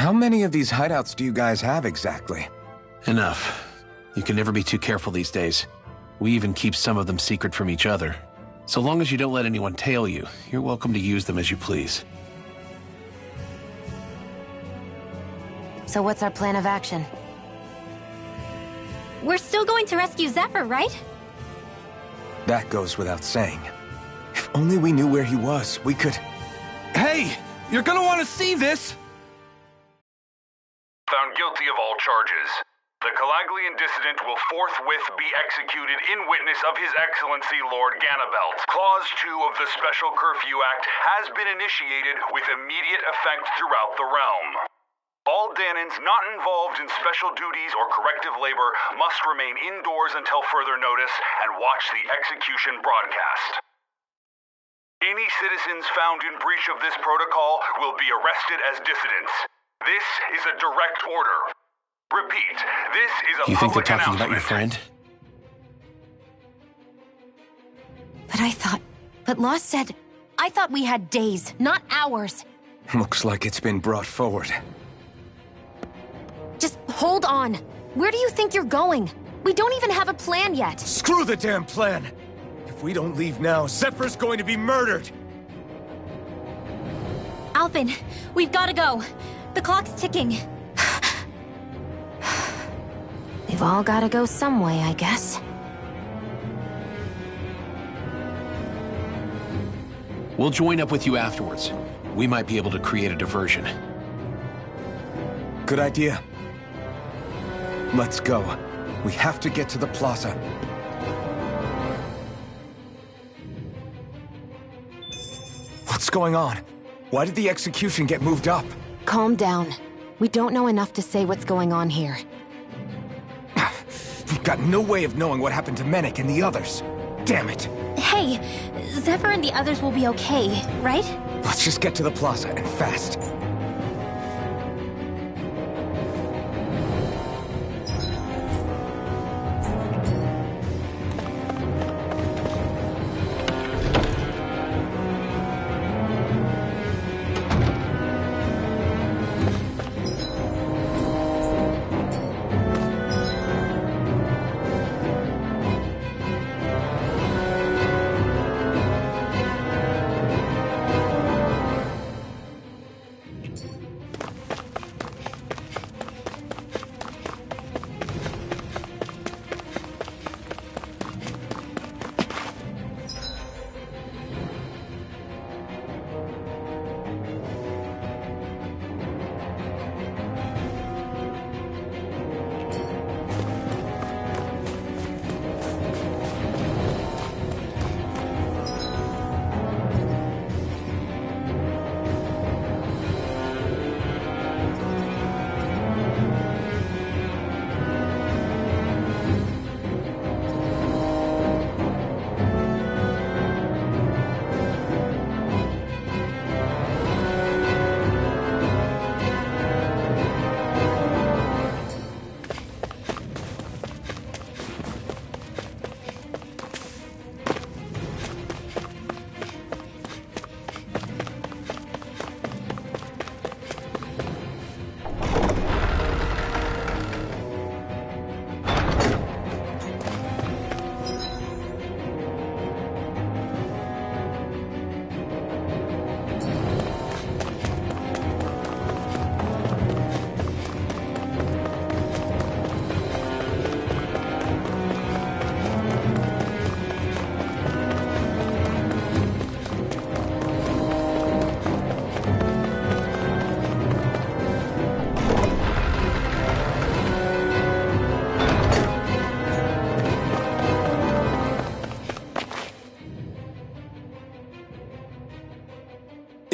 How many of these hideouts do you guys have exactly? Enough. You can never be too careful these days. We even keep some of them secret from each other. So long as you don't let anyone tail you, you're welcome to use them as you please. So what's our plan of action? We're still going to rescue Zephyr, right? That goes without saying. If only we knew where he was, we could... Hey! You're gonna want to see this! Found guilty of all charges. The Calaglian dissident will forthwith be executed in witness of His Excellency Lord Ganabelt. Clause 2 of the Special Curfew Act has been initiated with immediate effect throughout the realm. All Danans not involved in special duties or corrective labor must remain indoors until further notice and watch the execution broadcast. Any citizens found in breach of this protocol will be arrested as dissidents. This is a direct order. Repeat, this is a You think they're public talking about announcement. your friend? But Law said... I thought we had days, not hours. Looks like it's been brought forward. Just hold on. Where do you think you're going? We don't even have a plan yet. Screw the damn plan! If we don't leave now, Zephyr's going to be murdered! Alphen, we've got to go. The clock's ticking. We've all gotta go some way, I guess. We'll join up with you afterwards. We might be able to create a diversion. Good idea. Let's go. We have to get to the plaza. What's going on? Why did the execution get moved up? Calm down. We don't know enough to say what's going on here. We've got no way of knowing what happened to Menek and the others. Damn it. Hey, Zephyr and the others will be okay, right? Let's just get to the plaza, and fast.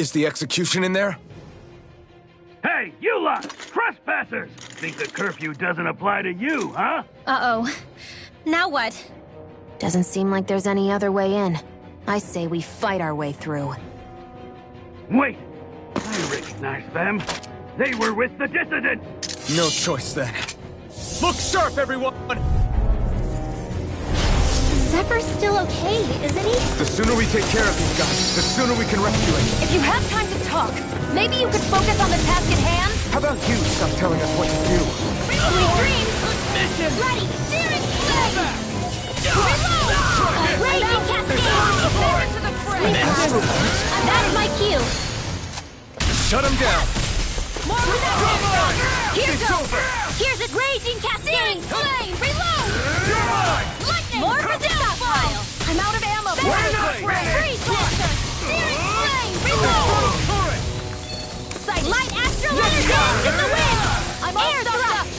Is the execution in there? Hey, you lot! Trespassers! Think the curfew doesn't apply to you, huh? Uh-oh. Now what? Doesn't seem like there's any other way in. I say we fight our way through. Wait! I recognize them. They were with the dissident! No choice then. Look sharp, everyone! Zephyr's still okay, isn't he? The sooner we take care of these guys, the sooner we can rescue him. If you have time to talk, maybe you could focus on the task at hand? How about you stop telling us what to do? Sweet dreams! Mission! Ready! Steering flame! Reload! Raging cascade! Forward to the fray! That's my cue! Shut him down! More reduction! Here's over! Here's a raging cascade! Flame! Reload! Lightning! More projectile! I'm out of ammo! Freeze Lancer! Steering flame! Reload! Sight! Light astral energy! In the wind! I'm air thrust!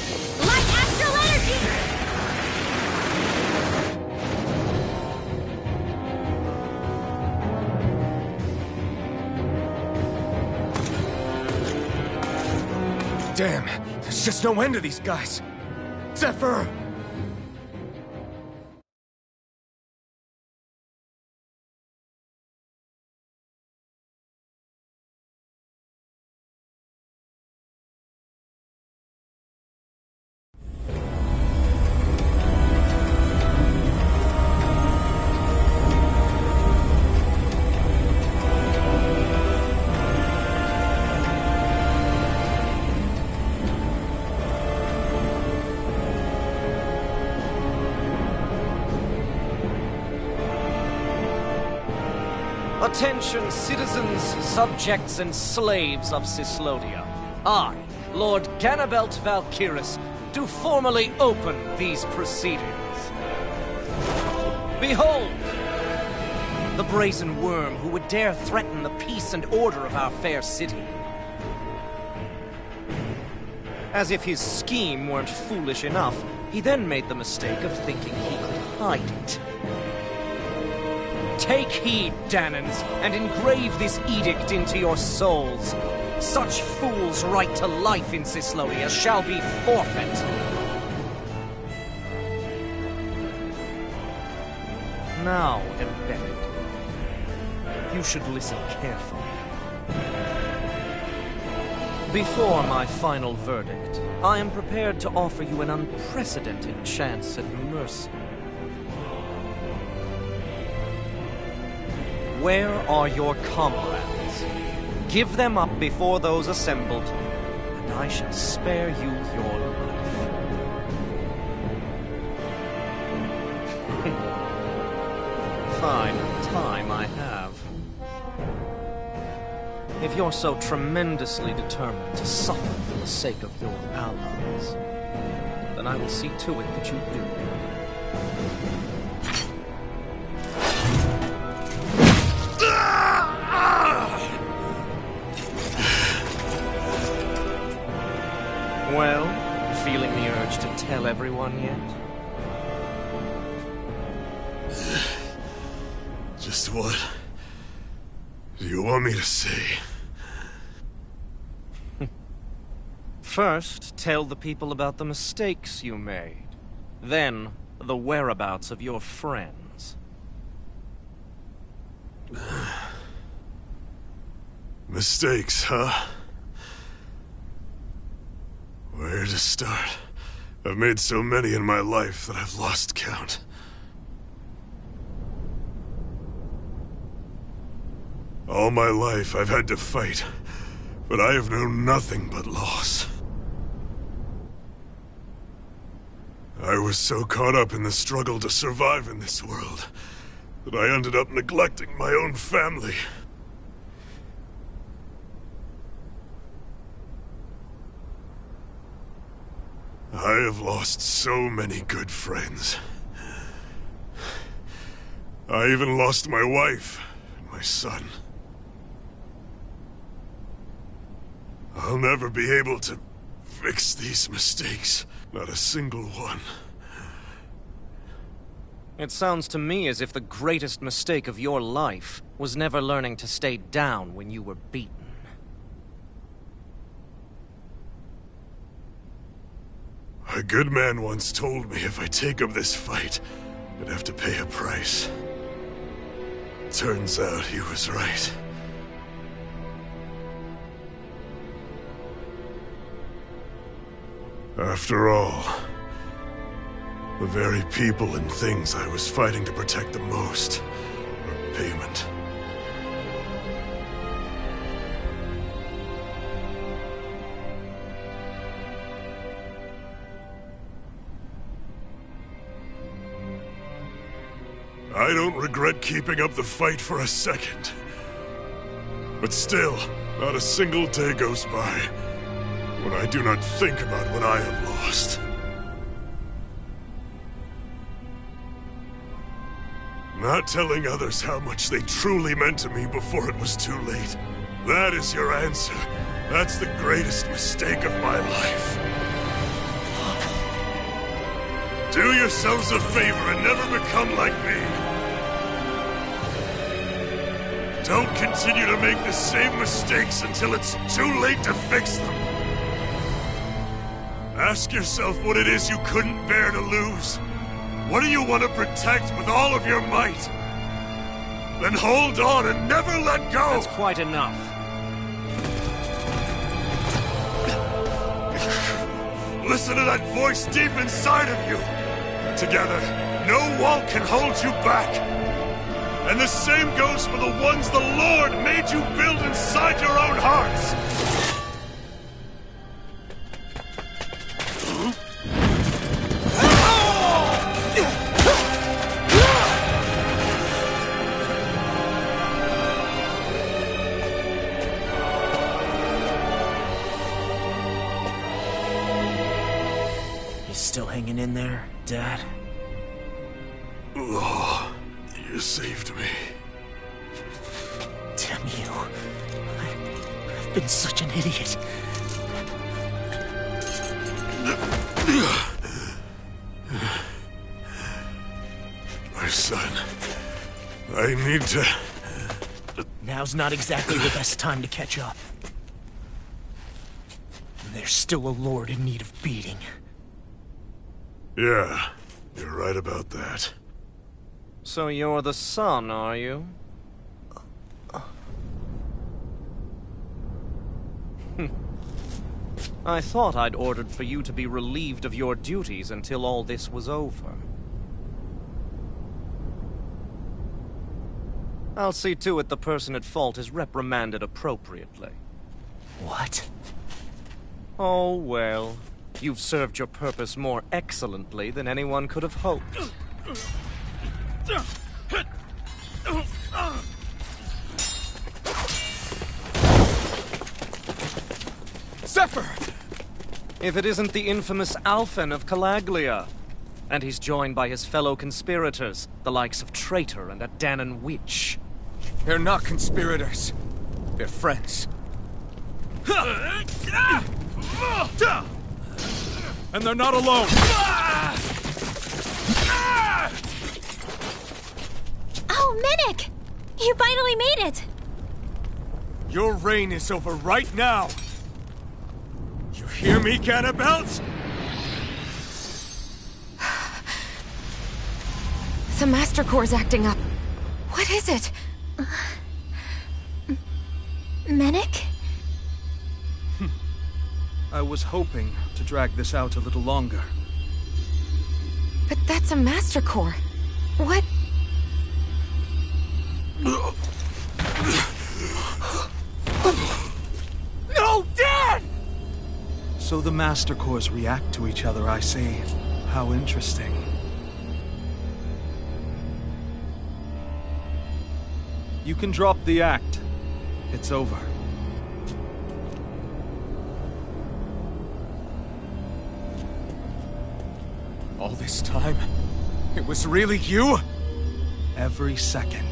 Light astral energy! Damn, there's just no end to these guys. Zephyr! Attention, citizens, subjects, and slaves of Cyslodia. I, Lord Ganabelt Valkyris, do formally open these proceedings. Behold! The brazen worm who would dare threaten the peace and order of our fair city. As if his scheme weren't foolish enough, he then made the mistake of thinking he could hide it. Take heed, Danans, and engrave this edict into your souls. Such fools' right to life in Cyslodia shall be forfeit. Now, embedded, you should listen carefully. Before my final verdict, I am prepared to offer you an unprecedented chance at mercy. Where are your comrades? Give them up before those assembled, and I shall spare you your life. Fine time I have. If you're so tremendously determined to suffer for the sake of your allies, then I will see to it that you do. Well, feeling the urge to tell everyone yet? Just what do you want me to say? First, tell the people about the mistakes you made. Then, the whereabouts of your friends. Mistakes, huh? Where to start? I've made so many in my life that I've lost count. All my life I've had to fight, but I have known nothing but loss. I was so caught up in the struggle to survive in this world that I ended up neglecting my own family. I have lost so many good friends. I even lost my wife and my son. I'll never be able to fix these mistakes. Not a single one. It sounds to me as if the greatest mistake of your life was never learning to stay down when you were beaten. A good man once told me if I take up this fight, I'd have to pay a price. Turns out he was right. After all, The very people and things I was fighting to protect the most were payment. I don't regret keeping up the fight for a second. But still, not a single day goes by when I do not think about what I have lost. Not telling others how much they truly meant to me before it was too late. That is your answer. That's the greatest mistake of my life. Do yourselves a favor and never become like me. Don't continue to make the same mistakes until it's too late to fix them. Ask yourself what it is you couldn't bear to lose. What do you want to protect with all of your might? Then hold on and never let go! That's quite enough. Listen to that voice deep inside of you! Together, no wall can hold you back! And the same goes for the ones the Lord made you build inside your own hearts! You still hanging in there, Dad? Oh, you saved me. Damn you. I've been such an idiot. My son, I need to... Now's not exactly the best time to catch up. There's still a lord in need of beating. Yeah, you're right about that. So you're the son, are you? I thought I'd ordered for you to be relieved of your duties until all this was over. I'll see to it the person at fault is reprimanded appropriately. What? Oh, well. You've served your purpose more excellently than anyone could have hoped. Zephyr! If it isn't the infamous Alphen of Calaglia. And he's joined by his fellow conspirators, the likes of Traitor and a Danan Witch. They're not conspirators. They're friends. And they're not alone! Oh, Minik! You finally made it! Your reign is over right now! You hear me, Ganabelt? The Master Core's acting up. What is it? Minik? I was hoping to drag this out a little longer. But that's a Master Core. What? No, Dad! So the Master Cores react to each other, I see. How interesting. You can drop the act. It's over. All this time, it was really you? Every second.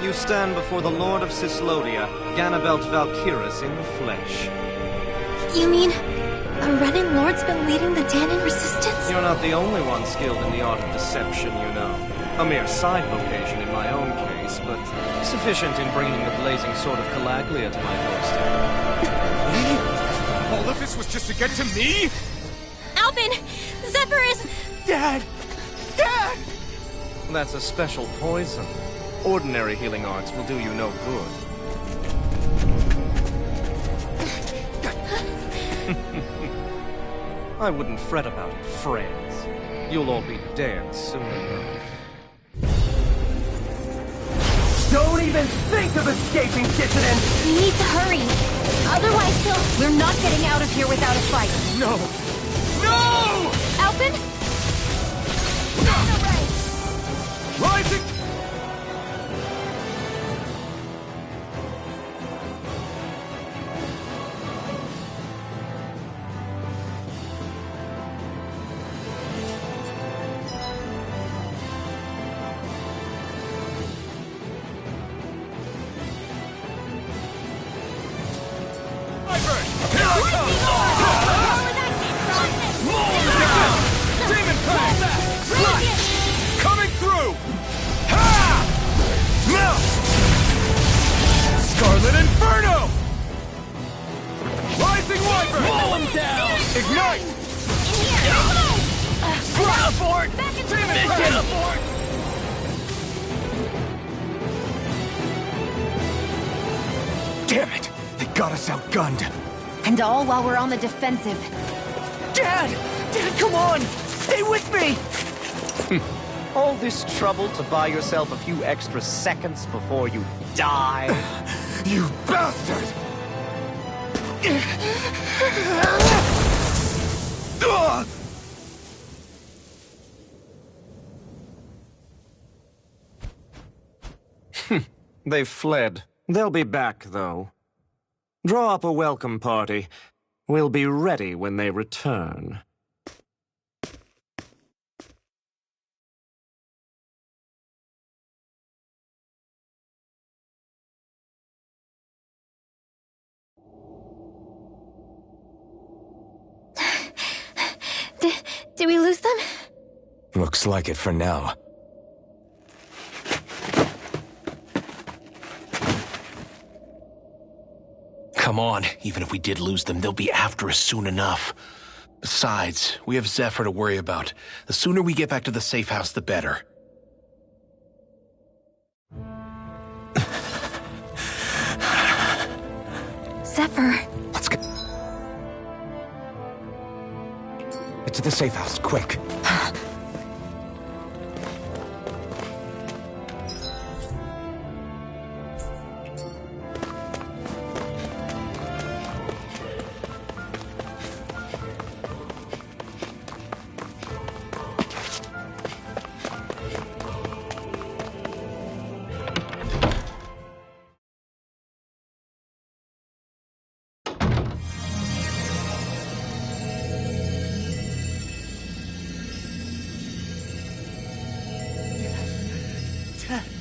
You stand before the Lord of Cyslodia, Ganabelt Valkyris in the flesh. You mean a running lord's been leading the Danan resistance? You're not the only one skilled in the art of deception, you know. A mere side vocation in my own case, but sufficient in bringing the blazing sword of Calaglia to my doorstep. All of this was just to get to me? Alphen! Zephyr is... Dad! Dad! That's a special poison. Ordinary healing arts will do you no good. I wouldn't fret about it, friends. You'll all be dead soon enough. Don't even think of escaping, dissident! We need to hurry. Otherwise, we're not getting out of here without a fight. No! No! Alphen? Rising! Coming through! Ha! Now! Scarlet Inferno! Rising Wyvern! Pull him down! Ignite! Aboard! Mission aboard! Damn it! They got us outgunned. And all while we're on the defensive. Dad! Dad, come on! Stay with me! All this trouble to buy yourself a few extra seconds before you die? You bastard! Ugh! They've fled. They'll be back, though. Draw up a welcome party. We'll be ready when they return. Did we lose them? Looks like it for now. Come on, even if we did lose them, they'll be after us soon enough. Besides, we have Zephyr to worry about. The sooner we get back to the safe house, the better. Zephyr. Let's go. Get to the safe house, quick.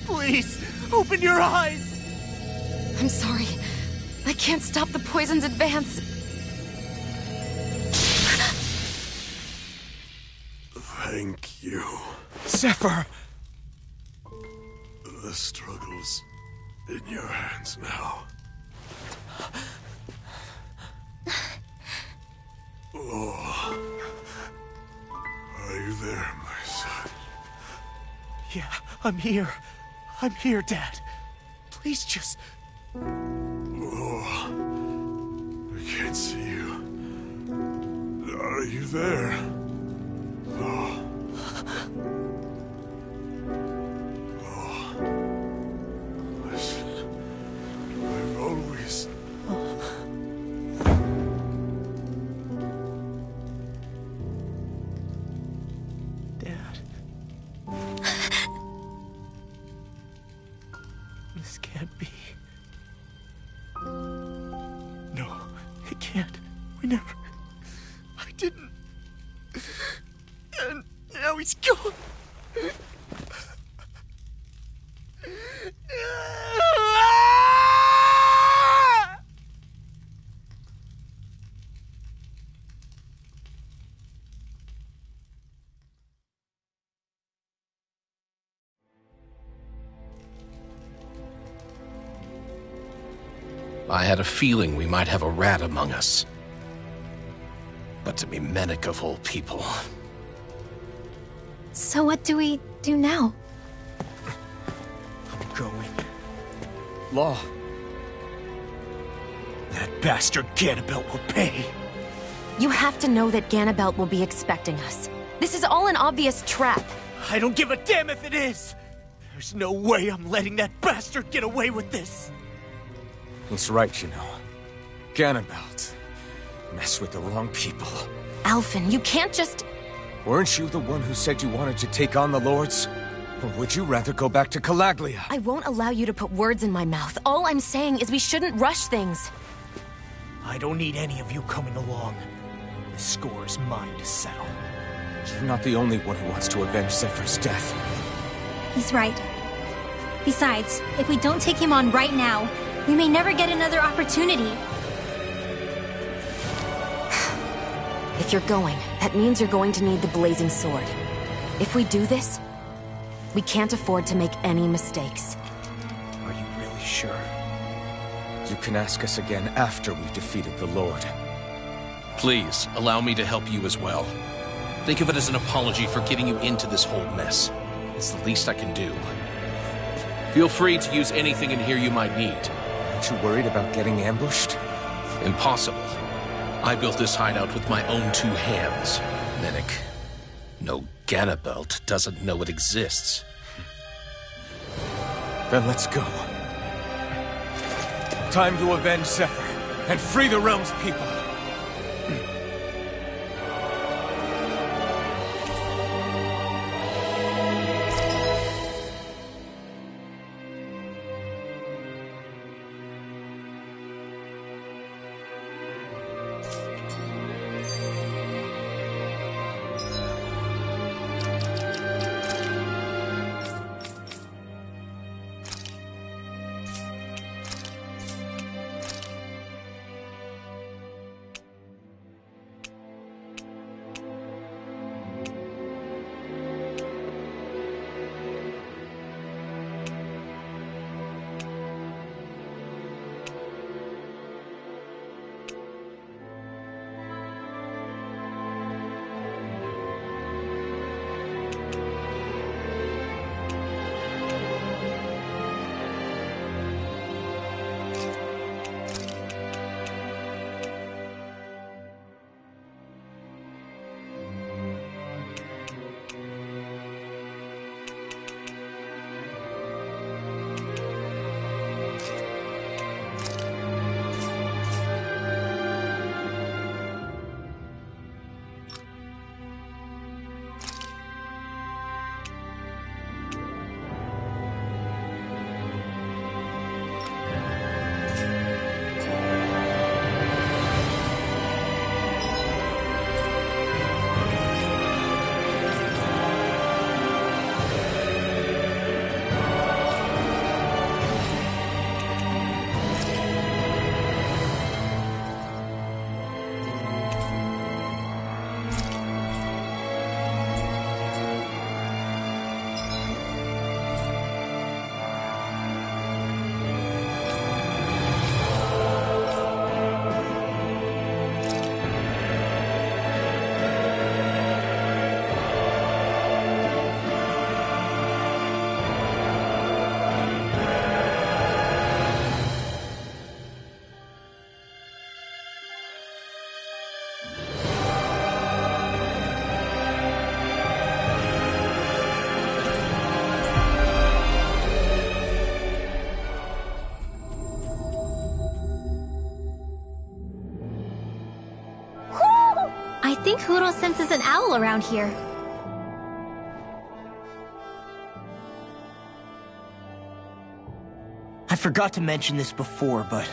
Please, open your eyes! I'm sorry. I can't stop the poison's advance. Thank you. Zephyr! The struggle's in your hands now. Oh. Are you there, my son? Yeah, I'm here. I'm here, Dad. Please just... Oh. I can't see you. Are you there? Oh. Oh. Listen. I've always... Dad. This can't be. No, it can't. We never... I didn't. And now he's gone. I had a feeling we might have a rat among us. But to be Mennik of all people. So what do we do now? going. Law. That bastard Ganabelt will pay. You have to know that Ganabelt will be expecting us. This is all an obvious trap. I don't give a damn if it is! There's no way I'm letting that bastard get away with this! He's right, you know. Ganabelt. Mess with the wrong people. Alphen, you can't just... Weren't you the one who said you wanted to take on the Lords? Or would you rather go back to Calaglia? I won't allow you to put words in my mouth. All I'm saying is we shouldn't rush things. I don't need any of you coming along. The score is mine to settle. You're not the only one who wants to avenge Zephyr's death. He's right. Besides, if we don't take him on right now, we may never get another opportunity. If you're going, that means you're going to need the Blazing Sword. If we do this, we can't afford to make any mistakes. Are you really sure? You can ask us again after we've defeated the Lord. Please, allow me to help you as well. Think of it as an apology for getting you into this whole mess. It's the least I can do. Feel free to use anything in here you might need. Aren't you worried about getting ambushed? Impossible. I built this hideout with my own 2 hands, Minik. No Ganabelt doesn't know it exists. Then let's go. Time to avenge Zephyr and free the realm's people. I think Huro senses an owl around here. I forgot to mention this before, but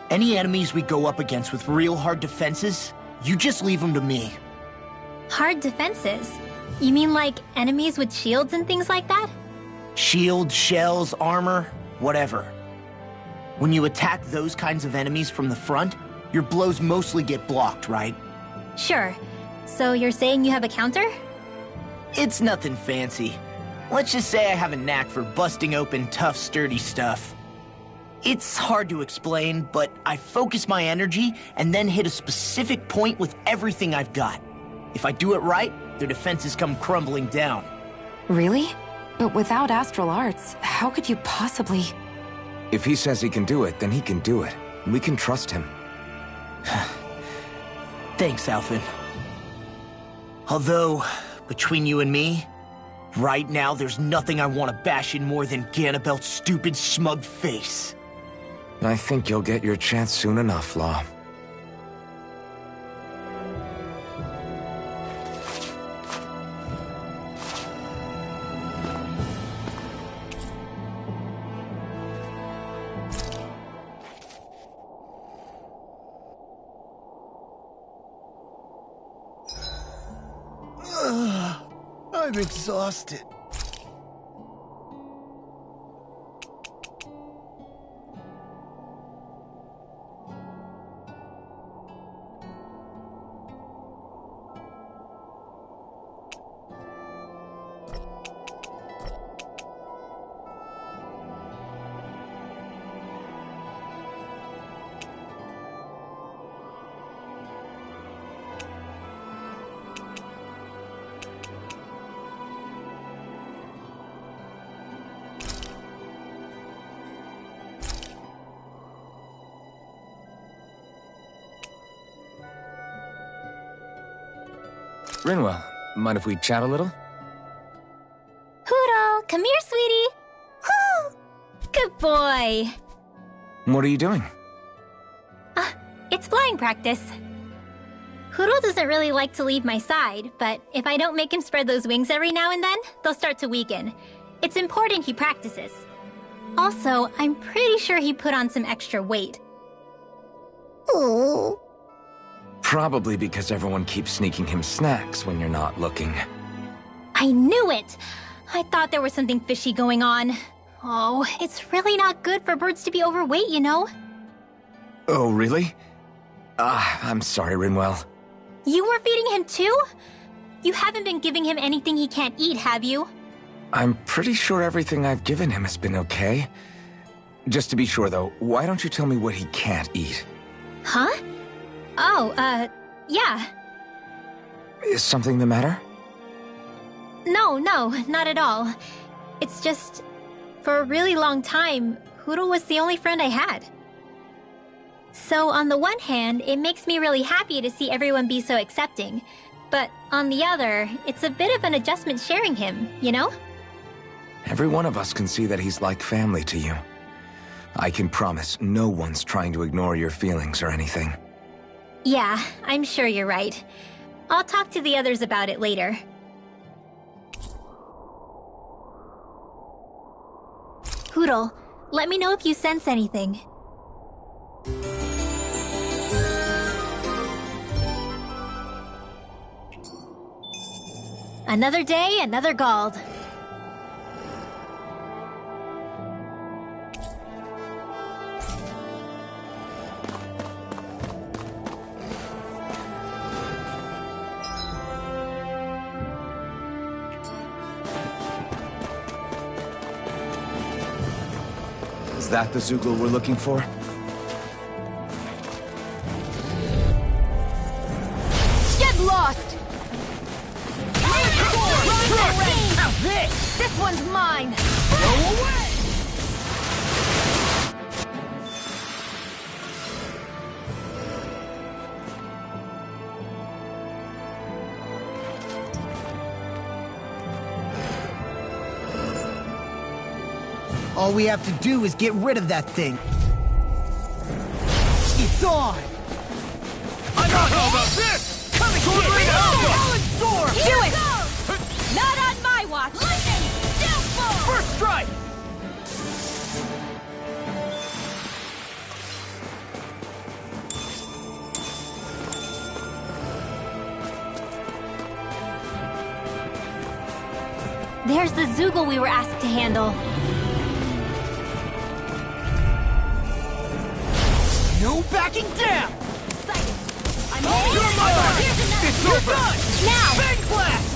any enemies we go up against with real hard defenses, you just leave them to me. Hard defenses? You mean like enemies with shields and things like that? Shields, shells, armor, whatever. When you attack those kinds of enemies from the front, your blows mostly get blocked, right? Sure. So you're saying you have a counter? It's nothing fancy. Let's just say I have a knack for busting open tough, sturdy stuff. It's hard to explain, but I focus my energy and then hit a specific point with everything I've got. If I do it right, their defenses come crumbling down. Really? But without astral arts, how could you possibly... If he says he can do it, then he can do it. We can trust him. Thanks, Alphen. Although, between you and me, right now there's nothing I want to bash in more than Ganabelt's stupid, smug face. I think you'll get your chance soon enough, Law. I'm exhausted. Rinwell, mind if we chat a little? Hootle, come here, sweetie. Woo! Good boy. What are you doing? It's flying practice. Hootle doesn't really like to leave my side, but if I don't make him spread those wings every now and then, they'll start to weaken. It's important he practices. Also, I'm pretty sure he put on some extra weight. Ooh. Probably because everyone keeps sneaking him snacks when you're not looking. I knew it! I thought there was something fishy going on. Oh, it's really not good for birds to be overweight, you know? Oh, really? I'm sorry, Rinwell. You were feeding him too? You haven't been giving him anything he can't eat, have you? I'm pretty sure everything I've given him has been okay. Just to be sure, though, why don't you tell me what he can't eat? Huh? Oh, yeah. Is something the matter? No, not at all. It's just, for a really long time, Hootle was the only friend I had. So on the one hand, it makes me really happy to see everyone be so accepting. But on the other, it's a bit of an adjustment sharing him, you know? Every one of us can see that he's like family to you. I can promise no one's trying to ignore your feelings or anything. Yeah, I'm sure you're right. I'll talk to the others about it later. Hootle, let me know if you sense anything. Another day, another Gald. Is that the Zoogle we're looking for? Get lost! Now this one's mine! Go away! All we have to do is get rid of that thing. It's on! I got how about this? Coming Do it! Not on my watch! Lightning! Downfall! First strike! There's the Zoogle we were asked to handle. No backing down! I'm Here's another. It's over! Now! Big blast!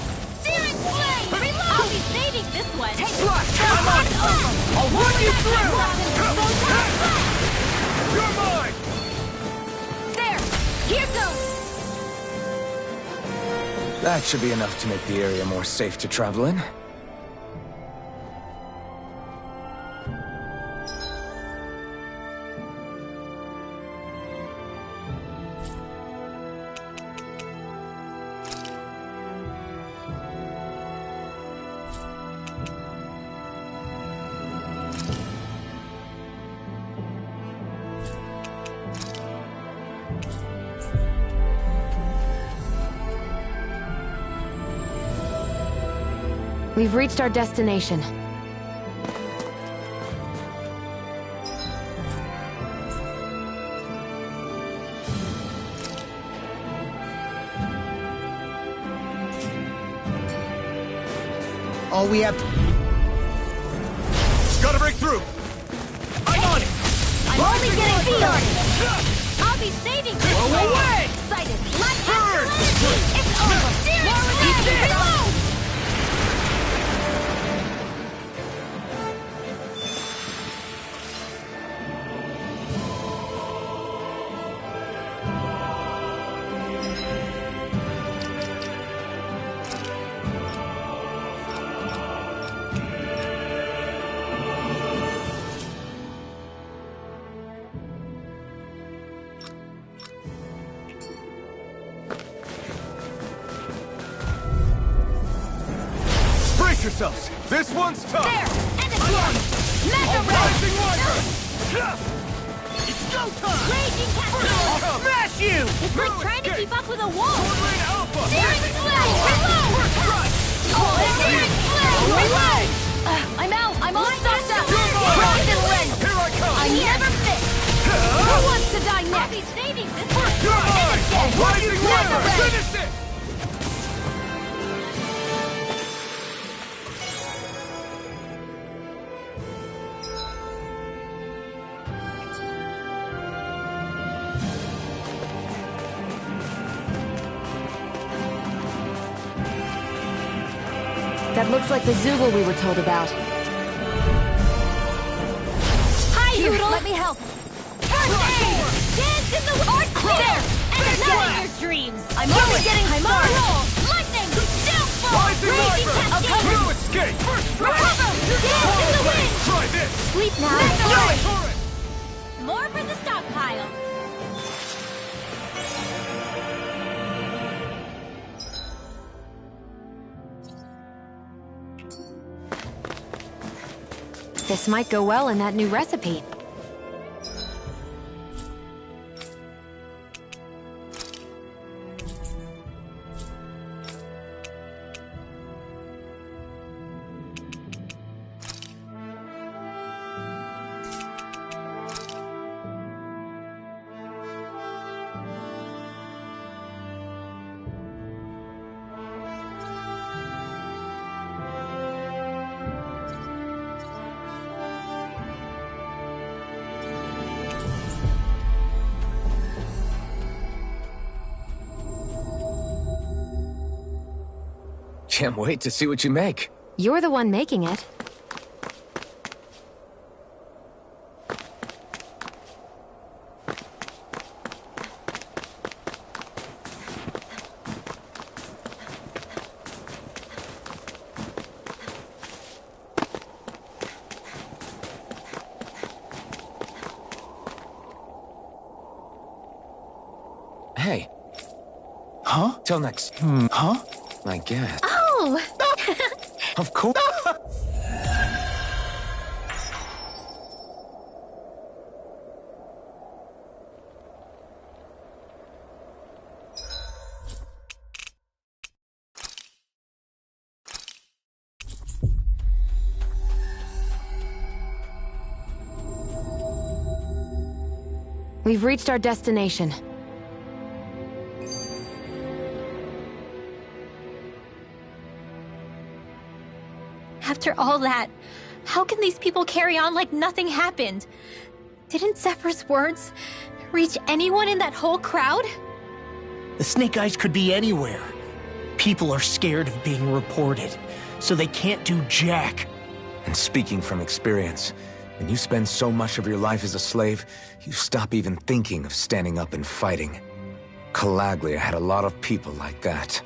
Searing Flame! Reload! I'll be saving this one! Take Slash! I'm on! I'll run you through! You're mine! There! Here goes! That should be enough to make the area more safe to travel in. We've reached our destination. All we have to... Gotta break through! I'm on it! I'm only getting started! I'll be saving this away! Excited! Let's have energy! It's over! Seriously! Reload! Brace yourselves! This one's tough! There! And again! Mega Rising Ray! Wire! It's go time! Raging Cascade! Smash you! It's like trying to keep up with a wall! Swordblade Alpha! Searing Flame! Reload! Searing Flame! Reload! I'm out! I'm all stocked up! Rise and Lens! Here I come! I never miss! Who wants to die next? I'll be saving this one! You're mine! Rising Mega Wire! Ray! Finish it! That looks like the Zoogle we were told about. Hi, Noodle! Let me help! First aid! Dance in the art there! And not in your dreams! I'm only getting I'm on a roll! Lightning! Downfall! Rising Raging Wire! Cascade! No escape! Recover! Dance in the wind! Try this! Sleep now. More for the stockpile! This might go well in that new recipe. Can't wait to see what you make. You're the one making it. Hey. Huh? Till next. Huh? I guess. Oh! Of course. We've reached our destination. After all that, how can these people carry on like nothing happened? Didn't Zephyr's words reach anyone in that whole crowd? The Snake Eyes could be anywhere. People are scared of being reported, so they can't do jack. And speaking from experience, when you spend so much of your life as a slave, you stop even thinking of standing up and fighting. Calaglia had a lot of people like that.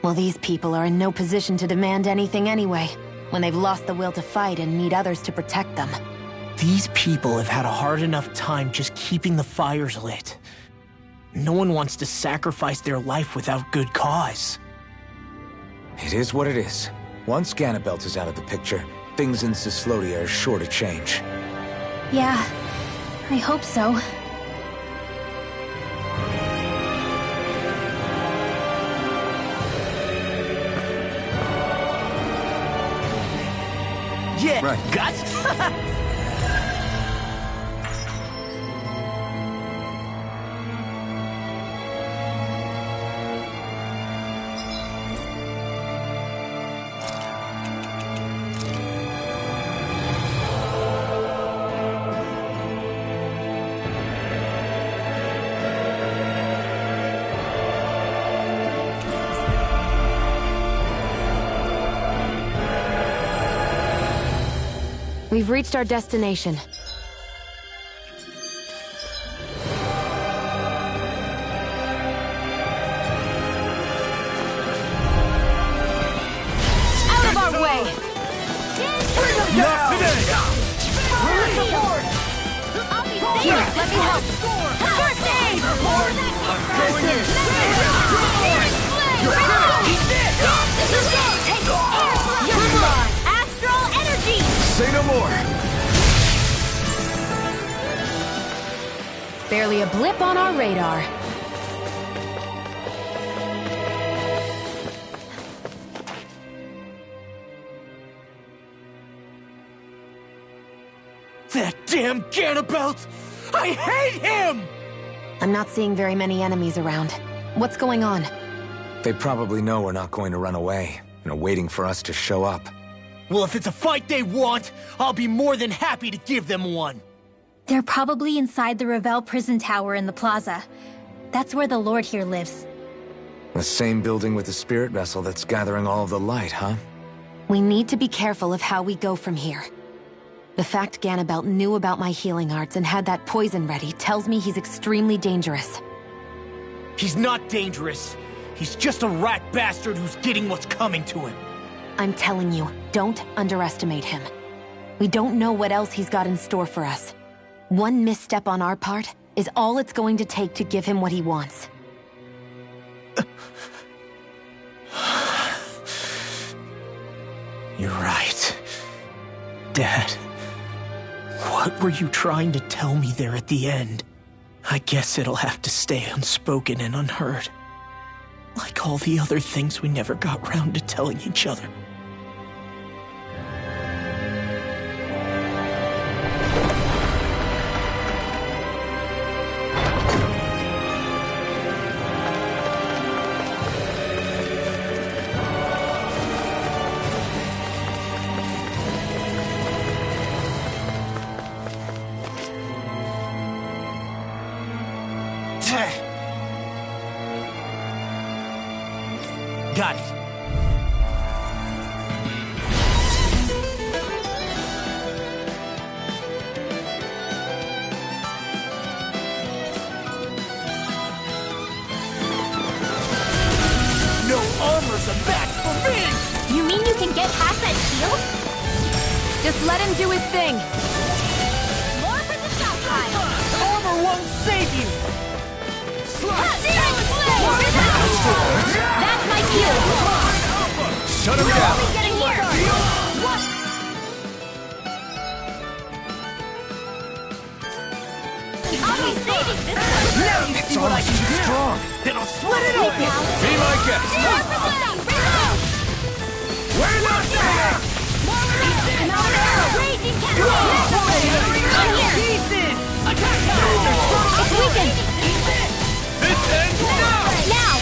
Well, these people are in no position to demand anything anyway, when they've lost the will to fight and need others to protect them. These people have had a hard enough time just keeping the fires lit. No one wants to sacrifice their life without good cause. It is what it is. Once Ganabelt is out of the picture, things in Cyslodia are sure to change. Yeah, I hope so. right. Guts? We've reached our destination. Out of our way! Not today! Here, let me help! First aid! Going in! This is it! Take air! Astral energy! Say no more! Barely a blip on our radar. That damn Ganabelt! I hate him! I'm not seeing very many enemies around. What's going on? They probably know we're not going to run away, and are waiting for us to show up. Well, if it's a fight they want, I'll be more than happy to give them one. They're probably inside the Revel prison tower in the plaza. That's where the Lord here lives. The same building with the spirit vessel that's gathering all of the light, huh? We need to be careful of how we go from here. The fact Ganabelt knew about my healing arts and had that poison ready tells me he's extremely dangerous. He's not dangerous. He's just a rat bastard who's getting what's coming to him. I'm telling you, don't underestimate him. We don't know what else he's got in store for us. One misstep on our part is all it's going to take to give him what he wants. You're right. Dad, what were you trying to tell me there at the end? I guess it'll have to stay unspoken and unheard. Like all the other things we never got round to telling each other. Got it. No armor's a match for me! You mean you can get past that shield? Just let him do his thing. More for the stockpile! Armor won't save you! That's my cue! Shut him down! Only getting here! What? I'll be saving this one! Now you see what I can do! Strong. Then I'll split it open! Be my guest! More for the reload! We're not there! Another arrow! Raging cascade! I'm here! Pieces! Attack! It's weakened! This ends now! Now!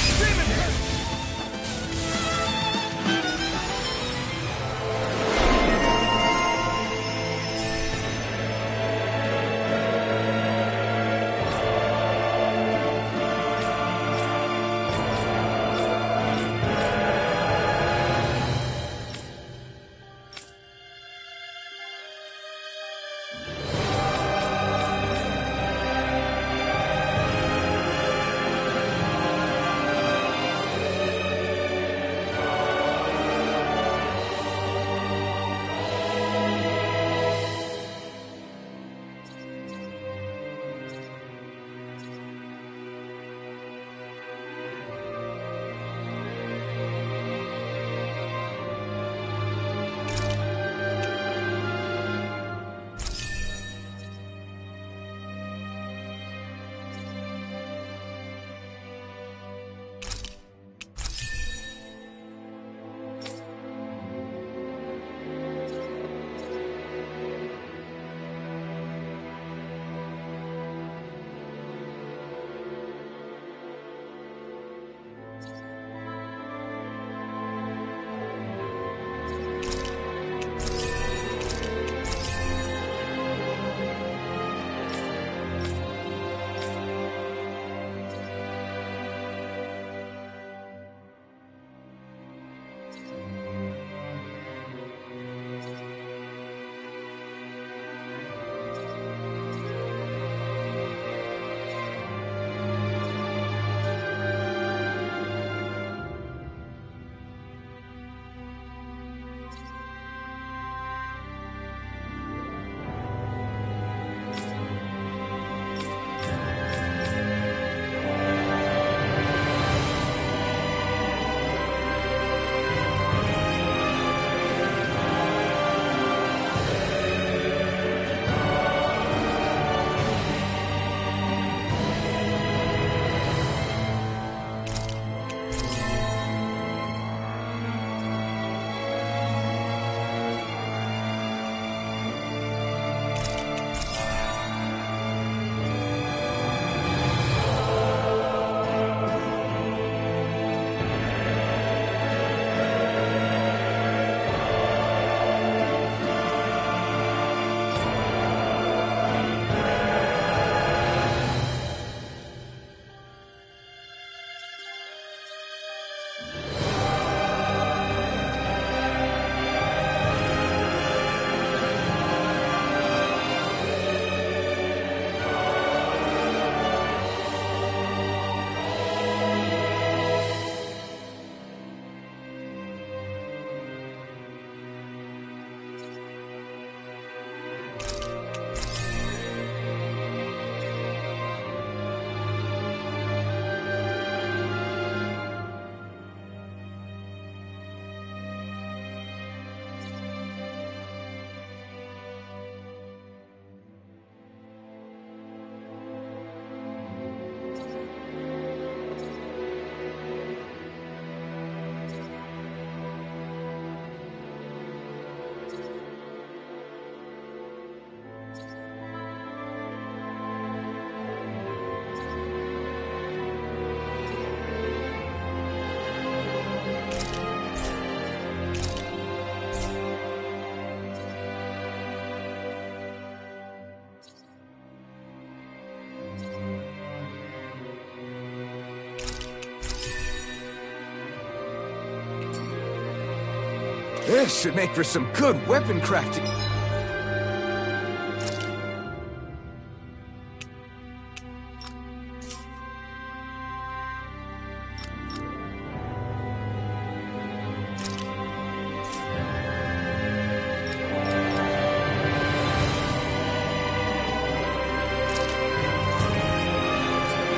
This should make for some good weapon crafting.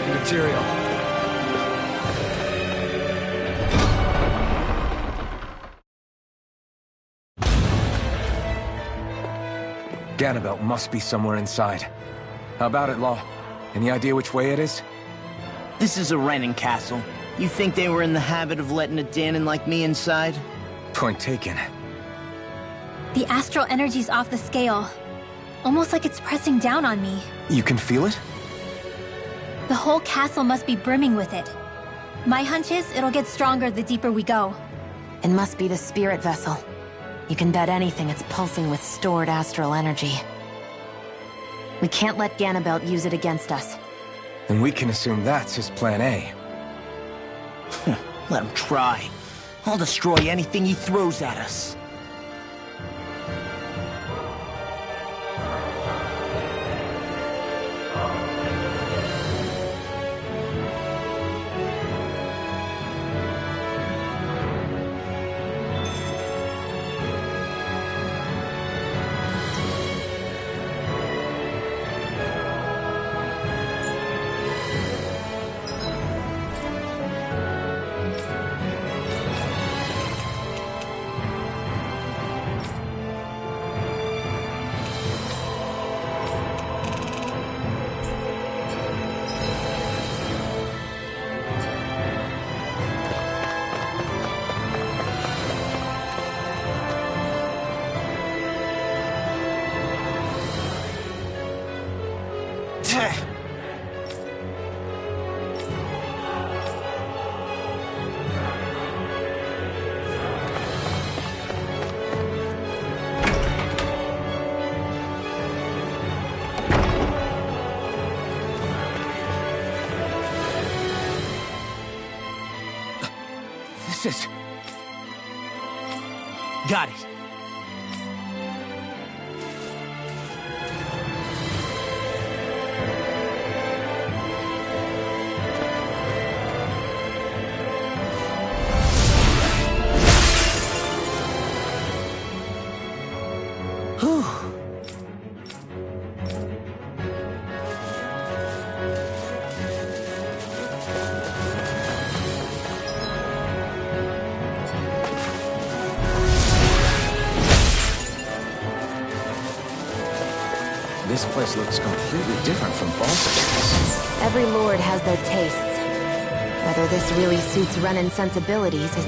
Material. Ganabelt must be somewhere inside. How about it, Law? Any idea which way it is? This is a Renan castle. You think they were in the habit of letting a Danon like me inside? Point taken. The astral energy's off the scale. Almost like it's pressing down on me. You can feel it? The whole castle must be brimming with it. My hunch is it'll get stronger the deeper we go. It must be the spirit vessel. You can bet anything it's pulsing with stored astral energy. We can't let Ganabelt use it against us. Then we can assume that's his plan A. Let him try. I'll destroy anything he throws at us. This is... Got it. This place looks completely different from Baltic. Every lord has their tastes. Whether this really suits Renan's sensibilities is...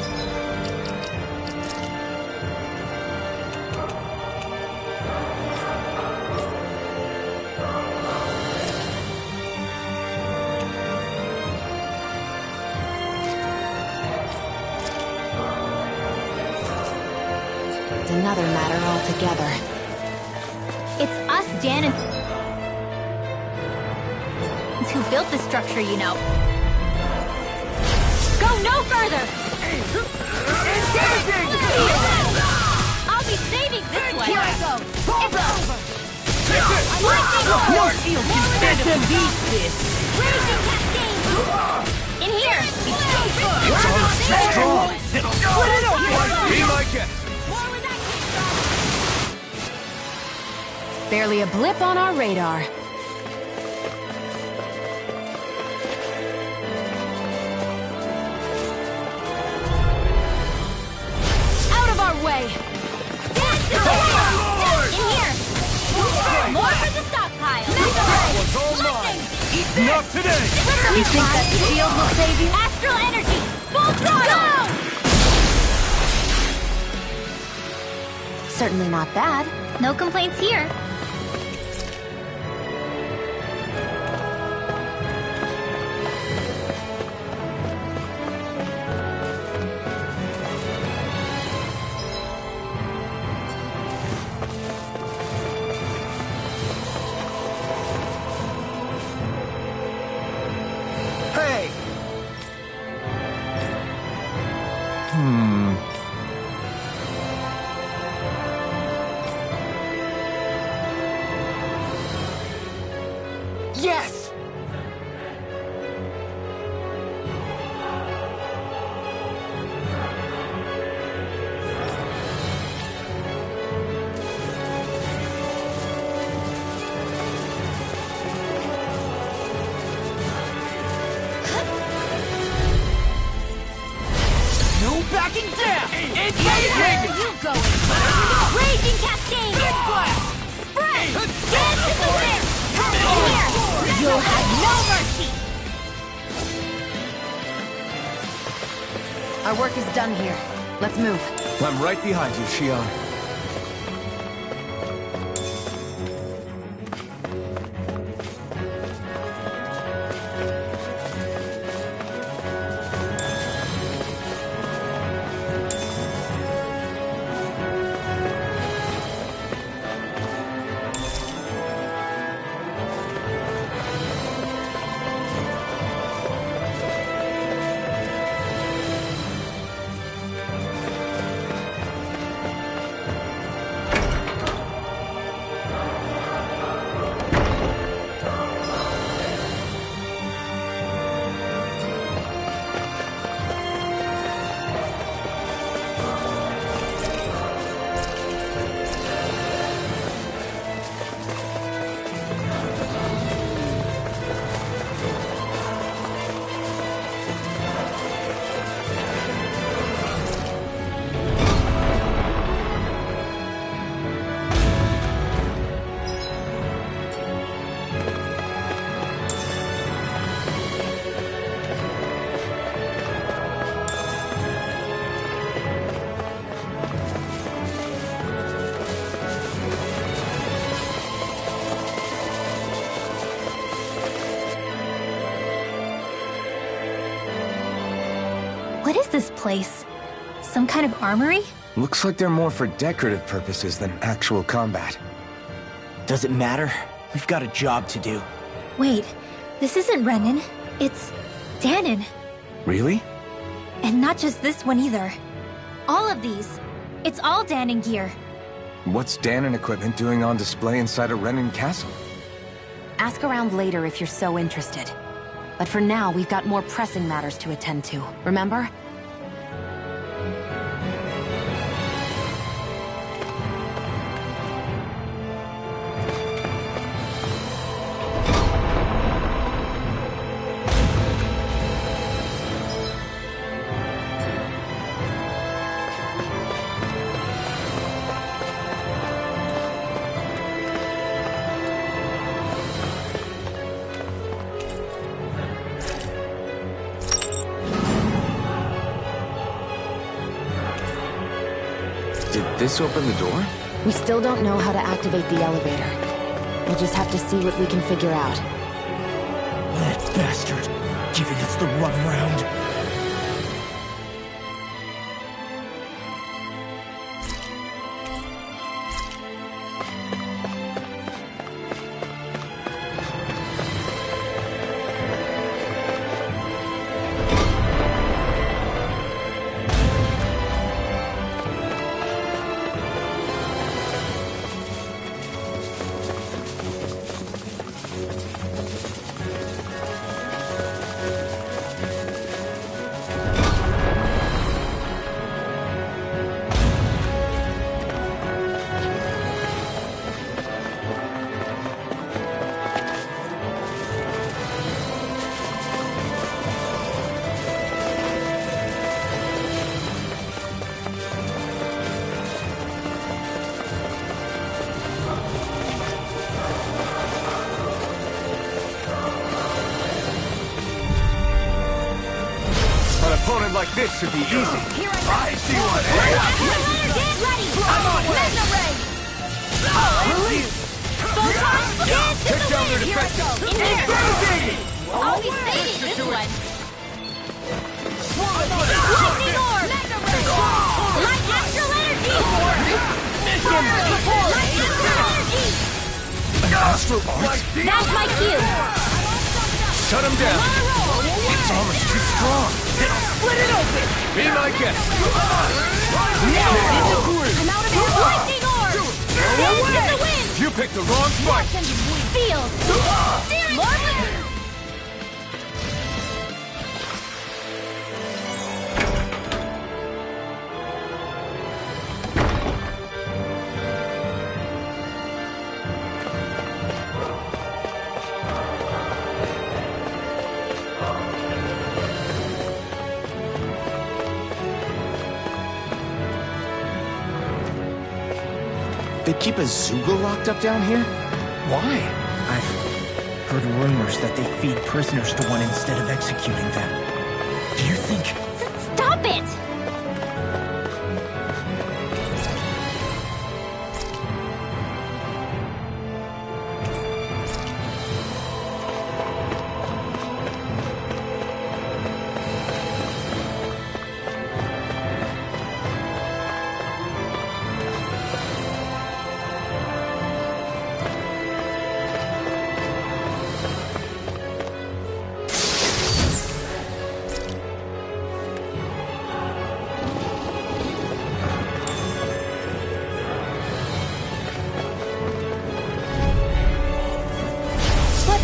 another matter altogether. It's us, Danon, who built this structure, you know. Go no further! I'll be saving this one! Here I go! It's over! No shield can stand to beat this! Raging cascade! In here! It's almost too strong! Be my guest! Barely a blip on our radar. Out of our way! In here! More for the stockpile! Not today! You think that shield will save you? Astral energy! Full throttle! Certainly not bad. No complaints here. backing down! Where are you going? Raging Cascade! Big blast! Spray! Dance in the wind! Come here! You'll have no mercy! Our work is done here. Let's move. I'm right behind you, Shion. What is this place? Some kind of armory? Looks like they're more for decorative purposes than actual combat. Does it matter? We've got a job to do. Wait, this isn't Renan. It's Danon. Really? And not just this one either. All of these. It's all Danon gear. What's Danon equipment doing on display inside a Renan castle? Ask around later if you're so interested. But for now, we've got more pressing matters to attend to, remember? Did this open the door? We still don't know how to activate the elevator. We'll just have to see what we can figure out. That bastard, giving us the runaround. Opponent like this should be easy. Here I see one. Hey. Get ready! I'm on Mega Ray! Take down their defenses. In here! I'll be saving this one! Lightning Orb! Mega Ray! Light Astral Energy! Light Astral Energy! Astral Arc? That's my cue! Shut him down. Its armor's too strong. Split it open! Be my guest. I'm out of air! Lightning Orb! Dance in the wind! You picked the wrong fight. Field! Marlin! They keep a Zeugle locked up down here? Why? I've heard rumors that they feed prisoners to one instead of executing them. Do you think... Stop it!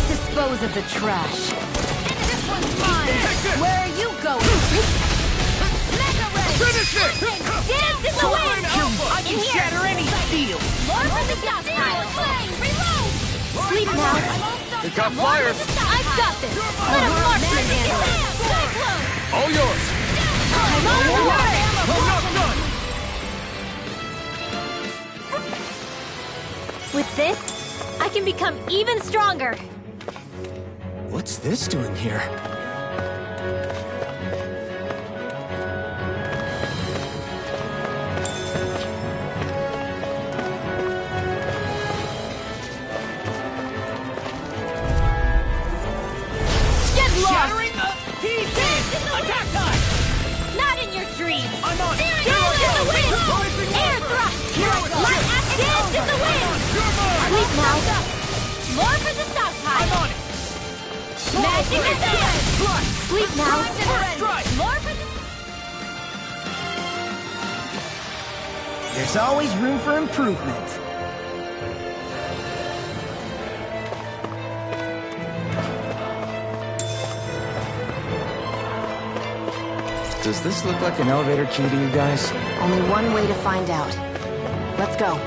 Dispose of the trash. This one's mine! Where are you going? Mega Ray! Finish it! Dance in the wind! I can shatter any steel! More for the stockpile! Reload! Sleep now. They got flyers! I've got this! Let him march in here! Cyclone! All yours! I'm on the way! With this, I can become even stronger. What's this doing here? Get lost! Shattering the pieces! Attack time! Not in your dreams! I'm on it! Dance in the wind! Air thrust! Light act dance in the wind! Sleep now. More for the stockpile! I'm on it! Magic is dead! Sleep now. More for the... There's always room for improvement. Does this look like an elevator key to you guys? Only one way to find out. Let's go.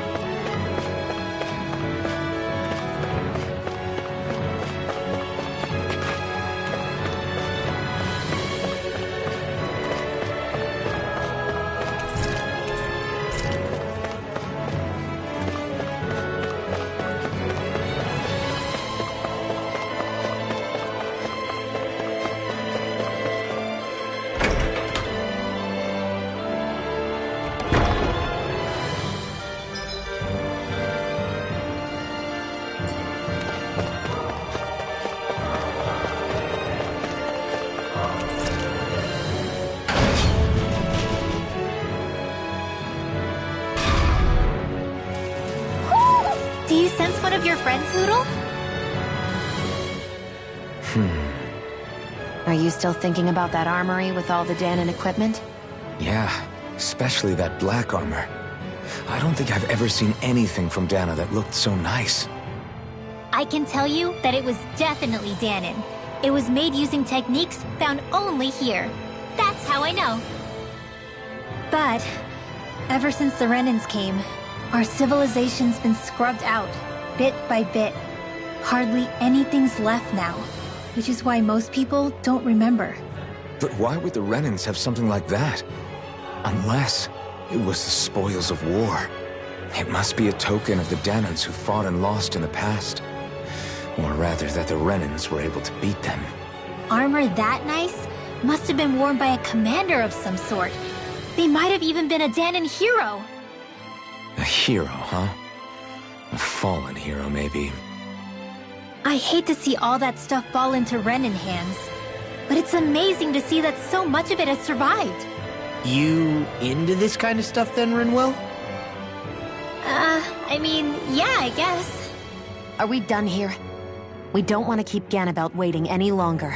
Do you sense one of your friends, Noodle? Are you still thinking about that armory with all the Danon equipment? Yeah, especially that black armor. I don't think I've ever seen anything from Dana that looked so nice. I can tell you that it was definitely Danon. It was made using techniques found only here. That's how I know. But ever since the Renans came, our civilization's been scrubbed out, bit by bit. Hardly anything's left now, which is why most people don't remember. But why would the Renans have something like that? Unless it was the spoils of war. It must be a token of the Danons who fought and lost in the past. Or rather, that the Renans were able to beat them. Armor that nice must have been worn by a commander of some sort. They might have even been a Danon hero. A hero, huh? A fallen hero, maybe. I hate to see all that stuff fall into Renan hands, but it's amazing to see that so much of it has survived. You into this kind of stuff then, Rinwell? I mean, yeah, I guess. Are we done here? We don't want to keep Ganabelt waiting any longer.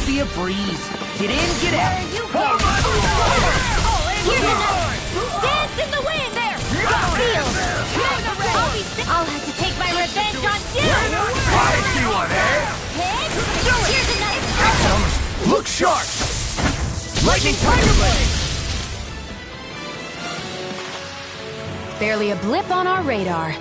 Be a breeze. Get in, get out. Where are you going? Here's another! Dance in the wind there! I'll have to take my revenge on you! I see one, eh? Hit! Here's another! Look sharp! Lightning Tiger Blade! Barely a blip on our radar.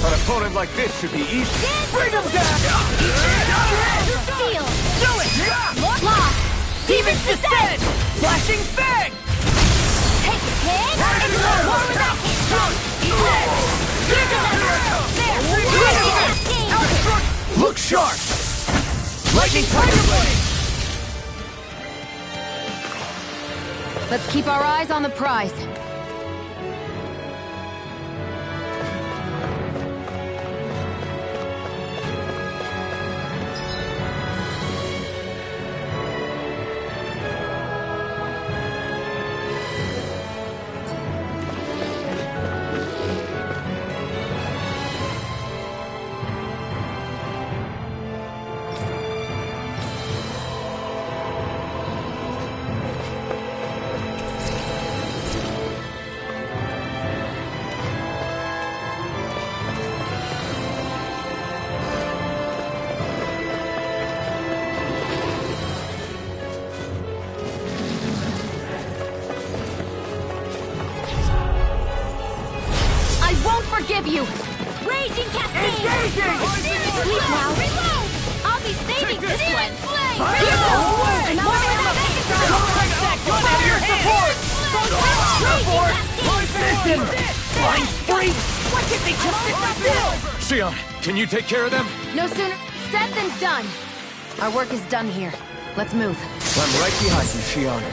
An opponent like this should be easy. Bring him down! Seal! Do it! Lock! Demon's Descent! Flashing Fang! Take it, hit! And go more with that hit! Here's another! There! Look sharp! Lightning Tiger Blade! Let's keep our eyes on the prize. Forgive you! Raging Cascade! Please now! Reload! I'll be saving this one! Flame! Reload! Flying free! Why can't they just sit still? Shionne, can you take care of them? No sooner said than done. Our work is done here. Let's move. I'm right behind you, Shionne.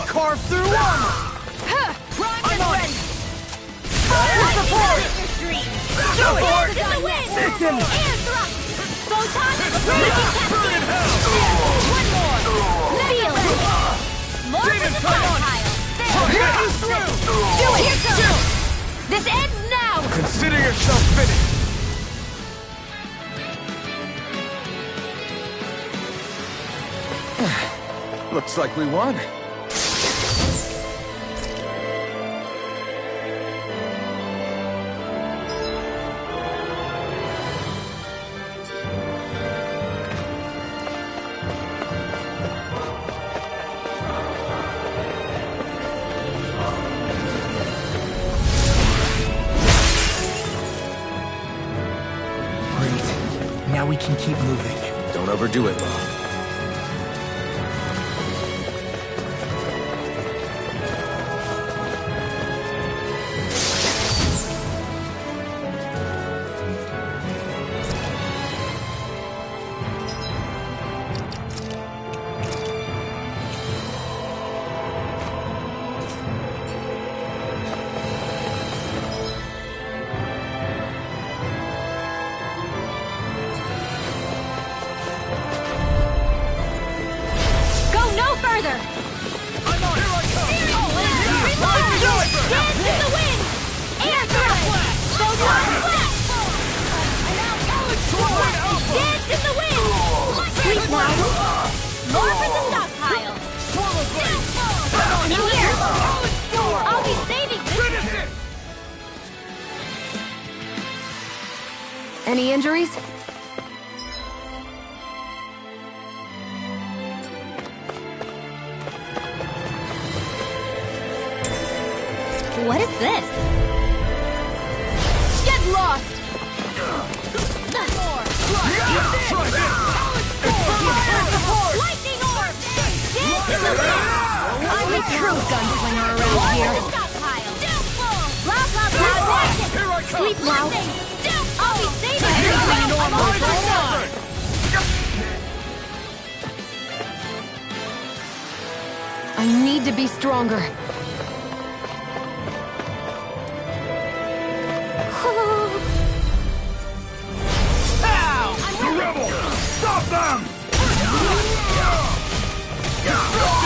Carve through armor! Prime and ready! Fire support! Support! Mission! Air thrust! Photon! Raging Cascade! One more! Seal! More projectile! There! Do it! Here goes! This ends now! Consider yourself finished! Looks like we won. Now we can keep moving. Don't overdo it, Law. Any injuries? What is this? Get lost! Lightning orb! Dance in the wind! I'm a true gunslinger around here. Blah, blah, blah, Here I come! Sleep well. I'll be saving you! I'm all done! I need to be stronger. The rebel! Stop them!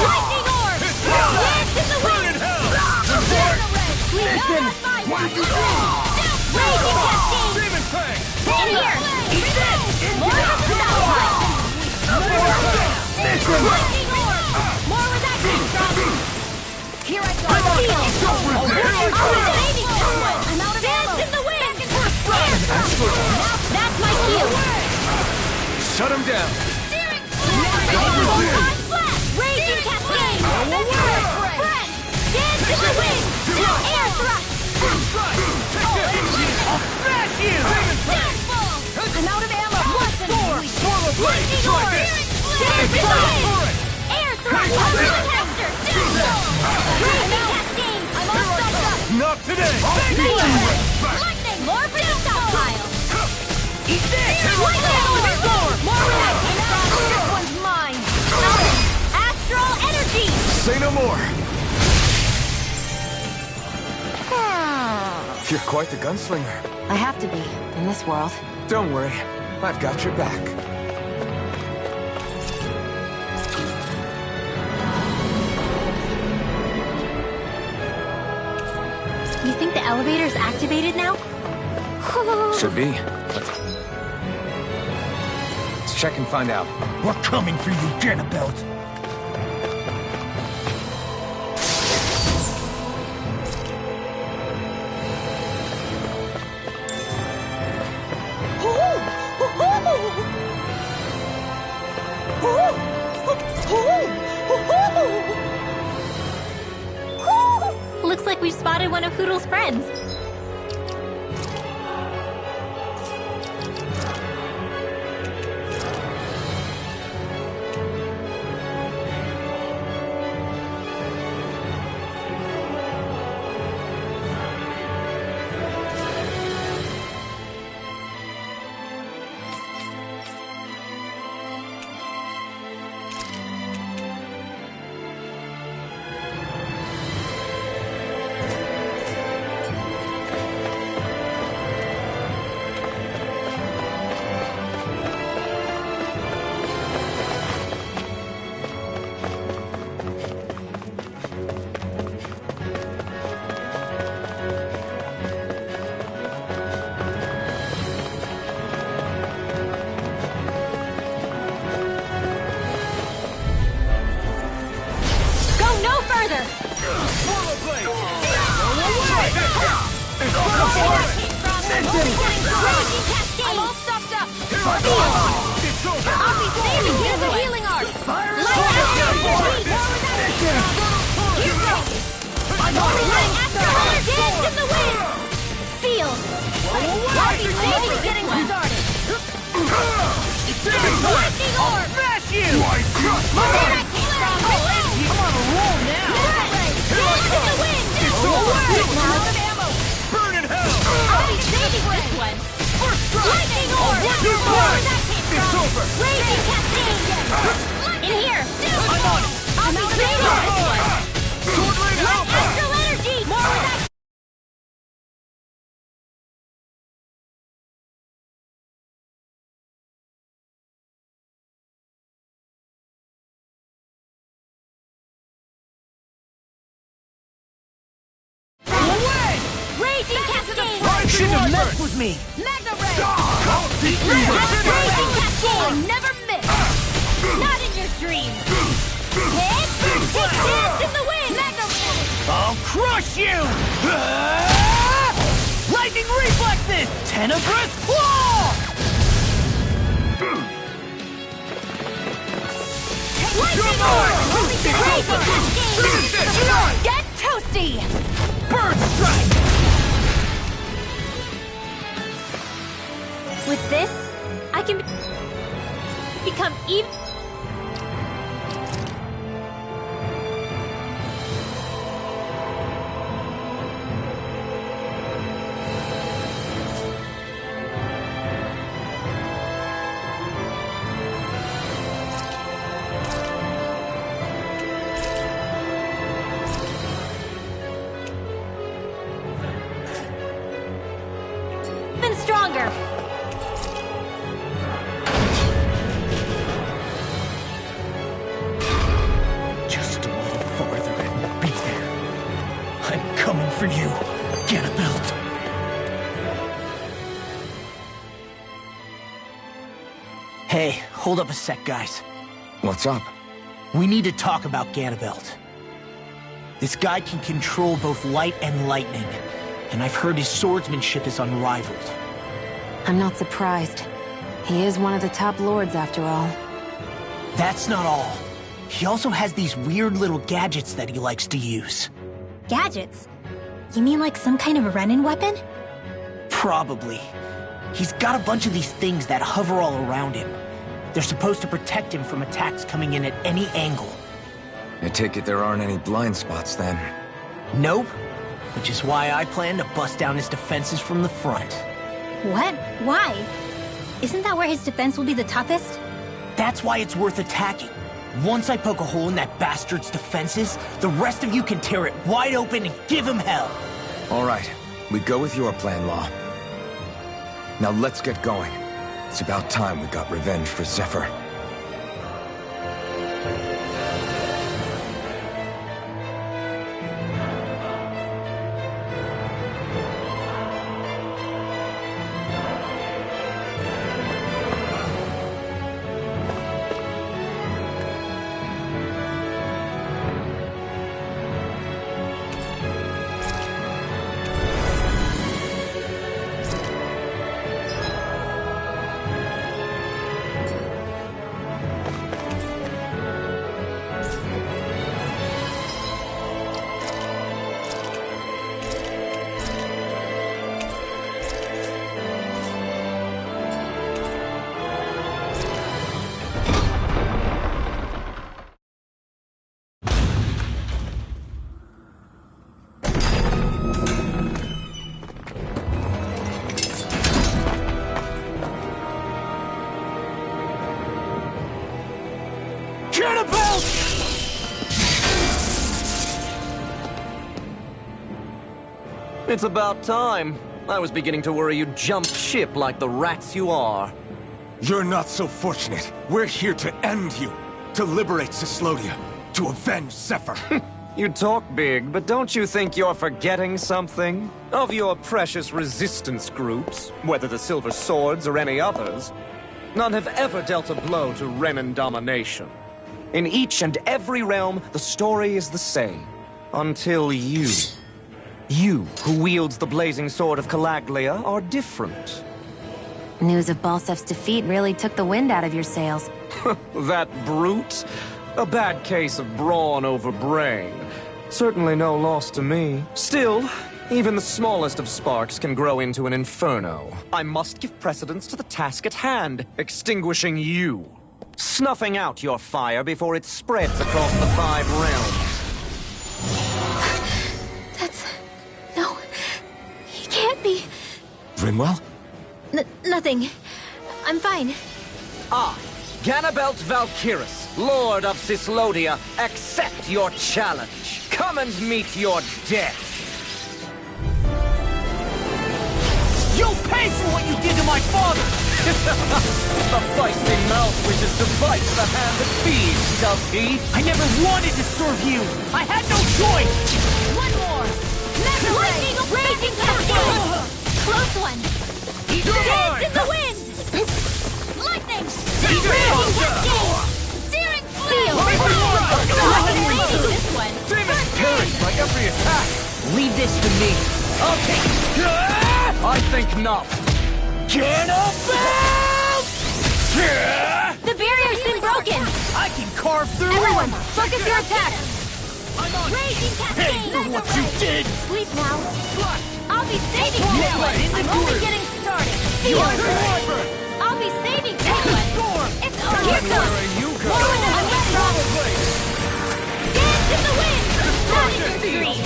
Lightning orb! Dance in the wind! Listen! Raging cascade! Demon Fang! In here! More of the stockpile! Lightning orb! More where that came from! Here I go! Steel! I'll be saving this one! I'm out of ammo! Dance in the wind! That's my cue! Shut him down! Raging cascade! Friend! Dance in the wind! Air thrust! I'll smash you! I'm out of ammo! Swallow blade! Lightning Try orb! this! Dance in the wind! Air thrust! Tester! Raging cascade! I'm all stuffed up! Not today! Lightning! More for the stockpile! Eat this! Lightning orb! More where that came from! This one's mine! Astral energy! Say no more! You're quite the gunslinger. I have to be, in this world. Don't worry, I've got your back. You think the elevator's activated now? Should be. Let's check and find out. We're coming for you, Ganabelt. Looks like we've spotted one of Hoodle's friends. I'm all stuffed up! I'll be saving you the healing art! I'm light astral! Dance in the wind! Sealed! I'll be saving getting started! Lightning orb! Smash you! Where that came from! I'm on a roll now! Dance in the wind! Now out of ammo! Burn in hell! I'll be saving this one! Lightning orb! Where that came from! It's over! Raging cascade! In here! I'm on it! I'll be saving this one! Light astral energy! More where that Raging cascade! Shouldn't have messed with me! Magna Ray! Raging cascade! I never miss! Not in your dreams! Hit! Take dance in the wind! Magna Ray! I'll crush you! Lightning reflexes! Tenebrous claw! Get toasty! Bird strike! With this, I can become even... stronger. Just a little farther and we'll be there. I'm coming for you, Ganabelt. Hey, hold up a sec, guys. What's up? We need to talk about Ganabelt. This guy can control both light and lightning, and I've heard his swordsmanship is unrivaled. I'm not surprised. He is one of the top lords, after all. That's not all. He also has these weird little gadgets that he likes to use. Gadgets? You mean like some kind of Renin weapon? Probably. He's got a bunch of these things that hover all around him. They're supposed to protect him from attacks coming in at any angle. I take it there aren't any blind spots, then? Nope. Which is why I plan to bust down his defenses from the front. What? Why? Isn't that where his defense will be the toughest? That's why it's worth attacking. Once I poke a hole in that bastard's defenses, the rest of you can tear it wide open and give him hell. All right. We go with your plan, Law. Now let's get going. It's about time we got revenge for Zephyr. It's about time. I was beginning to worry you'd jump ship like the rats you are. You're not so fortunate. We're here to end you. To liberate Cyslodia. To avenge Zephyr. You talk big, but don't you think you're forgetting something? Of your precious resistance groups, whether the Silver Swords or any others, none have ever dealt a blow to Renin domination. In each and every realm, the story is the same. Until you... You, who wields the blazing sword of Calaglia, are different. News of Balsef's defeat really took the wind out of your sails. That brute? A bad case of brawn over brain. Certainly no loss to me. Still, even the smallest of sparks can grow into an inferno. I must give precedence to the task at hand, extinguishing you. Snuffing out your fire before it spreads across the 5 realms. No, he can't be. Rinwell? Nothing. I'm fine. Ganabelt Valkyris, Lord of Cyslodia, accept your challenge. Come and meet your death. You'll pay for what you did to my father! The feisty mouth wishes to bite the hand that feeds, does he? I never wanted to serve you! I had no choice! One more! Mega Ray! Raging Cascade! Close one. Dance in the wind! Lightning! Raging Cascade! Searing Flame! Leading this one! Demon carried by every attack! Leave this to me. I'll take it. I think not. Ganabelt! The barrier's been broken! I can carve through Everyone, armor! focus your attack! Raging Cascade! Pay for what you did! Sleep now. I'll be saving Now, this one! I'm only getting started. Feel Lightning it! Wyvern! I'll be saving this one! It's over! Here comes. you go! More with the Dance in the wind! That is your dream!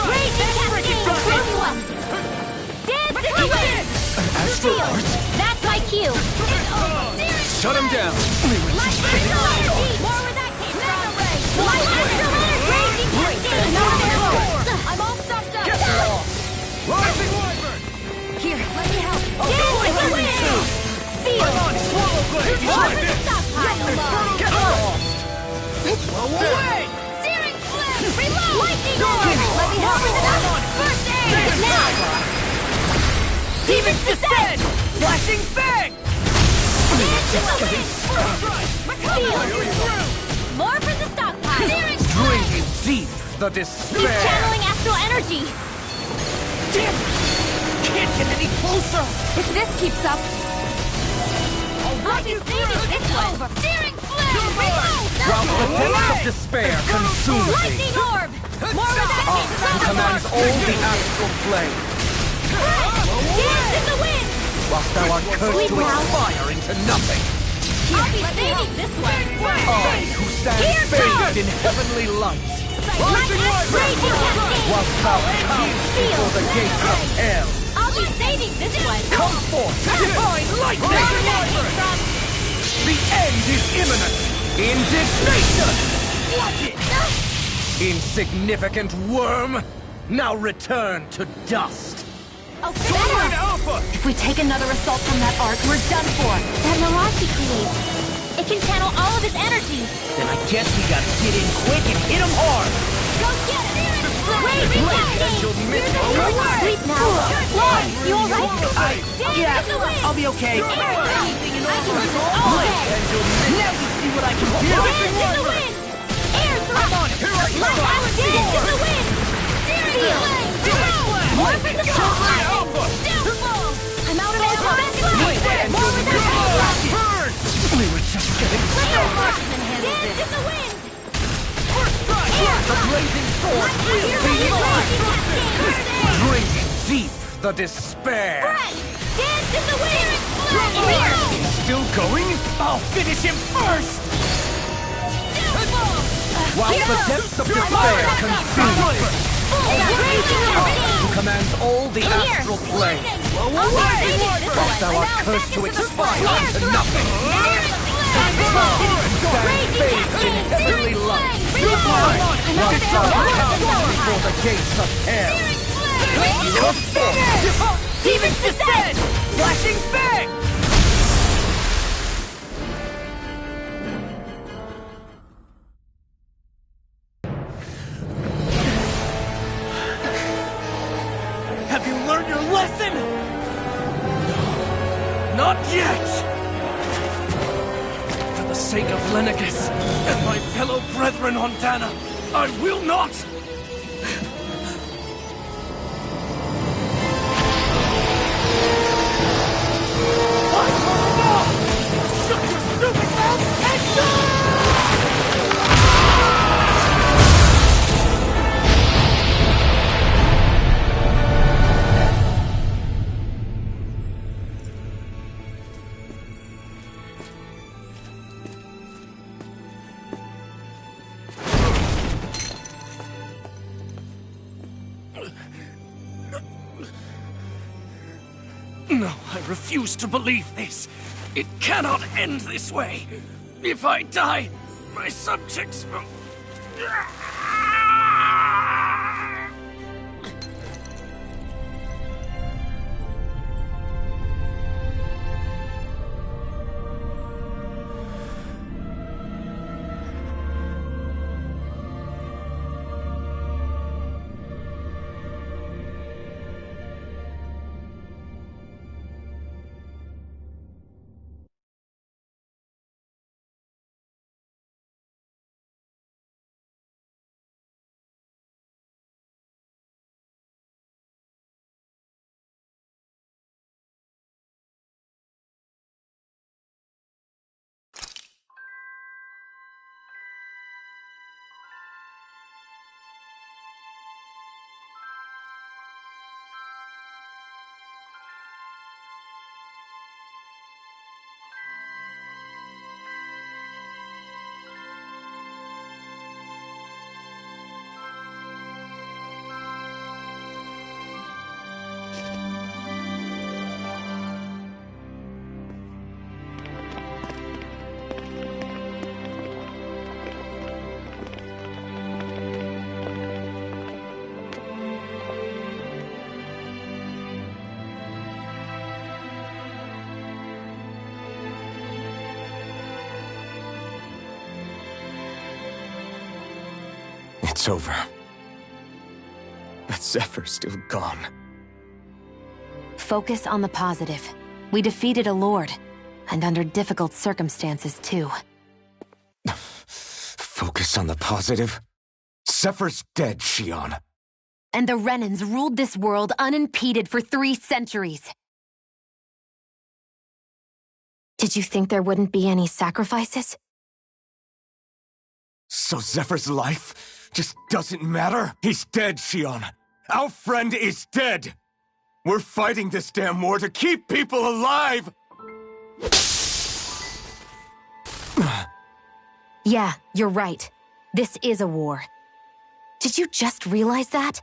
Raging Cascade! Everyone! Dance in the wind! Astral Feel! Arts? That's my cue! It's over! Shut him down! Astral Energy! More where that came from! Astral Energy! Raging Cascade! No ammo. I'm all stopped up. Rising Wyvern! Here, let me help. Dance in the wind! Feel! Swallow Blade! More for the stockpile! Get lost! Blow away! Searing Flame! Reload! Lightning Here, Orb! let me help with that. First aid! Now! Demon's Descent! Flashing Fang! Dance in the wind! Feel! More for the stockpile! Searing Flame! Drinking deep the He's despair! channeling astral energy! Damn it! Can't get any closer! If this keeps up, I'll be saving this one! Searing Flame! Reload! While the depths of despair consume thee, Lightning Orb! More where that came who from! commands all the astral flame, Dance in the wind! whilst thou art cursed to expire into nothing. I'll be saving this one! I, who stand Here bathed goes! in heavenly light, Raging Cascade! whilst thou comes before the gates of hell. I'll be saving this one! Come forth, divine lightning! More where that came from! The end is imminent! Indignation! Watch it! Insignificant worm! Now return to dust! Oh, better! Alpha! If we take another assault from that arc, we're done for. That mirage he creates. It can channel all of his energy. Then I guess we gotta get in quick and hit him hard! Go get it! Raging Cascade! Sleep now. Lord, you alright? Yeah, Dance in the wind! I'll be okay. Air anything in all day! Now you see what I can do! Dance in the wind! Air thrust! Let us dance in the wind! Feel! More for the spotlight! Downfall! I'm out of ammo. More with that Burn! We were just getting started! Dance in the wind! The blazing sword will be mine! Drinking deep the despair! Dance in the wind! Still going? I'll finish him first! While the depths of despair consume who commands all the astral plane, whilst thou art cursed to expire into nothing! Stand bathed in heavenly light, whilst thou comes before the gates of hell! Your force! Demon's Descent! Flashing Fang! Have you learned your lesson? No, not yet! For the sake of Lenegis and my fellow brethren on Dana, I will not! No, I refuse to believe this. It cannot end this way. If I die, my subjects will... It's over. But Zephyr's still gone. Focus on the positive. We defeated a lord, and under difficult circumstances, too. Focus on the positive? Zephyr's dead, Shionne. And the Renans ruled this world unimpeded for 3 centuries. Did you think there wouldn't be any sacrifices? So Zephyr's life just doesn't matter? He's dead, Shionne. Our friend is dead. We're fighting this damn war to keep people alive! Yeah, you're right. This is a war. Did you just realize that?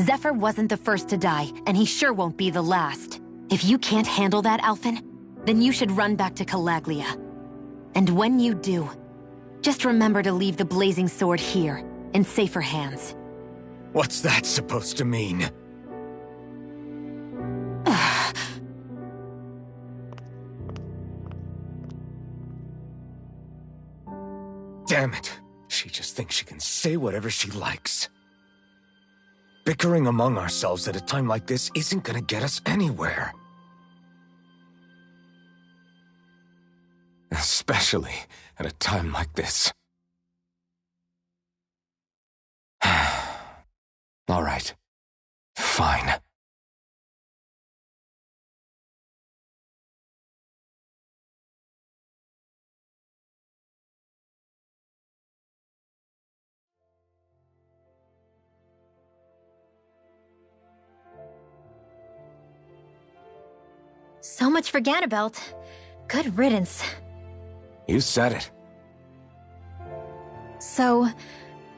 Zephyr wasn't the first to die, and he sure won't be the last. If you can't handle that, Alphen, then you should run back to Calaglia. And when you do, just remember to leave the blazing sword here, in safer hands. What's that supposed to mean? Damn it. She just thinks she can say whatever she likes. Bickering among ourselves at a time like this isn't gonna get us anywhere. Especially at a time like this. All right. Fine. So much for Ganabelt. Good riddance. You said it. So,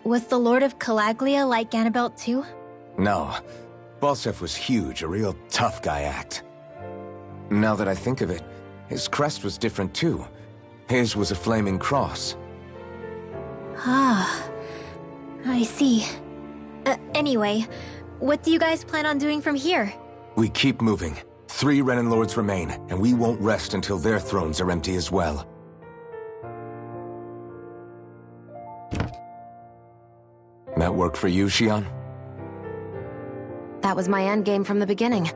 was the Lord of Calaglia like Ganabelt too? No. Balseph was huge, a real tough guy act. Now that I think of it, his crest was different too. His was a flaming cross. Ah, I see. Anyway, what do you guys plan on doing from here? We keep moving. 3 Renan Lords remain, and we won't rest until their thrones are empty as well. That work for you, Shionne? That was my endgame from the beginning.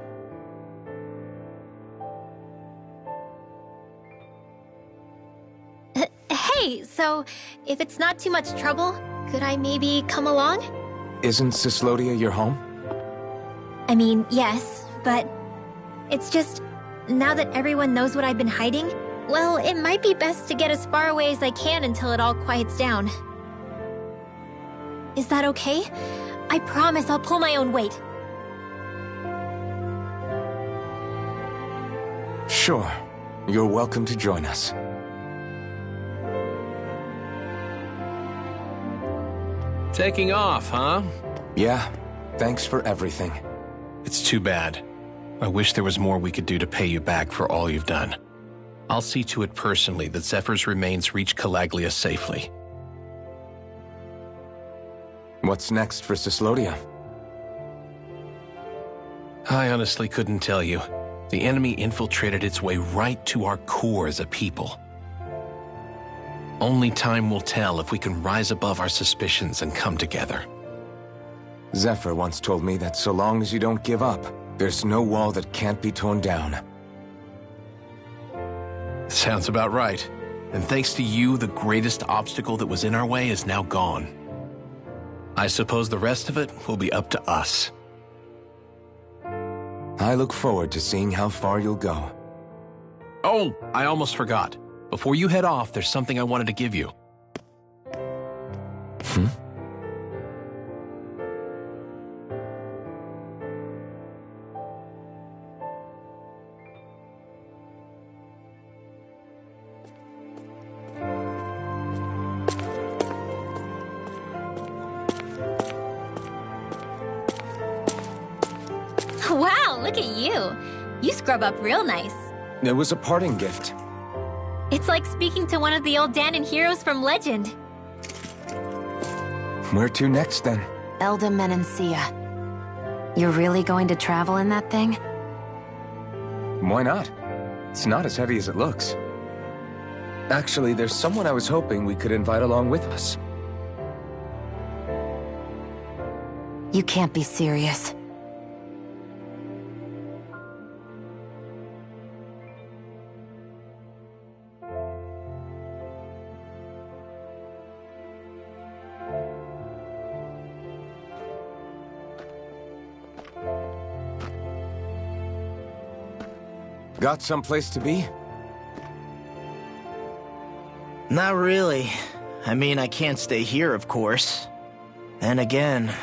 Hey, so if it's not too much trouble, could I maybe come along? Isn't Cyslodia your home? I mean, yes, but it's just, now that everyone knows what I've been hiding, well, it might be best to get as far away as I can until it all quiets down. Is that okay? I promise I'll pull my own weight. Sure. You're welcome to join us. Taking off, huh? Yeah. Thanks for everything. It's too bad. I wish there was more we could do to pay you back for all you've done. I'll see to it personally that Zephyr's remains reach Calaglia safely. What's next for Cyslodia? I honestly couldn't tell you. The enemy infiltrated its way right to our core as a people. Only time will tell if we can rise above our suspicions and come together. Zephyr once told me that so long as you don't give up, there's no wall that can't be torn down. Sounds about right. And thanks to you, the greatest obstacle that was in our way is now gone. I suppose the rest of it will be up to us. I look forward to seeing how far you'll go. Oh, I almost forgot. Before you head off, there's something I wanted to give you. Wow, look at you. You scrub up real nice. It was a parting gift. It's like speaking to one of the old Dahnan heroes from legend. Where to next, then? Elde Menancia. You're really going to travel in that thing? Why not? It's not as heavy as it looks. Actually, there's someone I was hoping we could invite along with us. You can't be serious. Got someplace to be? Not really. I mean, I can't stay here, of course. And again,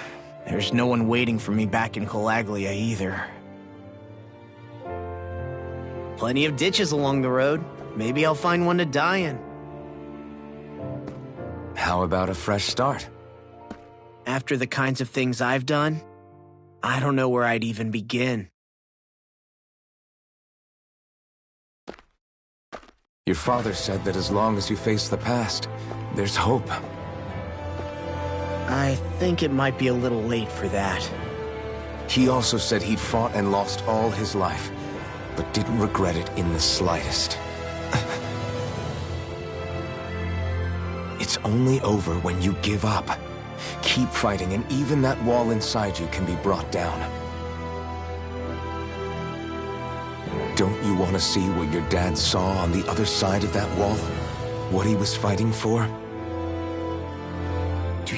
there's no one waiting for me back in Calaglia either. Plenty of ditches along the road. Maybe I'll find one to die in. How about a fresh start? After the kinds of things I've done, I don't know where I'd even begin. Your father said that as long as you face the past, there's hope. I think it might be a little late for that. He also said he'd fought and lost all his life, but didn't regret it in the slightest. It's only over when you give up. Keep fighting, and even that wall inside you can be brought down. Don't you want to see what your dad saw on the other side of that wall? What he was fighting for? Do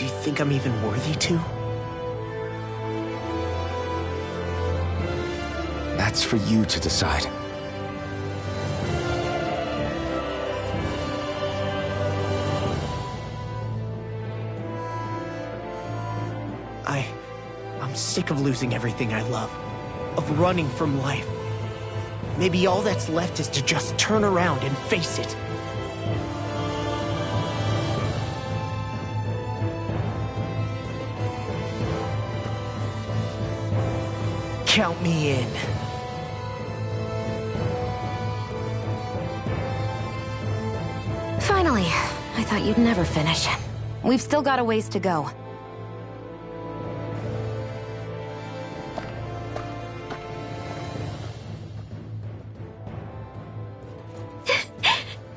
you think I'm even worthy to? That's for you to decide. I'm sick of losing everything I love. Of running from life. Maybe all that's left is to just turn around and face it. Count me in. Finally. I thought you'd never finish. We've still got a ways to go.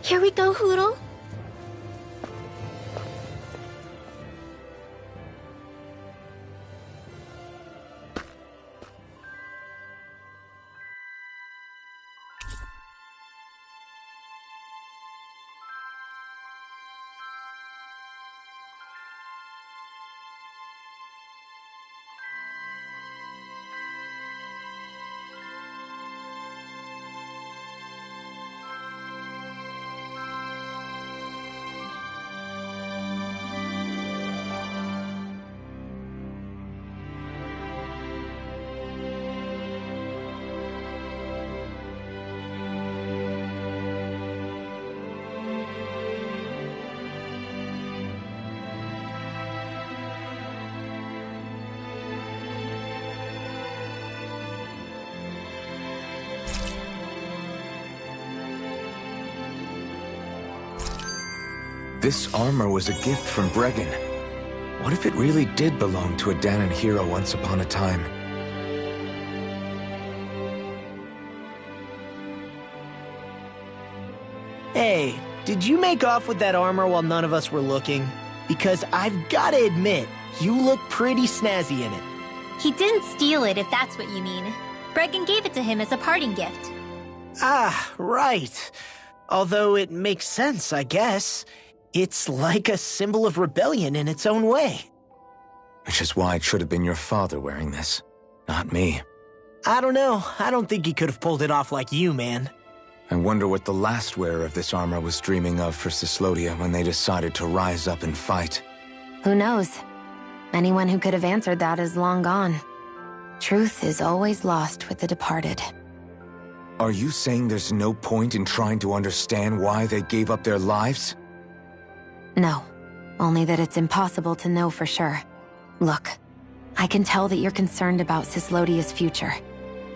Here we go, Hootle. This armor was a gift from Bregan. What if it really did belong to a Dahnan hero once upon a time? Hey, did you make off with that armor while none of us were looking? Because I've gotta admit, you look pretty snazzy in it. He didn't steal it, if that's what you mean. Bregan gave it to him as a parting gift. Ah, right. Although it makes sense, I guess. It's like a symbol of rebellion in its own way. Which is why it should have been your father wearing this, not me. I don't know. I don't think he could have pulled it off like you, man. I wonder what the last wearer of this armor was dreaming of for Cyslodia when they decided to rise up and fight. Who knows? Anyone who could have answered that is long gone. Truth is always lost with the departed. Are you saying there's no point in trying to understand why they gave up their lives? No. Only that it's impossible to know for sure. Look, I can tell that you're concerned about Cyslodia's future,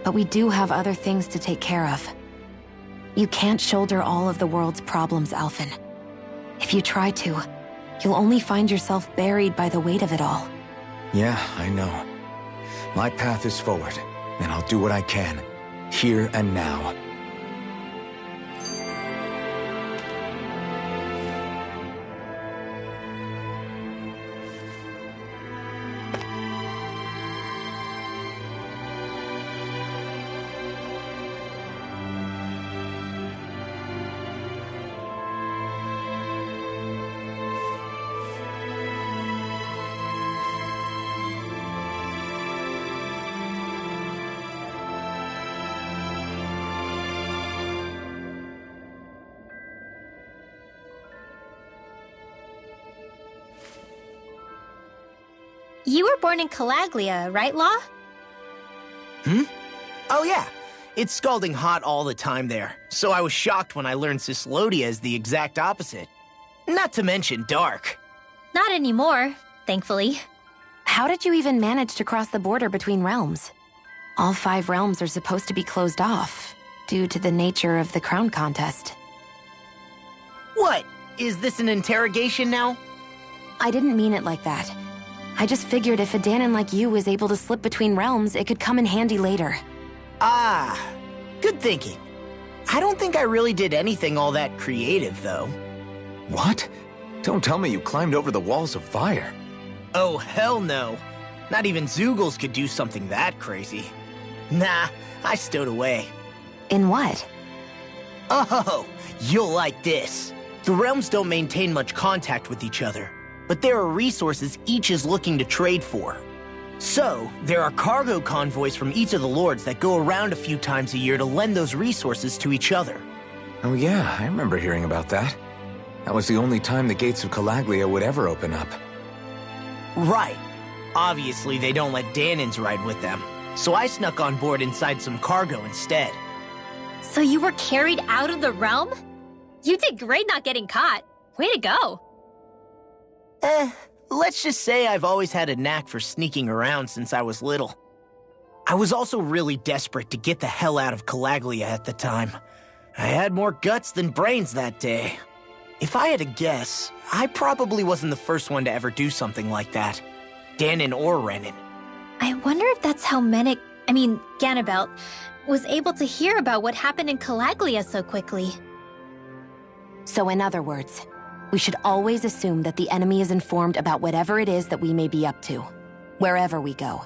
but we do have other things to take care of. You can't shoulder all of the world's problems, Alphen. If you try to, you'll only find yourself buried by the weight of it all. Yeah, I know. My path is forward, and I'll do what I can, here and now. You were born in Calaglia, right, Law? Oh yeah, it's scalding hot all the time there, so I was shocked when I learned Cyslodia is the exact opposite. Not to mention dark. Not anymore, thankfully. How did you even manage to cross the border between realms? All 5 realms are supposed to be closed off, due to the nature of the crown contest. What? Is this an interrogation now? I didn't mean it like that. I just figured if a Danon like you was able to slip between realms, it could come in handy later. Ah, good thinking. I don't think I really did anything all that creative, though. What? Don't tell me you climbed over the walls of fire. Oh, hell no. Not even Zeugles could do something that crazy. Nah, I stowed away. In what? Oh, you'll like this. The realms don't maintain much contact with each other, but there are resources each is looking to trade for. So, there are cargo convoys from each of the lords that go around a few times a year to lend those resources to each other. Oh yeah, I remember hearing about that. That was the only time the gates of Calaglia would ever open up. Right. Obviously, they don't let Danons ride with them, so I snuck on board inside some cargo instead. So you were carried out of the realm? You did great not getting caught. Way to go. Let's just say I've always had a knack for sneaking around since I was little. I was also really desperate to get the hell out of Calaglia at the time. I had more guts than brains that day. If I had to guess, I probably wasn't the first one to ever do something like that. Danon or Renan. I wonder if that's how Ganabelt, was able to hear about what happened in Calaglia so quickly. So in other words, we should always assume that the enemy is informed about whatever it is that we may be up to, wherever we go.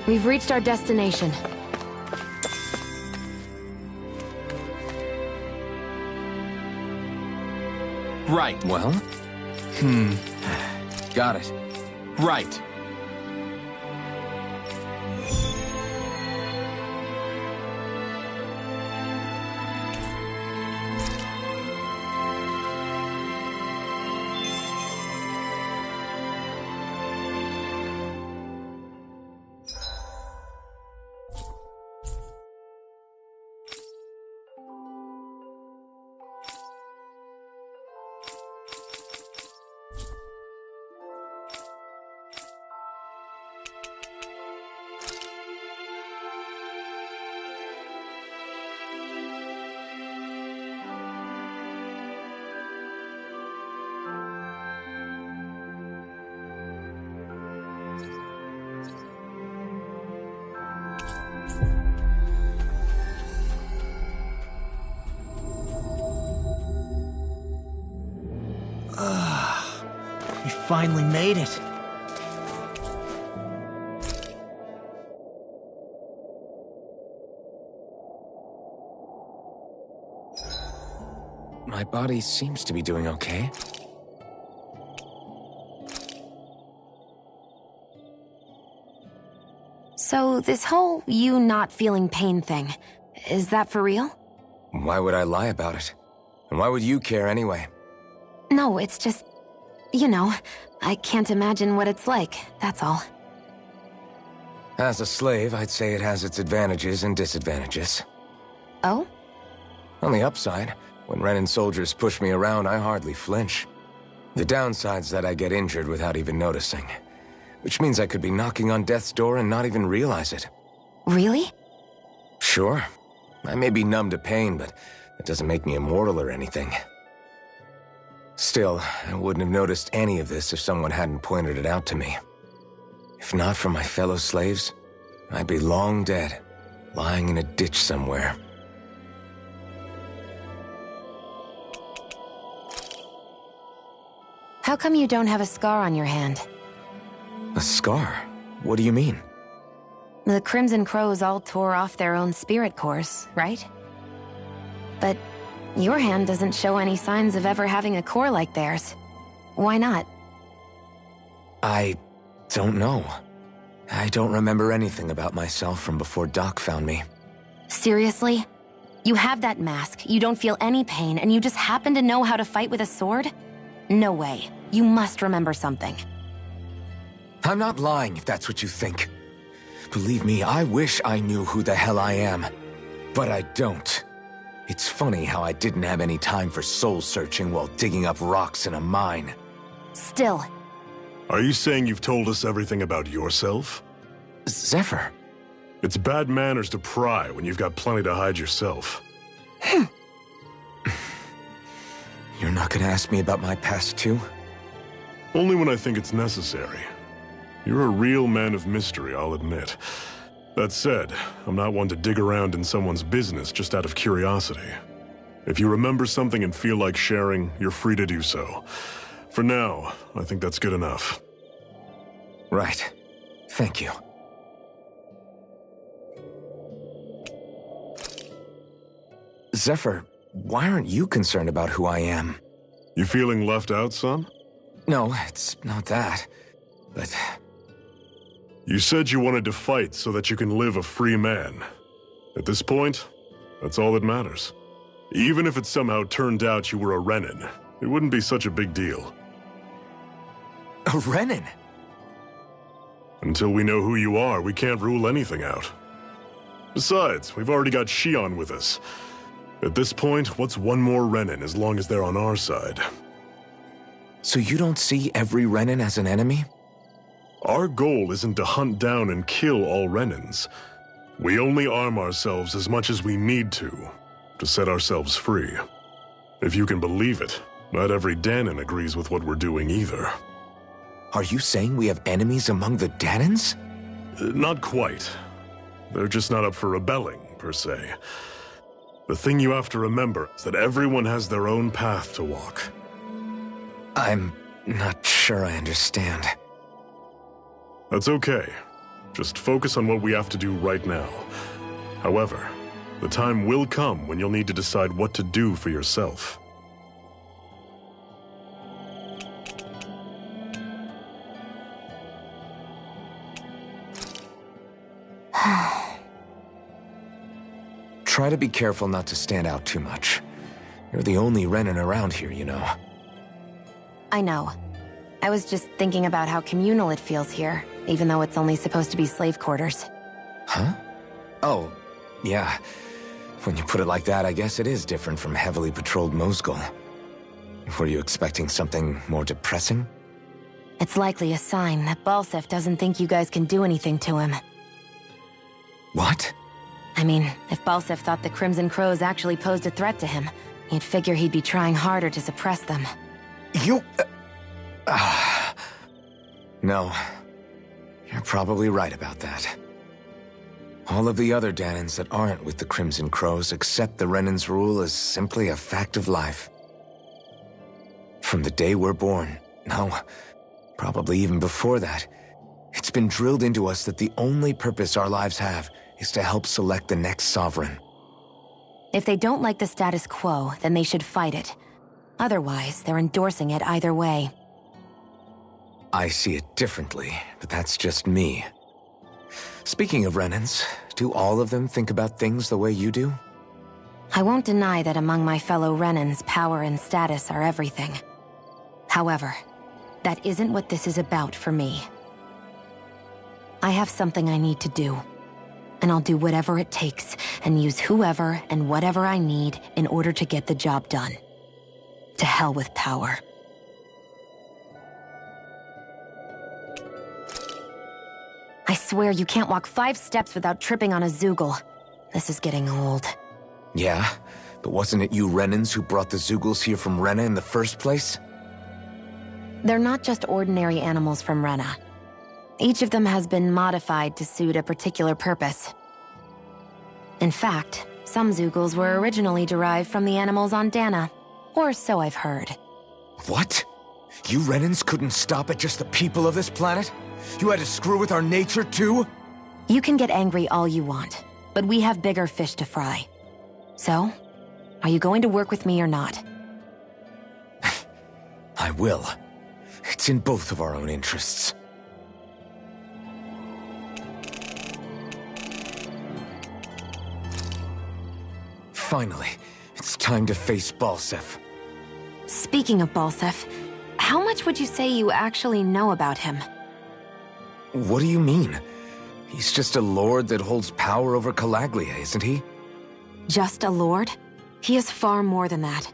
We've reached our destination. Right. Well? Got it. Right. We finally made it. My body seems to be doing okay. So, this whole you not feeling pain thing, is that for real? Why would I lie about it? And why would you care anyway? No, it's just... You know, I can't imagine what it's like, that's all. As a slave, I'd say it has its advantages and disadvantages. Oh? On the upside, when Renan soldiers push me around, I hardly flinch. The downside's that I get injured without even noticing. Which means I could be knocking on death's door and not even realize it. Really? Sure. I may be numb to pain, but it doesn't make me immortal or anything. Still, I wouldn't have noticed any of this if someone hadn't pointed it out to me. If not for my fellow slaves, I'd be long dead, lying in a ditch somewhere. How come you don't have a scar on your hand? A scar? What do you mean? The Crimson Crows all tore off their own spirit cores, right? But your hand doesn't show any signs of ever having a core like theirs. Why not? I don't know. I don't remember anything about myself from before Doc found me. Seriously? You have that mask, you don't feel any pain, and you just happen to know how to fight with a sword? No way. You must remember something. I'm not lying if that's what you think. Believe me, I wish I knew who the hell I am. But I don't. It's funny how I didn't have any time for soul-searching while digging up rocks in a mine. Still. Are you saying you've told us everything about yourself? Zephyr. It's bad manners to pry when you've got plenty to hide yourself. You're not gonna ask me about my past too? Only when I think it's necessary. You're a real man of mystery, I'll admit. That said, I'm not one to dig around in someone's business just out of curiosity. If you remember something and feel like sharing, you're free to do so. For now, I think that's good enough. Right. Thank you. Zephyr, why aren't you concerned about who I am? You feeling left out, son? No, it's not that. But... You said you wanted to fight so that you can live a free man. At this point, that's all that matters. Even if it somehow turned out you were a Renan, it wouldn't be such a big deal. A Renan? Until we know who you are, we can't rule anything out. Besides, we've already got Shion with us. At this point, what's one more Renan as long as they're on our side? So you don't see every Renan as an enemy? Our goal isn't to hunt down and kill all Renans. We only arm ourselves as much as we need to set ourselves free. If you can believe it, not every Dahnan agrees with what we're doing either. Are you saying we have enemies among the Dahnans? Not quite. They're just not up for rebelling, per se. The thing you have to remember is that everyone has their own path to walk. I'm not sure I understand. That's okay. Just focus on what we have to do right now. However, the time will come when you'll need to decide what to do for yourself. Try to be careful not to stand out too much. You're the only Renan around here, you know. I know. I was just thinking about how communal it feels here, even though it's only supposed to be slave quarters. Huh? Oh, yeah. When you put it like that, I guess it is different from heavily patrolled Mosgul. Were you expecting something more depressing? It's likely a sign that Balseph doesn't think you guys can do anything to him. What? I mean, if Balseph thought the Crimson Crows actually posed a threat to him, you'd figure he'd be trying harder to suppress them. You... No. You're probably right about that. All of the other Danans that aren't with the Crimson Crows accept the Renan's rule as simply a fact of life. From the day we're born, no, probably even before that, it's been drilled into us that the only purpose our lives have is to help select the next sovereign. If they don't like the status quo, then they should fight it. Otherwise, they're endorsing it either way. I see it differently, but that's just me. Speaking of Renans, do all of them think about things the way you do? I won't deny that among my fellow Renans, power and status are everything. However, that isn't what this is about for me. I have something I need to do, and I'll do whatever it takes and use whoever and whatever I need in order to get the job done. To hell with power. I swear you can't walk 5 steps without tripping on a Zeugal. This is getting old. Yeah? But wasn't it you Renans who brought the Zeugles here from Rena in the first place? They're not just ordinary animals from Rena. Each of them has been modified to suit a particular purpose. In fact, some Zeugles were originally derived from the animals on Dana. Or so I've heard. What? You Renans couldn't stop at just the people of this planet? You had to screw with our nature too? You can get angry all you want, but we have bigger fish to fry. So, are you going to work with me or not? I will. It's in both of our own interests. Finally, it's time to face Balseph. Speaking of Balseph, how much would you say you actually know about him? What do you mean? He's just a lord that holds power over Calaglia, isn't he? Just a lord? He is far more than that.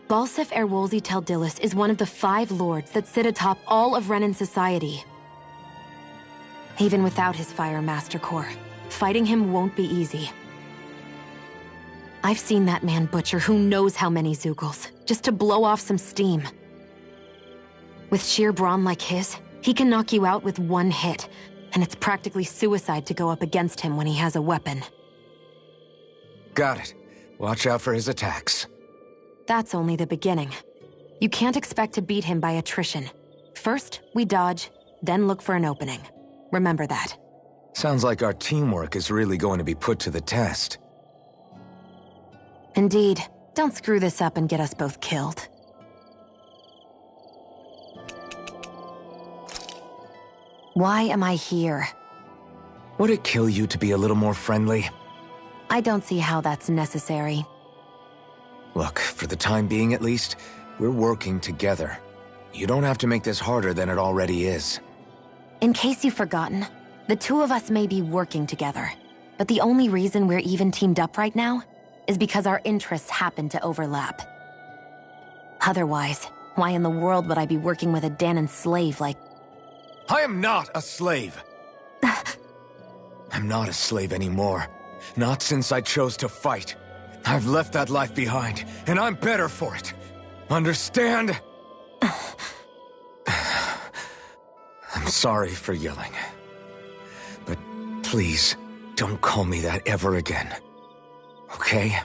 Balseph Erwolzi Teldilis is one of the 5 lords that sit atop all of Renan society. Even without his Fire Master Corps, fighting him won't be easy. I've seen that man butcher who knows how many Zeugles, just to blow off some steam. With sheer brawn like his, he can knock you out with 1 hit, and it's practically suicide to go up against him when he has a weapon. Got it. Watch out for his attacks. That's only the beginning. You can't expect to beat him by attrition. First, we dodge, then look for an opening. Remember that. Sounds like our teamwork is really going to be put to the test. Indeed. Don't screw this up and get us both killed. Why am I here? Would it kill you to be a little more friendly? I don't see how that's necessary. Look, for the time being at least, we're working together. You don't have to make this harder than it already is. In case you've forgotten, the 2 of us may be working together, but the only reason we're even teamed up right now is because our interests happen to overlap. Otherwise, why in the world would I be working with a Danan slave like... I am not a slave! I'm not a slave anymore. Not since I chose to fight. I've left that life behind, and I'm better for it. Understand? I'm sorry for yelling. But please, don't call me that ever again. Okay?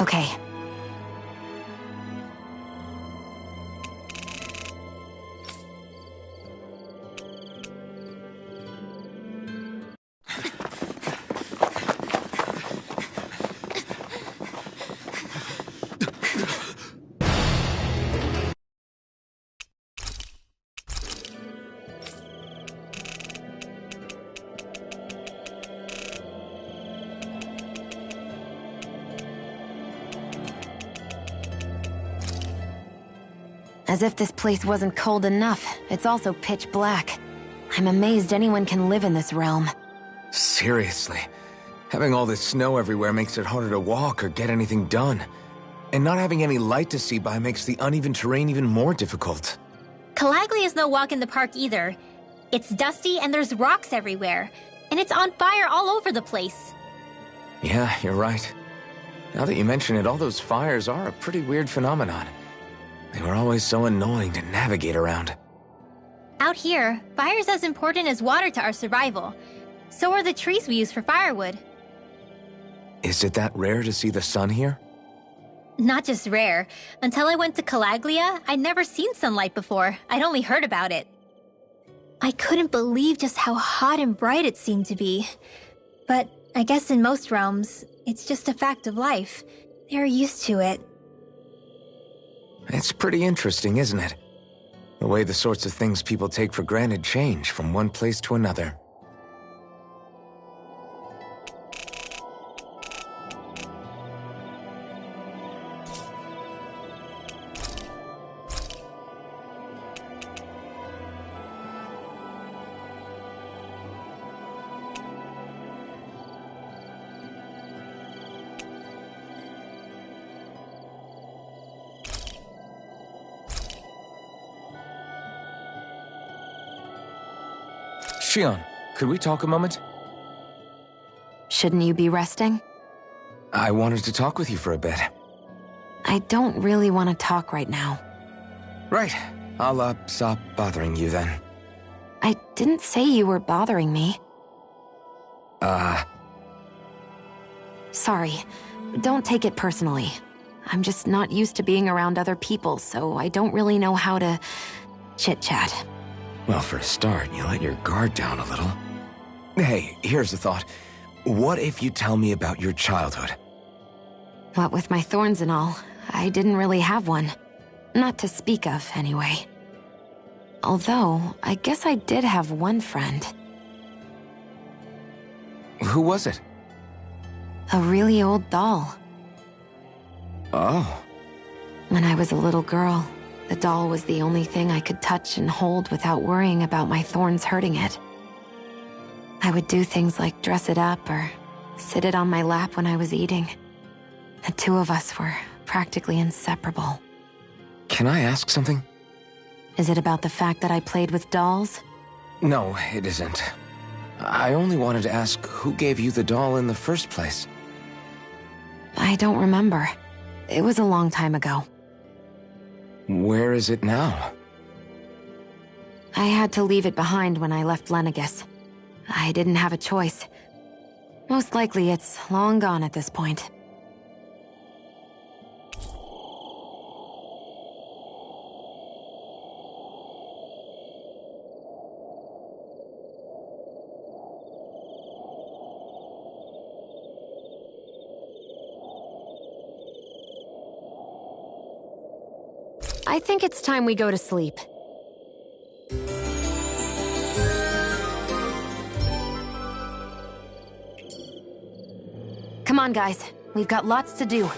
Okay. As if this place wasn't cold enough, it's also pitch black. I'm amazed anyone can live in this realm. Seriously. Having all this snow everywhere makes it harder to walk or get anything done. And not having any light to see by makes the uneven terrain even more difficult. Calaglia is no walk in the park either. It's dusty and there's rocks everywhere. And it's on fire all over the place. Yeah, you're right. Now that you mention it, all those fires are a pretty weird phenomenon. They were always so annoying to navigate around. Out here, fire's as important as water to our survival. So are the trees we use for firewood. Is it that rare to see the sun here? Not just rare. Until I went to Calaglia, I'd never seen sunlight before. I'd only heard about it. I couldn't believe just how hot and bright it seemed to be. But I guess in most realms, it's just a fact of life. They're used to it. It's pretty interesting, isn't it? The way the sorts of things people take for granted change from one place to another. Shionne, could we talk a moment? Shouldn't you be resting? I wanted to talk with you for a bit. I don't really want to talk right now. Right. I'll, stop bothering you then. I didn't say you were bothering me. Sorry. Don't take it personally. I'm just not used to being around other people, so I don't really know how to chit-chat. Well, for a start, you let your guard down a little. Hey, here's a thought. What if you tell me about your childhood? What with my thorns and all, I didn't really have one. Not to speak of, anyway. Although, I guess I did have one friend. Who was it? A really old doll. Oh. When I was a little girl, the doll was the only thing I could touch and hold without worrying about my thorns hurting it. I would do things like dress it up or sit it on my lap when I was eating. The two of us were practically inseparable. Can I ask something? Is it about the fact that I played with dolls? No, it isn't. I only wanted to ask who gave you the doll in the first place. I don't remember. It was a long time ago. Where is it now? I had to leave it behind when I left Lenegis. I didn't have a choice. Most likely it's long gone at this point. I think it's time we go to sleep. Come on, guys. We've got lots to do.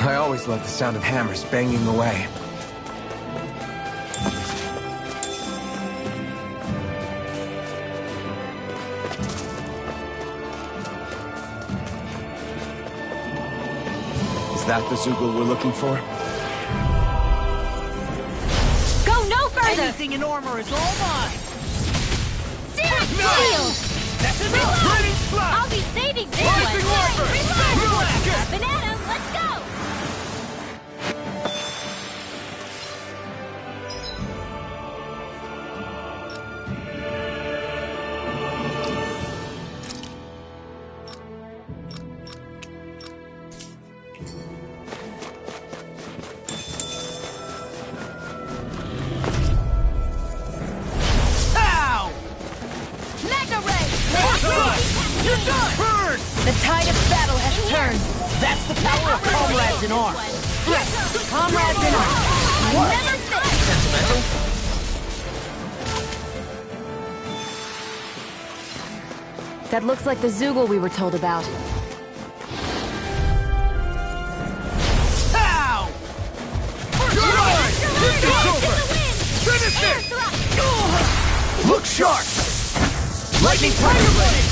I always love the sound of hammers banging away. Is that the Zoogle we're looking for? Go no further! Anything in armor is all mine! Shield! That's it! Reload! I'll be saving this one! Reload! Banana, let's go! You're done! Burn! The tide of battle has turned. That's the power of comrades in arms. Comrades in arms. What? Sentimental? That looks like the Zoogle we were told about. Ow! Finish it! Look sharp! Lightning Tiger Blade!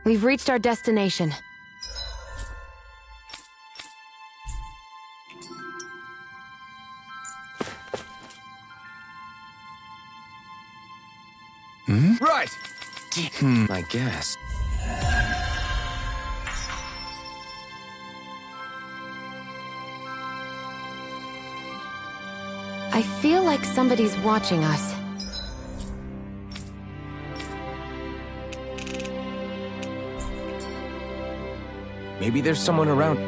We've reached our destination. Right! I guess. I feel like somebody's watching us. Maybe there's someone around.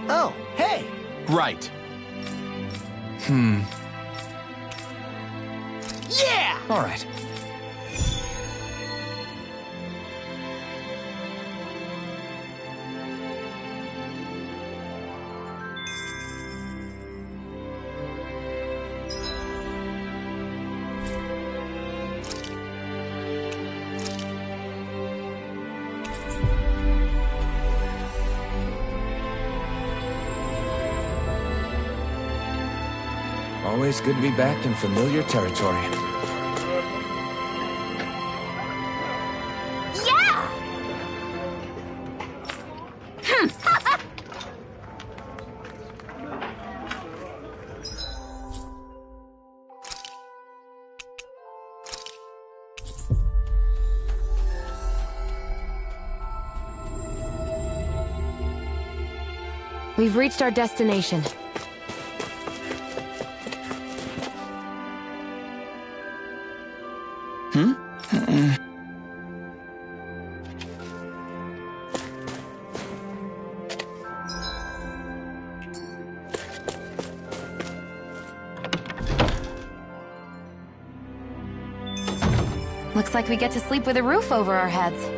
Oh, hey! Right. Yeah! All right. Always good to be back in familiar territory. Yeah! We've reached our destination. Looks like we get to sleep with a roof over our heads.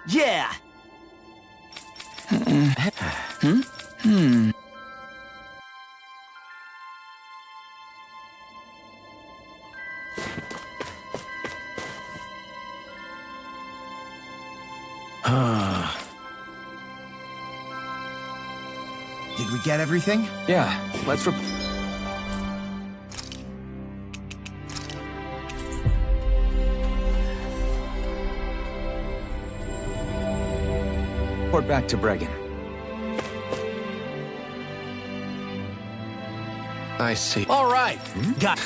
Yeah! Did we get everything? Yeah, let's report back to Bregan. I see. All right. Got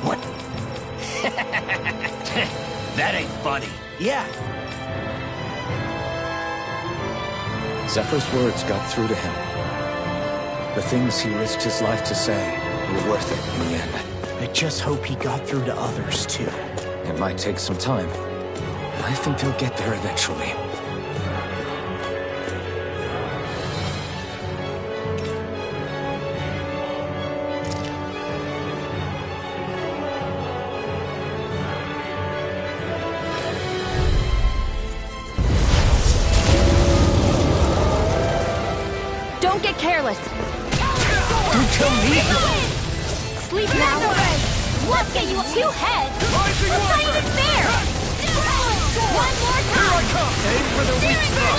What? That ain't funny. Yeah. Zephyr's words got through to him. The things he risked his life to say were worth it in the end. I just hope he got through to others, too. It might take some time, but I think they'll get there eventually. Don't get careless. Don't tell me. Sleep now. Let's get you two heads. That's not even fair. One more time. Aim for the weak spot.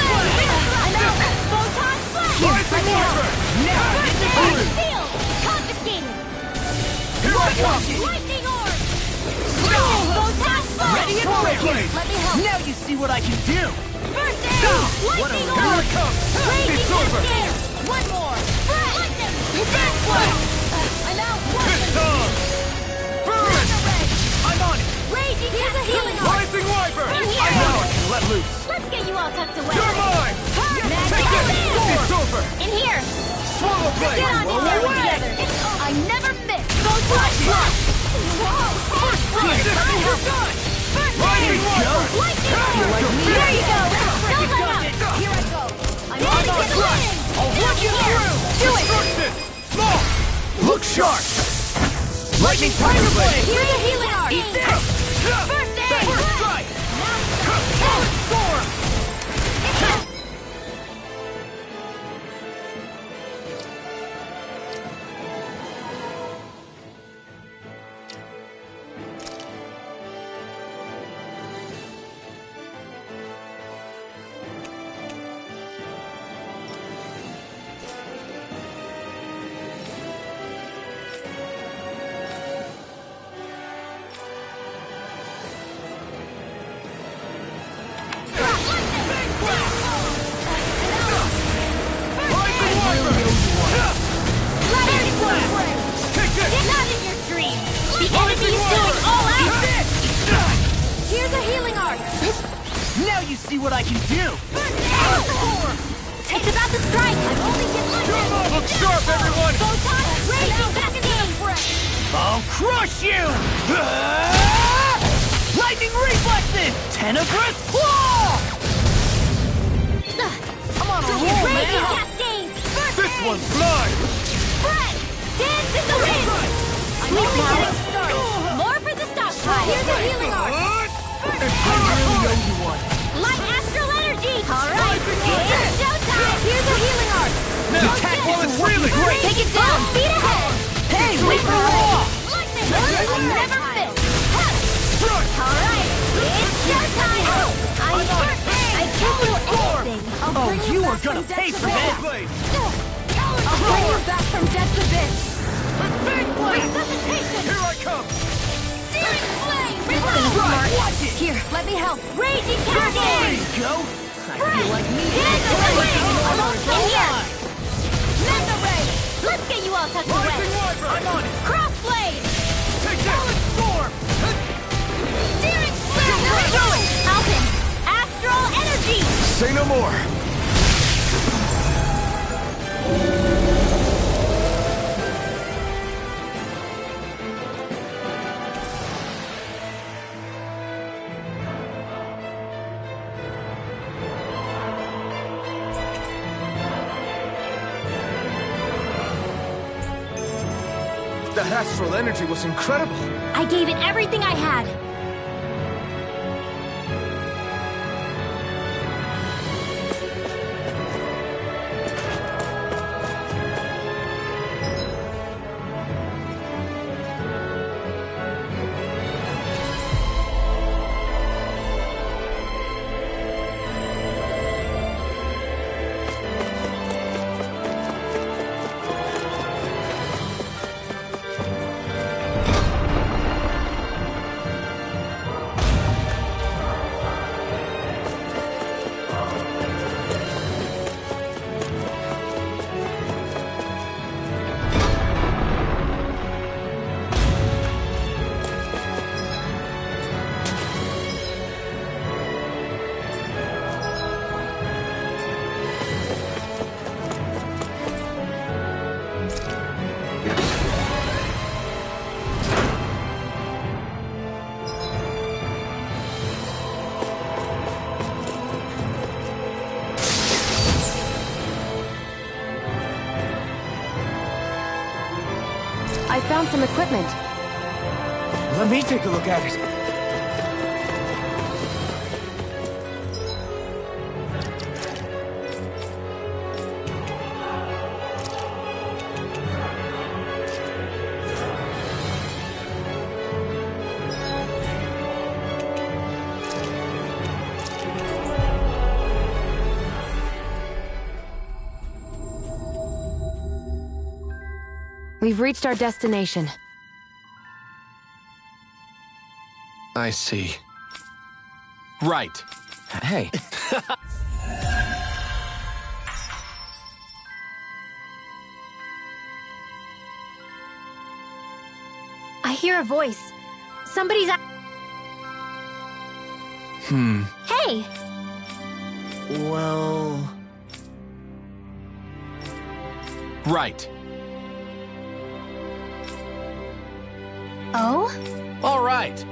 I'm out. Photon flash. I'm out. Now, First aid. Sealed. Confiscated. Here I come. Lightning orb. Photon flash. Ready and ready. Let me help. Now you see what I can do. First aid. Lightning orb. Here I come. Raging It's over. cascade. One more. Lightning. Backflip. I'm out. It's on. Burn. I'm on it. Raging healing orb. Rising Wyvern. In I here. know I can let loose. Let's get you all tucked away. You're mine. Take it. It's over. In here. Swallow blade. Get on Roll together. away. I never miss. Go flash. First blade. You're done. Lightning orb. There you go. Don't let up. Here I go. I'm on on track. I'll work you through. Do it. Destruction. Small. Look sharp. Lightning Tiger Blade. Here's a healing arc. Eat this. First aid. First strike. Storm. see what I can do! It's about to strike! I'm only getting Look sharp, everyone! Photon raging cascade! I'll crush you! Lightning reflexes! Tenebrous claw! I'm on a roll, Raging man! cascade! This one's mine! Spread! Dance in the wind! I'm only getting started! More for the stockpile! Here's a healing arc! Light astral energy! Alright! It's showtime! Here's a healing arc! Attack while it's reeling! Great! Take it down! Speed ahead! Hey, wait for raw! Lightning! I never miss! Alright! It's showtime! I can't do anything! Oh, you are gonna pay for that! I'll bring you back from death's abyss! Resuscitation! Here I come! Searing flame! Reload! Watch it! Here, let me help! Raging cascade! There you go! I feel like me. Almost here! Mega ray! Let's get you all tucked away! I'm on it! Crossblade! Take that! Storm! Searing flame! Alton! Astral energy! Say no more! That astral energy was incredible. I gave it everything I had. I found some equipment. Let me take a look at it. We've reached our destination. I see. Right. Hey. I hear a voice. Somebody's Hey! Well... Right. Oh? All right.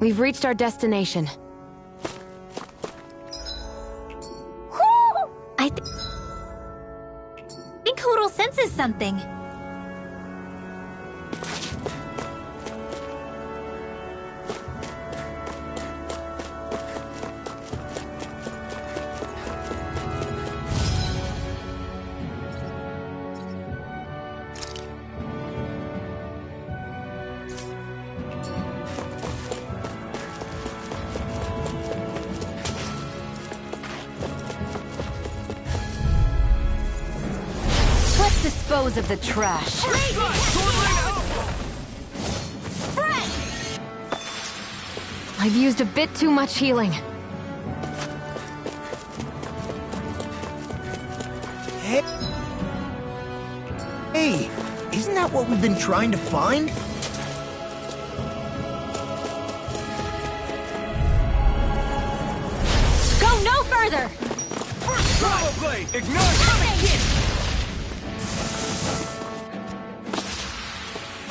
We've reached our destination. Whew! I think Hootle senses something. Dispose of the trash. I've used a bit too much healing. Hey, isn't that what we've been trying to find? Go no further! First Turbo Blade, ignite!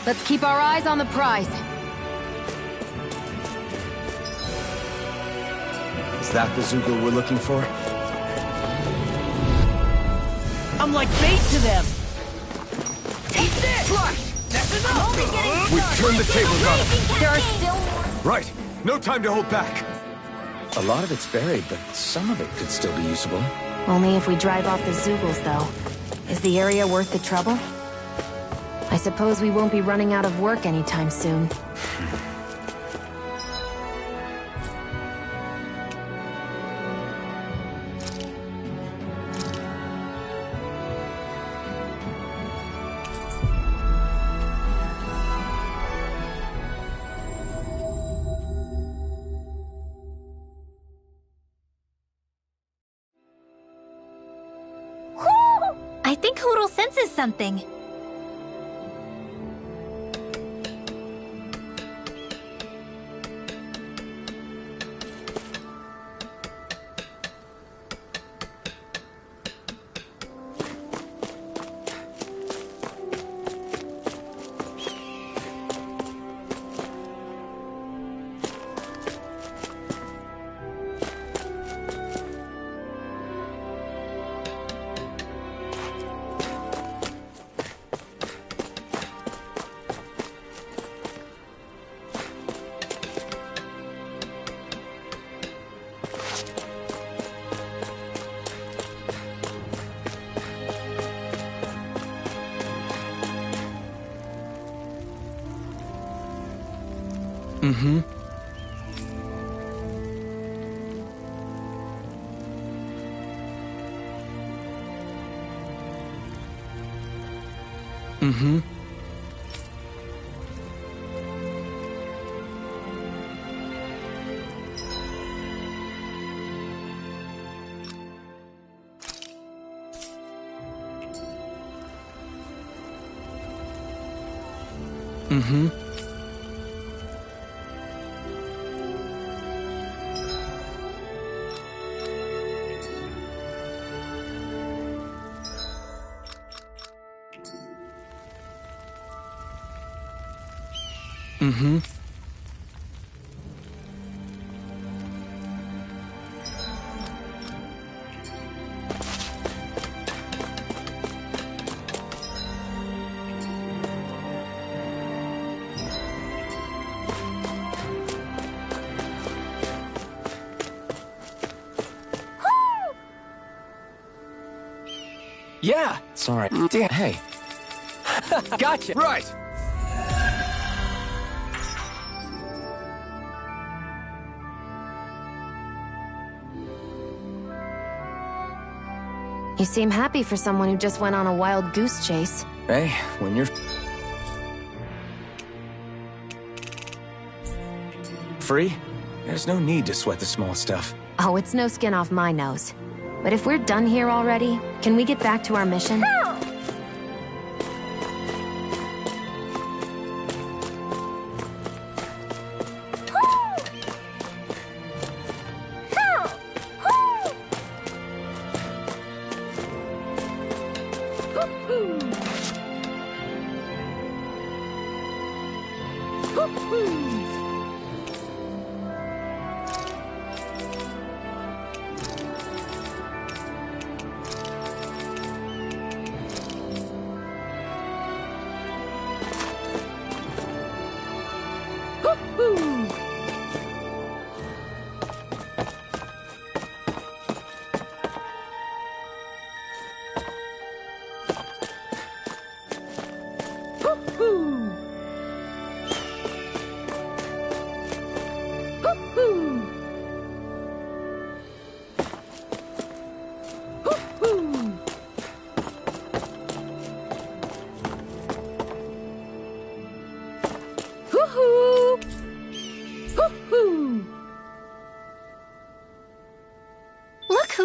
Let's keep our eyes on the prize. Is that the Zoogle we're looking for? I'm like bait to them! Take this! Flash! That's enough! We've turned the tables on them. There are still more. Right. No time to hold back. A lot of it's buried, but some of it could still be usable. Only if we drive off the Zoogles, though. Is the area worth the trouble? I suppose we won't be running out of work anytime soon. Whew! I think Hootle senses something. Mm-hmm. Mm-hmm. Mm-hmm. Mm-hmm. Yeah. Sorry. Damn. Hey. Gotcha. Right. You seem happy for someone who just went on a wild goose chase. Hey, when you're free, there's no need to sweat the small stuff. Oh, it's no skin off my nose. But if we're done here already, can we get back to our mission?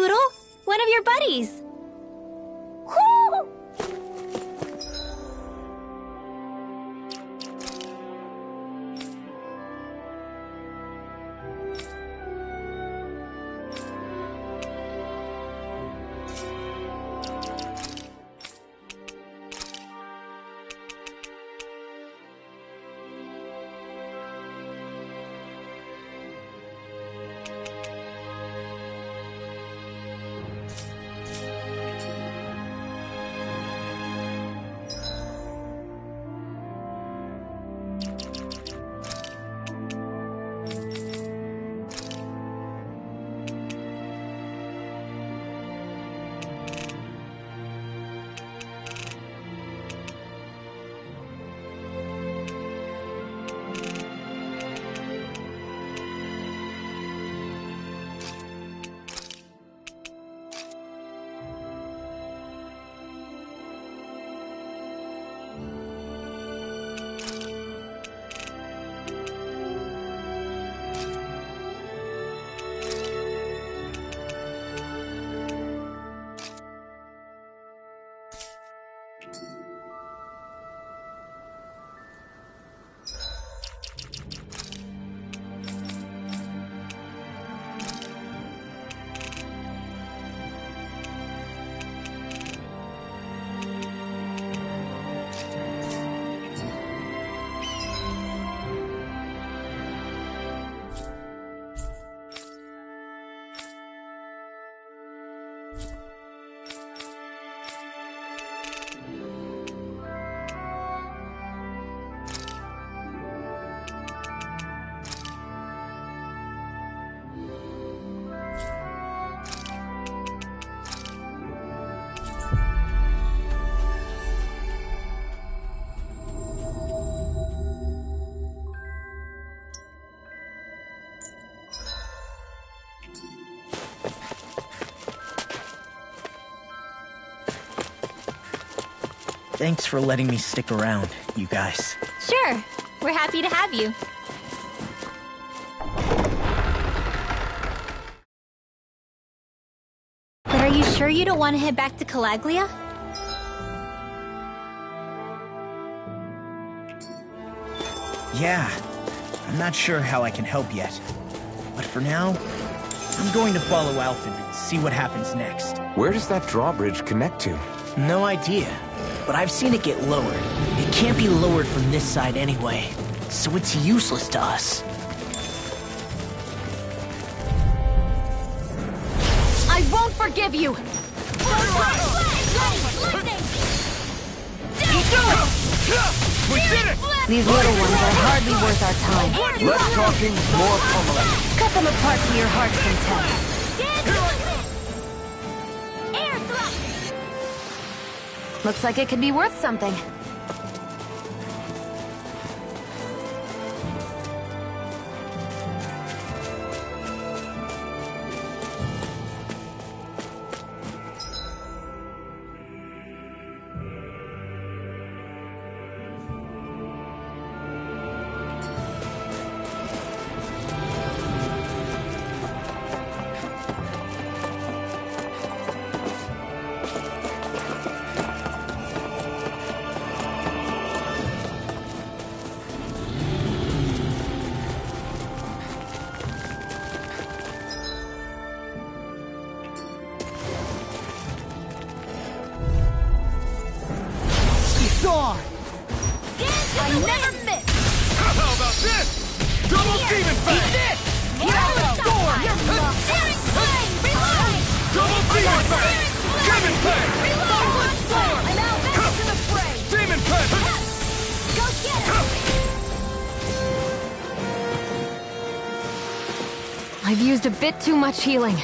Poodle, one of your buddies. Whoo! Thanks for letting me stick around, you guys. Sure, we're happy to have you. But are you sure you don't want to head back to Calaglia? Yeah, I'm not sure how I can help yet. But for now, I'm going to follow Alphen and see what happens next. Where does that drawbridge connect to? No idea, but I've seen it get lowered. It can't be lowered from this side anyway, so it's useless to us. I won't forgive you! We did it! These little ones are hardly worth our time. Less talking, more pummeling. Cut them apart to your heart's content. Looks like it could be worth something. I never miss! How about this? Double Demon Fang! Storm! Daring Flame! Reload! Double Demon Fang! Demon Fang! Reload! Storm! I'm out back to the fray! Demon Fang! Go get it! I've used a bit too much healing.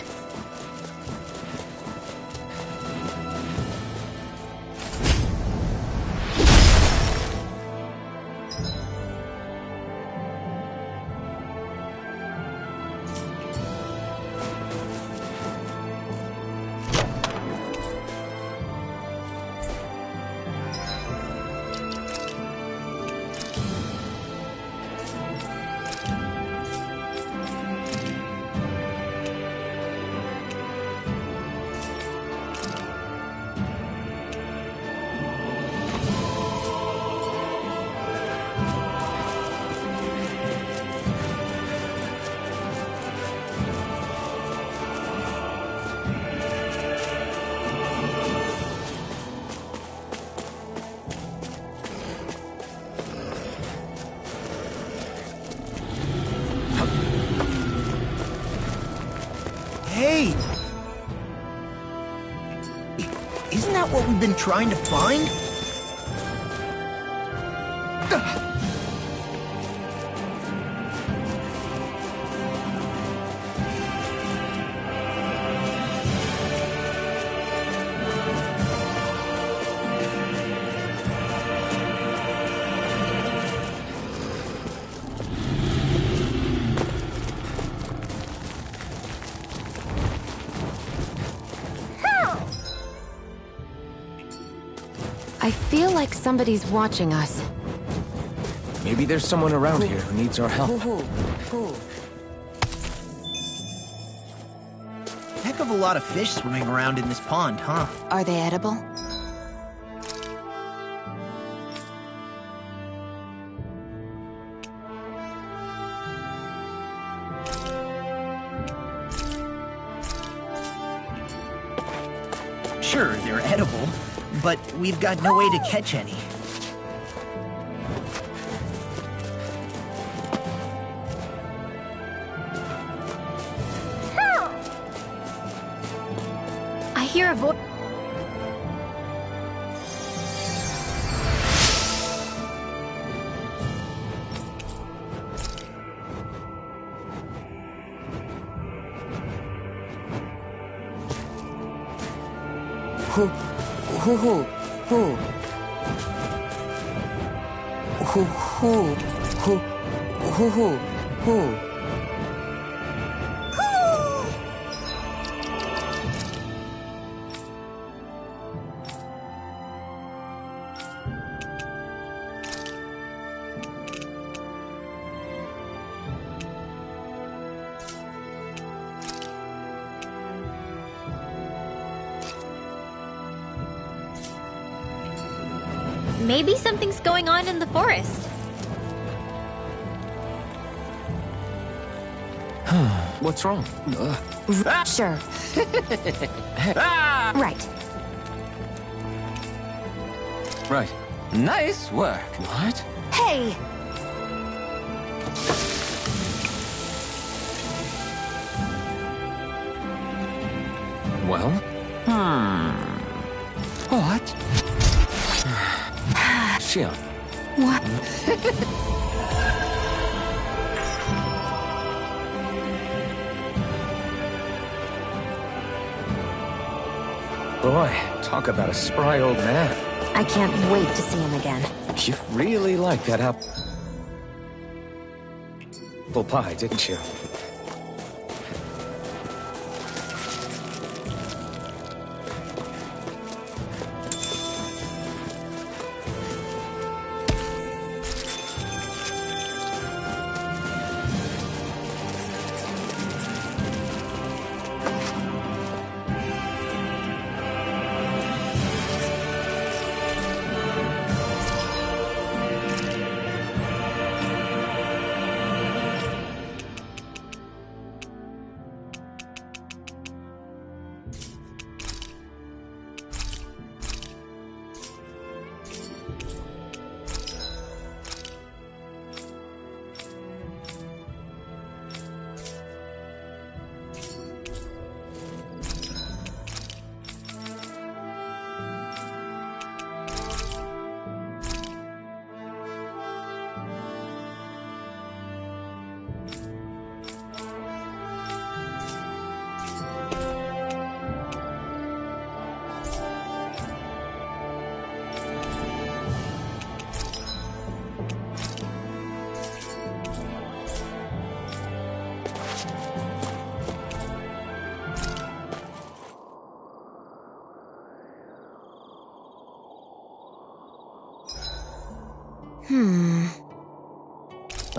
Hey! Isn't that what we've been trying to find? I feel like somebody's watching us. Maybe there's someone around here who needs our help. Heck of a lot of fish swimming around in this pond, huh? Are they edible? Sure, they're edible, but we've got no way to catch any. I hear a voice. Maybe something's going on in the forest. What's wrong? Sure. Right. Right. Nice work. What? Hey! Well? What? Xion. What? Boy, talk about a spry old man. I can't wait to see him again. You really like that apple pie, didn't you?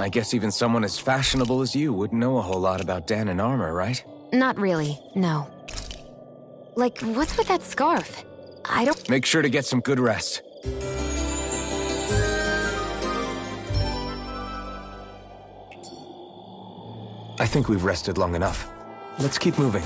I guess even someone as fashionable as you wouldn't know a whole lot about Dahnan armor, right? Not really, no. Like, what's with that scarf? I don't... Make sure to get some good rest. I think we've rested long enough. Let's keep moving.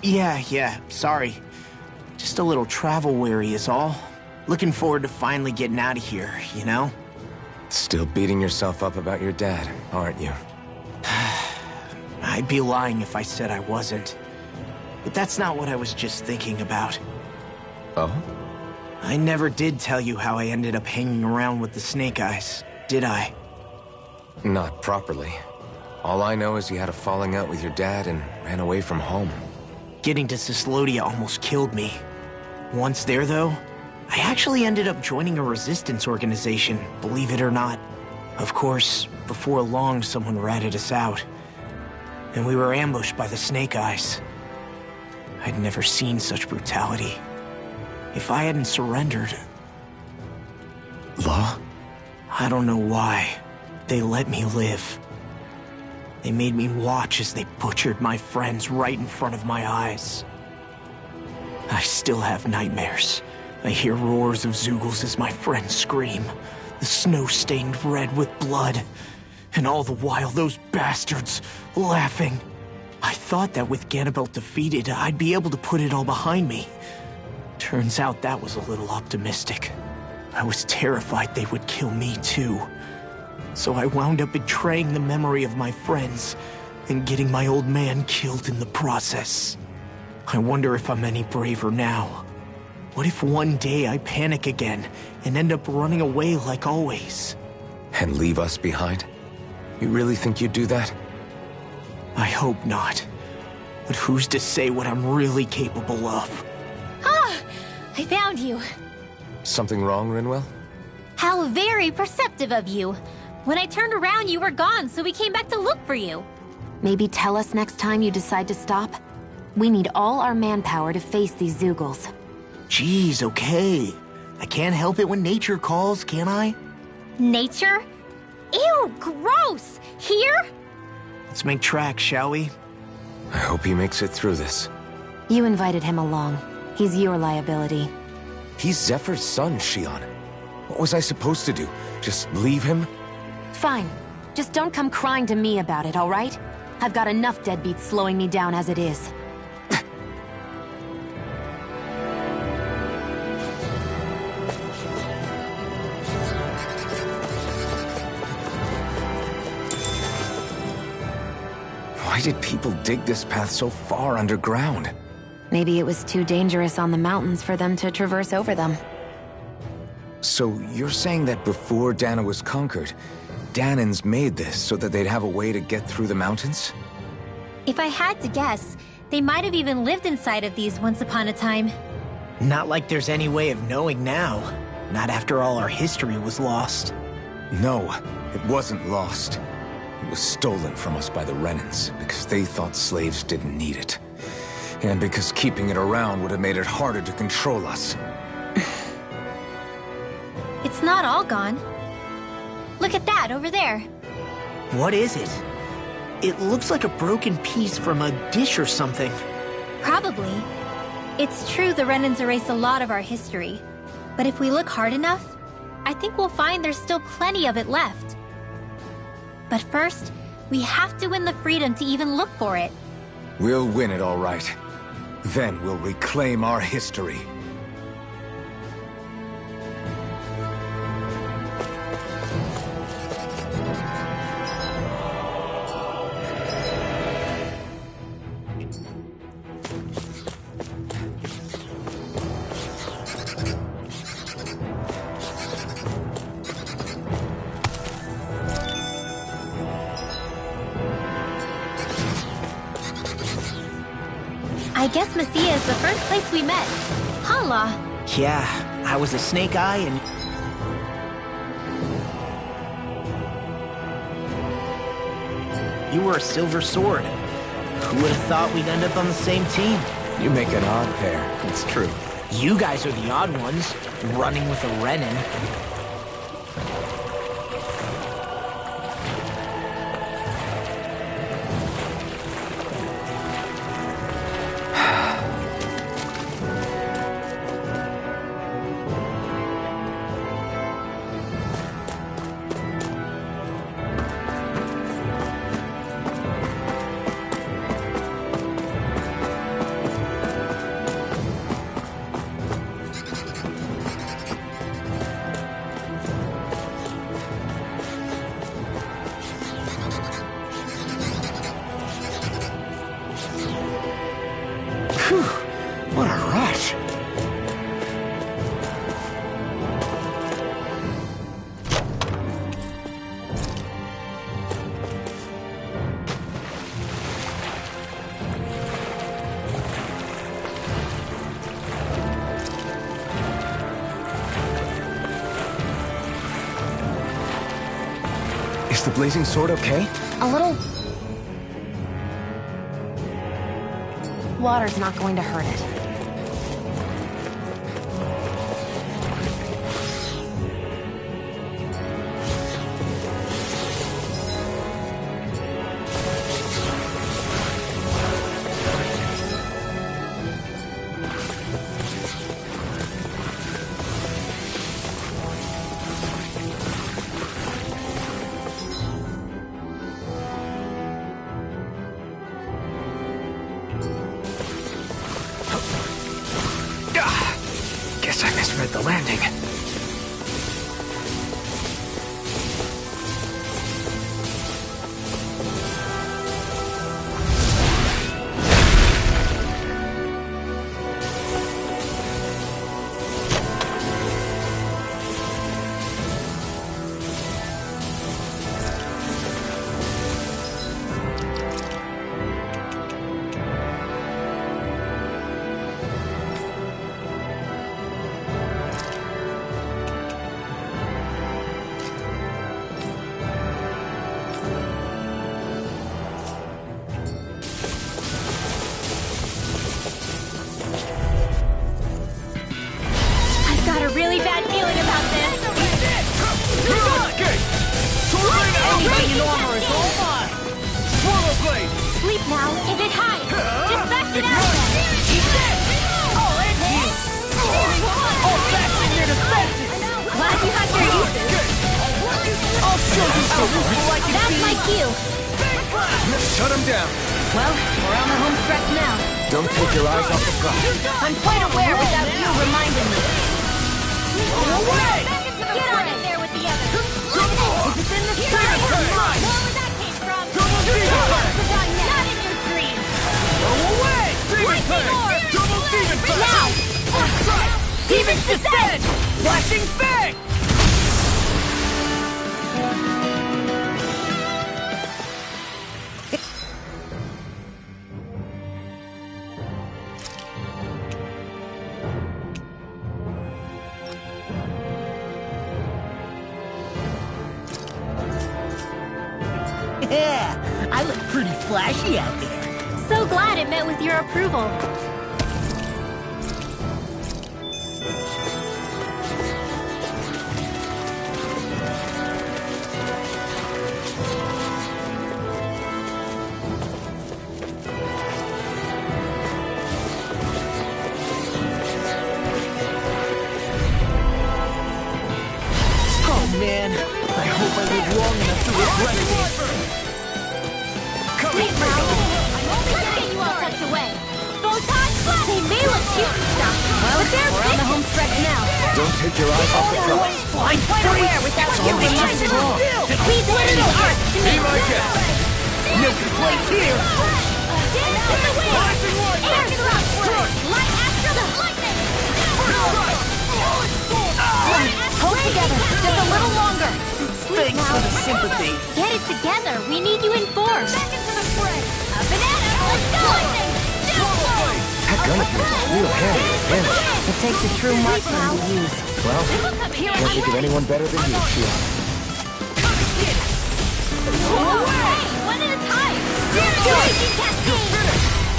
Yeah, sorry. Just a little travel weary is all. Looking forward to finally getting out of here, you know? Still beating yourself up about your dad, aren't you? I'd be lying if I said I wasn't. But that's not what I was just thinking about. Oh? I never did tell you how I ended up hanging around with the Snake Eyes, did I? Not properly. All I know is you had a falling out with your dad and ran away from home. Getting to Cyslodia almost killed me. Once there, though, I actually ended up joining a resistance organization, believe it or not. Of course, before long, someone ratted us out. And we were ambushed by the Snake Eyes. I'd never seen such brutality. If I hadn't surrendered... Law? I don't know why. They let me live. They made me watch as they butchered my friends right in front of my eyes. I still have nightmares. I hear roars of Zeugles as my friends scream. The snow stained red with blood. And all the while, those bastards laughing. I thought that with Ganabelt defeated, I'd be able to put it all behind me. Turns out that was a little optimistic. I was terrified they would kill me too. So I wound up betraying the memory of my friends and getting my old man killed in the process. I wonder if I'm any braver now. What if one day I panic again and end up running away like always? And leave us behind? You really think you'd do that? I hope not. But who's to say what I'm really capable of? Ah! I found you. Something wrong, Rinwell? How very perceptive of you. When I turned around, you were gone, so we came back to look for you. Maybe tell us next time you decide to stop? We need all our manpower to face these Zeugles. Jeez, okay. I can't help it when nature calls, can I? Nature? Ew, gross! Here? Let's make tracks, shall we? I hope he makes it through this. You invited him along. He's your liability. He's Zephyr's son, Shionne. What was I supposed to do? Just leave him? Fine. Just don't come crying to me about it, all right? I've got enough deadbeats slowing me down as it is. Why did people dig this path so far underground? Maybe it was too dangerous on the mountains for them to traverse over them. So you're saying that before Dahna was conquered, Dahnans made this so that they'd have a way to get through the mountains? If I had to guess, they might have even lived inside of these once upon a time. Not like there's any way of knowing now. Not after all our history was lost. No, it wasn't lost. It was stolen from us by the Renans, because they thought slaves didn't need it. And because keeping it around would have made it harder to control us. It's not all gone. Look at that, over there. What is it? It looks like a broken piece from a dish or something. Probably. It's true the Renans erased a lot of our history. But if we look hard enough, I think we'll find there's still plenty of it left. But first, we have to win the freedom to even look for it. We'll win it, all right. Then we'll reclaim our history. I guess Messia is the first place we met. Hala. Yeah, I was a Snake Eye and... You were a Silver Sword. Who would have thought we'd end up on the same team? You make an odd pair, it's true. You guys are the odd ones, running with a Renan. Is the blazing sword okay? A little... Water's not going to hurt it. Guess I misread the landing. Really bad feeling about this. Anybody in armor is all mine! Swallow blade! Sleep now. Is it high? Just back it out. He's dead! I'll end you! All back in your defenses! Glad you had your uses. I'll show you how useful I can be! That's my cue. Shut him down. Well, we're on the home stretch now. Don't take your eyes off the prize. I'm quite aware without you reminding me. Away! Get on in there with the others. If it's in the sky, it's mine! Where that came from? Double Not in your dreams. Go away! Demon Fang! Double Demon Fang! Now! Demon Descent! Flashing Fang! Yeah, I look pretty flashy out there. So glad it met with your approval. Oh man, I hope I live long enough to regret it. Wait, now. Let's get you all tucked away. Photon Flash! They may look cute and stuff, Well, but they're we're on the home stretch now. Don't take your eyes off the prize. Flying Quite aware without you reminding me. We put in the art to make Be my guest. No complaints here. Dance in the wind! Air thrust! Light astral lightning! Hold together, just a little longer. Thanks for the sympathy. Get it together. We need you in force. Back into the fray. A banana. Let's go. That gun of yours is real handy with damage. It takes a true marksman to use. Well, can't think of anyone better than you, Shion. Hey, one at a time. Raging Cascade.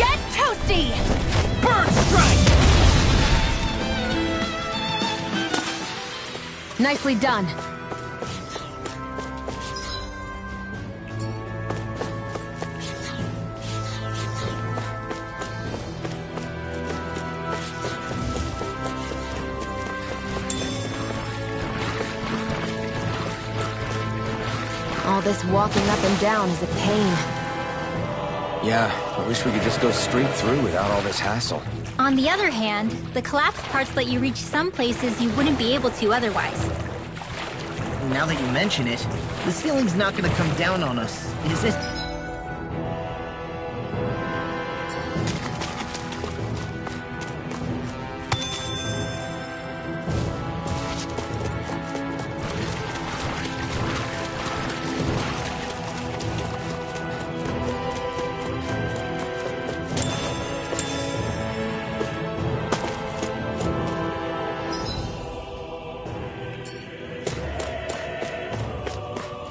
Get toasty. Bird strike! Nicely done. All this walking up and down is a pain. Yeah, I wish we could just go straight through without all this hassle. On the other hand, the collapsed parts let you reach some places you wouldn't be able to otherwise. Now that you mention it, the ceiling's not gonna come down on us, is it?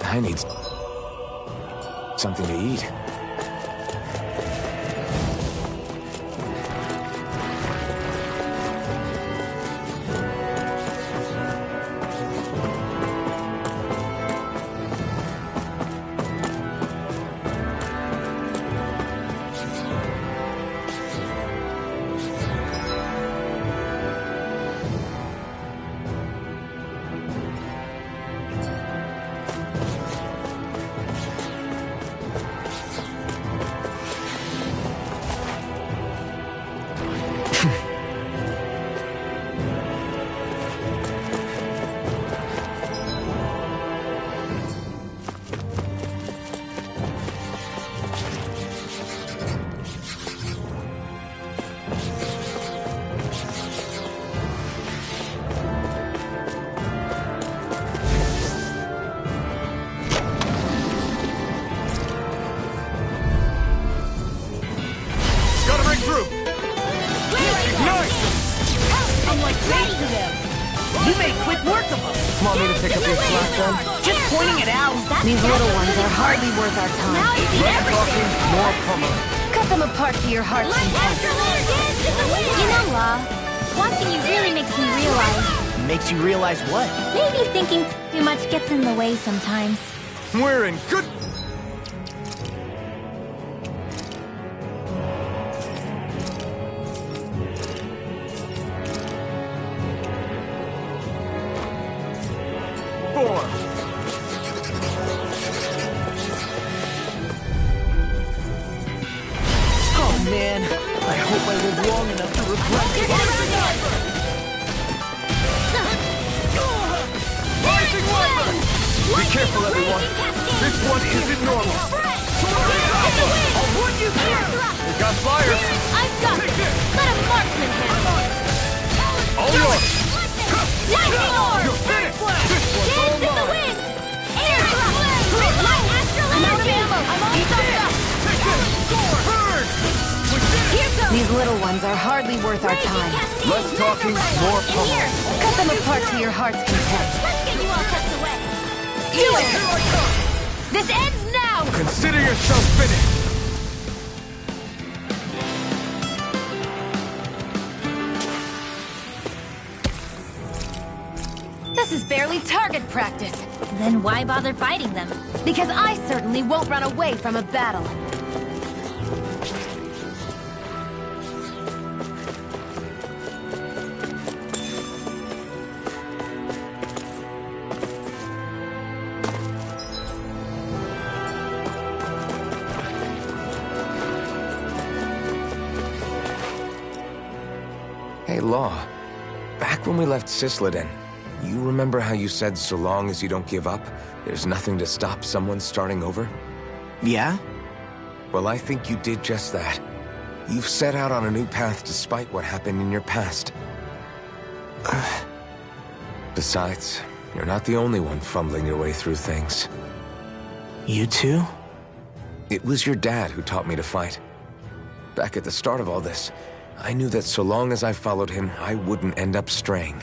I need something to eat. Want me to pick up your slack then? Just pointing it out. These little ones are hardly worth our time. Now you see everything. More pummeling. Cut them apart to your heart's content. You know, Law, watching you really makes me realize... Makes you realize what? Maybe thinking too much gets in the way sometimes. We're in good... Oh man, I hope I live long enough to regret it. Rising Viper! Be careful, everyone. This one isn't normal. I'll put you through. We got fire. I've got it. Let a marksman handle it. All yours. Lightning orb. You're finished. This one's Dance all in the mine. wind. Air thrust. Light astral energy. I'm all sucked up. Burn! Here goes. These little ones are hardly worth our time. Less talking, more In pummeling. here. Cut them apart to your heart's content. Let's get you all tucked away. Do it! This ends now! Consider yourself finished. This is barely target practice. Then why bother fighting them? Because I certainly won't run away from a battle. Hey, Law. Back when we left Cisleden, you remember how you said so long as you don't give up, there's nothing to stop someone starting over? Yeah? Well, I think you did just that. You've set out on a new path despite what happened in your past. Besides, you're not the only one fumbling your way through things. You too? It was your dad who taught me to fight. Back at the start of all this, I knew that so long as I followed him, I wouldn't end up straying.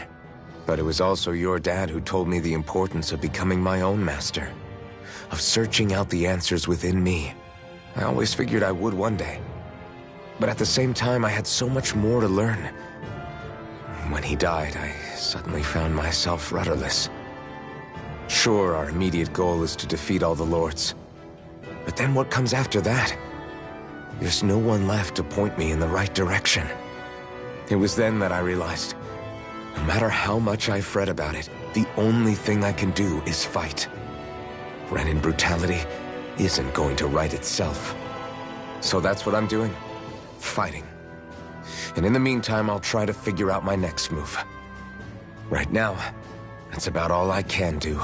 But it was also your dad who told me the importance of becoming my own master, of searching out the answers within me. I always figured I would one day. But at the same time, I had so much more to learn. When he died, I suddenly found myself rudderless. Sure, our immediate goal is to defeat all the lords. But then what comes after that? There's no one left to point me in the right direction. It was then that I realized, no matter how much I fret about it, the only thing I can do is fight. Renin brutality isn't going to right itself. So that's what I'm doing. Fighting. And in the meantime, I'll try to figure out my next move. Right now, that's about all I can do.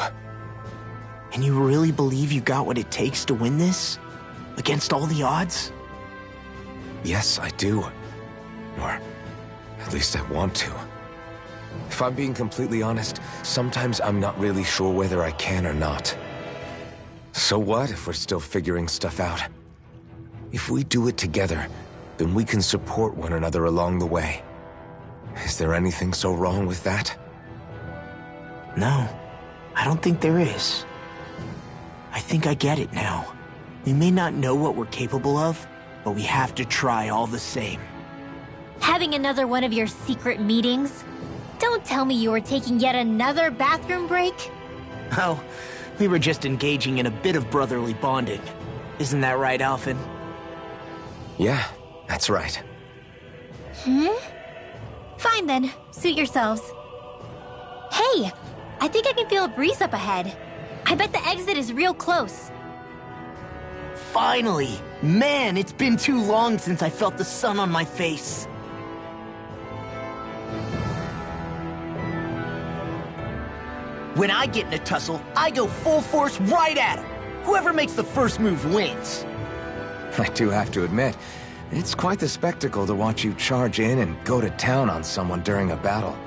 And you really believe you got what it takes to win this? Against all the odds? Yes, I do. Or at least I want to. If I'm being completely honest, sometimes I'm not really sure whether I can or not. So what if we're still figuring stuff out? If we do it together, then we can support one another along the way. Is there anything so wrong with that? No, I don't think there is. I think I get it now. We may not know what we're capable of, but we have to try all the same. Having another one of your secret meetings? Don't tell me you were taking yet another bathroom break? Oh, we were just engaging in a bit of brotherly bonding. Isn't that right, Alphen? Yeah, that's right. Fine then, suit yourselves. Hey, I think I can feel a breeze up ahead. I bet the exit is real close. Finally! Man, it's been too long since I felt the sun on my face. When I get in a tussle, I go full force right at him. Whoever makes the first move wins. I do have to admit, it's quite the spectacle to watch you charge in and go to town on someone during a battle.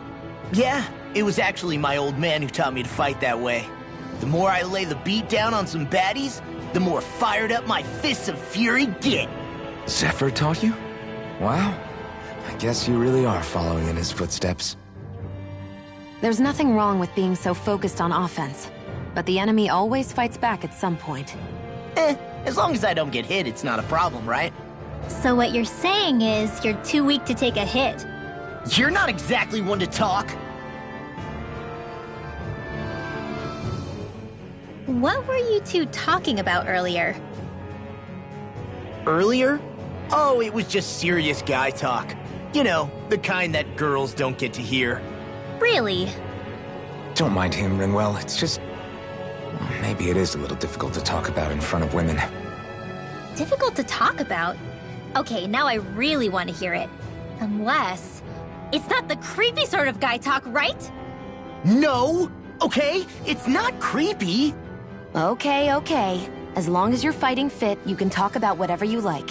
Yeah, it was actually my old man who taught me to fight that way. The more I lay the beat down on some baddies, the more fired up my fists of fury get. Zephyr taught you? Wow. I guess you really are following in his footsteps. There's nothing wrong with being so focused on offense, but the enemy always fights back at some point. As long as I don't get hit, it's not a problem, right? So what you're saying is you're too weak to take a hit. You're not exactly one to talk. What were you two talking about earlier? Earlier? Oh, it was just serious guy talk. You know, the kind that girls don't get to hear. Really? Don't mind him, Rinwell. It's just... well, maybe it is a little difficult to talk about in front of women. Difficult to talk about? Okay, now I really want to hear it. Unless... it's not the creepy sort of guy talk, right? No! Okay? It's not creepy! Okay, okay. As long as you're fighting fit, you can talk about whatever you like.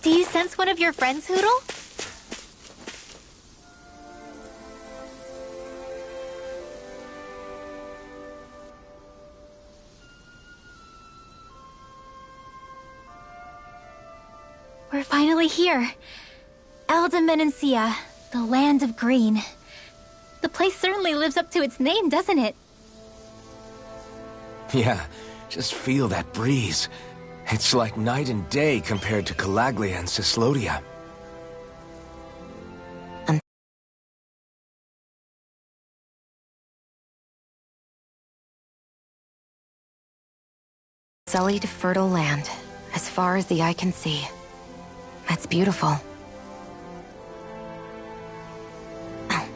Do you sense one of your friends, Hootle? We're finally here. Elde Menancia, the land of green. The place certainly lives up to its name, doesn't it? Yeah, just feel that breeze. It's like night and day compared to Calaglia and Cyslodia. Sullied, fertile land, as far as the eye can see. That's beautiful. Oh,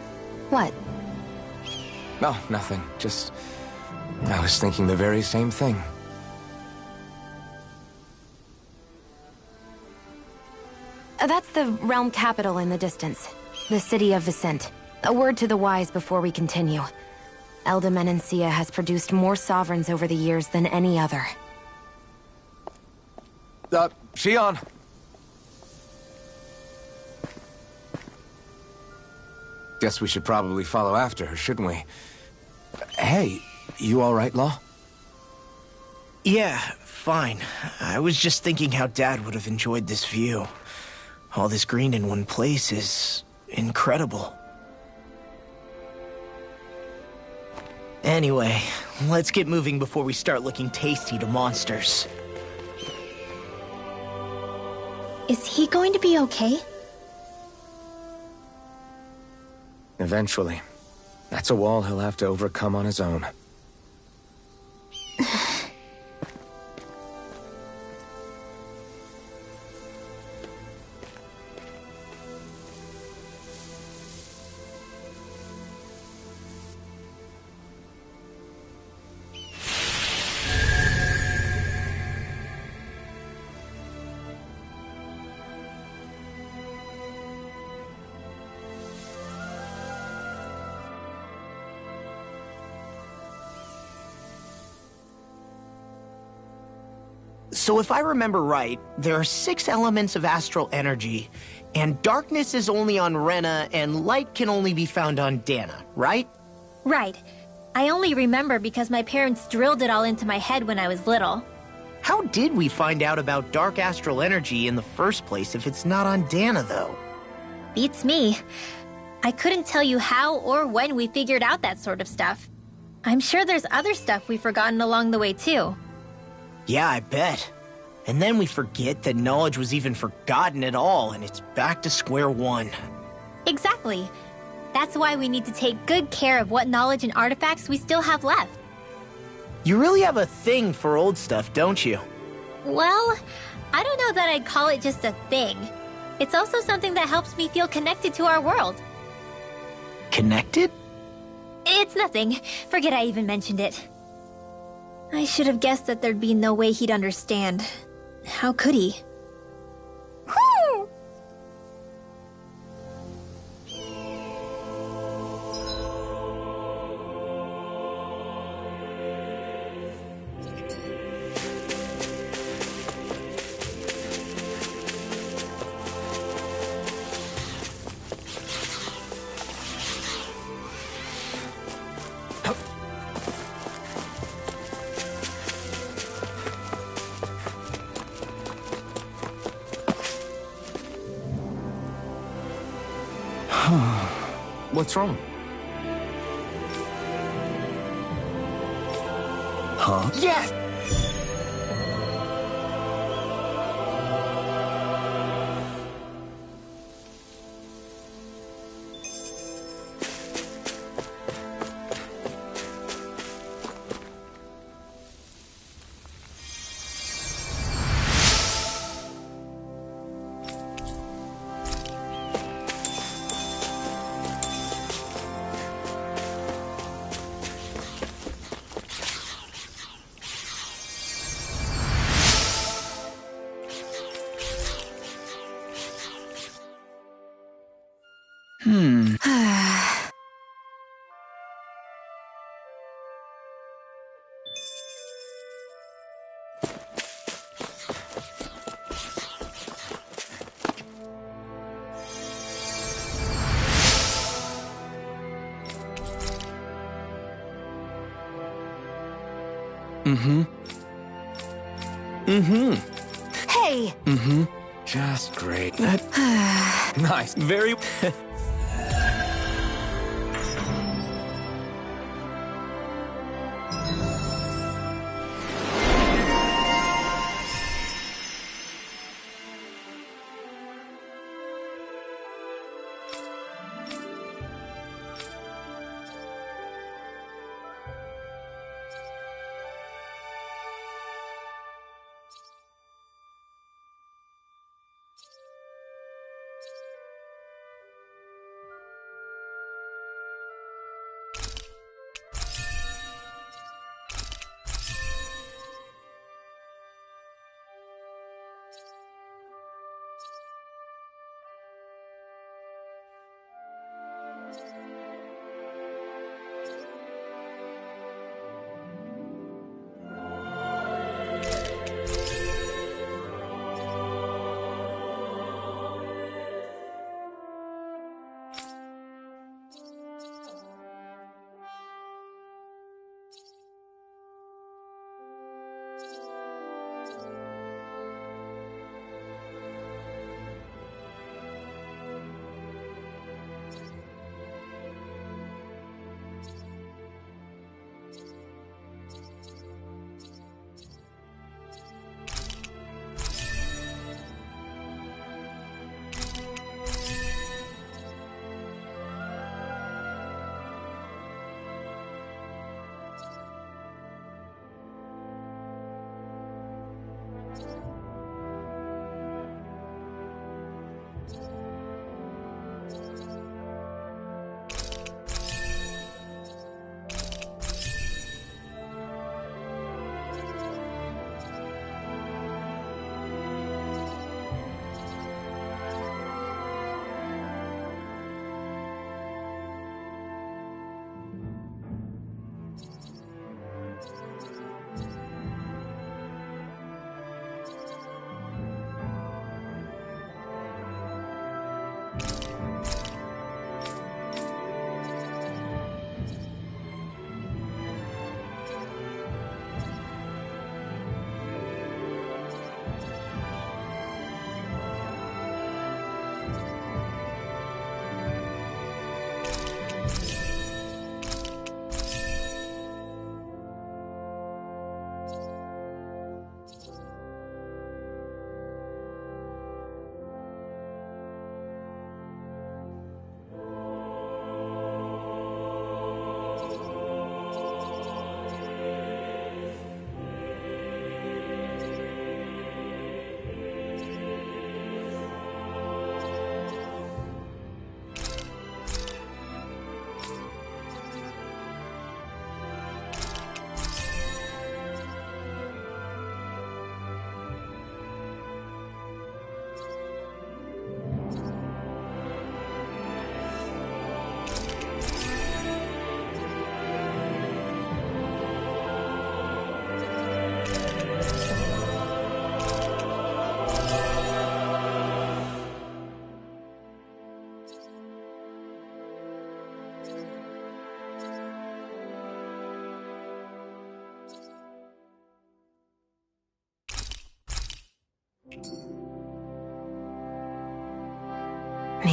what? Oh, nothing. Just... I was thinking the very same thing. That's the realm capital in the distance. The city of Vicent. A word to the wise before we continue. Elde Menancia has produced more sovereigns over the years than any other. Shionne! Guess we should probably follow after her, shouldn't we? Hey, you all right, Law? Yeah, fine. I was just thinking how Dad would have enjoyed this view. All this green in one place is... incredible. Anyway, let's get moving before we start looking tasty to monsters. Is he going to be okay? Eventually. That's a wall he'll have to overcome on his own. So if I remember right, there are 6 elements of astral energy, and darkness is only on Rena, and light can only be found on Dana, right? Right. I only remember because my parents drilled it all into my head when I was little. How did we find out about dark astral energy in the first place if it's not on Dana, though? Beats me. I couldn't tell you how or when we figured out that sort of stuff. I'm sure there's other stuff we've forgotten along the way, too. Yeah, I bet. And then we forget that knowledge was even forgotten at all, and it's back to square one. Exactly. That's why we need to take good care of what knowledge and artifacts we still have left. You really have a thing for old stuff, don't you? Well, I don't know that I'd call it just a thing. It's also something that helps me feel connected to our world. Connected? It's nothing. Forget I even mentioned it. I should have guessed that there'd be no way he'd understand. How could he? What's wrong? Huh? Yes! Hey! Just great. Nice. Very...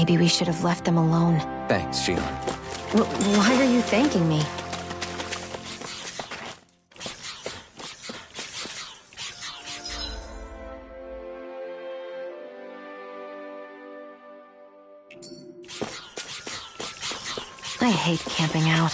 Maybe we should have left them alone. Thanks, Shion. Why are you thanking me? I hate camping out.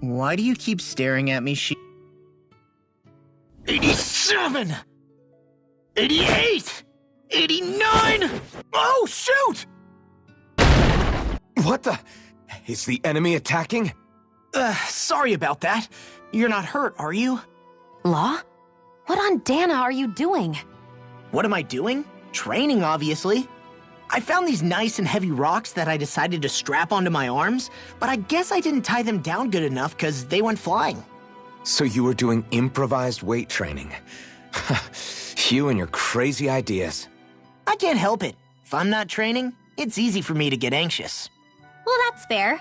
Why do you keep staring at me, 87! 88! 89! Oh, shoot! What the? Is the enemy attacking? Sorry about that. You're not hurt, are you? Law? What on Dana are you doing? What am I doing? Training, obviously. I found these nice and heavy rocks that I decided to strap onto my arms, but I guess I didn't tie them down good enough because they went flying. So you were doing improvised weight training. You and your crazy ideas. I can't help it. If I'm not training, it's easy for me to get anxious. Well, that's fair.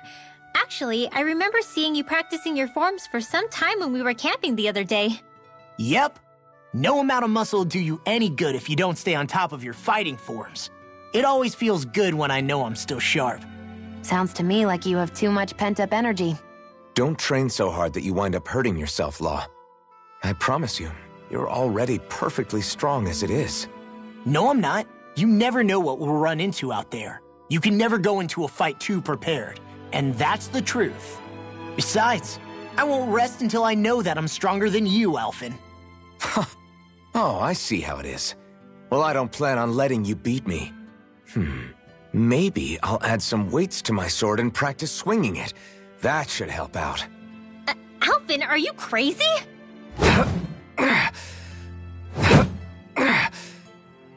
Actually, I remember seeing you practicing your forms for some time when we were camping the other day. Yep. No amount of muscle will do you any good if you don't stay on top of your fighting forms. It always feels good when I know I'm still sharp. Sounds to me like you have too much pent-up energy. Don't train so hard that you wind up hurting yourself, Law. I promise you, you're already perfectly strong as it is. No, I'm not. You never know what we'll run into out there. You can never go into a fight too prepared. And that's the truth. Besides, I won't rest until I know that I'm stronger than you, Alphen. Oh, I see how it is. Well, I don't plan on letting you beat me. Maybe I'll add some weights to my sword and practice swinging it. That should help out. Alphen, are you crazy?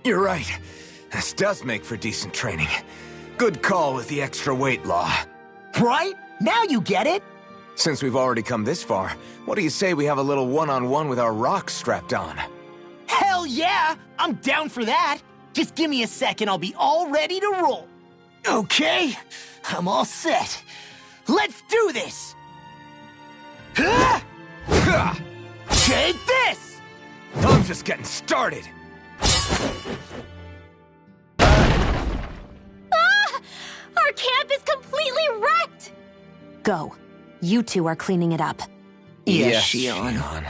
You're right. This does make for decent training. Good call with the extra weight, Law. Right? Now you get it? Since we've already come this far, what do you say we have a little one-on-one with our rocks strapped on? Hell yeah! I'm down for that! Just give me a second, I'll be all ready to roll. Okay, I'm all set. Let's do this! Take this! I'm just getting started. Our camp is completely wrecked! Go. You two are cleaning it up. Yes, Shion.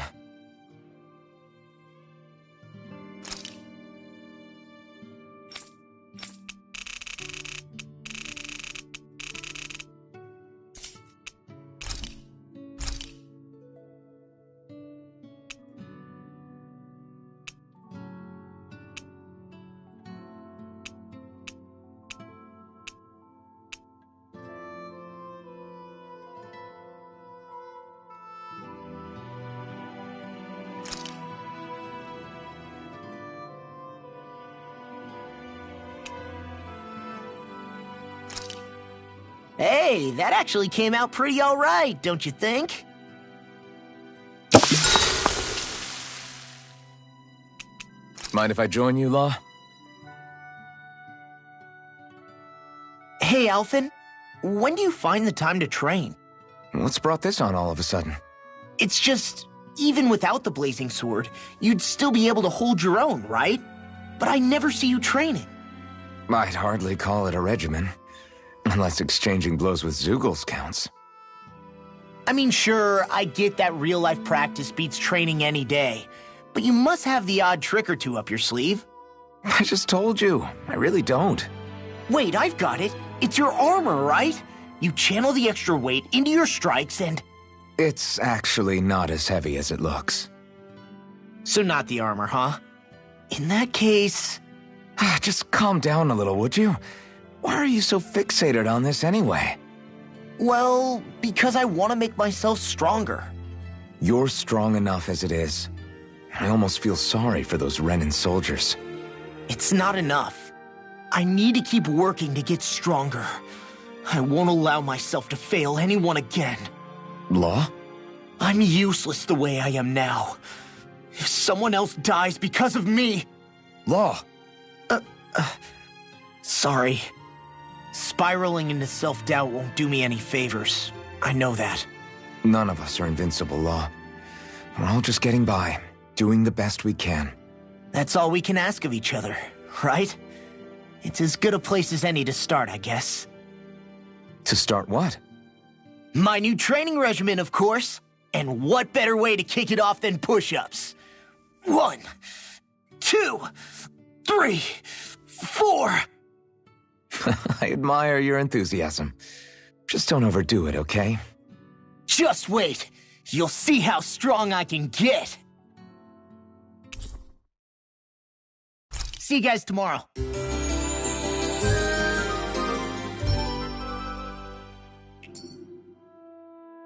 Hey, that actually came out pretty all right, don't you think? Mind if I join you, Law? Hey, Alphen. When do you find the time to train? What's brought this on all of a sudden? It's just, even without the blazing sword, you'd still be able to hold your own, right? But I never see you training. I'd hardly call it a regimen. Unless exchanging blows with Zeugles counts. I mean, sure, I get that real-life practice beats training any day. But you must have the odd trick or two up your sleeve. I just told you. I really don't. Wait, I've got it. It's your armor, right? You channel the extra weight into your strikes and... It's actually not as heavy as it looks. So not the armor, huh? In that case... Just calm down a little, would you? Why are you so fixated on this anyway? Well, because I want to make myself stronger. You're strong enough as it is. I almost feel sorry for those Renan soldiers. It's not enough. I need to keep working to get stronger. I won't allow myself to fail anyone again. Law? I'm useless the way I am now. If someone else dies because of me... Law! Sorry. Spiraling into self-doubt won't do me any favors. I know that. None of us are invincible, Law. We're all just getting by, doing the best we can. That's all we can ask of each other, right? It's as good a place as any to start, I guess. To start what? My new training regimen, of course. And what better way to kick it off than push-ups? 1, 2, 3, 4... I admire your enthusiasm. Just don't overdo it, okay? Just wait. You'll see how strong I can get. See you guys tomorrow.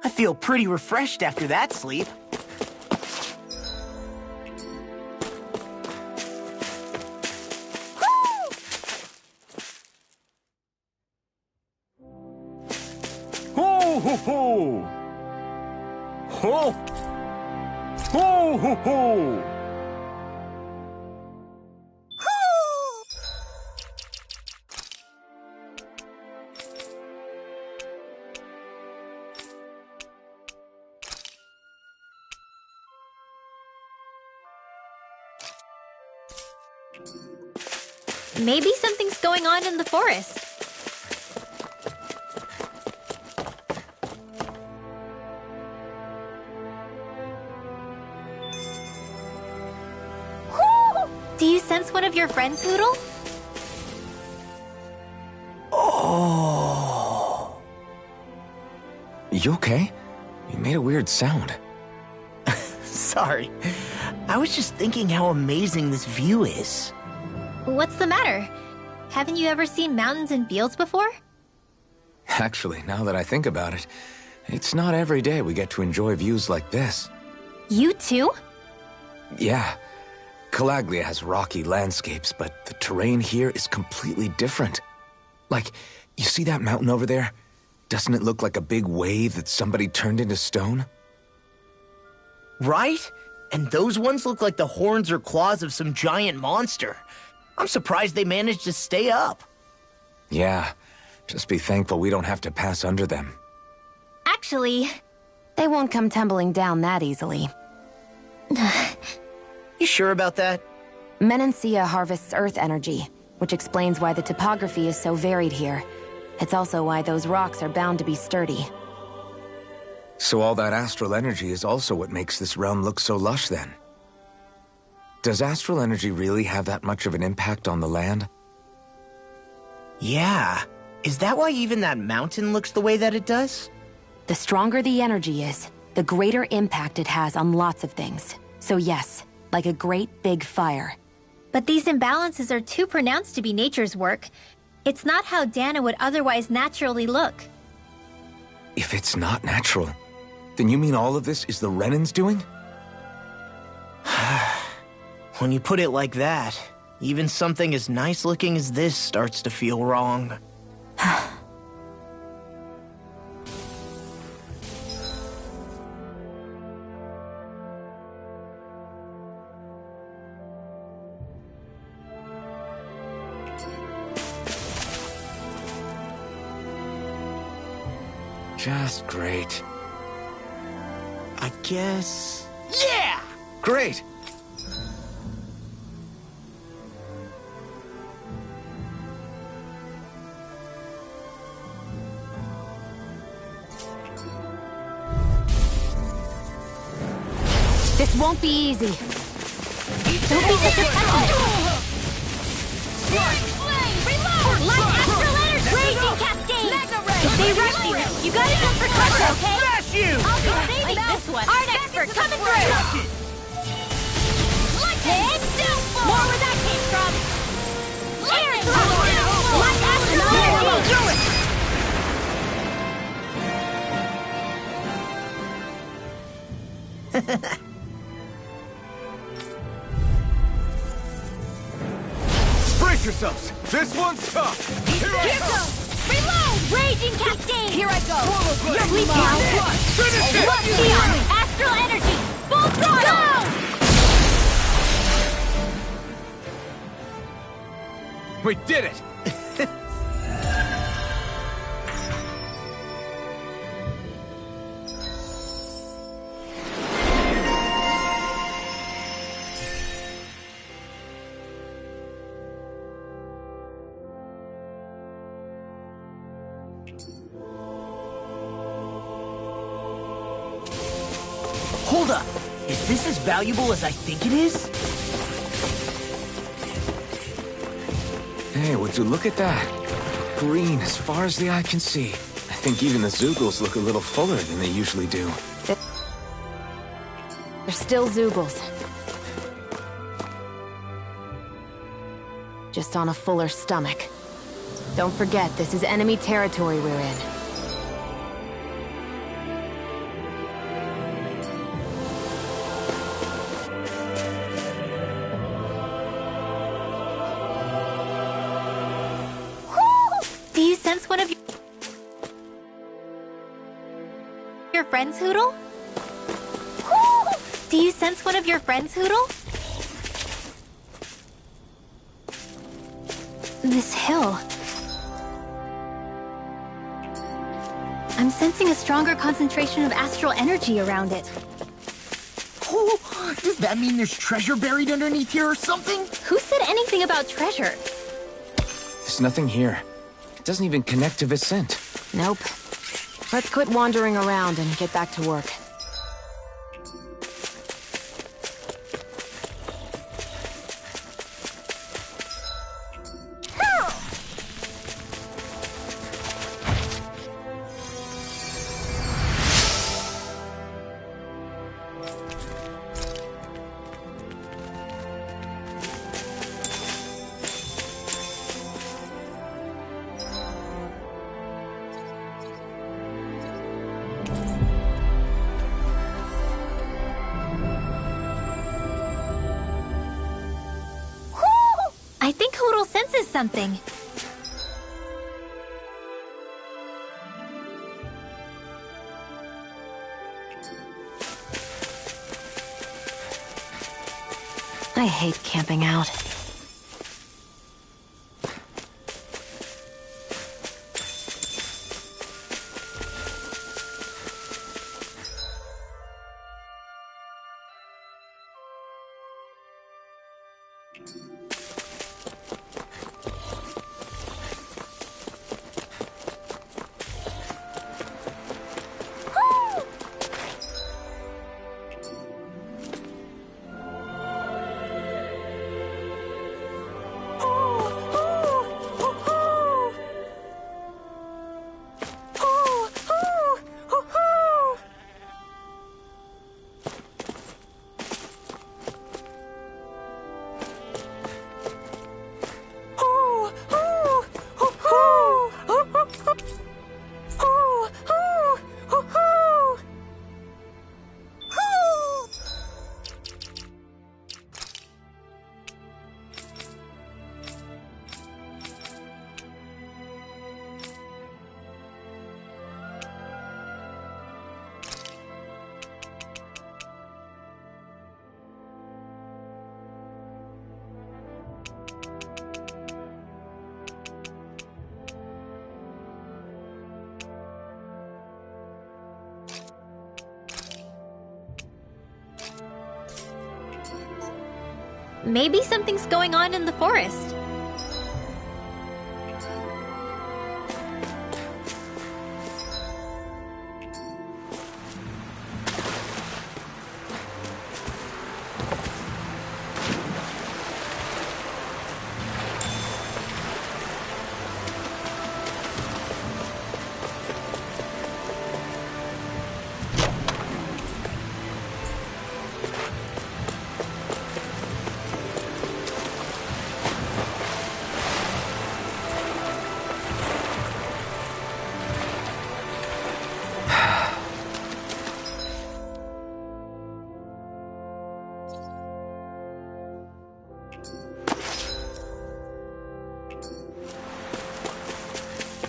I feel pretty refreshed after that sleep. Ho ho ho! Ho! Ho ho ho! Maybe something's going on in the forest. Do you sense one of your friends, Hootle? Oh. You okay? You made a weird sound. Sorry. I was just thinking how amazing this view is. What's the matter? Haven't you ever seen mountains and fields before? Actually, now that I think about it, it's not every day we get to enjoy views like this. You too? Yeah. Calaglia has rocky landscapes, but the terrain here is completely different. Like, you see that mountain over there? Doesn't it look like a big wave that somebody turned into stone? Right? And those ones look like the horns or claws of some giant monster. I'm surprised they managed to stay up. Yeah, just be thankful we don't have to pass under them. Actually, they won't come tumbling down that easily. You sure about that? Menancia harvests earth energy, which explains why the topography is so varied here. It's also why those rocks are bound to be sturdy. So all that astral energy is also what makes this realm look so lush then? Does astral energy really have that much of an impact on the land? Yeah. Is that why even that mountain looks the way that it does? The stronger the energy is, the greater impact it has on lots of things. So yes, like a great big fire. But these imbalances are too pronounced to be nature's work. It's not how Dana would otherwise naturally look. If it's not natural, then you mean all of this is the Renans doing? When you put it like that, even something as nice looking as this starts to feel wrong. Just great. I guess... Yeah! Great! This won't be easy. Don't be such a pessimist. Flame! Reload! Light astral energy! Raging cascade! Mega ray! If they rush you gotta jump for cover, okay? Smash you! I'll be saving this one. Art expert coming through! Lightning! Downfall! More where that came from! Air thrust! Light astral energy! Do it! Brace yourselves! This one's tough! Here I come! Reload! Raging cascade! Here I go! You're You're Finish it! What's beyond? Astral energy! Full throttle! We did it! Hold up! Is this as valuable as I think it is? Hey, would you look at that? Green as far as the eye can see. I think even the Zeugles look a little fuller than they usually do. They're still Zeugles. Just on a fuller stomach. Don't forget, this is enemy territory we're in. Do you sense one of your... friends, Hootle? Woo! Do you sense one of your friends, Hootle? This hill. I'm sensing a stronger concentration of astral energy around it. Oh, does that mean there's treasure buried underneath here or something? Who said anything about treasure? There's nothing here. It doesn't even connect to Vicente. Nope. Let's quit wandering around and get back to work. I think Hootle senses something. I hate camping out. Maybe something's going on in the forest.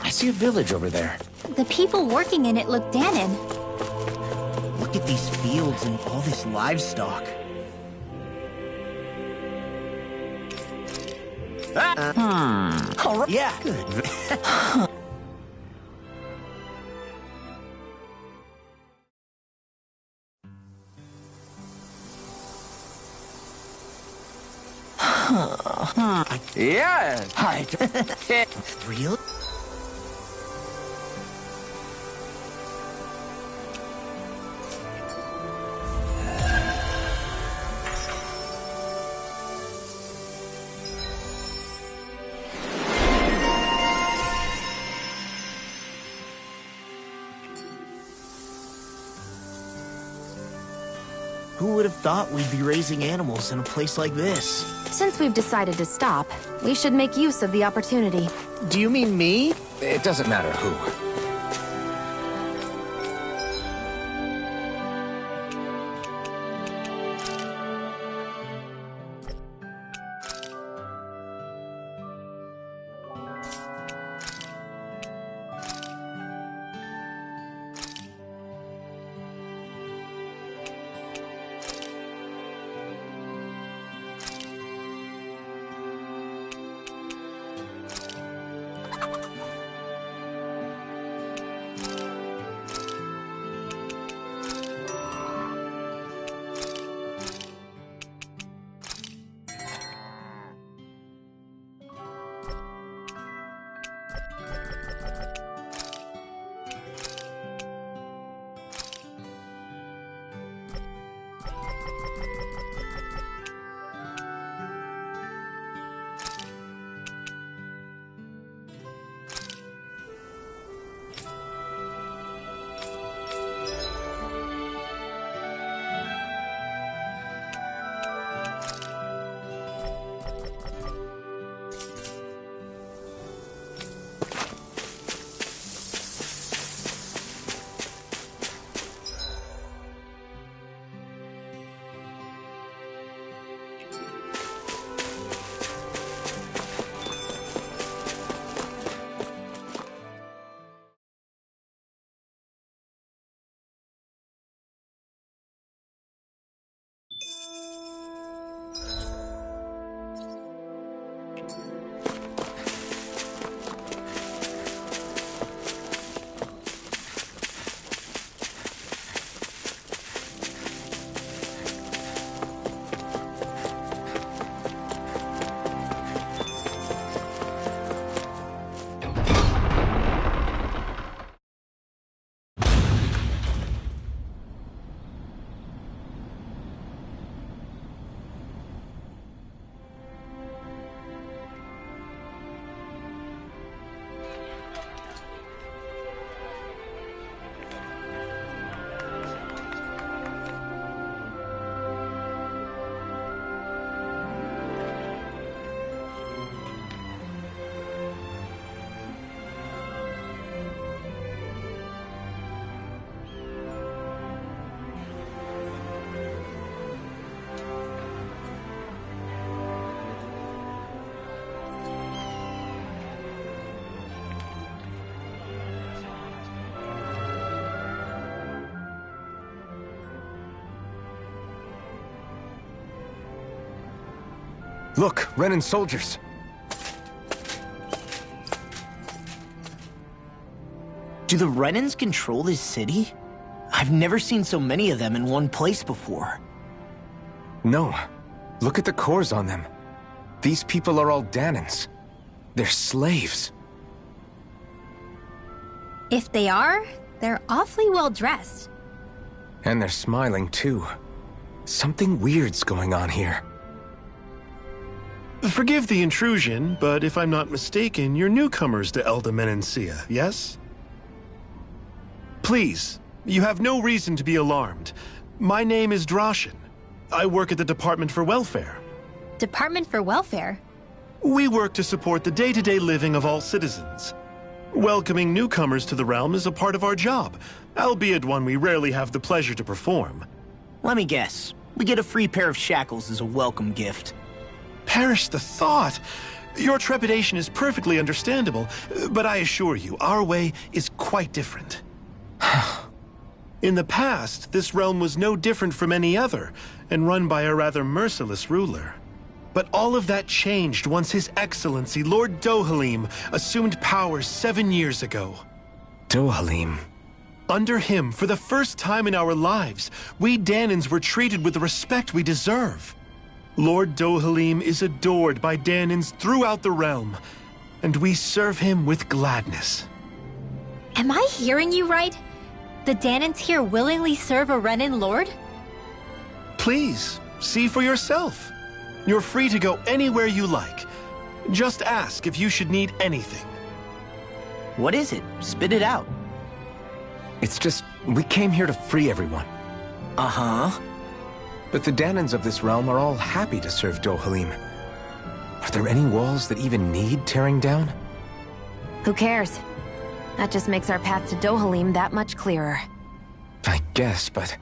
I see a village over there. The people working in it look Dahnan. Look at these fields and all this livestock. All right. Yeah. Good. Yeah. Hi. Real? Who would have thought we'd be raising animals in a place like this? Since we've decided to stop, we should make use of the opportunity. Do you mean me? It doesn't matter who. Look, Renan soldiers. Do the Renans control this city? I've never seen so many of them in one place before. No. Look at the cores on them. These people are all Danans. They're slaves. If they are, they're awfully well dressed. And they're smiling too. Something weird's going on here. Forgive the intrusion, but if I'm not mistaken, you're newcomers to Elde Menancia, yes? Please, you have no reason to be alarmed. My name is Drashin. I work at the Department for Welfare. Department for Welfare? We work to support the day-to-day living of all citizens. Welcoming newcomers to the realm is a part of our job, albeit one we rarely have the pleasure to perform. Let me guess. We get a free pair of shackles as a welcome gift. Perish the thought! Your trepidation is perfectly understandable, but I assure you, our way is quite different. In the past, this realm was no different from any other, and run by a rather merciless ruler. But all of that changed once His Excellency, Lord Dohalim, assumed power 7 years ago. Dohalim? Under him, for the first time in our lives, we Danans were treated with the respect we deserve. Lord Dohalim is adored by Danans throughout the realm, and we serve him with gladness. Am I hearing you right? The Danans here willingly serve a Renan lord? Please, see for yourself. You're free to go anywhere you like. Just ask if you should need anything. What is it? Spit it out. It's just, we came here to free everyone. Uh-huh. But the Danans of this realm are all happy to serve Dohalim. Are there any walls that even need tearing down? Who cares? That just makes our path to Dohalim that much clearer. I guess, but...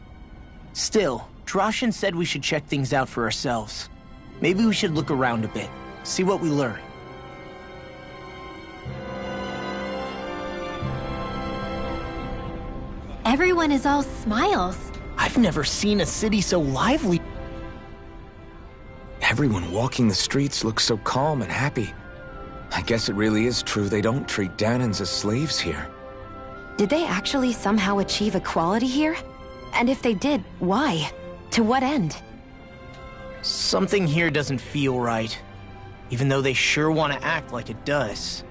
Still, Drashin said we should check things out for ourselves. Maybe we should look around a bit, see what we learn. Everyone is all smiles. I've never seen a city so lively. Everyone walking the streets looks so calm and happy. I guess it really is true they don't treat Danans as slaves here. Did they actually somehow achieve equality here? And if they did, why? To what end? Something here doesn't feel right, even though they sure want to act like it does.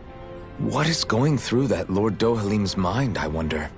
What is going through that Lord Dohalim's mind, I wonder?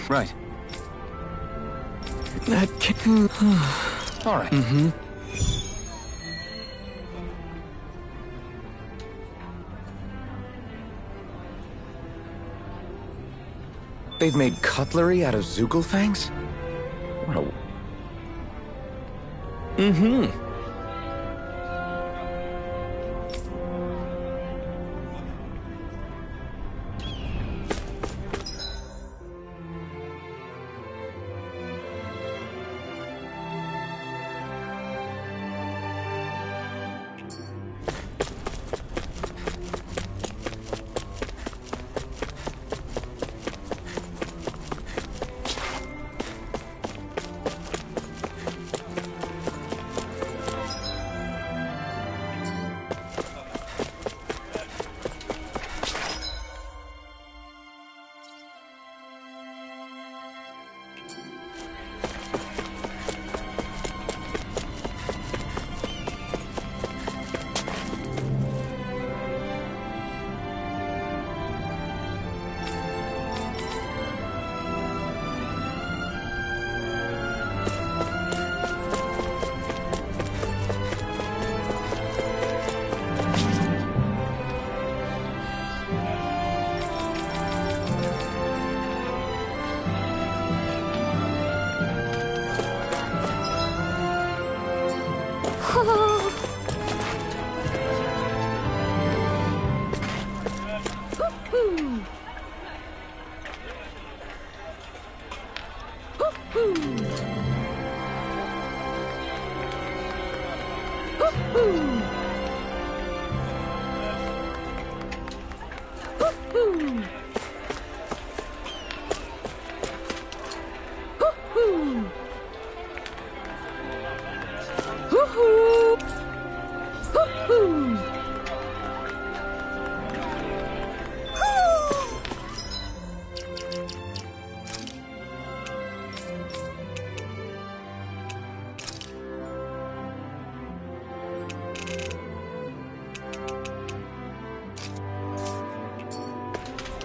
Right. That can... All right. Mm-hmm. They've made cutlery out of Zugelfangs? What a... Mm-hmm.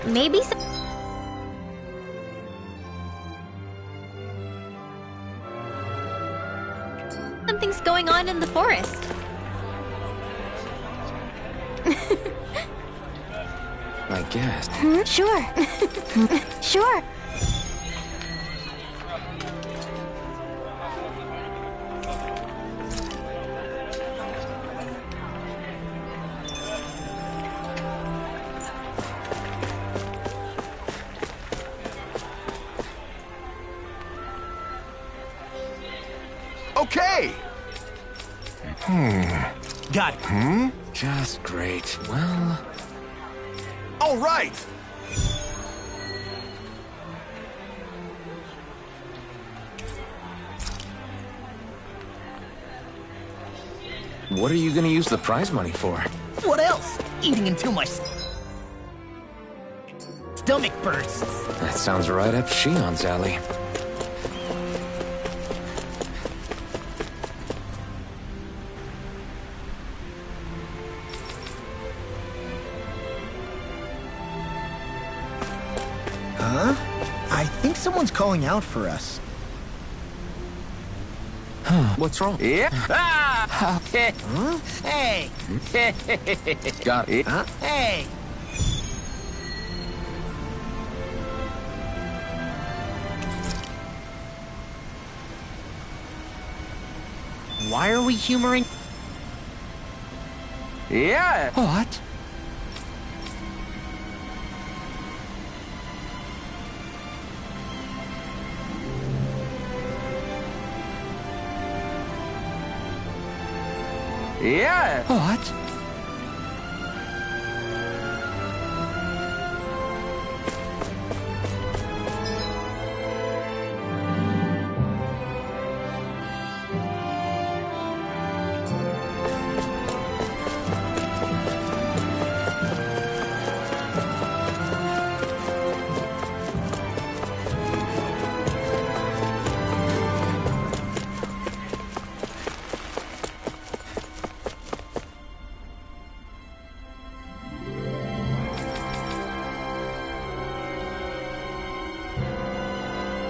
Maybe something's going on in the forest. I guess. Sure. Sure. Okay! Got it. Just great. Well... All right! What are you gonna use the prize money for? What else? Eating until my stomach bursts. That sounds right up Shion's alley. Huh? I think someone's calling out for us. What's wrong? Yeah. Ah! Okay. Huh? Hey. Got it. Huh? Hey. Why are we humoring? Yeah. What? Yeah. What?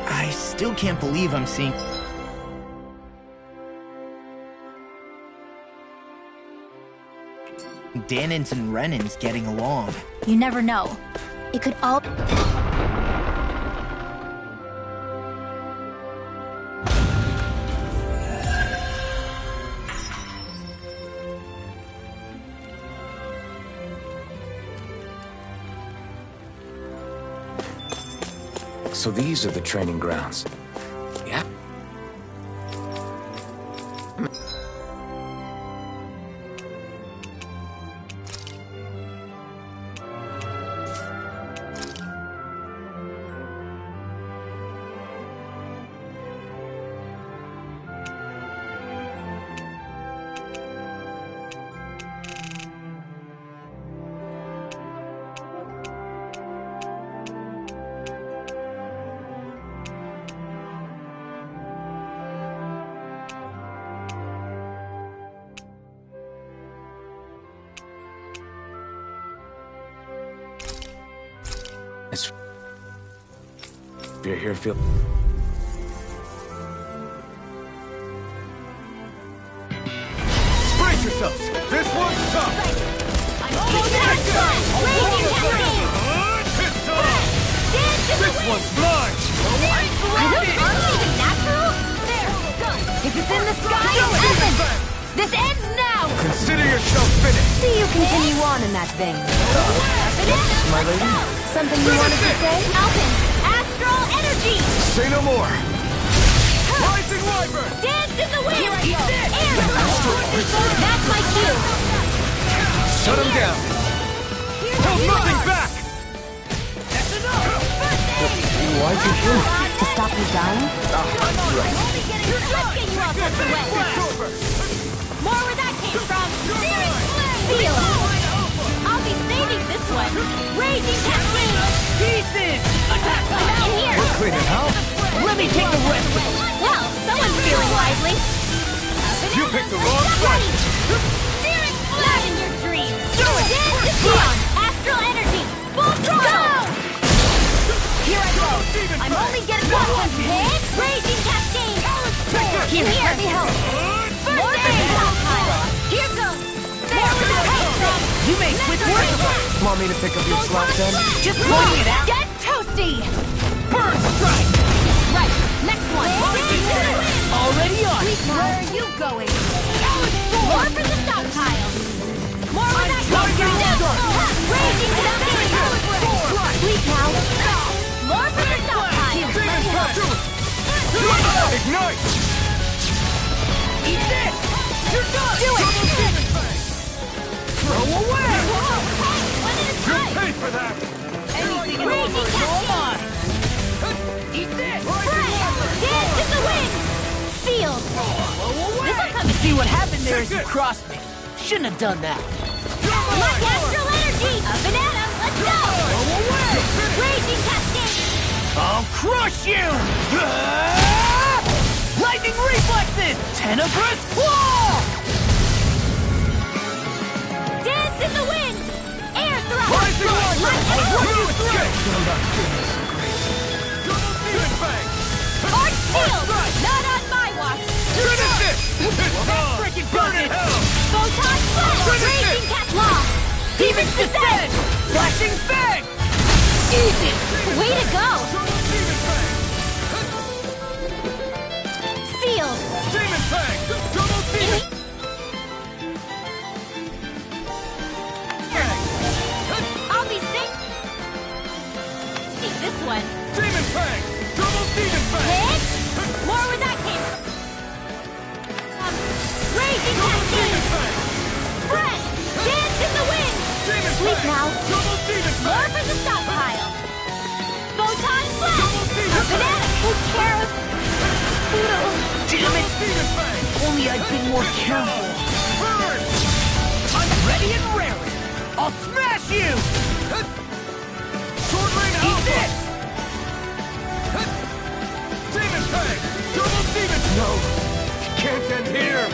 I still can't believe I'm seeing... Danins and Renins getting along. You never know. It could all... So these are the training grounds. Yeah. If you're here, feel... Brace yourselves! This one's tough! This one's mine! Are those arms even natural? There, go! If it's in the sky, it's Evan! This ends now! Consider yourself finished! See you continue on in that vein. My lady? Something you wanted to say? Alpin, astral energy! Say no more! Rising Wyvern! Dance in the wind! Air! That's my cue! Shut him down! Hold nothing back! That's enough! Why'd you do it? To stop you dying? Right. Let's get you all tucked away! More where that came from! Seal! I'll be saving this one! Raging Cascade! Pieces! Attack! In here! We're cleaning house! Let me take the rest! Well, someone's feeling lively! You picked the wrong fight! Steering flat in your dreams! Dance to Beyond! Astral energy! Full throttle! Here I go! I'm only getting one! Hit! Raging Cascade! Here, let me help! More than here goes! There where that came from! You may quit working! Want me to pick up your slack then? Just pointing it out! Get toasty! Burn strike! Right, next one! Already on! Where are you going? More for the stockpile! More where that comes from! Raging Cascade! Sleep now! More for the stockpile! Let me help! Ignite! Eat this! You're done! Do it! Throw away! One at a You time! pay for that! Anything Raging Cascade! Eat this! Dance in the wind! Field! This'll come See what happened there is you crossed me. Shouldn't have done that. Like astral energy! Up and at 'em! Let's go! Raging Cascade! I'll crush you! Lightning reflexes! Tenebrous claw! Dance in the wind! Air thrust! Rising Lightning Arch shield! Not on my watch! Finish it! Freaking Burn in hell! Photon flash! Raging Cat Law! Demon's Descent! Flashing fang! Easy! Way to go! Sealed! Demon Fang! Double Demon! I'll be sick! See this one! Demon Fang! Double Demon Fang! Hit! More where that came from! Raging Cascade! Spread! Dance in the wind! Sleep now! Double Demon More Fang! for the stockpile! Photon flash! Banana! Who cares? Damn it! Demon Fang! Only I'd been more careful. Burn! I'm ready and raring. I'll smash you! Sword Rain Eat Alpha! this! Demon Fang! Double Demon! No! It can't end here!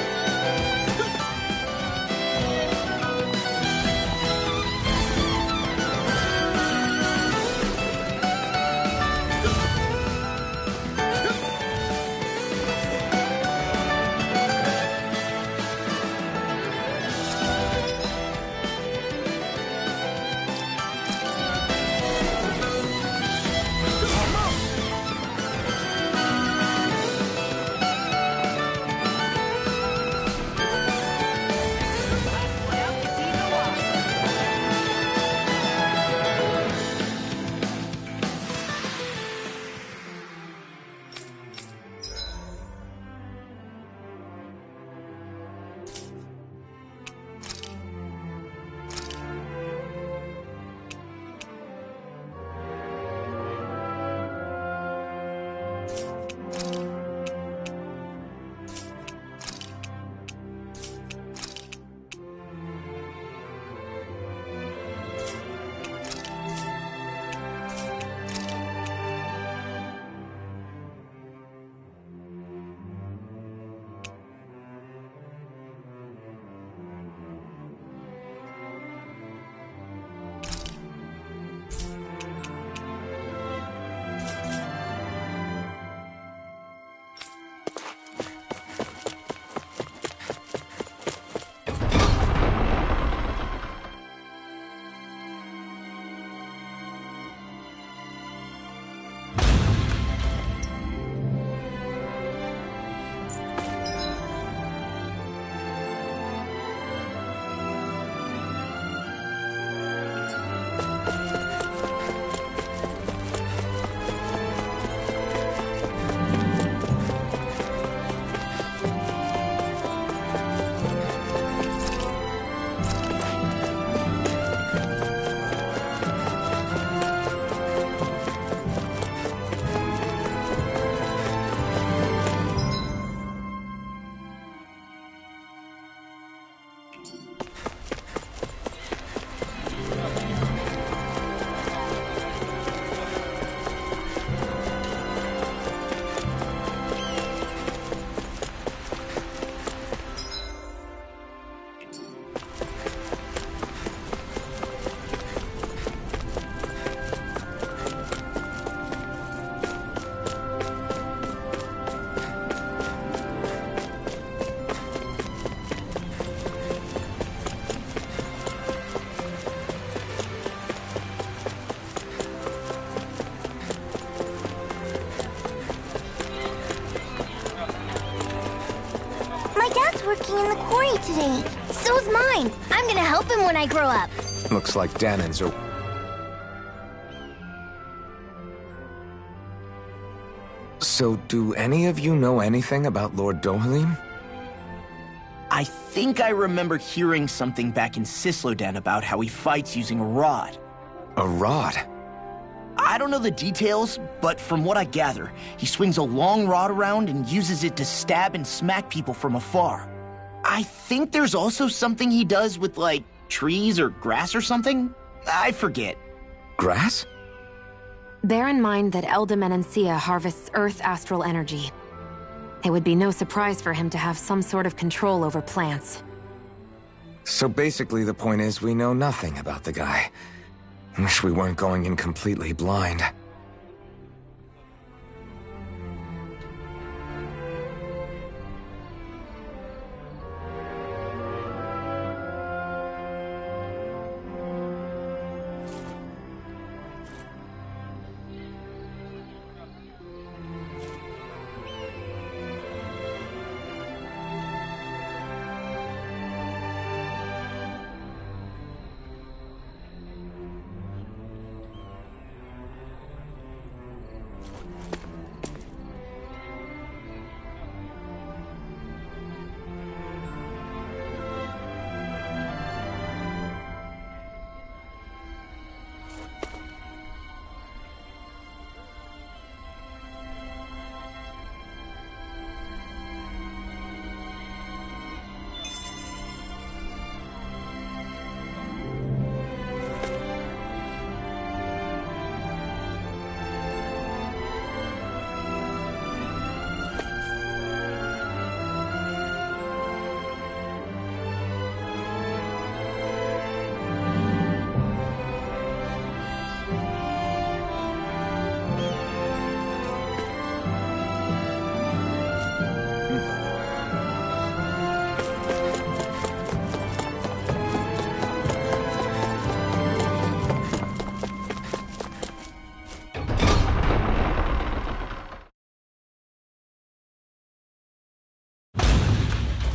working in the quarry today. So's mine. I'm gonna help him when I grow up. Looks like Danans are... So, do any of you know anything about Lord Dohalim? I think I remember hearing something back in Sislodan about how he fights using a rod. A rod? I don't know the details, but from what I gather, he swings a long rod around and uses it to stab and smack people from afar. I think there's also something he does with, like, trees or grass or something? I forget. Grass? Bear in mind that Elda Menancia harvests Earth astral energy. It would be no surprise for him to have some sort of control over plants. So basically the point is we know nothing about the guy. Wish we weren't going in completely blind.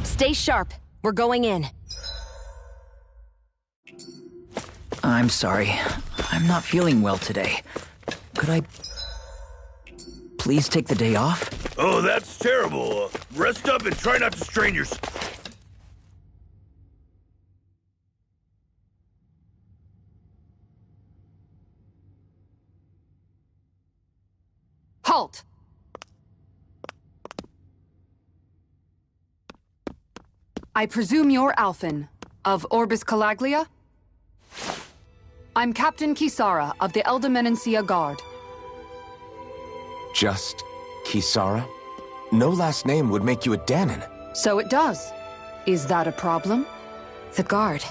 Stay sharp. We're going in. I'm sorry. I'm not feeling well today. Could I please take the day off? Oh, that's terrible. Rest up and try not to strain yourself. Halt! I presume you're Alphen, of Orbis Calaglia? I'm Captain Kisara of the Elda Menancia Guard. Just Kisara? No last name would make you a Danan. So it does. Is that a problem? The Guard.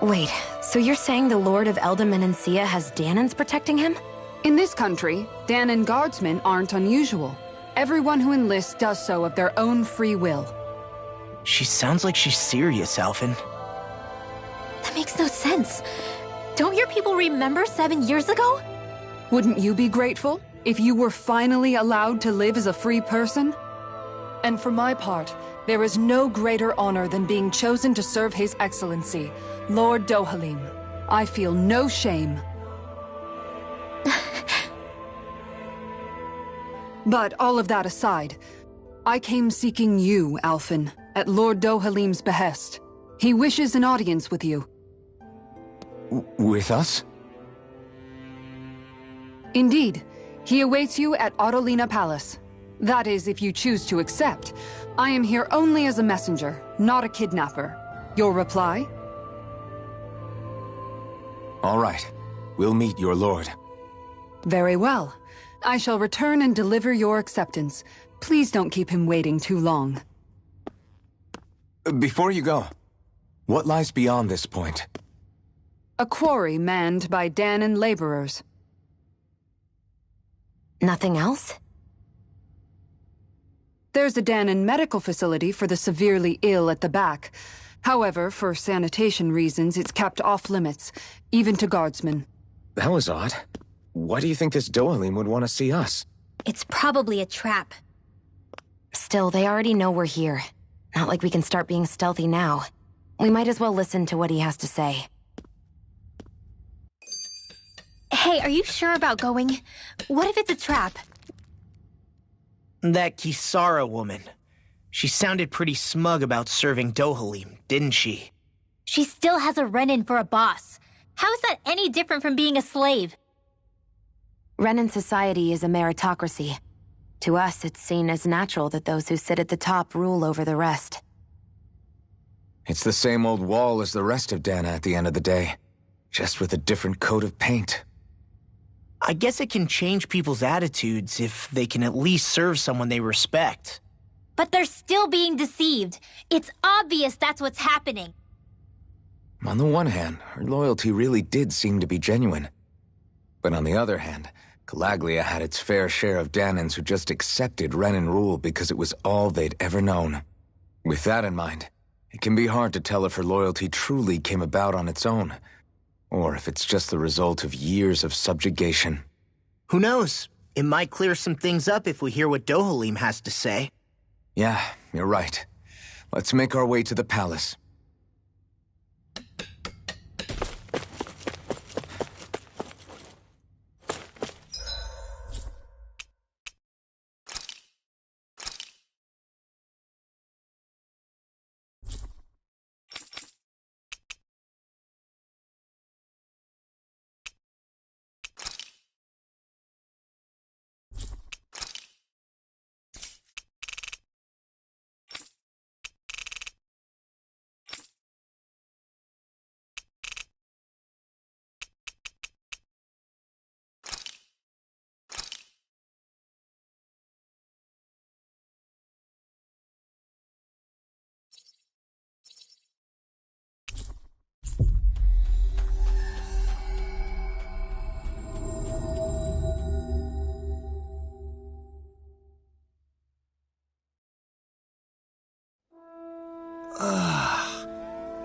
Wait, so you're saying the Lord of Elda Menancia has Danans protecting him? In this country, Danan guardsmen aren't unusual. Everyone who enlists does so of their own free will. She sounds like she's serious, Alphen. That makes no sense. Don't your people remember 7 years ago? Wouldn't you be grateful if you were finally allowed to live as a free person? And for my part, there is no greater honor than being chosen to serve His Excellency, Lord Dohalim. I feel no shame. But all of that aside, I came seeking you, Alphen, at Lord Dohalim's behest. He wishes an audience with you. With us? Indeed. He awaits you at Autolina Palace. That is, if you choose to accept. I am here only as a messenger, not a kidnapper. Your reply? All right. We'll meet your lord. Very well. I shall return and deliver your acceptance. Please don't keep him waiting too long. Before you go, what lies beyond this point? A quarry manned by Danan laborers. Nothing else? There's a Danan medical facility for the severely ill at the back. However, for sanitation reasons, it's kept off limits, even to guardsmen. That was odd. Why do you think this Dohalim would want to see us? It's probably a trap. Still, they already know we're here. Not like we can start being stealthy now. We might as well listen to what he has to say. Hey, are you sure about going? What if it's a trap? That Kisara woman. She sounded pretty smug about serving Dohalim, didn't she? She still has a Renin for a boss. How is that any different from being a slave? Renin society is a meritocracy. To us, it's seen as natural that those who sit at the top rule over the rest. It's the same old wall as the rest of Dana at the end of the day, just with a different coat of paint. I guess it can change people's attitudes if they can at least serve someone they respect. But they're still being deceived. It's obvious that's what's happening. On the one hand, her loyalty really did seem to be genuine. But on the other hand, Calaglia had its fair share of Danans who just accepted Renin rule because it was all they'd ever known. With that in mind, it can be hard to tell if her loyalty truly came about on its own, or if it's just the result of years of subjugation. Who knows? It might clear some things up if we hear what Dohalim has to say. Yeah, you're right. Let's make our way to the palace.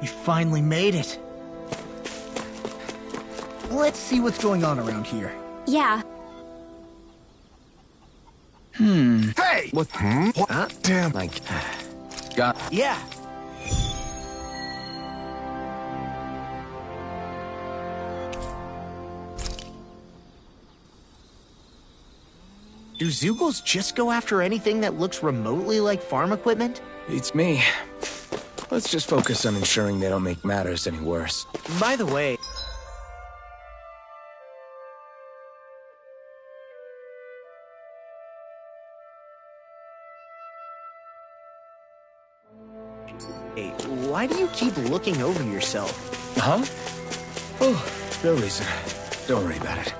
We finally made it. Let's see what's going on around here. Yeah. Hey! What? Huh? Damn. Got... Yeah. Do Zeugles just go after anything that looks remotely like farm equipment? It's me. Let's just focus on ensuring they don't make matters any worse. By the way... Hey, why do you keep looking over yourself? Huh? Oh, no reason. Don't worry about it.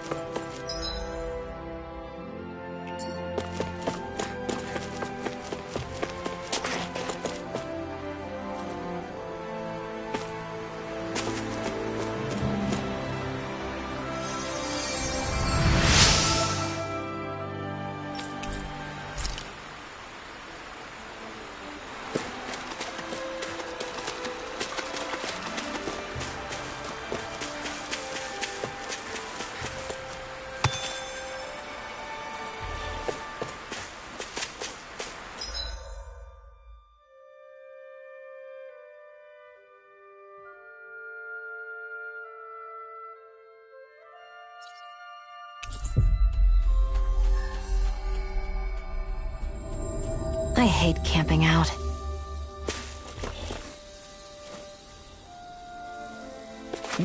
I hate camping out.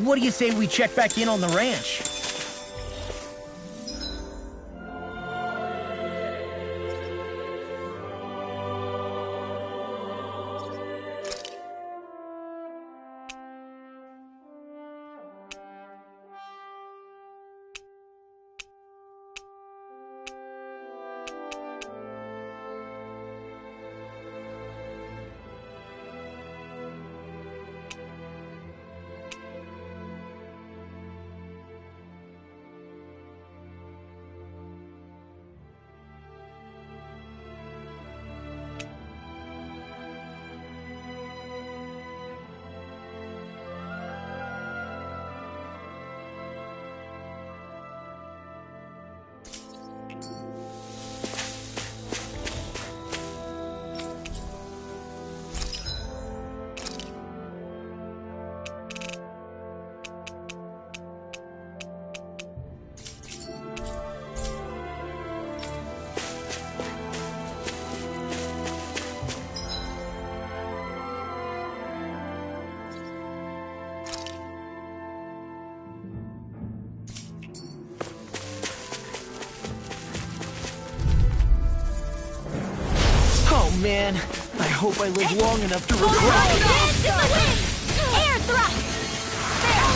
What do you say we check back in on the ranch? man, I hope I live long enough to regret Dance it. in the wind! Air thrust!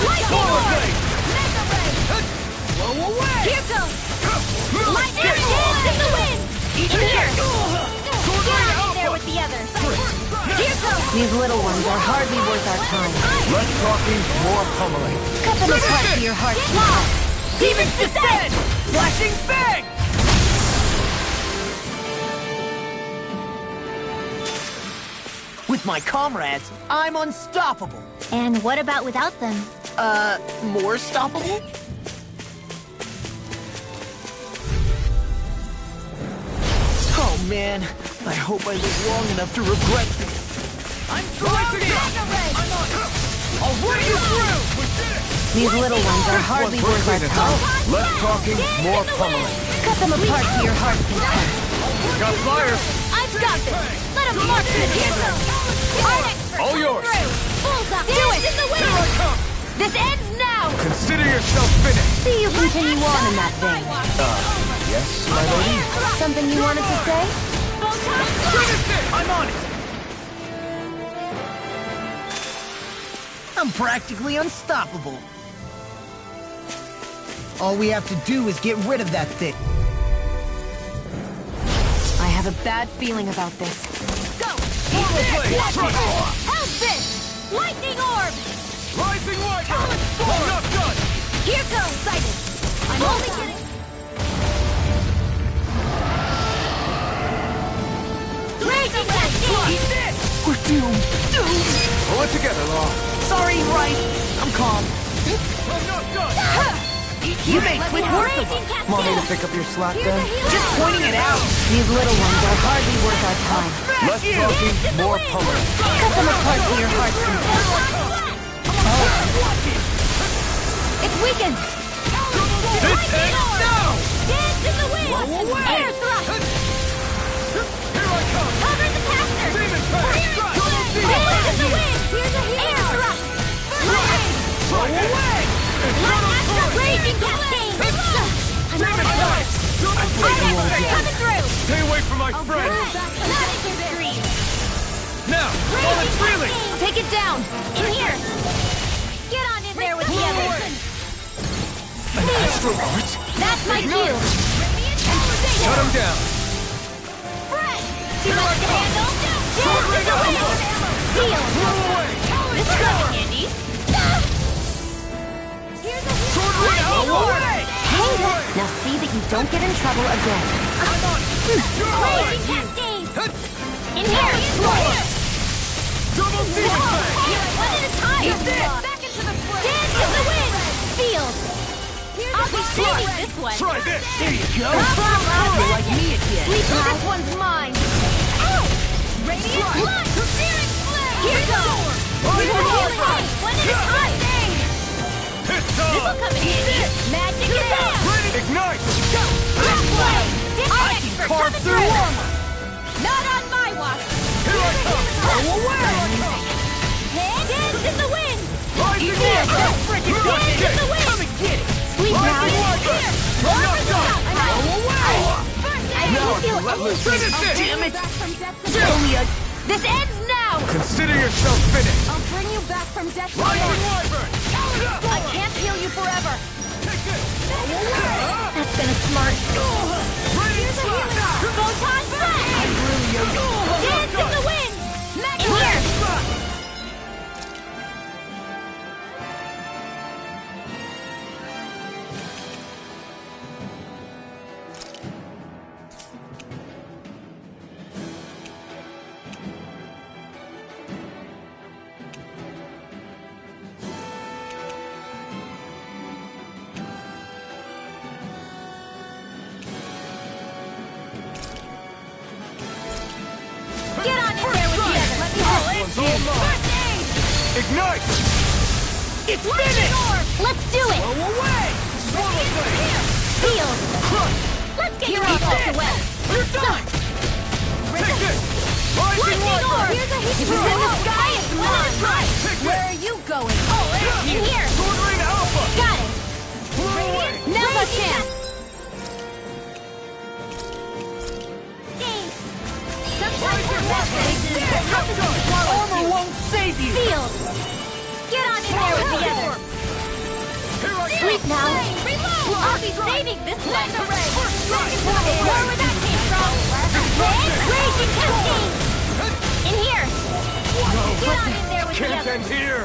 Lightning orb! Mega ray! Blow away! Here goes! Lightning dance in the wind! In here! Get on in there with the others! Here goes! These little ones are hardly worth our time. Less talking, more pummeling. Cut them apart to your heart's content. Demons descend! Flashing bang! With my comrades, I'm unstoppable. And what about without them? More stoppable? Oh man, I hope I live long enough to regret this. I'm throwing it! I'll run you through! These little ones are hardly worth our time. Less talking, more pummeling. Cut them apart to your heart's content. Got flyers. I've got this! Let him march in here! Our expert All yours. Bullseye! Do it! In the wind! This ends now! Consider yourself finished. See you continue on in that vein. Yes, my lady? Something you wanted to say? I'm on it! I'm practically unstoppable. All we have to do is get rid of that thing. I have a bad feeling about this. Go! Hellfist! Lightning orb! Rising Wyvern! Not done! Here goes, Sidon! I'm only getting... Raging Cascade! We're doomed. Pull it together, Law. Sorry, right. I'm calm. I'm not done! You made quick work of them. Want me to pick up your slack then? Just pointing it out. These little ones are hardly worth our time. Less talking, more pummeling. Cut them apart to your heart's content. It's weakened! This ends now! Dance in the wind! Air thrust! Here I come! Cover the caster! Demon Pass! Dance in the wind! Air thrust! Throw away! Raging Cascade! I'm out of bullets! Coming through! Stay away from my friend! Now, while it's reeling! Take it down! In here! Get on in there with the others! An astral art? That's my cue! Shut him down! Too much to handle? Dance in the wind! Deal! This is coming, Andy! Now see that you don't get in trouble again. Raging Cascade! In here! Double demon One at a time! Back into the fray! Dance in the wind! Feel! I'll be shooting this one! Try this! There you go. You're like me again. This one's mine! Ow! Radiant blood! Searing flame! Here goes! One at a time! This'll come in handy! Magic is out! Ignite! Black flame! I can carve through armor. Not on my watch! Here I come! Go away! Dance in the wind! Eat this! Dance in the wind! Come and get it! Sleep now! Here! Over the top! Go away! I feel let loose! Finish it! Damn it! This ends now! Consider yourself finished! I'll bring you back from death to Rising life! Wyvern! I can't heal you forever! Take this! That's been a smart... Here's a healing! Photon blast! Dance in the wind! In here! Get on in there with the others! Let me help! Ignite! It's finished! Let's do it! Go away! Heal! Let's get your results away! You're done! Take this! Lightning orb! Here's a hit! It's in the sky! It's mine! Where are you going? In here! Sword Rain Alpha! Got it! Now's our chance! Sometimes Sleep now. I'll be saving this one. Where would that came from? Raging cascade. In here. Get on in there with the Can't others. end here!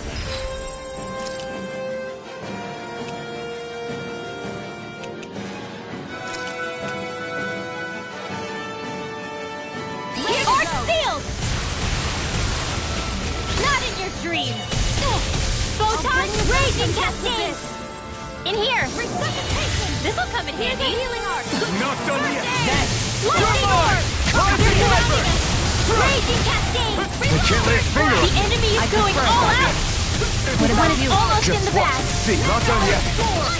Arch sealed! Not in your dreams! Photon raging cascade! In here! This'll come in handy! Healing arc! Not done yet! Lightning orb! You're surrounding us! Raging cascade! I can't lay a finger on The it. enemy is going all out! What about It's you? almost in Just the watch bag! and see. Not done yet.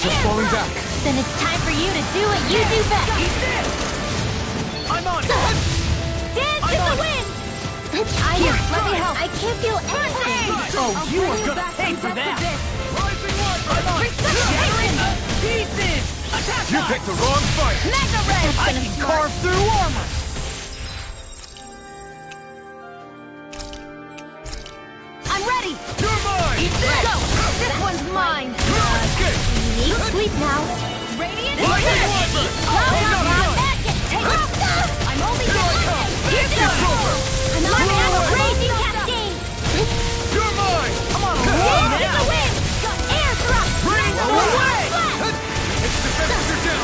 Just falling back. Then it's time for you to do what you do best! I'm on it! Dance in the wind! Here, let me help. I can't feel anything! Oh, you are gonna pay for that! Pieces! Attack! You picked the wrong fight! Mega Red! I can carve through armor! I'm ready! You're mine! Go! This one's mine! Unique sleep now. Radiant Lightning Infinity! Weapon! Magic! Take off! I'm only here! Here's the I'm on a raging cascade! You're mine! Come on, Dance in the wind! Air thrust! Bring it away! Its defenses are down!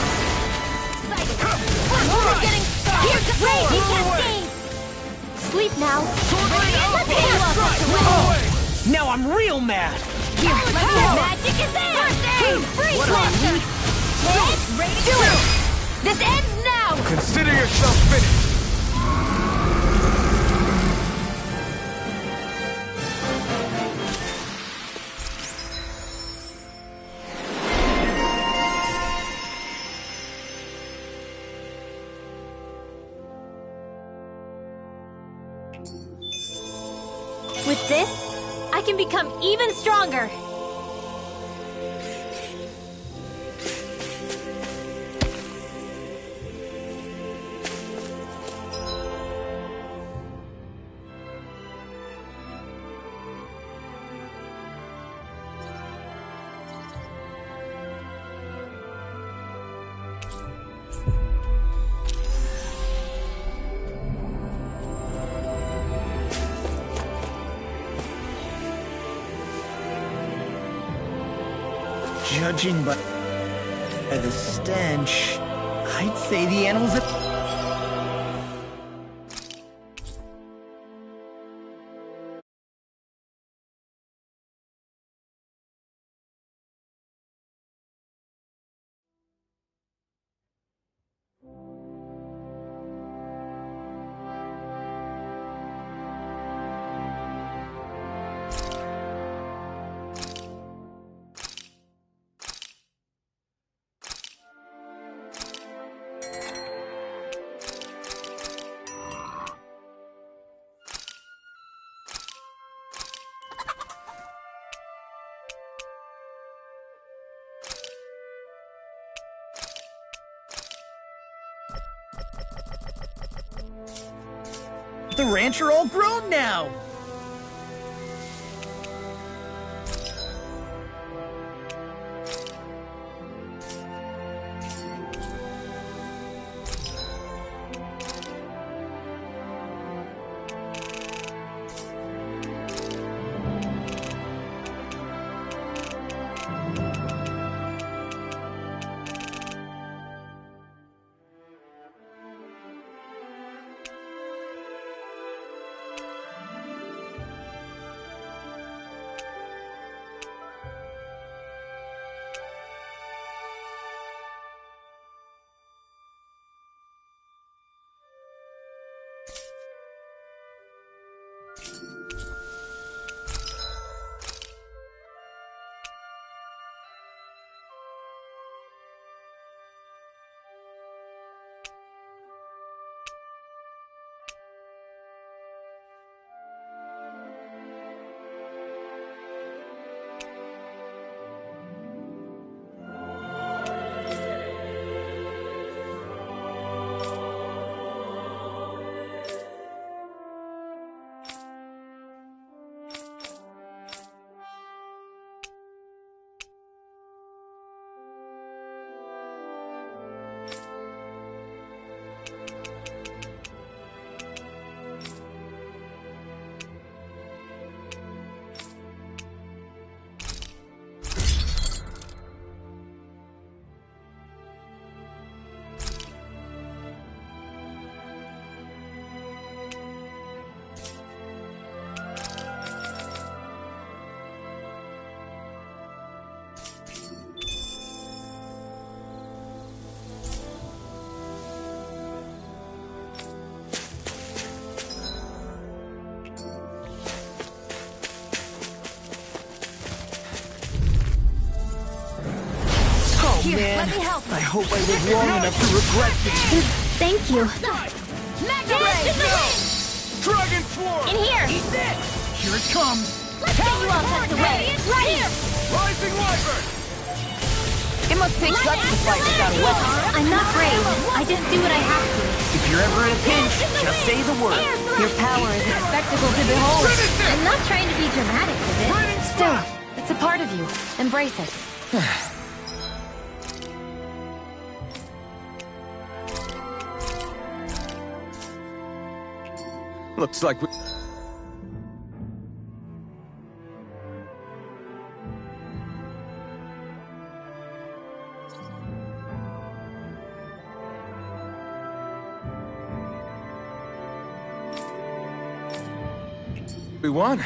We're getting stuck! Here's the raging cascade! Sleep now. Now I'm real mad! Here, magic is there! Freeze Lancer! Do it! This ends now! Consider yourself finished! With this, I can become even stronger! Judging by the stench, I'd say the animals have... The ranch are all grown now! I hope I live long enough to regret this. Thank you. Mega Ray! Dragon Swarm! In here! Eat this! Here it comes! Let's get you all tucked away! Right here! Rising Wyvern! It must take guts to fight without a weapon. I'm not brave. I just do what I have to. If you're ever in a pinch, just say the word. Your power is a spectacle to behold. I'm not trying to be dramatic with it. Still, it's a part of you. Embrace it. Looks like we... We won.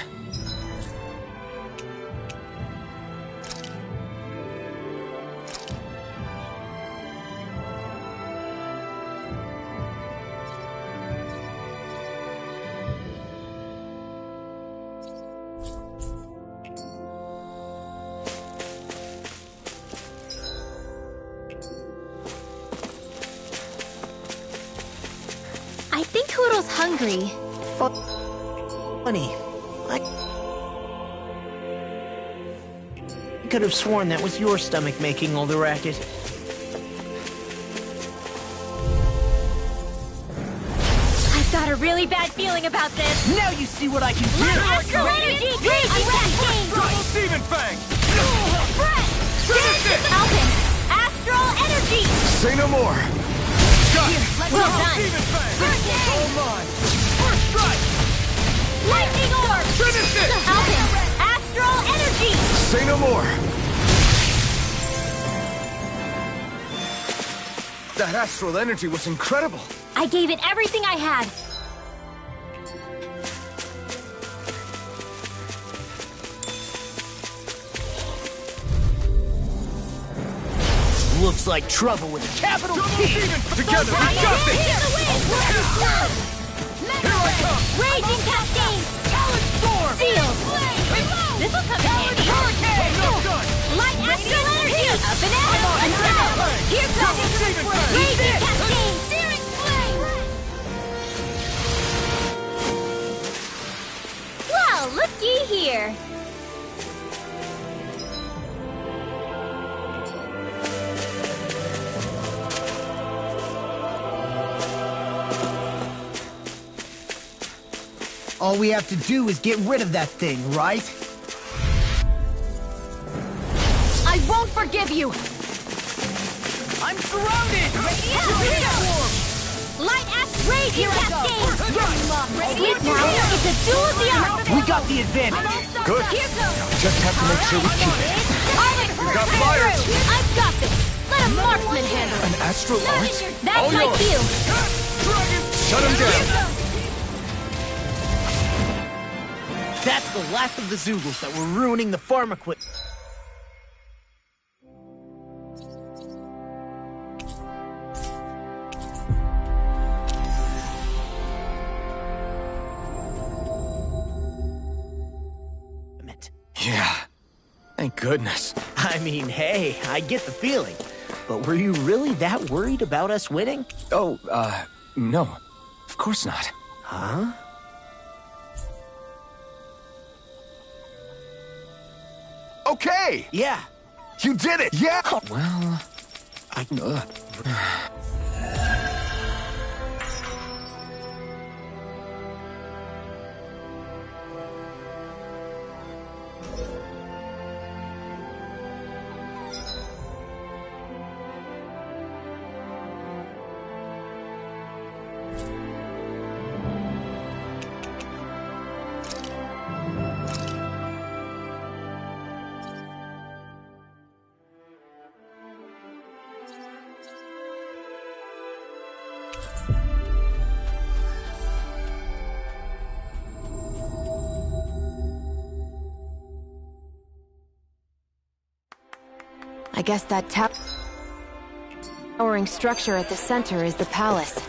I think Hoodle's hungry. Funny. I could have sworn that was your stomach making all the racket. I've got a really bad feeling about this! Now you see what I can do! Astral Energy! Raging Cascade! Double Demon Fang! Breath! Alpin! Astral Energy! Say no more! Well done! First strike! Lightning Orb! Alpin! Astral Energy! Say no more! That astral energy was incredible! I gave it everything I had. Looks like trouble with a capital T! Together, we got this! Mega Raging Cascade! Talon Storm! Sealed! This'll come in handy! Light Astral Energy! Up and out! And down! Here comes Raging Cascade! Searing Flame! Well, looky here! All we have to do is get rid of that thing, right? I won't forgive you! I'm surrounded! Light Astral Raging Cascade! Sleep now! It's a duel of the arts! We got the advantage! Good. Here goes! Just have to make sure we keep it. We got fire! I've got this! Let a marksman handle it! An astral art? That's All my yours. field! Shut him down! That's the last of the Zoogles that were ruining the farm equipment. Yeah. Thank goodness. I mean, hey, I get the feeling. But were you really that worried about us winning? Oh, no. Of course not. Huh? Okay! Yeah. You did it! Yeah! Well... I guess that towering structure at the center is the palace.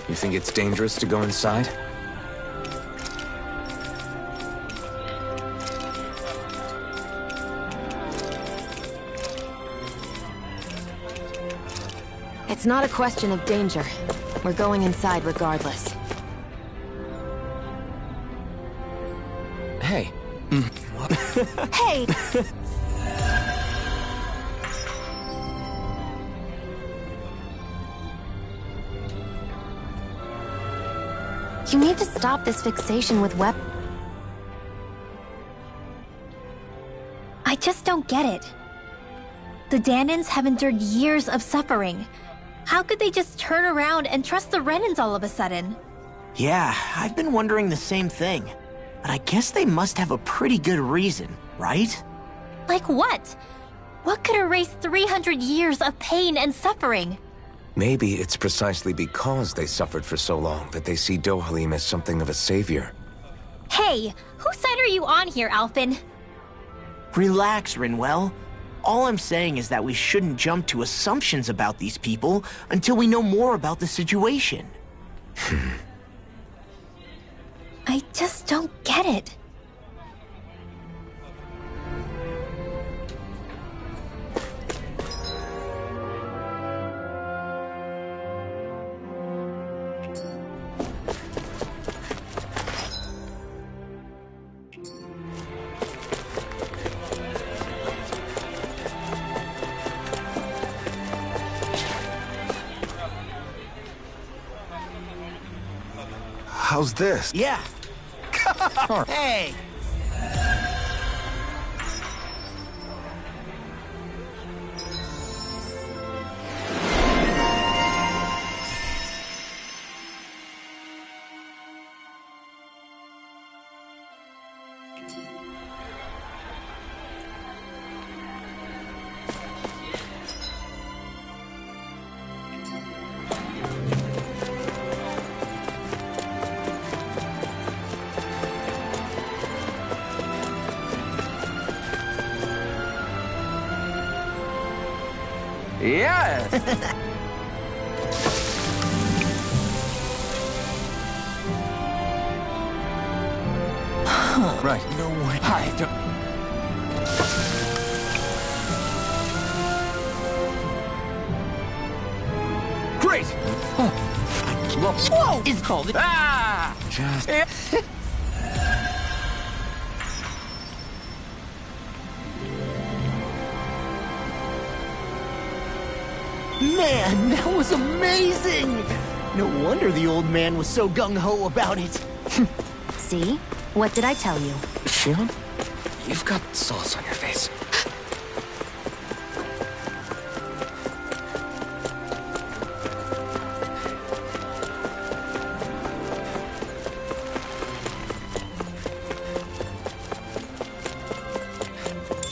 You think it's dangerous to go inside? It's not a question of danger. We're going inside regardless. Hey. Hey! You need to stop this fixation with weapons. I just don't get it. The Danans have endured years of suffering. How could they just turn around and trust the Renans all of a sudden? Yeah, I've been wondering the same thing. But I guess they must have a pretty good reason, right? Like what? What could erase 300 years of pain and suffering? Maybe it's precisely because they suffered for so long that they see Dohalim as something of a savior. Hey, whose side are you on here, Alphen? Relax, Rinwell. All I'm saying is that we shouldn't jump to assumptions about these people until we know more about the situation. I just don't get it. How's this? Yeah. Hey! Yes! Right. No way. Hi. Great! Whoa! It's called it. Ah! Just... Man, that was amazing! No wonder the old man was so gung-ho about it. See? What did I tell you? Shionne? You've got sauce on your face.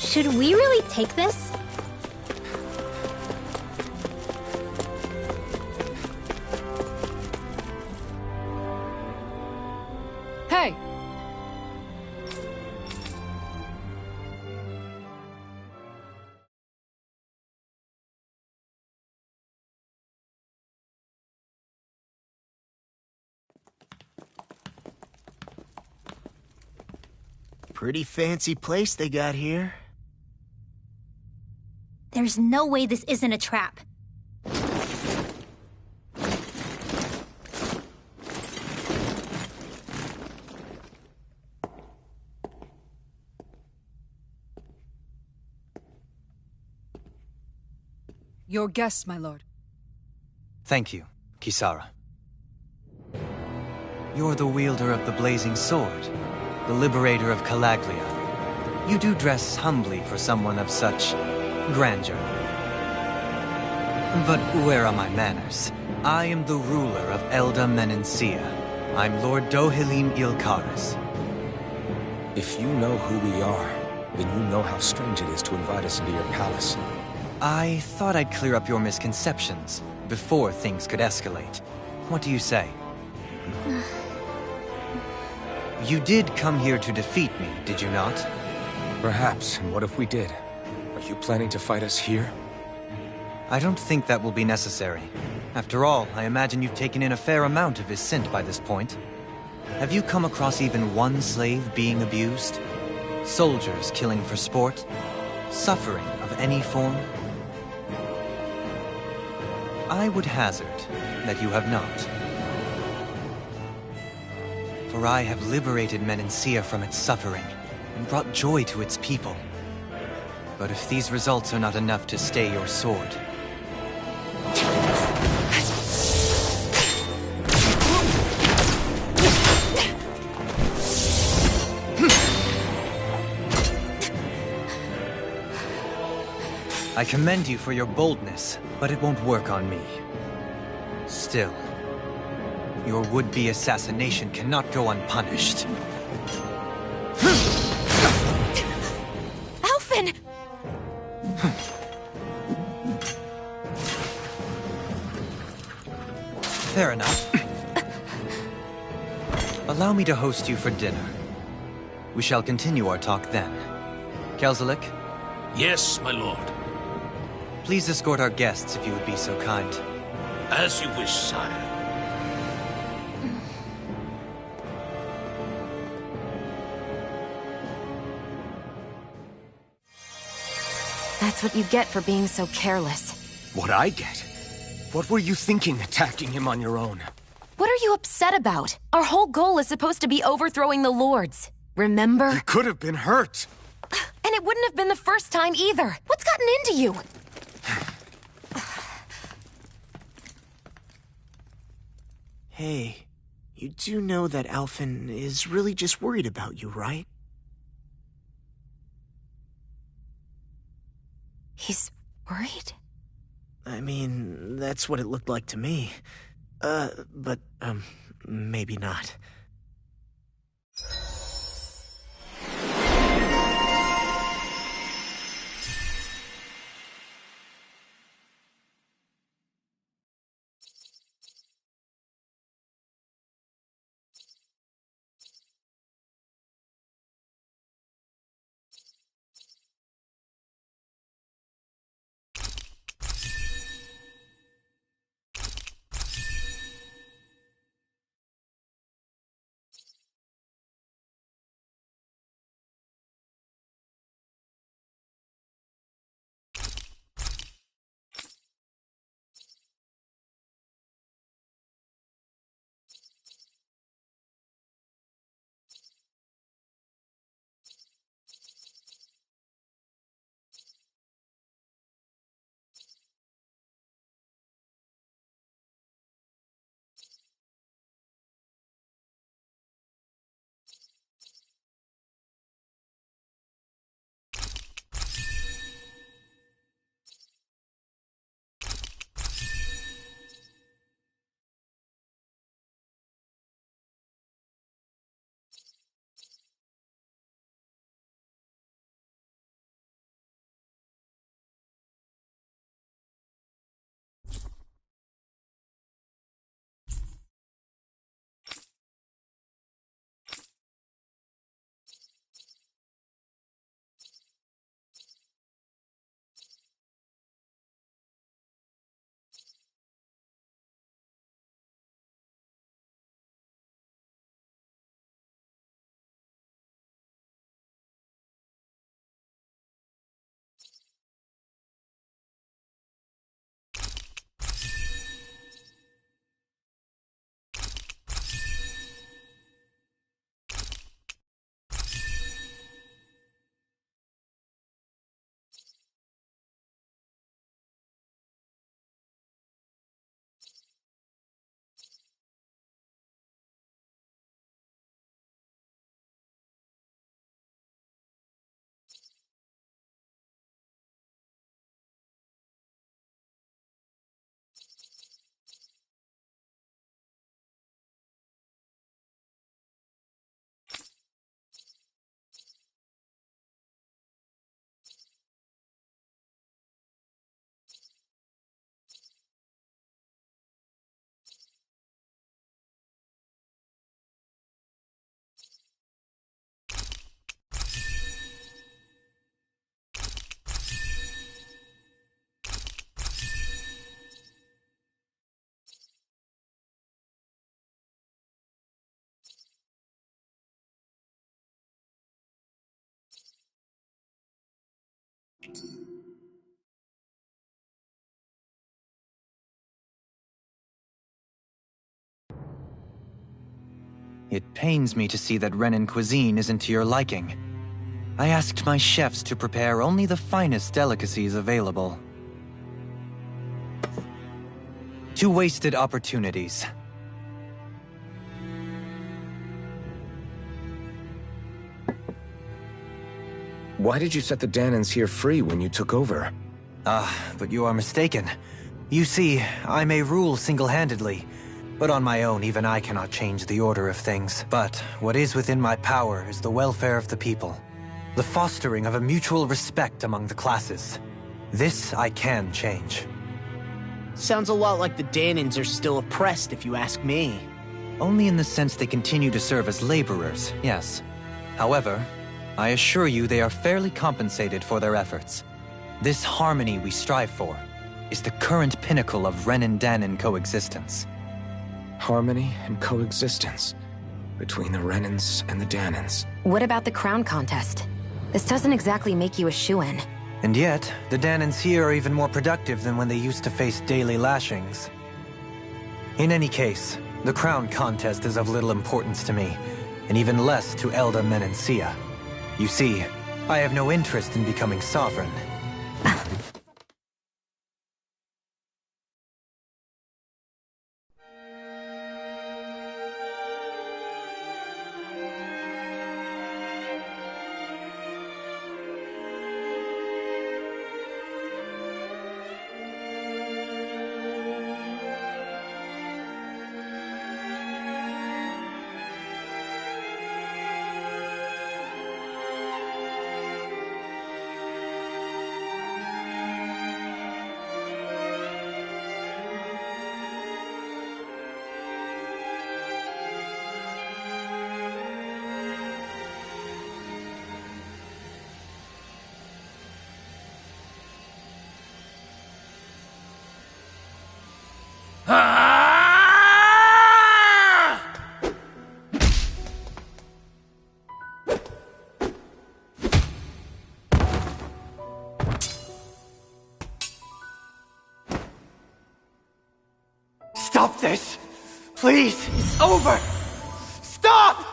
Should we really take this? Hey! Pretty fancy place they got here. There's no way this isn't a trap. Your guests, my lord. Thank you, Kisara. You're the wielder of the blazing sword, the liberator of Calaglia. You do dress humbly for someone of such grandeur. But where are my manners? I am the ruler of Elda Menancia. I'm Lord Dohalim Ilkaris. If you know who we are, then you know how strange it is to invite us into your palace. I thought I'd clear up your misconceptions before things could escalate. What do you say? You did come here to defeat me, did you not? Perhaps, and what if we did? Are you planning to fight us here? I don't think that will be necessary. After all, I imagine you've taken in a fair amount of his scent by this point. Have you come across even one slave being abused? Soldiers killing for sport? Suffering of any form? I would hazard that you have not. For I have liberated Menancia from its suffering and brought joy to its people. But if these results are not enough to stay your sword... I commend you for your boldness, but it won't work on me. Still, your would-be assassination cannot go unpunished. Alphen! Fair enough. Allow me to host you for dinner. We shall continue our talk then. Kelzelik? Yes, my lord. Please escort our guests if you would be so kind. As you wish, sire. That's what you get for being so careless. What I get? What were you thinking attacking him on your own? What are you upset about? Our whole goal is supposed to be overthrowing the Lords. Remember? He could have been hurt. And it wouldn't have been the first time either. What's gotten into you? Hey, you do know that Alphen is really just worried about you, right? He's worried? I mean, that's what it looked like to me. But maybe not. It pains me to see that Renan cuisine isn't to your liking. I asked my chefs to prepare only the finest delicacies available. 2 wasted opportunities. Why did you set the Danans here free when you took over? But you are mistaken. You see, I may rule single-handedly, but on my own even I cannot change the order of things. But what is within my power is the welfare of the people. The fostering of a mutual respect among the classes. This I can change. Sounds a lot like the Danans are still oppressed, if you ask me. Only in the sense they continue to serve as laborers, yes. However, I assure you they are fairly compensated for their efforts. This harmony we strive for is the current pinnacle of Renan-Danan coexistence. Harmony and coexistence between the Renans and the Danans. What about the crown contest? This doesn't exactly make you a shoo-in. And yet, the Danans here are even more productive than when they used to face daily lashings. In any case, the crown contest is of little importance to me, and even less to Elda Menancia. You see, I have no interest in becoming sovereign. Stop this! Please! It's over! Stop!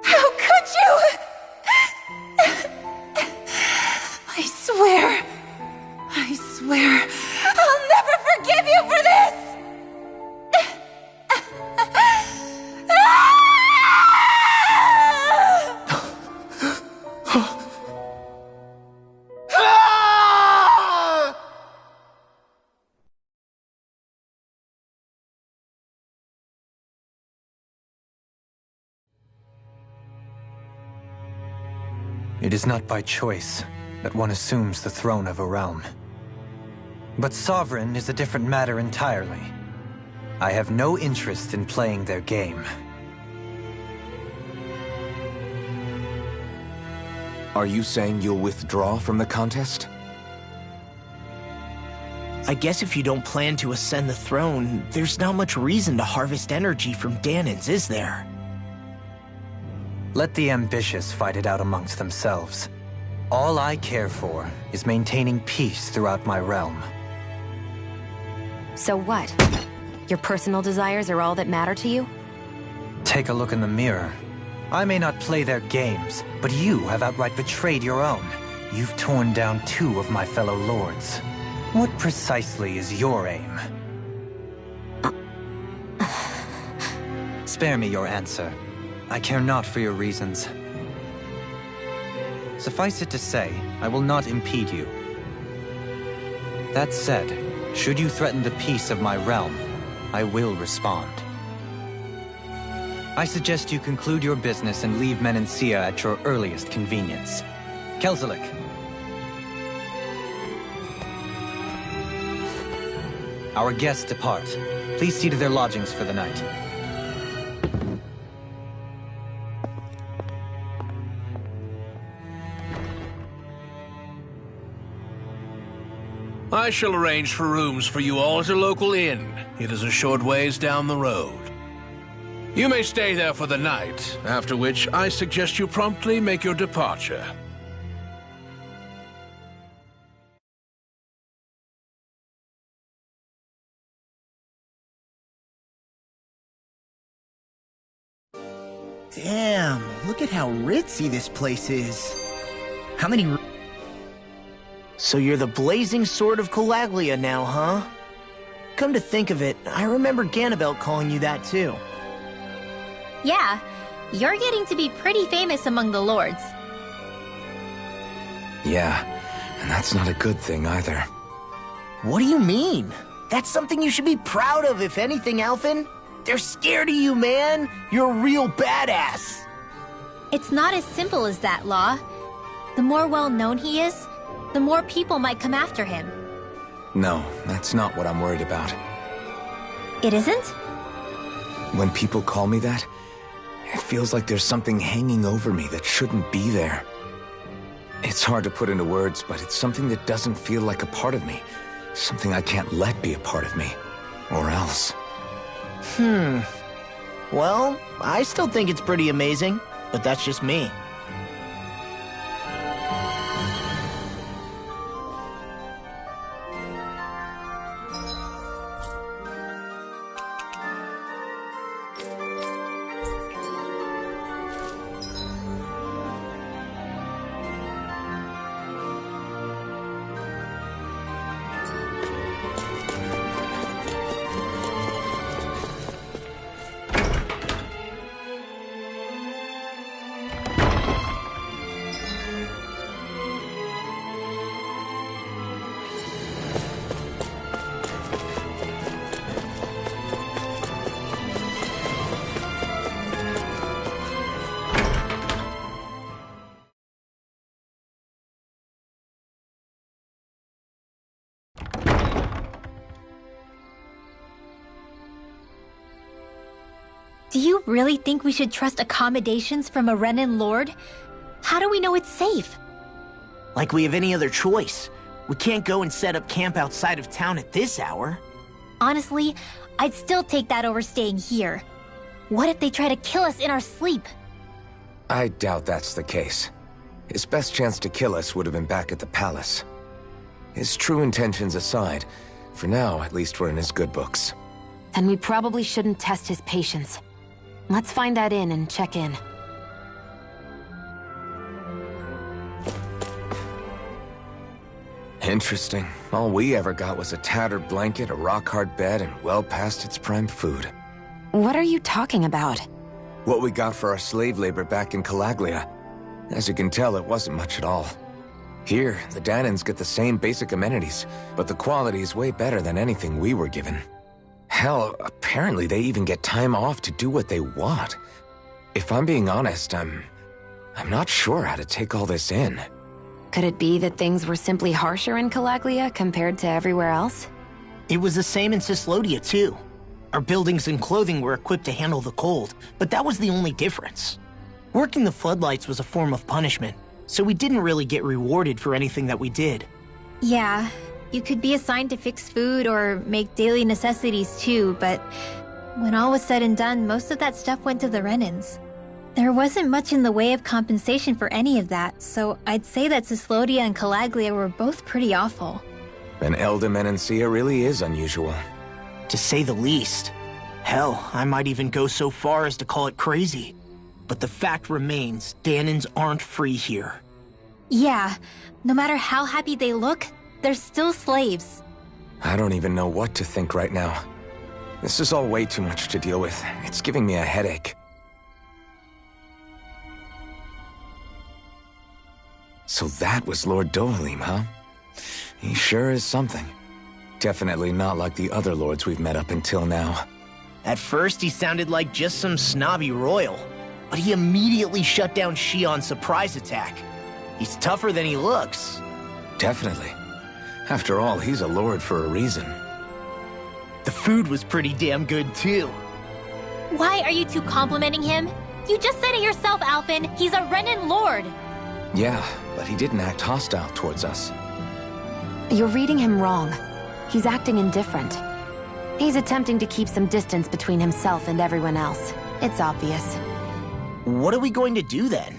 How could you? I swear, I'll never forgive you for this! It is not by choice that one assumes the throne of a realm. But sovereign is a different matter entirely. I have no interest in playing their game. Are you saying you'll withdraw from the contest? I guess if you don't plan to ascend the throne, there's not much reason to harvest energy from Danans, is there? Let the ambitious fight it out amongst themselves. All I care for is maintaining peace throughout my realm. So what? Your personal desires are all that matter to you? Take a look in the mirror. I may not play their games, but you have outright betrayed your own. You've torn down 2 of my fellow lords. What precisely is your aim? Spare me your answer. I care not for your reasons. Suffice it to say, I will not impede you. That said, should you threaten the peace of my realm, I will respond. I suggest you conclude your business and leave Menancia at your earliest convenience. Kelzelik. Our guests depart. Please see to their lodgings for the night. I shall arrange for rooms for you all at a local inn. It is a short ways down the road. You may stay there for the night, after which I suggest you promptly make your departure. Damn, look at how ritzy this place is. How many... So you're the blazing sword of Calaglia now, huh? Come to think of it, I remember Ganabelt calling you that too. Yeah, you're getting to be pretty famous among the lords. Yeah, and that's not a good thing either. What do you mean? That's something you should be proud of, if anything, Alphen. They're scared of you, man. You're a real badass. It's not as simple as that, Law. The more well-known he is, the more people might come after him. No, that's not what I'm worried about. It isn't? When people call me that, it feels like there's something hanging over me that shouldn't be there. It's hard to put into words, but it's something that doesn't feel like a part of me. Something I can't let be a part of me. Or else. Well, I still think it's pretty amazing, but that's just me. Do you really think we should trust accommodations from a Renan lord? How do we know it's safe? Like we have any other choice. We can't go and set up camp outside of town at this hour. Honestly, I'd still take that over staying here. What if they try to kill us in our sleep? I doubt that's the case. His best chance to kill us would have been back at the palace. His true intentions aside, for now, at least we're in his good books. Then we probably shouldn't test his patience. Let's find that inn and check in. Interesting. All we ever got was a tattered blanket, a rock-hard bed, and well past its prime food. What are you talking about? What we got for our slave labor back in Calaglia. As you can tell, it wasn't much at all. Here, the Danans get the same basic amenities, but the quality is way better than anything we were given. Hell, apparently they even get time off to do what they want. If I'm being honest, I'm not sure how to take all this in. Could it be that things were simply harsher in Calaglia compared to everywhere else? It was the same in Cyslodia, too. Our buildings and clothing were equipped to handle the cold, but that was the only difference. Working the floodlights was a form of punishment, so we didn't really get rewarded for anything that we did. Yeah, you could be assigned to fix food or make daily necessities too, but when all was said and done, most of that stuff went to the Renans. There wasn't much in the way of compensation for any of that, so I'd say that Cyslodia and Calaglia were both pretty awful. And Elde Menancia really is unusual. To say the least. Hell, I might even go so far as to call it crazy. But the fact remains, Danans aren't free here. Yeah, no matter how happy they look, they're still slaves. I don't even know what to think right now. This is all way too much to deal with. It's giving me a headache. So that was Lord Dohalim, huh? He sure is something. Definitely not like the other lords we've met up until now. At first, he sounded like just some snobby royal, but he immediately shut down Shion's surprise attack. He's tougher than he looks. Definitely. After all, he's a lord for a reason. The food was pretty damn good, too. Why are you two complimenting him? You just said it yourself, Alphen. He's a Renan lord. Yeah, but he didn't act hostile towards us. You're reading him wrong. He's acting indifferent. He's attempting to keep some distance between himself and everyone else. It's obvious. What are we going to do then?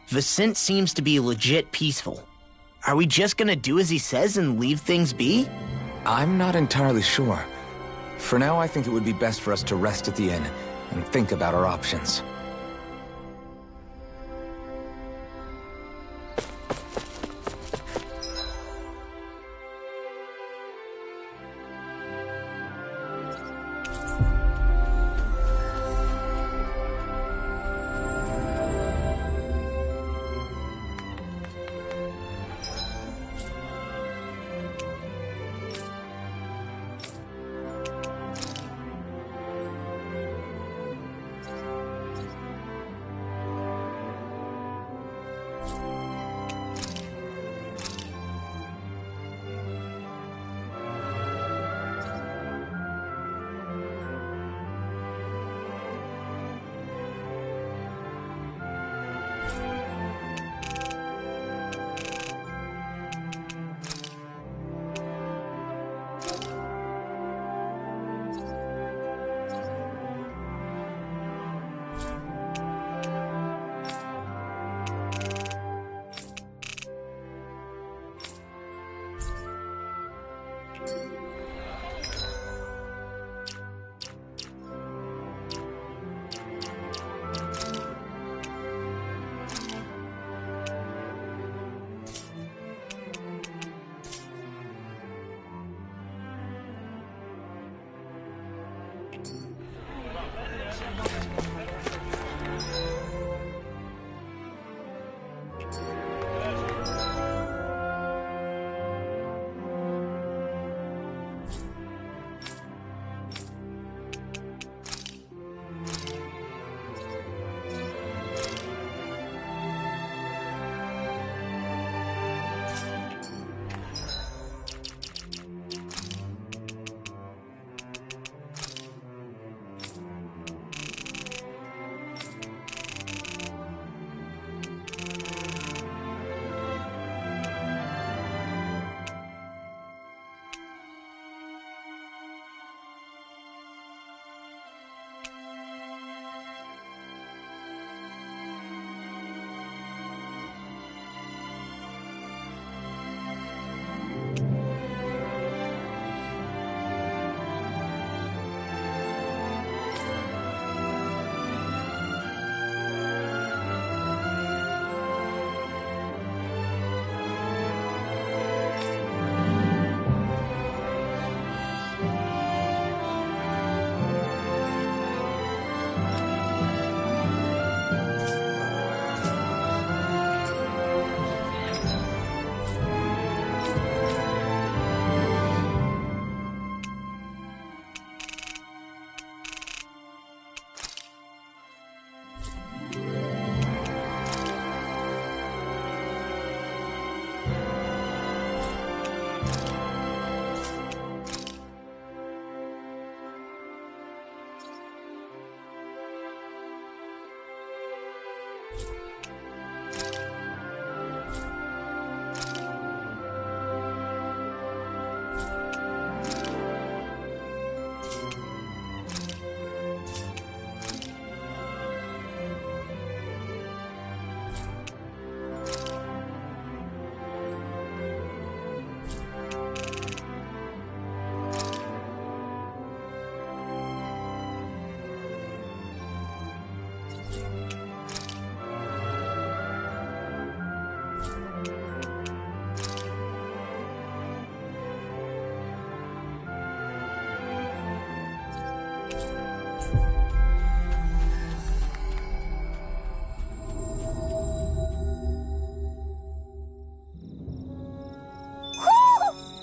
Vicente seems to be legit peaceful. Are we just gonna do as he says and leave things be? I'm not entirely sure. For now, I think it would be best for us to rest at the inn and think about our options.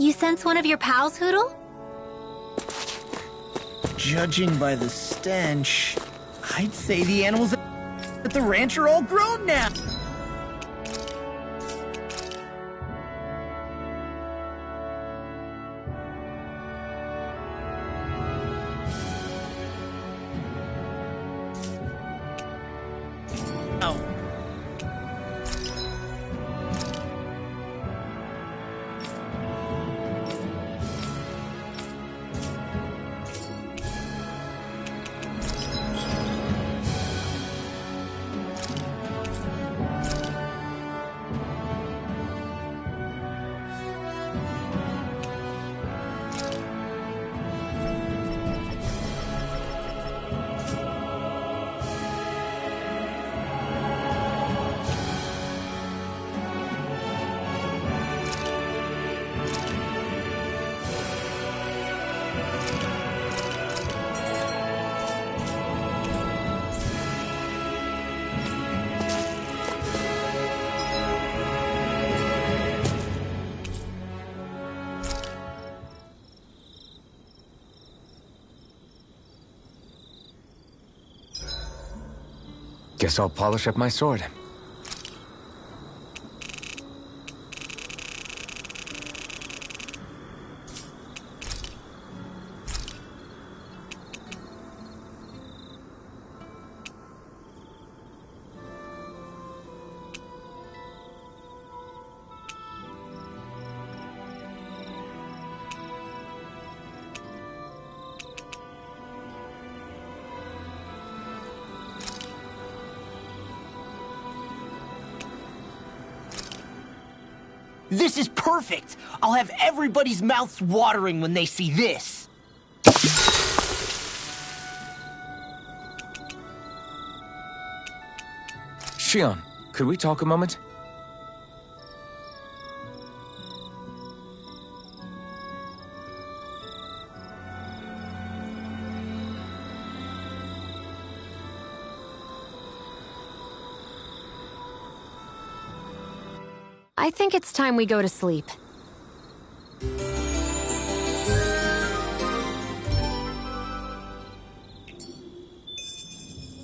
You sense one of your pals, Hootle? Judging by the stench, I'd say the animals at the ranch are all grown now. Guess I'll polish up my sword. This is perfect! I'll have everybody's mouths watering when they see this. Shion, could we talk a moment? I think it's time we go to sleep.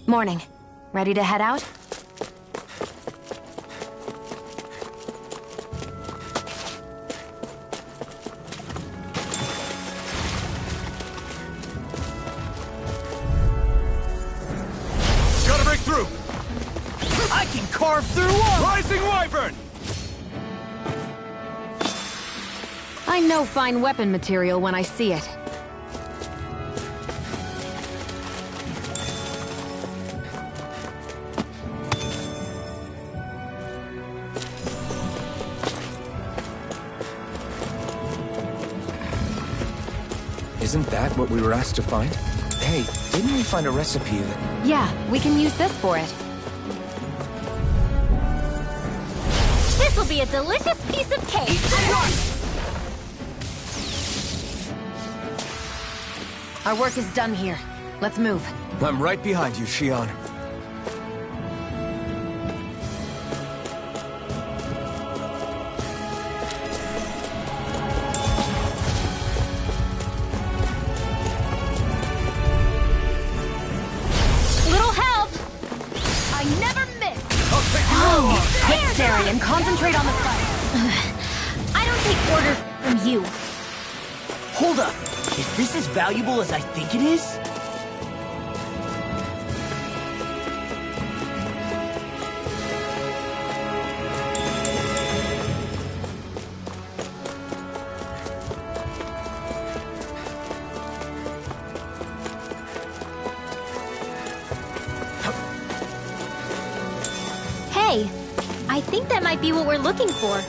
Morning. Ready to head out? Gotta break through! I can carve through walls! Rising Wyvern! I know fine weapon material when I see it. Isn't that what we were asked to find? Hey, didn't we find a recipe that... Yeah, we can use this for it. This will be a delicious piece of cake! Our work is done here. Let's move. I'm right behind you, Shion. Little help! I never miss! Quick, Darian, concentrate on the fight. I don't take orders from you. Hold up! Is this as valuable as I think it is? Hey, I think that might be what we're looking for.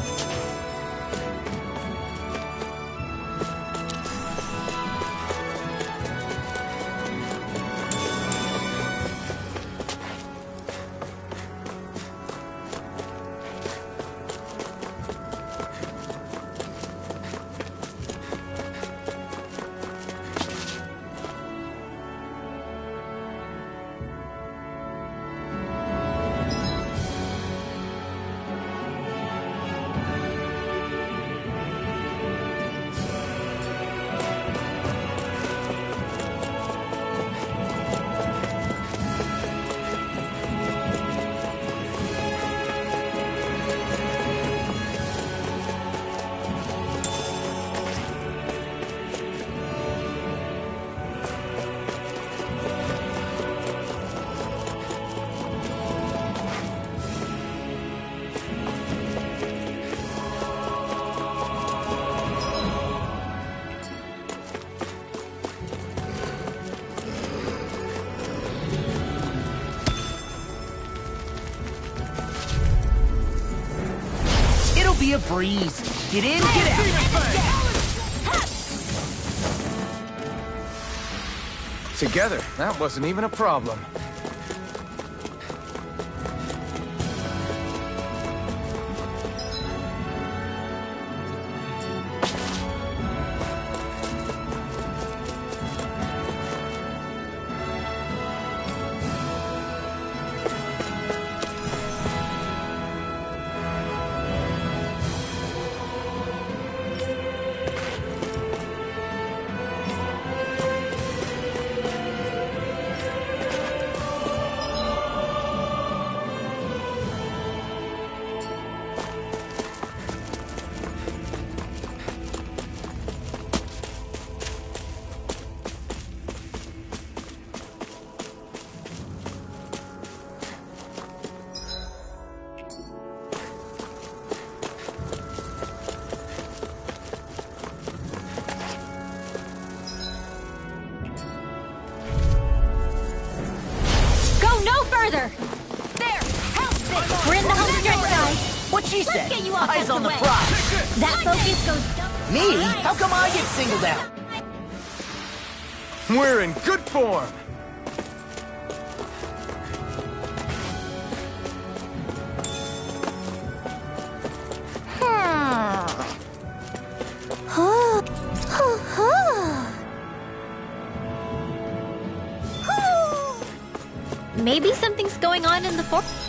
Be a breeze. Get in, get out. Together, that wasn't even a problem. she Let's said. get you off Eyes the on the way. prize. That focus goes... Me? How come I get singled out? We're in good form. Maybe something's going on in the forest.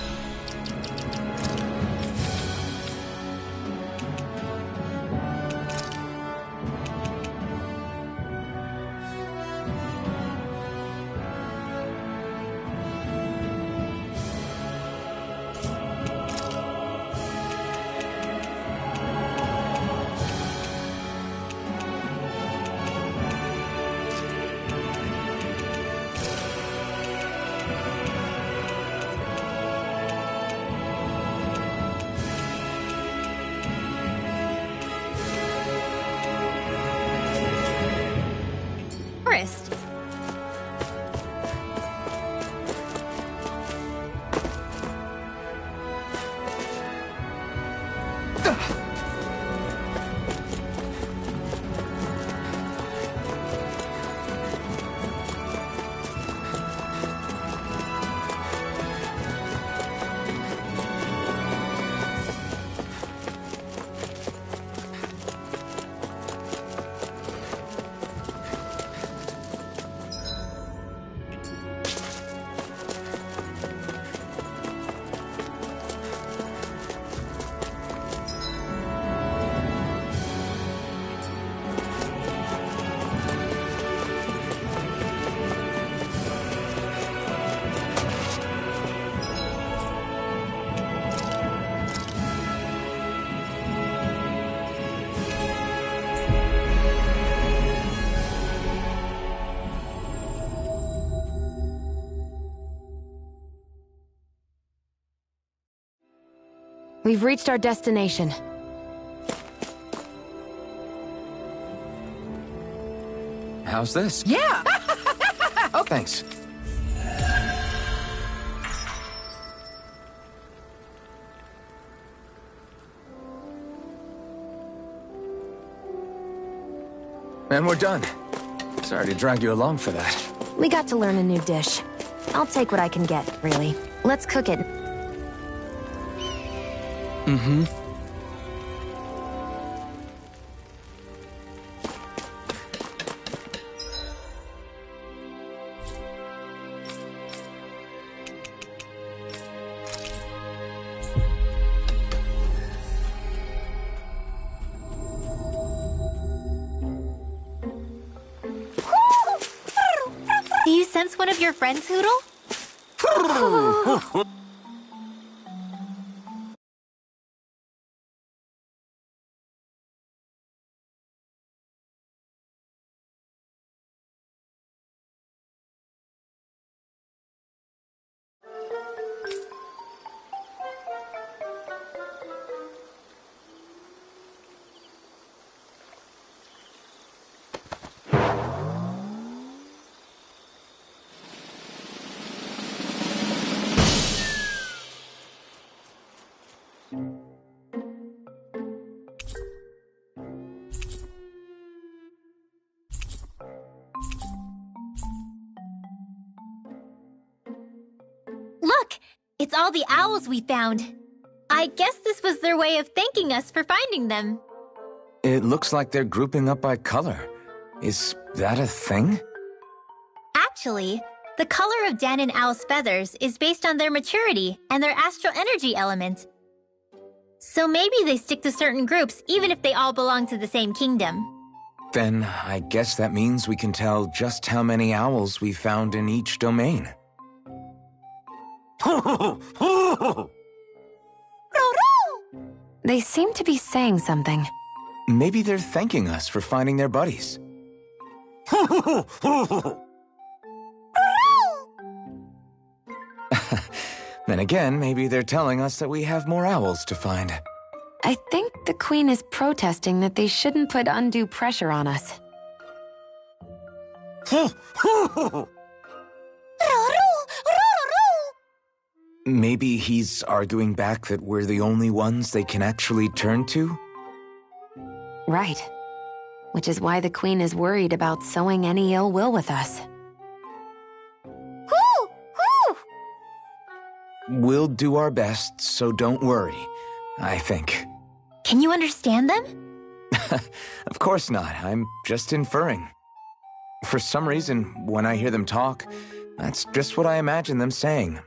We've reached our destination. How's this? Yeah! Oh, thanks. And we're done. Sorry to drag you along for that. We got to learn a new dish. I'll take what I can get, really. Let's cook it. Mm-hmm. Do you sense one of your friends, Hootle? Look! It's all the owls we found. I guess this was their way of thanking us for finding them. It looks like they're grouping up by color. Is that a thing? Actually, the color of Dan and Owl's feathers is based on their maturity and their astral energy element. So maybe they stick to certain groups even if they all belong to the same kingdom. Then I guess that means we can tell just how many owls we found in each domain. They seem to be saying something. Maybe they're thanking us for finding their buddies. Then again, maybe they're telling us that we have more owls to find. I think the Queen is protesting that they shouldn't put undue pressure on us. Maybe he's arguing back that we're the only ones they can actually turn to? Right. Which is why the Queen is worried about sowing any ill will with us. Whoo! Whoo! We'll do our best, so don't worry, I think. Can you understand them? Of course not. I'm just inferring. For some reason, when I hear them talk, that's just what I imagine them saying.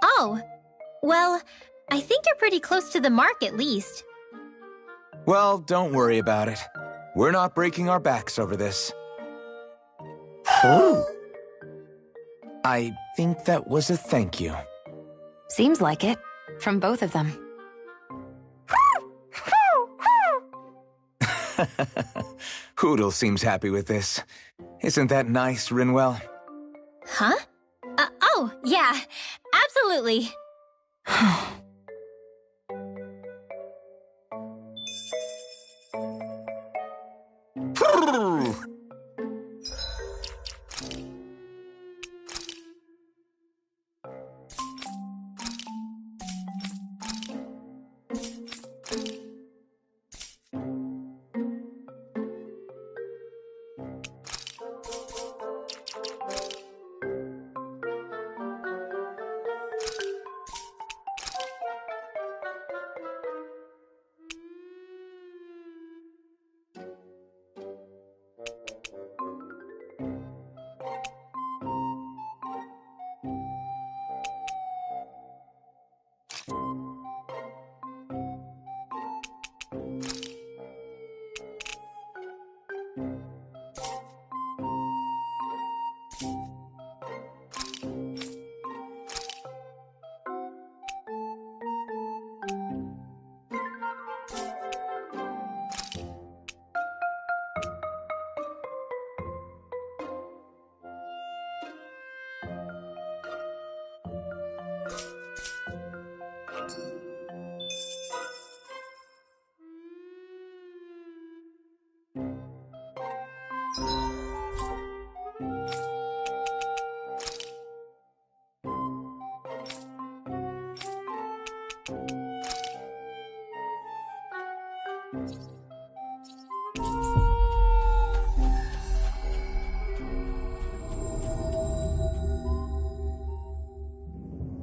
Oh. Well, I think you're pretty close to the mark at least. Well, don't worry about it. We're not breaking our backs over this. I think that was a thank you. Seems like it. From both of them. Hootle seems happy with this. Isn't that nice, Rinwell? Huh? Oh, yeah. Absolutely.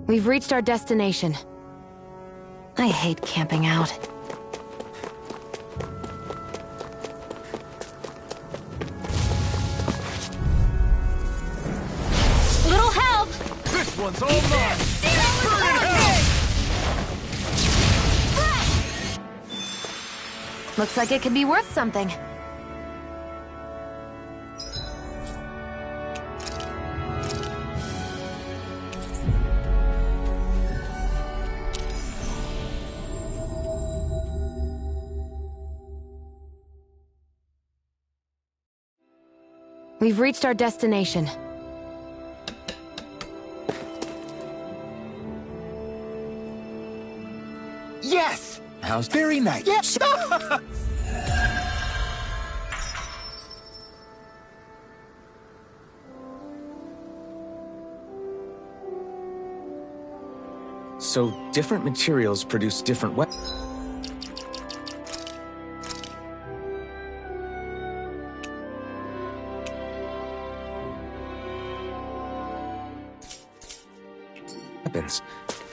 We've reached our destination. I hate camping out. Little help! This one's all mine! Looks like it could be worth something. We've reached our destination. Yes! How's very nice. Yes! So, different materials produce different weapons.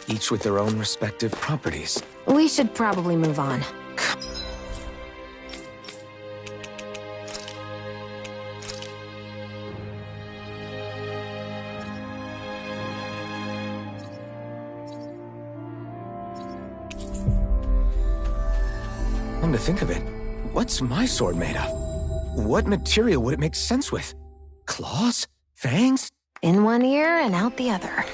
Each with their own respective properties. We should probably move on. Come to think of it, what's my sword made of? What material would it make sense with? Claws? Fangs? In one ear and out the other.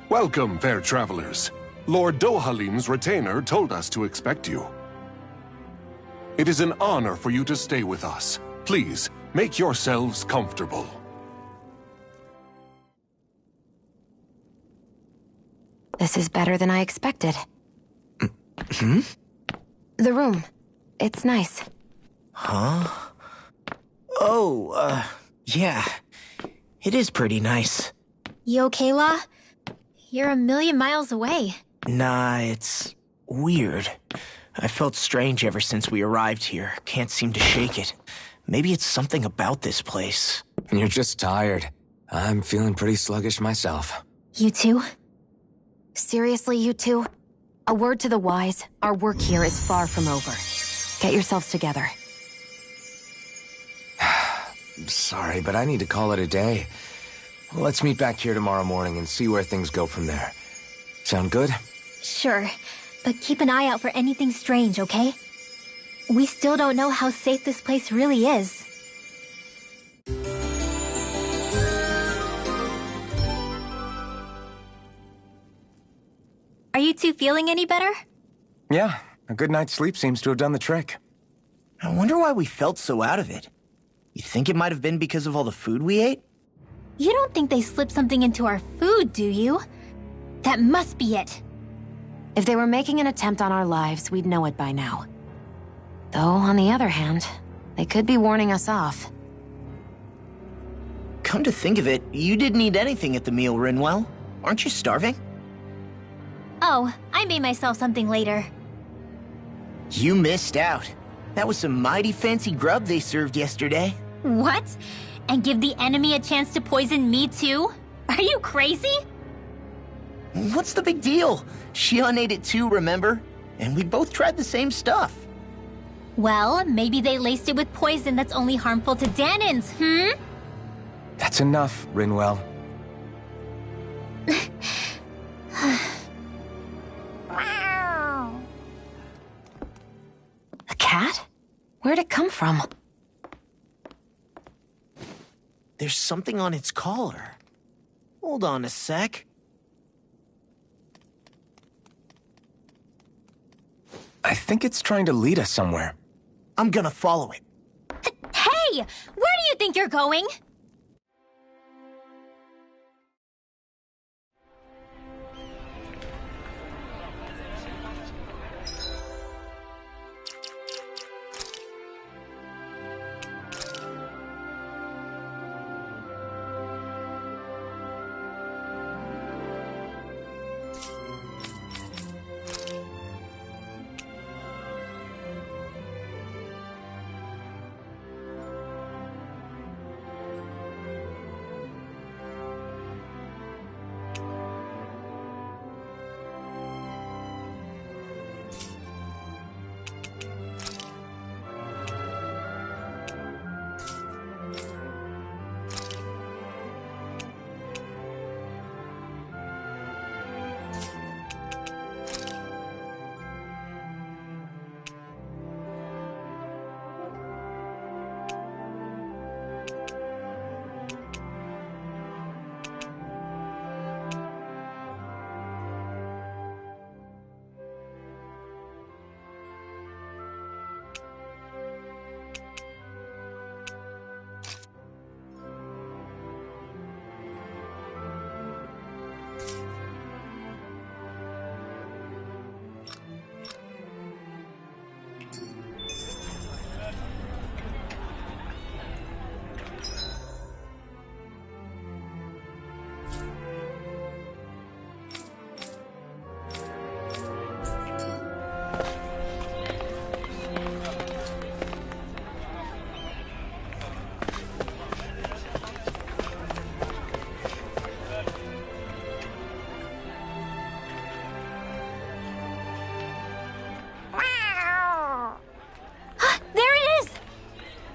Welcome, fair travelers. Lord Dohalim's retainer told us to expect you. It is an honor for you to stay with us. Please, make yourselves comfortable. This is better than I expected. Hmm? The room. It's nice. Huh? Oh, yeah. It is pretty nice. You okay, La? You're a million miles away. Nah, it's weird. I felt strange ever since we arrived here. Can't seem to shake it. Maybe it's something about this place. You're just tired. I'm feeling pretty sluggish myself. You too? Seriously, you two? A word to the wise, our work here is far from over. Get yourselves together. Sorry, but I need to call it a day. Let's meet back here tomorrow morning and see where things go from there. Sound good? Sure, but keep an eye out for anything strange, okay? We still don't know how safe this place really is. Are you two feeling any better? Yeah, a good night's sleep seems to have done the trick. I wonder why we felt so out of it. You think it might have been because of all the food we ate? You don't think they slipped something into our food, do you? That must be it. If they were making an attempt on our lives, we'd know it by now. Though, on the other hand, they could be warning us off. Come to think of it, you didn't eat anything at the meal, Rinwell. Aren't you starving? Oh, I made myself something later. You missed out. That was some mighty fancy grub they served yesterday. What? And give the enemy a chance to poison me too? Are you crazy? What's the big deal? Shion ate it too, remember? And we both tried the same stuff. Well, maybe they laced it with poison that's only harmful to Danins, That's enough, Rinwell. A cat? Where'd it come from? There's something on its collar. Hold on a sec. I think it's trying to lead us somewhere. I'm gonna follow it. Hey! Where do you think you're going?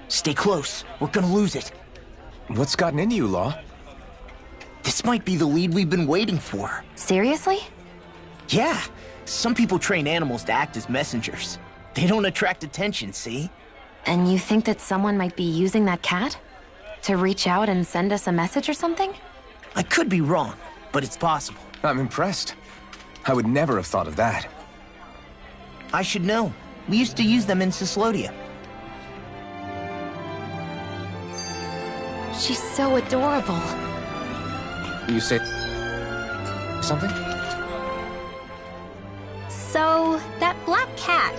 Stay close. We're gonna lose it. What's gotten into you, Law? This might be the lead we've been waiting for. Seriously? Yeah. Some people train animals to act as messengers. They don't attract attention, see? And you think that someone might be using that cat? To reach out and send us a message or something? I could be wrong, but it's possible. I'm impressed. I would never have thought of that. I should know. We used to use them in Cyslodia. She's so adorable. You say something? cat.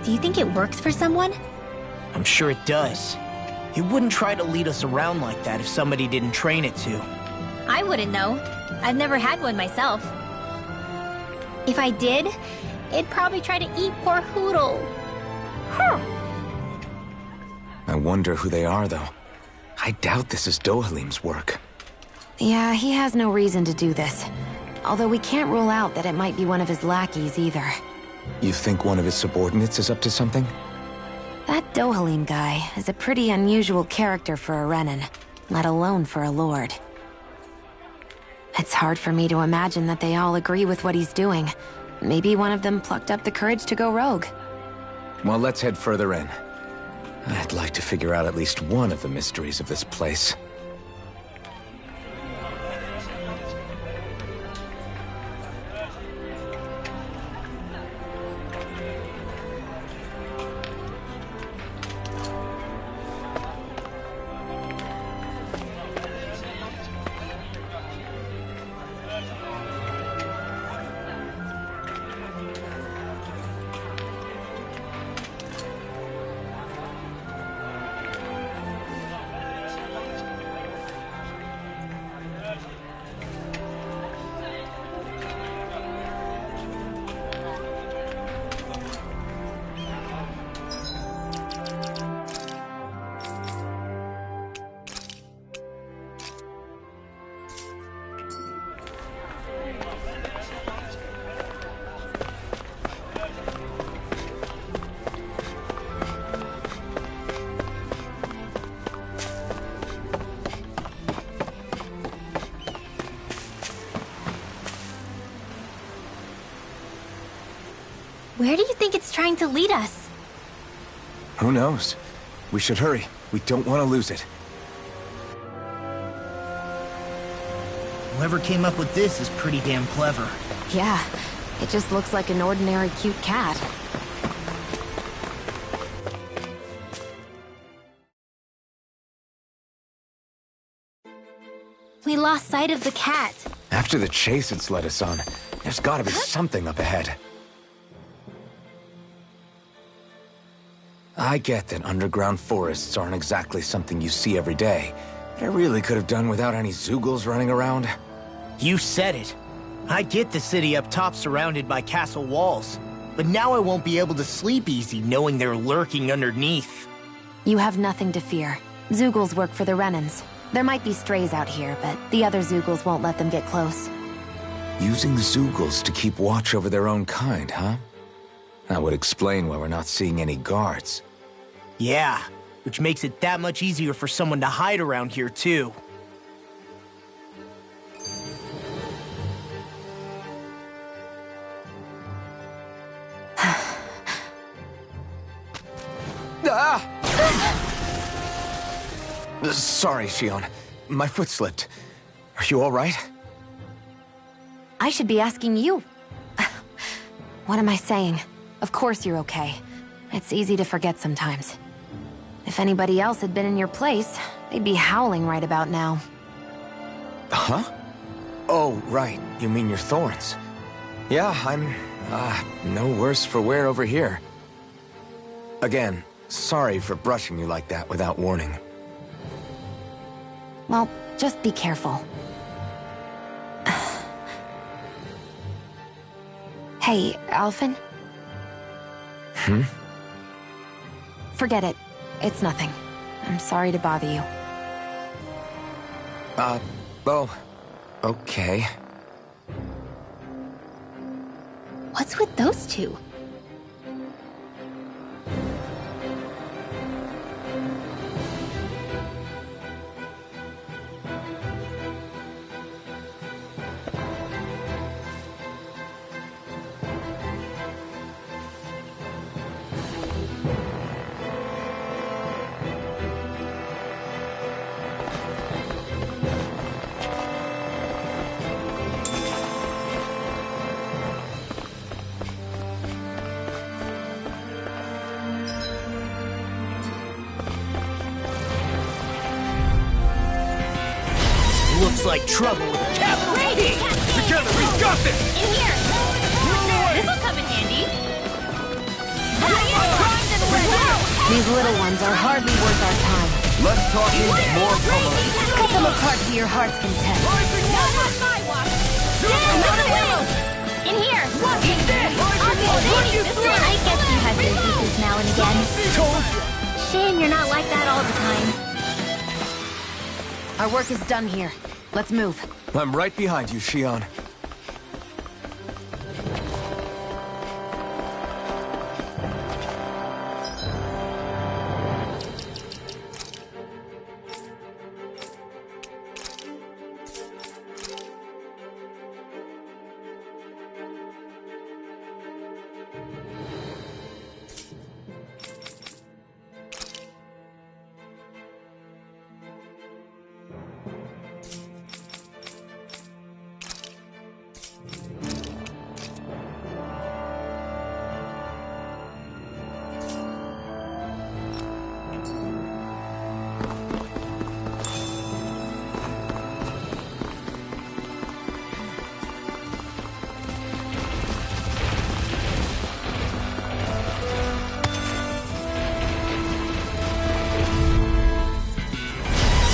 Do you think it works for someone? I'm sure it does. It wouldn't try to lead us around like that if somebody didn't train it to. I wouldn't know. I've never had one myself. If I did, it'd probably try to eat poor Hootle. Huh. I wonder who they are, though. I doubt this is Dohalim's work. Yeah, he has no reason to do this. Although we can't rule out that it might be one of his lackeys either. You think one of his subordinates is up to something? That Dohalim guy is a pretty unusual character for a Renan, let alone for a lord. It's hard for me to imagine that they all agree with what he's doing. Maybe one of them plucked up the courage to go rogue. Well, let's head further in. I'd like to figure out at least one of the mysteries of this place. Where do you think it's trying to lead us? Who knows? We should hurry. We don't want to lose it. Whoever came up with this is pretty damn clever. Yeah, it just looks like an ordinary cute cat. We lost sight of the cat. After the chase it's led us on, there's gotta be something up ahead. I get that underground forests aren't exactly something you see every day, but I really could have done without any Zeugles running around. You said it. I get the city up top surrounded by castle walls, but now I won't be able to sleep easy knowing they're lurking underneath. You have nothing to fear. Zeugles work for the Renans. There might be strays out here, but the other Zeugles won't let them get close. Using Zeugles to keep watch over their own kind, huh? That would explain why we're not seeing any guards. Yeah, which makes it that much easier for someone to hide around here, too. Sorry, Shion. My foot slipped. Are you all right? I should be asking you. What am I saying? Of course you're okay. It's easy to forget sometimes. If anybody else had been in your place, they'd be howling right about now. Huh? Oh, right. You mean your thorns. Yeah, I'm, no worse for wear over here. Again, sorry for brushing you like that without warning. Well, just be careful. Hey, Alphen? Hmm? Forget it. It's nothing. I'm sorry to bother you. Oh, okay. What's with those two? Looks like trouble with a capital T! Together, we got this! In here! This'll come in handy! These little ones are hardly worth our time. Less talking, more pummeling. Cut them apart to your heart's content. Not on my watch! I'm out of ammo! In here! Eat this! I guess you have your uses now and again. Shame you're not like that all the time. Our work is done here. Let's move. I'm right behind you, Shion.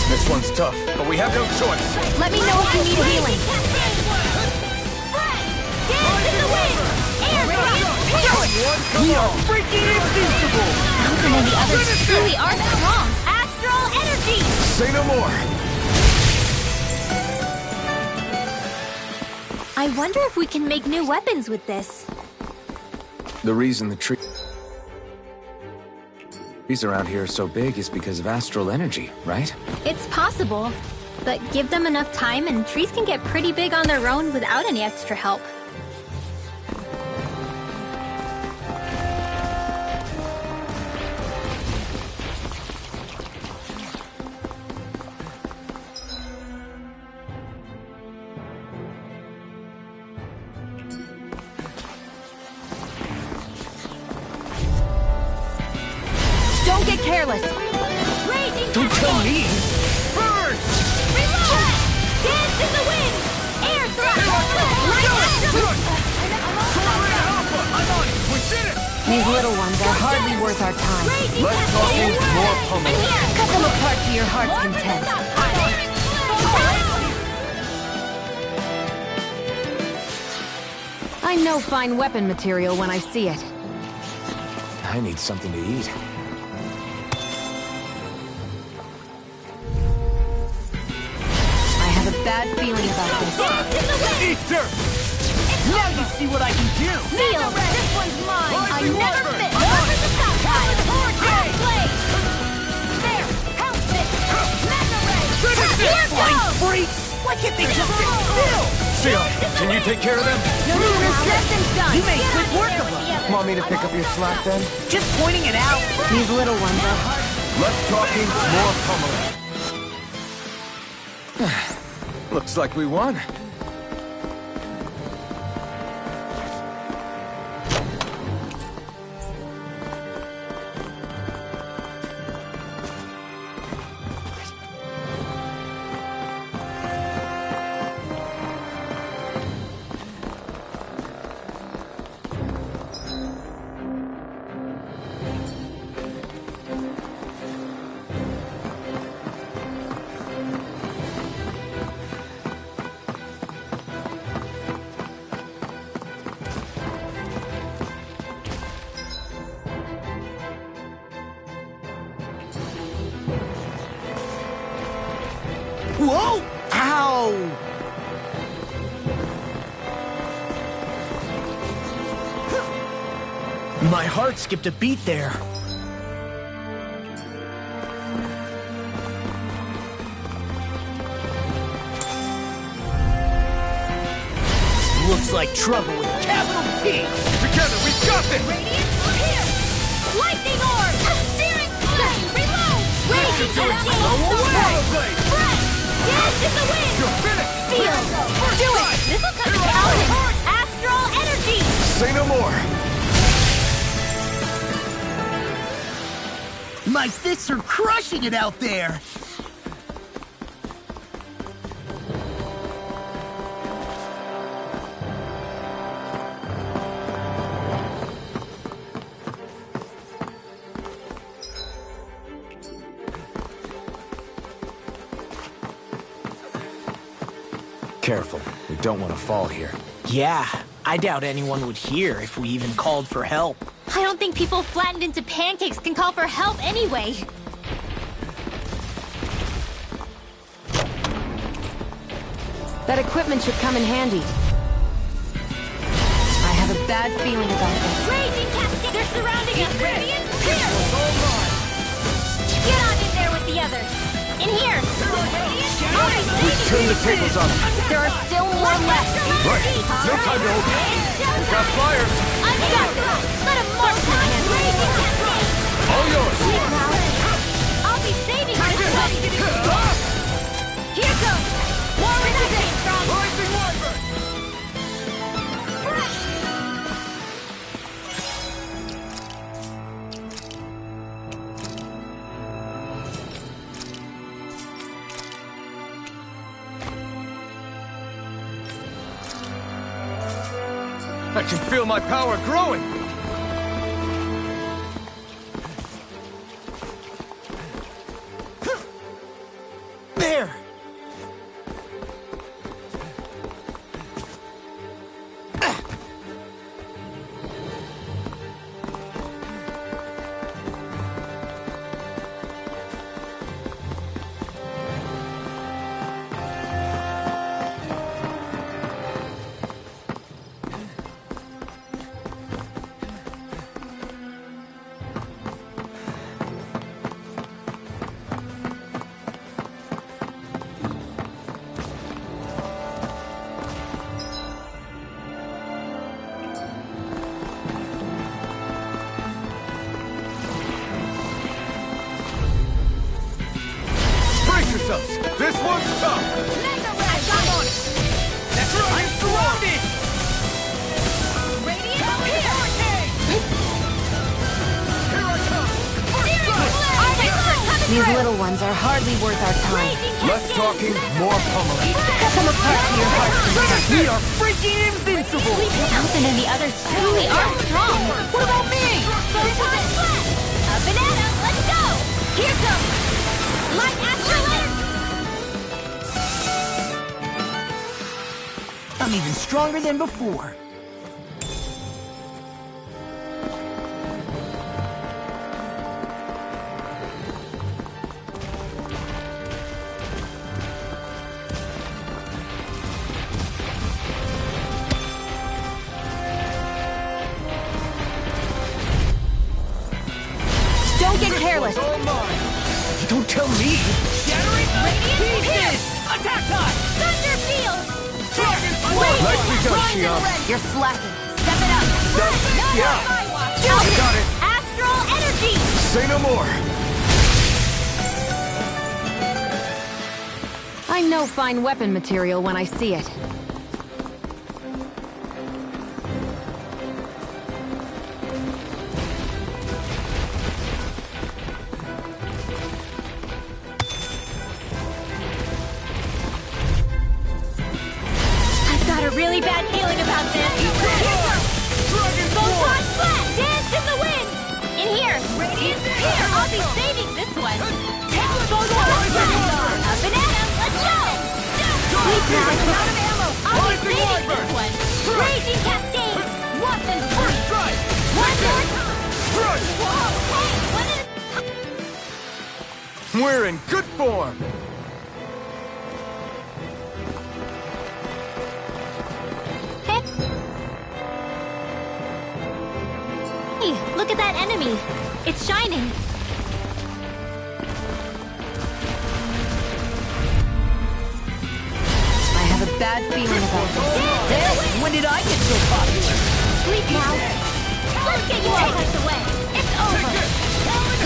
This one's tough, but we have no choice. Let me know if you need healing. We are freaking invincible! How can the others truly are strong? Astral energy! Say no more! I wonder if we can make new weapons with this. The reason the trees around here are so big is because of astral energy, right? It's possible, but give them enough time and trees can get pretty big on their own without any extra help. Don't get careless. Don't tell me! Burn! Reload! Dance in the wind! Air thrust! These little ones are hardly worth our time. Less talking, more pummeling. Cut them apart to your heart's content. I know fine weapon material when I see it. I need something to eat. I have a bad feeling about this. Eat dirt! Now you see what I can do! Seal! This one's mine! I never miss! On it! The stockpile! Blade! There! House it! Mega ray! Here goes! Freaks! Why can't they just sit still? Seal, can you take care of them? No, Justin's done. You made quick work of them. Want me to pick up your slack then? Just pointing it out. These little ones are hard. Less talking, more pummeling. Looks like we won. Whoa! Ow! My heart skipped a beat there. Looks like trouble with a capital T! Together, we've got this! Radiant, here! Lightning orb! Searing flame! Reload! Raging energy! Breath! Dance in the wind! You're finished! Seal! Do it! This'll cut you out! Astral energy! Say no more! My fists are crushing it out there! Careful, we don't want to fall here. Yeah, I doubt anyone would hear if we even called for help. I don't think people flattened into pancakes can call for help anyway. That equipment should come in handy. I have a bad feeling about this. Raging Cascade! They're surrounding us! Radiant, here! Get on in there with the others! In here! Let's turn the tables on them. There are still more left. Right. No time to hold back. We've got flyers. I'm done! Let him march on! Raging Cascade! All yours. Sweet now! I'll be saving this one! Here goes! More where that came from! Rising Wyvern! I can feel my power growing! There! This one's tough! That's right! I'm surrounded! Radiant, Here I come! These little ones are hardly worth our time. Less talking, more pummeling. Come apart to your heart's content. We are freaking invincible! Nelson and the others truly are strong. what about me? A banana, let's go! Here goes! Light Astrolabe! I'm even stronger than before. Don't get careless. Don't tell me! Shattering Radiant Pieces! Attack time! Thunder Field! Nicely done, Shion. You're slacking. Step it up! Yeah. Got it! Astral Energy! Say no more! I know fine weapon material when I see it. I've got a really bad feeling about this. Photon Flash! Dance in the wind! In here! Radiant here! I'll be saving this one! Photon Flash! A banana! Let's go! Sweet now! I'm out of ammo! I'll be saving this one! Raging Cascade! What the first strike! One more time! Whoa! Hey! We're in good form! Hey, look at that enemy. It's shining. I have a bad feeling about this. Hey, when did I get so popular? Sleep now! Let's get you out of the way! It's over!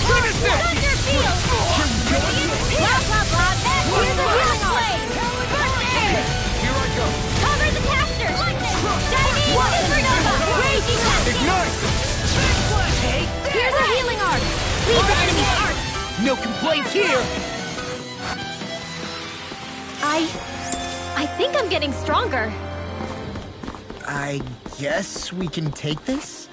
Finish this! Thunder Field! Blah, blah, blah! Here's a healing blade! First aid! Here I go! Cover the caster! Chinese Supernova! Raging Cascade! Ignite! Here's a healing arc! Leave the enemy's arc! No complaints here! I think I'm getting stronger. I guess we can take this?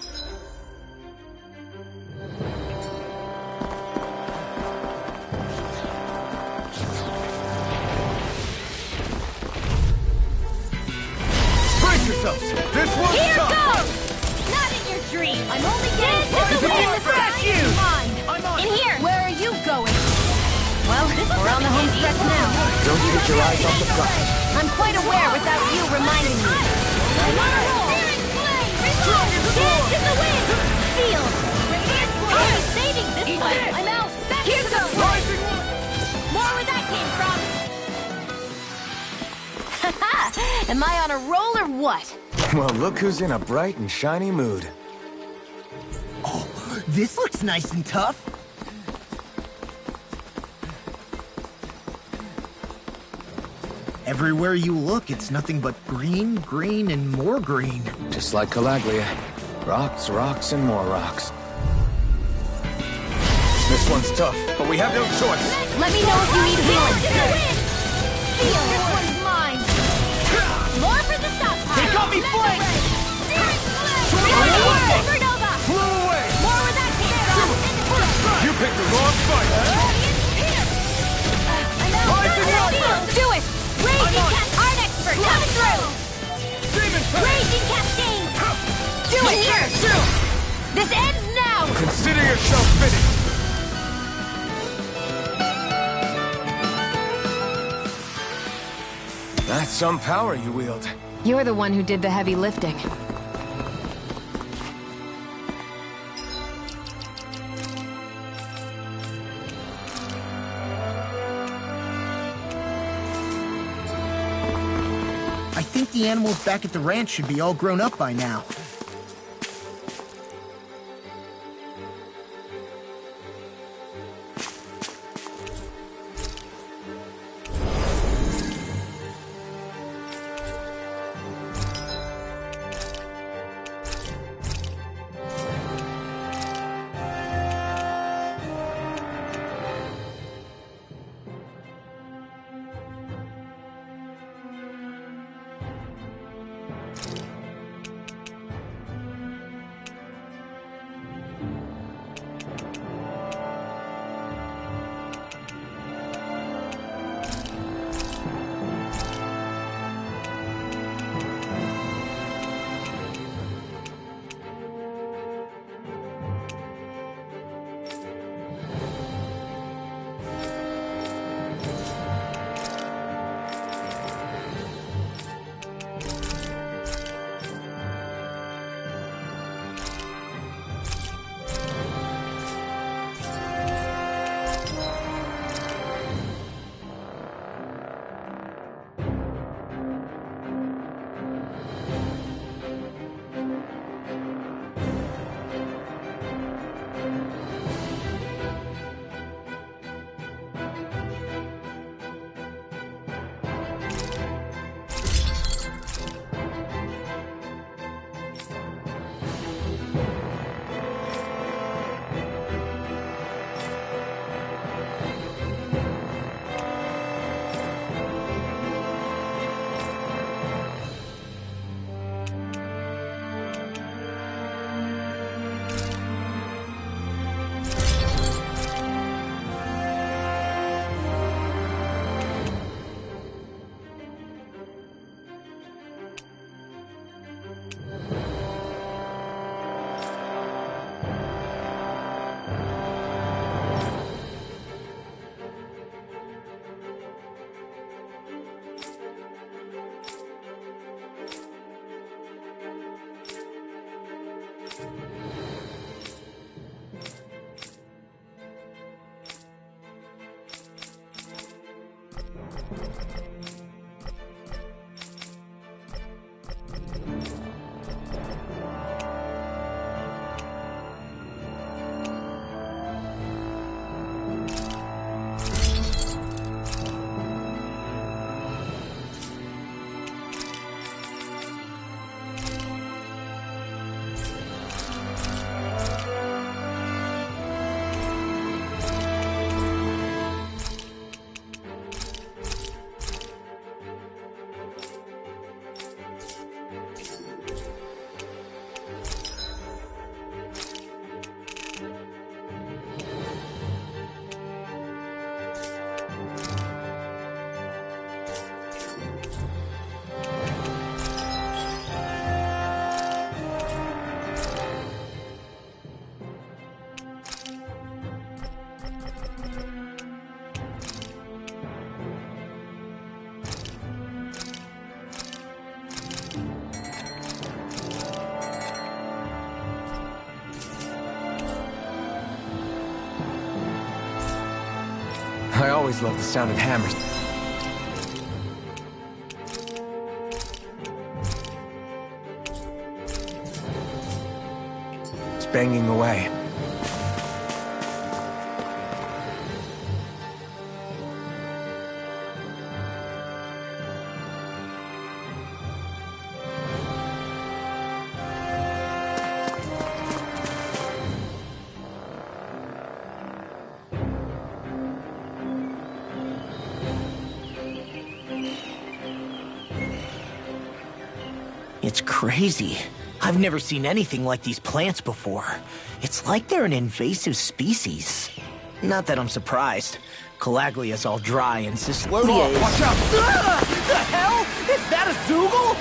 Don't take your eyes off the prize. I'm quite aware without you reminding me. I'm on a roll! Dance in the wind! Seal! I'll be saving this one! I'm out! Here goes! More where that came from! Haha! Am I on a roll or what? Well, look who's in a bright and shiny mood. Oh, this looks nice and tough. Everywhere you look, it's nothing but green, green, and more green. Just like Calaglia. Rocks, rocks, and more rocks. This one's tough, but we have no choice. Let me know if you need healing. Seal, this one's mine. More for the stockpile. They got me flanked! Supernova! Flew away! More where that came from. You picked the wrong fight! Do it! Raging Cast Art Expert coming through! Raging Cascade! Do it here! This ends now! Consider yourself finished! That's some power you wield. You're the one who did the heavy lifting. I think the animals back at the ranch should be all grown up by now. I always love the sound of hammers. It's banging away. It's crazy. I've never seen anything like these plants before. It's like they're an invasive species. Not that I'm surprised. Calaglia's all dry and Cyslodia is... Watch out! The hell? Is that a Zoogle?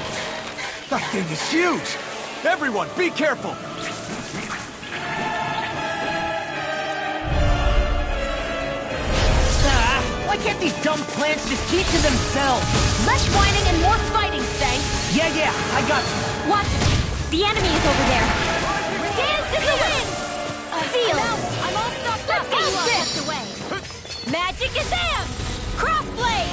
That thing is huge! Everyone, be careful! Why can't these dumb plants just keep to themselves? Less whining and more fighting, Stang. Yeah, I got you. Watch it. The enemy is over there. Dance in the wind! Seal! I'm all stopped up. Let's go this away. Magic is am! Crossblade!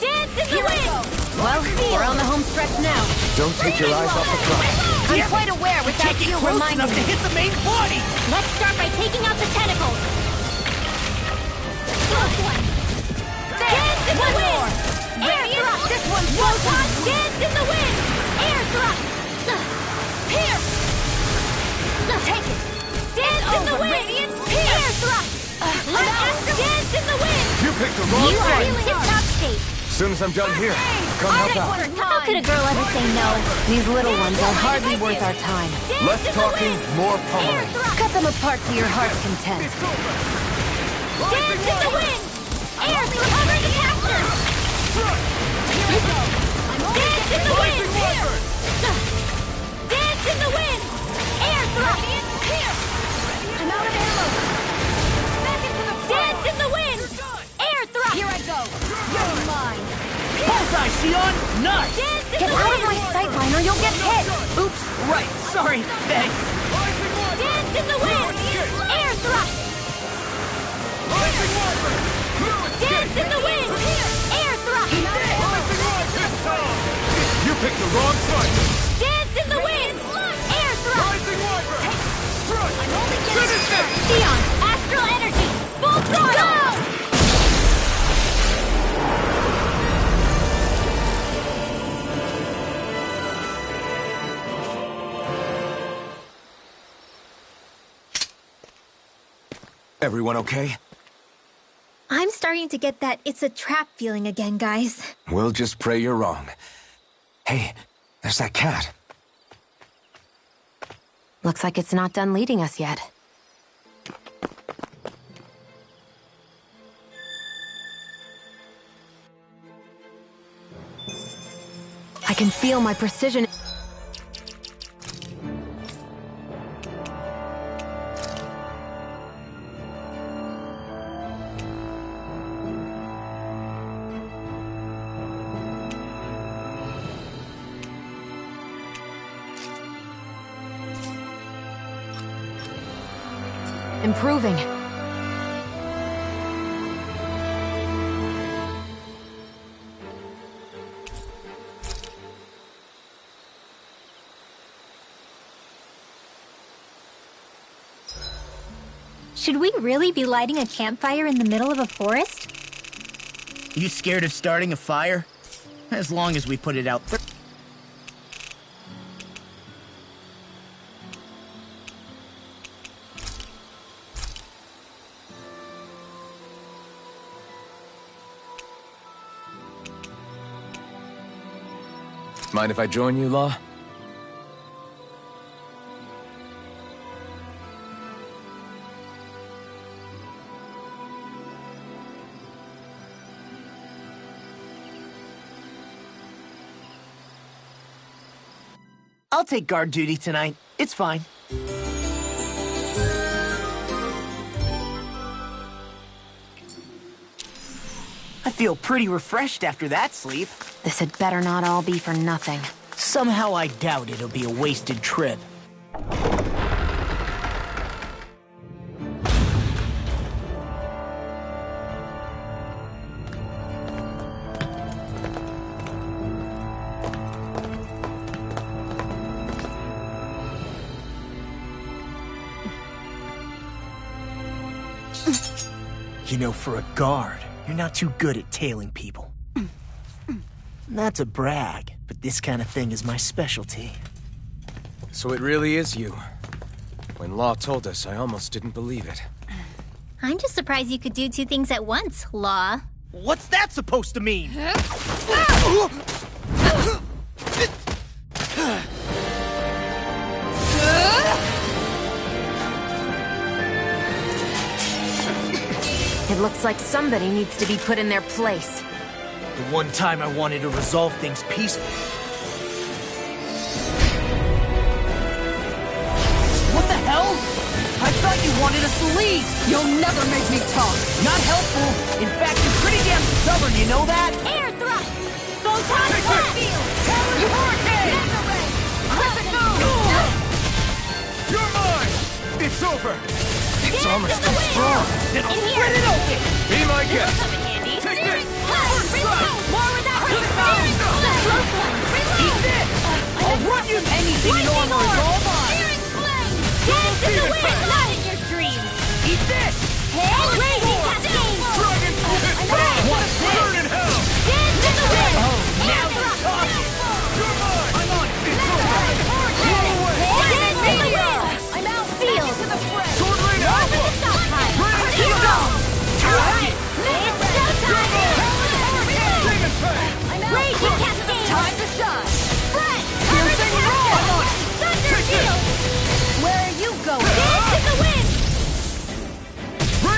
Dance in the wind! Well, we're on the home stretch now. Don't take your eyes off the front. I'm quite aware without you reminding me. To hit the main body! Let's start by taking out the tentacles. Close one. Dance in the wind! Air thrust! This one's Photon! Dance in the wind! Air thrust! Here! Take it! Dance in the wind! Air thrust! Dance in the wind! You picked the wrong You are thing! in tip-top state. As soon as I'm done here, come help out. How could a girl ever say no? These little ones are hardly worth our time. Less talking, more pummeling. Cut them apart to your heart's content. Dance in the wind! Air to cover the caster! Dance in the wind! Dance in the wind! Air thrust! I'm out of ammo! Back into the dance in the wind! Air thrust! Here I go! You're mine! Bullseye, Sion! Nice! Get out of my sight line or you'll get hit! Oops, right, sorry, thanks. Dance in the wind! Air thrust! Dance in the wind! Air thrust! You picked the wrong fight! Dance in the wind! Air thrust! Rising Wyvern! I'm only getting started! Sion! Astral energy! Full throttle! Go! Everyone okay? I'm starting to get that it's a trap feeling again, guys. We'll just pray you're wrong. Hey, there's that cat. Looks like it's not done leading us yet. I can feel my precision. Improving. Should we really be lighting a campfire in the middle of a forest? You scared of starting a fire? As long as we put it out. Mind if I join you, Law? I'll take guard duty tonight. It's fine. I feel pretty refreshed after that sleep. This had better not all be for nothing. Somehow I doubt it'll be a wasted trip. You know, for a guard, you're not too good at tailing people. Not to brag, but this kind of thing is my specialty. So it really is you. When Law told us, I almost didn't believe it. I'm just surprised you could do two things at once, Law. What's that supposed to mean? It looks like somebody needs to be put in their place. The one time I wanted to resolve things peacefully. What the hell? I thought you wanted us to leave! You'll never make me talk! Not helpful! In fact, you're pretty damn stubborn, you know that? Air thrust! Photon blast! You hurricane! You're mine! It's over! It's almost too strong! Then I'll split it open! Be my guest! Take this! More with that Eat this! I'll run you anything in armor is all mine! Dance in the wind! Not in your dreams! Eat this! Raging cascade! What's this? Burn in hell! Dance in the wind! Oh, now you're talking! You're mine! I'm on it! It's over! Dance in the wind! I'm out! Field! Sword Rain North of Alpha! the stockpile! Ready to Here go! Target! It's showtime! Demon Fang! Raging cascade! Time to shine! Fred! Cover the cascade! Thunder field! Where are you going? Dance in the wind!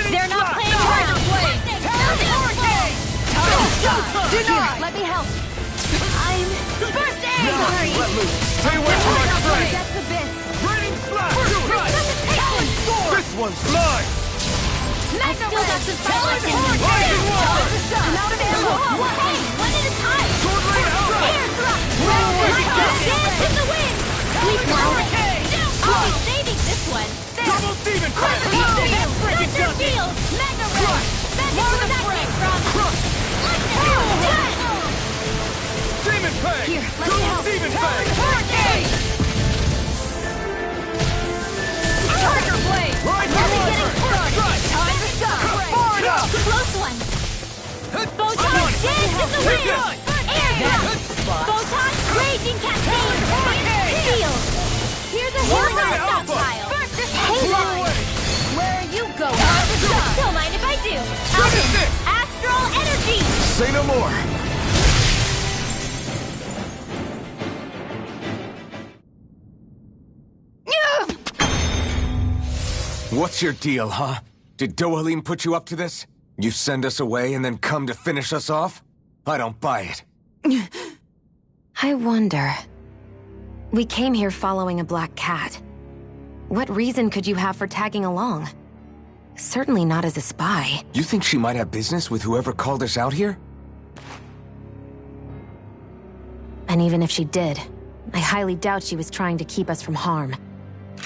They're not playing around! Do not! Let me help! I'm first aid! Sorry! Let loose! Stay away from my strength! That's the best! Raining Slash! This one's mine! I still got some fireworks in me! Rising Water! I'm out of ammo! Hey! One at a time! Sword Rain Alpha! Air thrust! Dance in the wind! Please, I'll be saving this one! Double Demon Fang! Thunder field! Mega ray! That's where that came from! Demon Fang! Here, let me Double help! Demon Fang! Tiger blade! Rising Water! Time to stop! Forward up! Close one! Photon dance in the wind! Air thrust! Photon raging cascade! Field! Here's a hillside stockpile! Hey, Lauren! Where are you going? Don't mind if I do! Astral energy! Say no more! What's your deal, huh? Did Dohalim put you up to this? You send us away and then come to finish us off? I don't buy it. I wonder. We came here following a black cat. What reason could you have for tagging along? Certainly not as a spy. You think she might have business with whoever called us out here? And even if she did, I highly doubt she was trying to keep us from harm.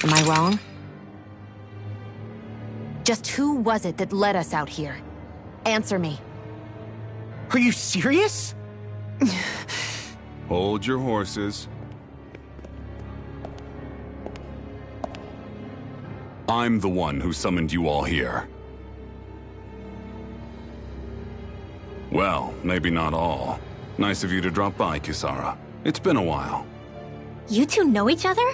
Am I wrong? Just who was it that led us out here? Answer me. Are you serious? Hold your horses. I'm the one who summoned you all here. Well, maybe not all. Nice of you to drop by, Kisara. It's been a while. You two know each other?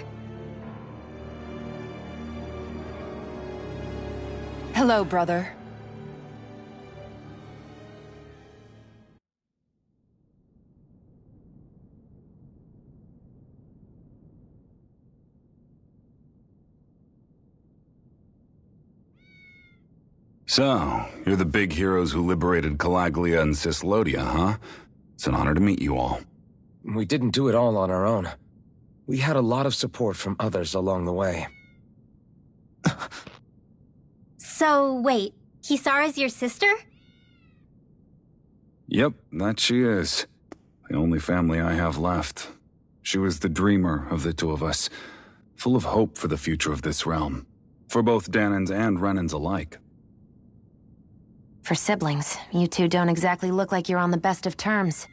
Hello, brother. So, you're the big heroes who liberated Calaglia and Cyslodia, huh? It's an honor to meet you all. We didn't do it all on our own. We had a lot of support from others along the way. So, wait, Kisara's your sister? Yep, that she is. The only family I have left. She was the dreamer of the two of us, full of hope for the future of this realm, for both Danans and Renans alike. For siblings, you two don't exactly look like you're on the best of terms.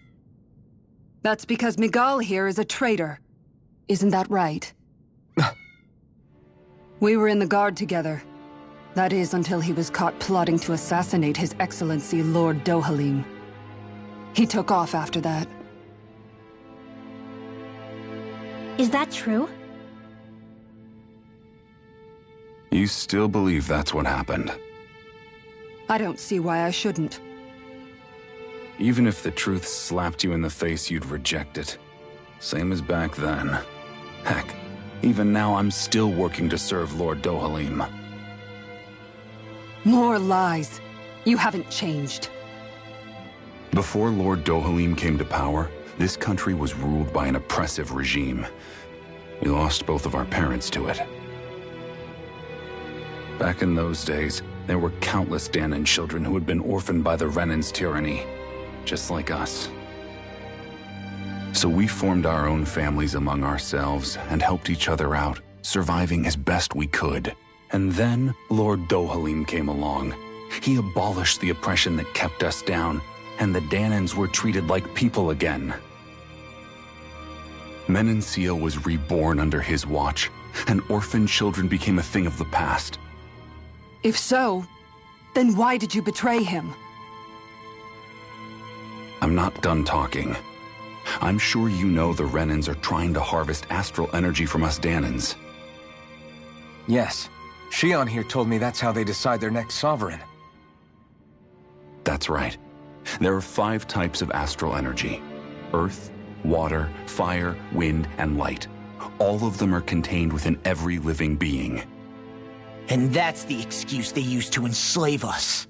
That's because Miguel here is a traitor. Isn't that right? We were in the Guard together. That is until he was caught plotting to assassinate His Excellency Lord Dohalim. He took off after that. Is that true? You still believe that's what happened? I don't see why I shouldn't. Even if the truth slapped you in the face, you'd reject it. Same as back then. Heck, even now I'm still working to serve Lord Dohalim. More lies. You haven't changed. Before Lord Dohalim came to power, this country was ruled by an oppressive regime. We lost both of our parents to it. Back in those days, there were countless Dahnan children who had been orphaned by the Renan's tyranny, just like us. So we formed our own families among ourselves and helped each other out, surviving as best we could. And then Lord Dohalim came along. He abolished the oppression that kept us down, and the Dahnans were treated like people again. Menancia was reborn under his watch, and orphaned children became a thing of the past. If so, then why did you betray him? I'm not done talking. I'm sure you know the Renans are trying to harvest astral energy from us Dahnans. Yes. Shion here told me that's how they decide their next sovereign. That's right. There are 5 types of astral energy: earth, water, fire, wind, and light. All of them are contained within every living being. And that's the excuse they use to enslave us.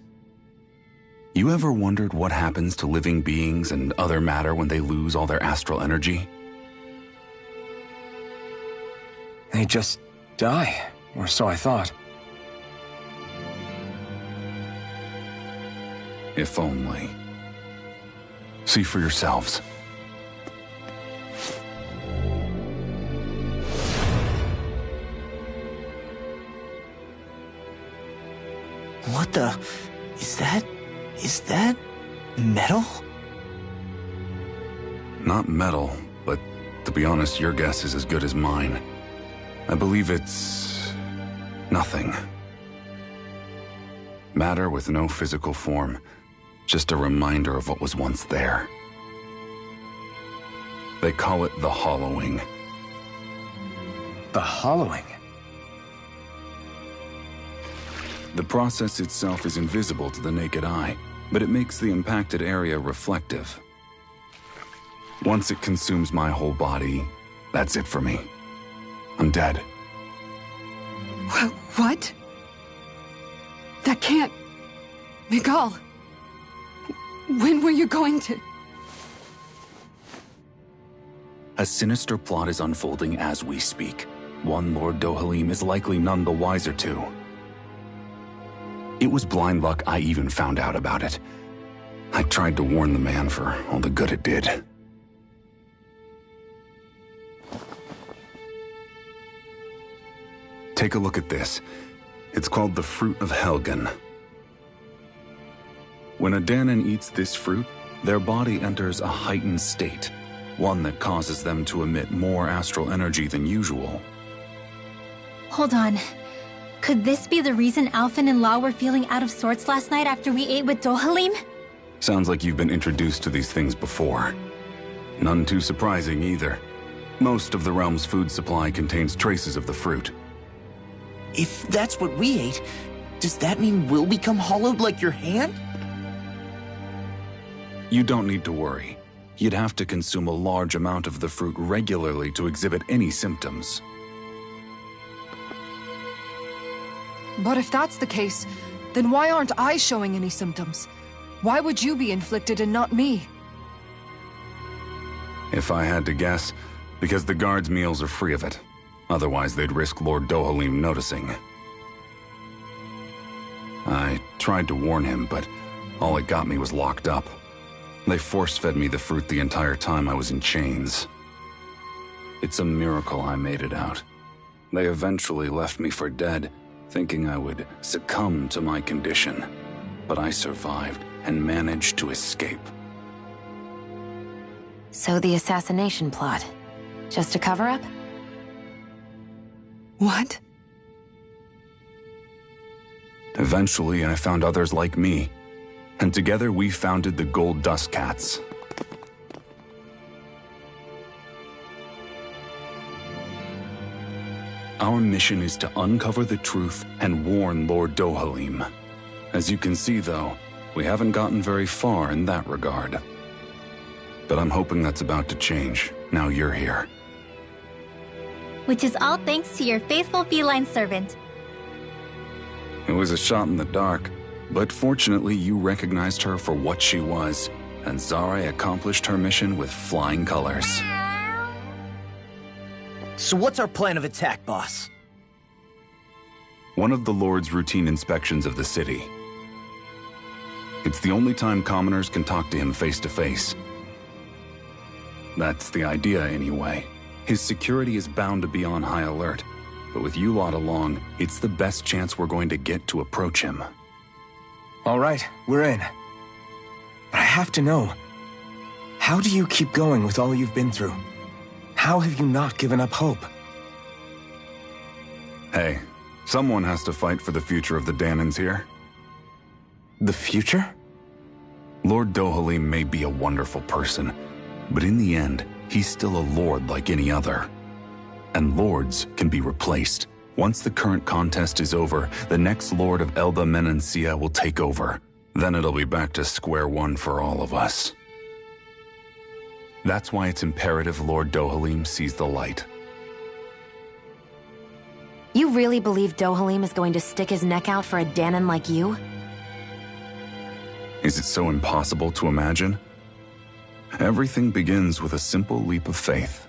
You ever wondered what happens to living beings and other matter when they lose all their astral energy? They just die, or so I thought. If only. See for yourselves. What the... Is that... metal? Not metal, but to be honest, your guess is as good as mine. I believe it's... nothing. Matter with no physical form. Just a reminder of what was once there. They call it the hollowing. The hollowing? The process itself is invisible to the naked eye, but it makes the impacted area reflective. Once it consumes my whole body, that's it for me. I'm dead. What? That can't... Miguel! When were you going to... A sinister plot is unfolding as we speak. One Lord Dohalim is likely none the wiser to. It was blind luck I even found out about it. I tried to warn the man for all the good it did. Take a look at this. It's called the Fruit of Helgen. When a Dahnan eats this fruit, their body enters a heightened state, one that causes them to emit more astral energy than usual. Hold on. Could this be the reason Alphen and Law were feeling out of sorts last night after we ate with Dohalim? Sounds like you've been introduced to these things before. None too surprising either. Most of the realm's food supply contains traces of the fruit. If that's what we ate, does that mean we'll become hollowed like your hand? You don't need to worry. You'd have to consume a large amount of the fruit regularly to exhibit any symptoms. But if that's the case, then why aren't I showing any symptoms? Why would you be inflicted and not me? If I had to guess, because the guards' meals are free of it. Otherwise, they'd risk Lord Dohalim noticing. I tried to warn him, but all it got me was locked up. They force-fed me the fruit the entire time I was in chains. It's a miracle I made it out. They eventually left me for dead, thinking I would succumb to my condition. But I survived and managed to escape. So the assassination plot, just a cover-up? What? Eventually, I found others like me. And together we founded the Gold Dust Cats. Our mission is to uncover the truth and warn Lord Dohalim. As you can see, though, we haven't gotten very far in that regard. But I'm hoping that's about to change, now you're here. Which is all thanks to your faithful feline servant. It was a shot in the dark, but fortunately you recognized her for what she was, and Zare accomplished her mission with flying colors. So what's our plan of attack, boss? One of the Lord's routine inspections of the city. It's the only time commoners can talk to him face to face. That's the idea, anyway. His security is bound to be on high alert, but with you lot along, it's the best chance we're going to get to approach him. All right, we're in. But I have to know, how do you keep going with all you've been through? How have you not given up hope? Hey, someone has to fight for the future of the Danans here. The future? Lord Dohalim may be a wonderful person, but in the end, he's still a lord like any other. And lords can be replaced. Once the current contest is over, the next lord of Elba Menancia will take over. Then it'll be back to square one for all of us. That's why it's imperative Lord Dohalim sees the light. You really believe Dohalim is going to stick his neck out for a Danan like you? Is it so impossible to imagine? Everything begins with a simple leap of faith.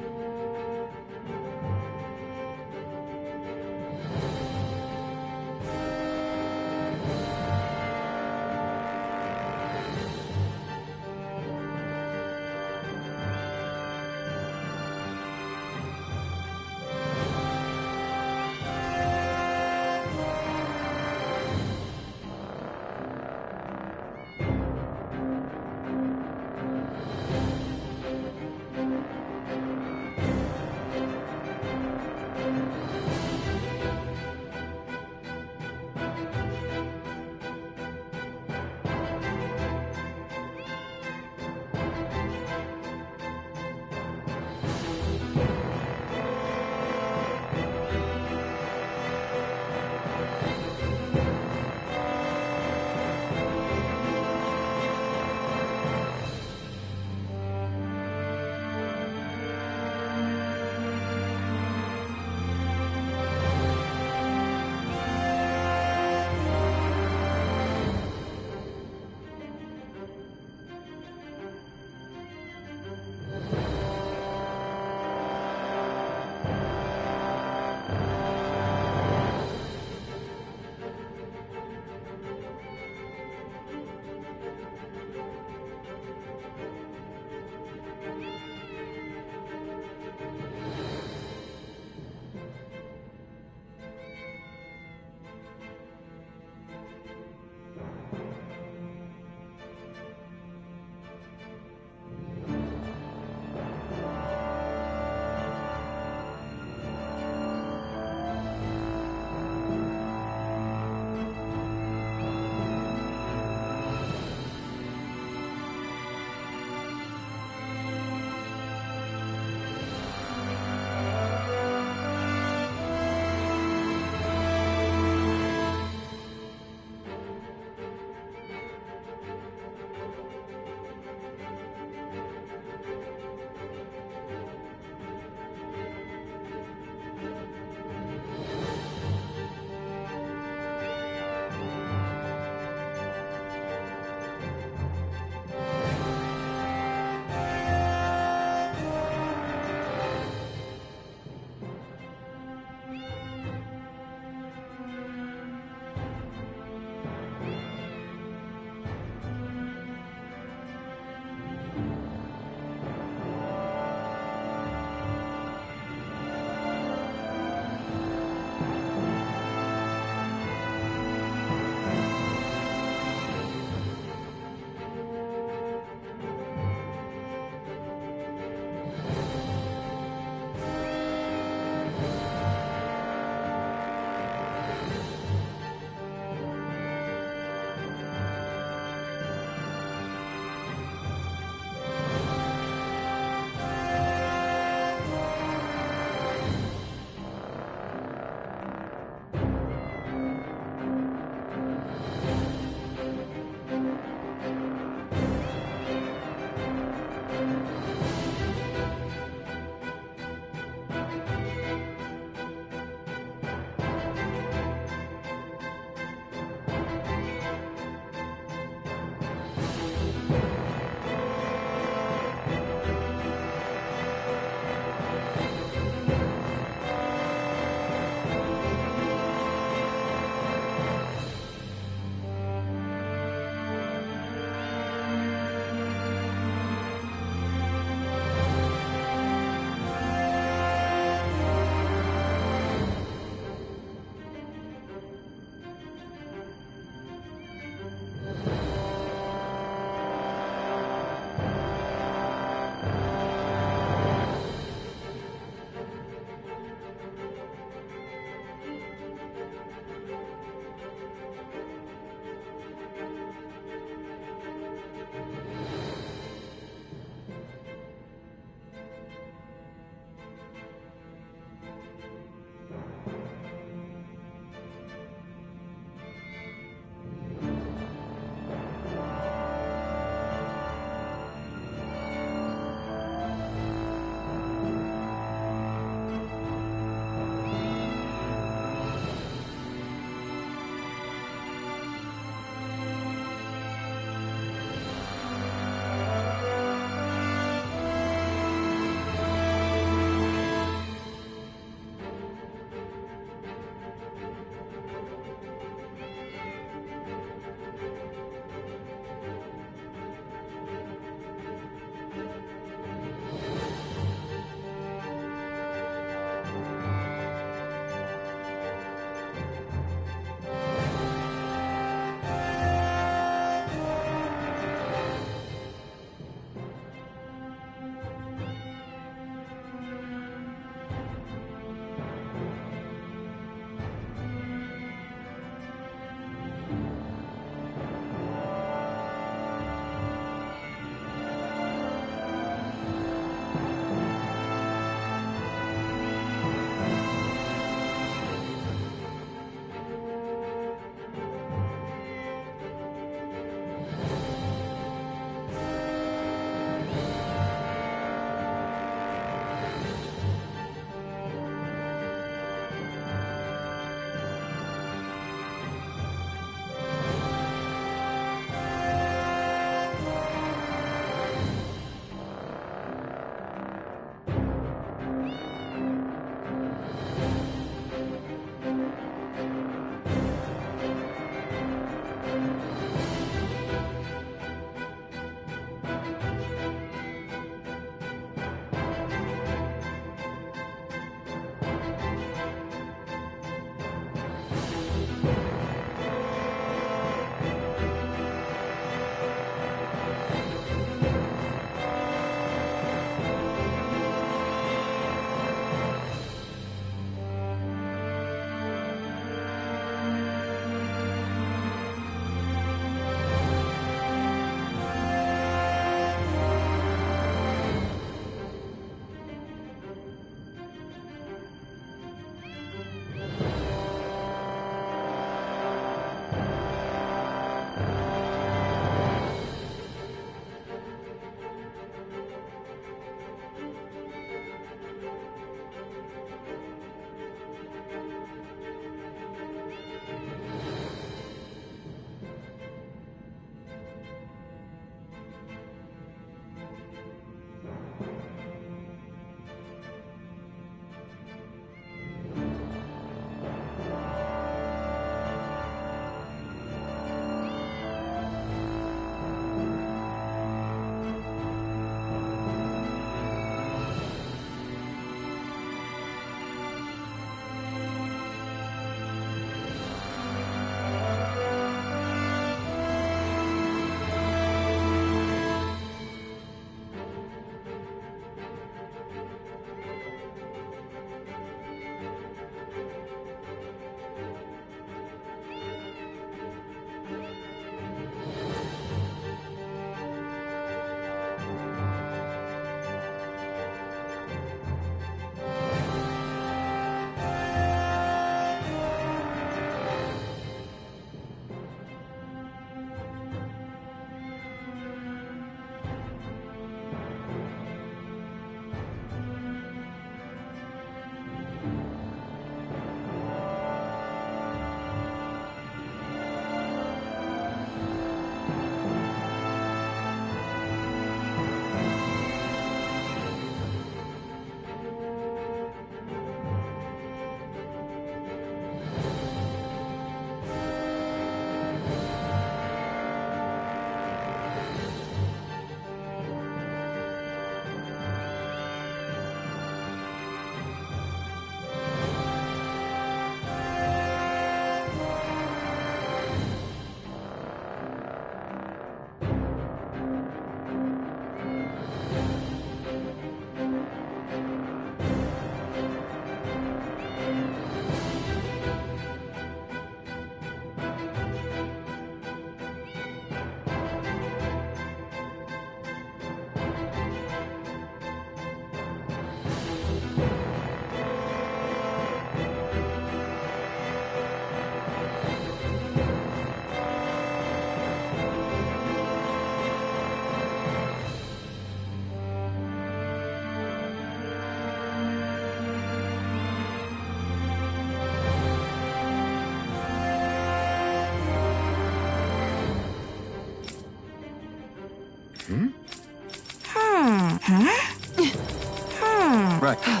Huh?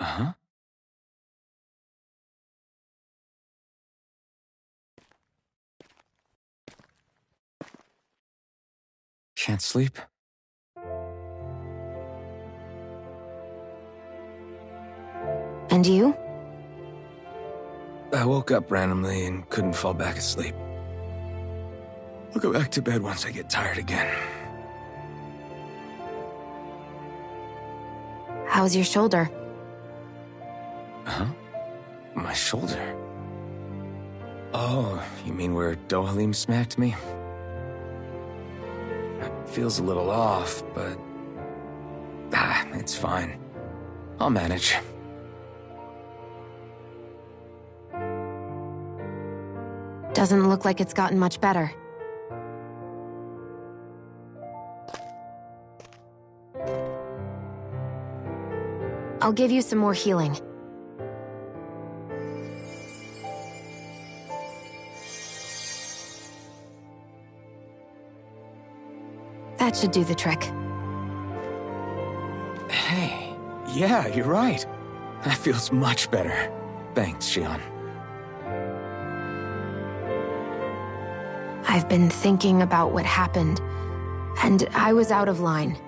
Uh-huh. Can't sleep? And you? I woke up randomly and couldn't fall back asleep. I'll go back to bed once I get tired again. How's your shoulder? Huh? My shoulder? Oh, you mean where Dohalim smacked me? It feels a little off, but... it's fine. I'll manage. Doesn't look like it's gotten much better. I'll give you some more healing. That should do the trick. Hey, yeah, you're right. That feels much better. Thanks, Xion. I've been thinking about what happened, and I was out of line.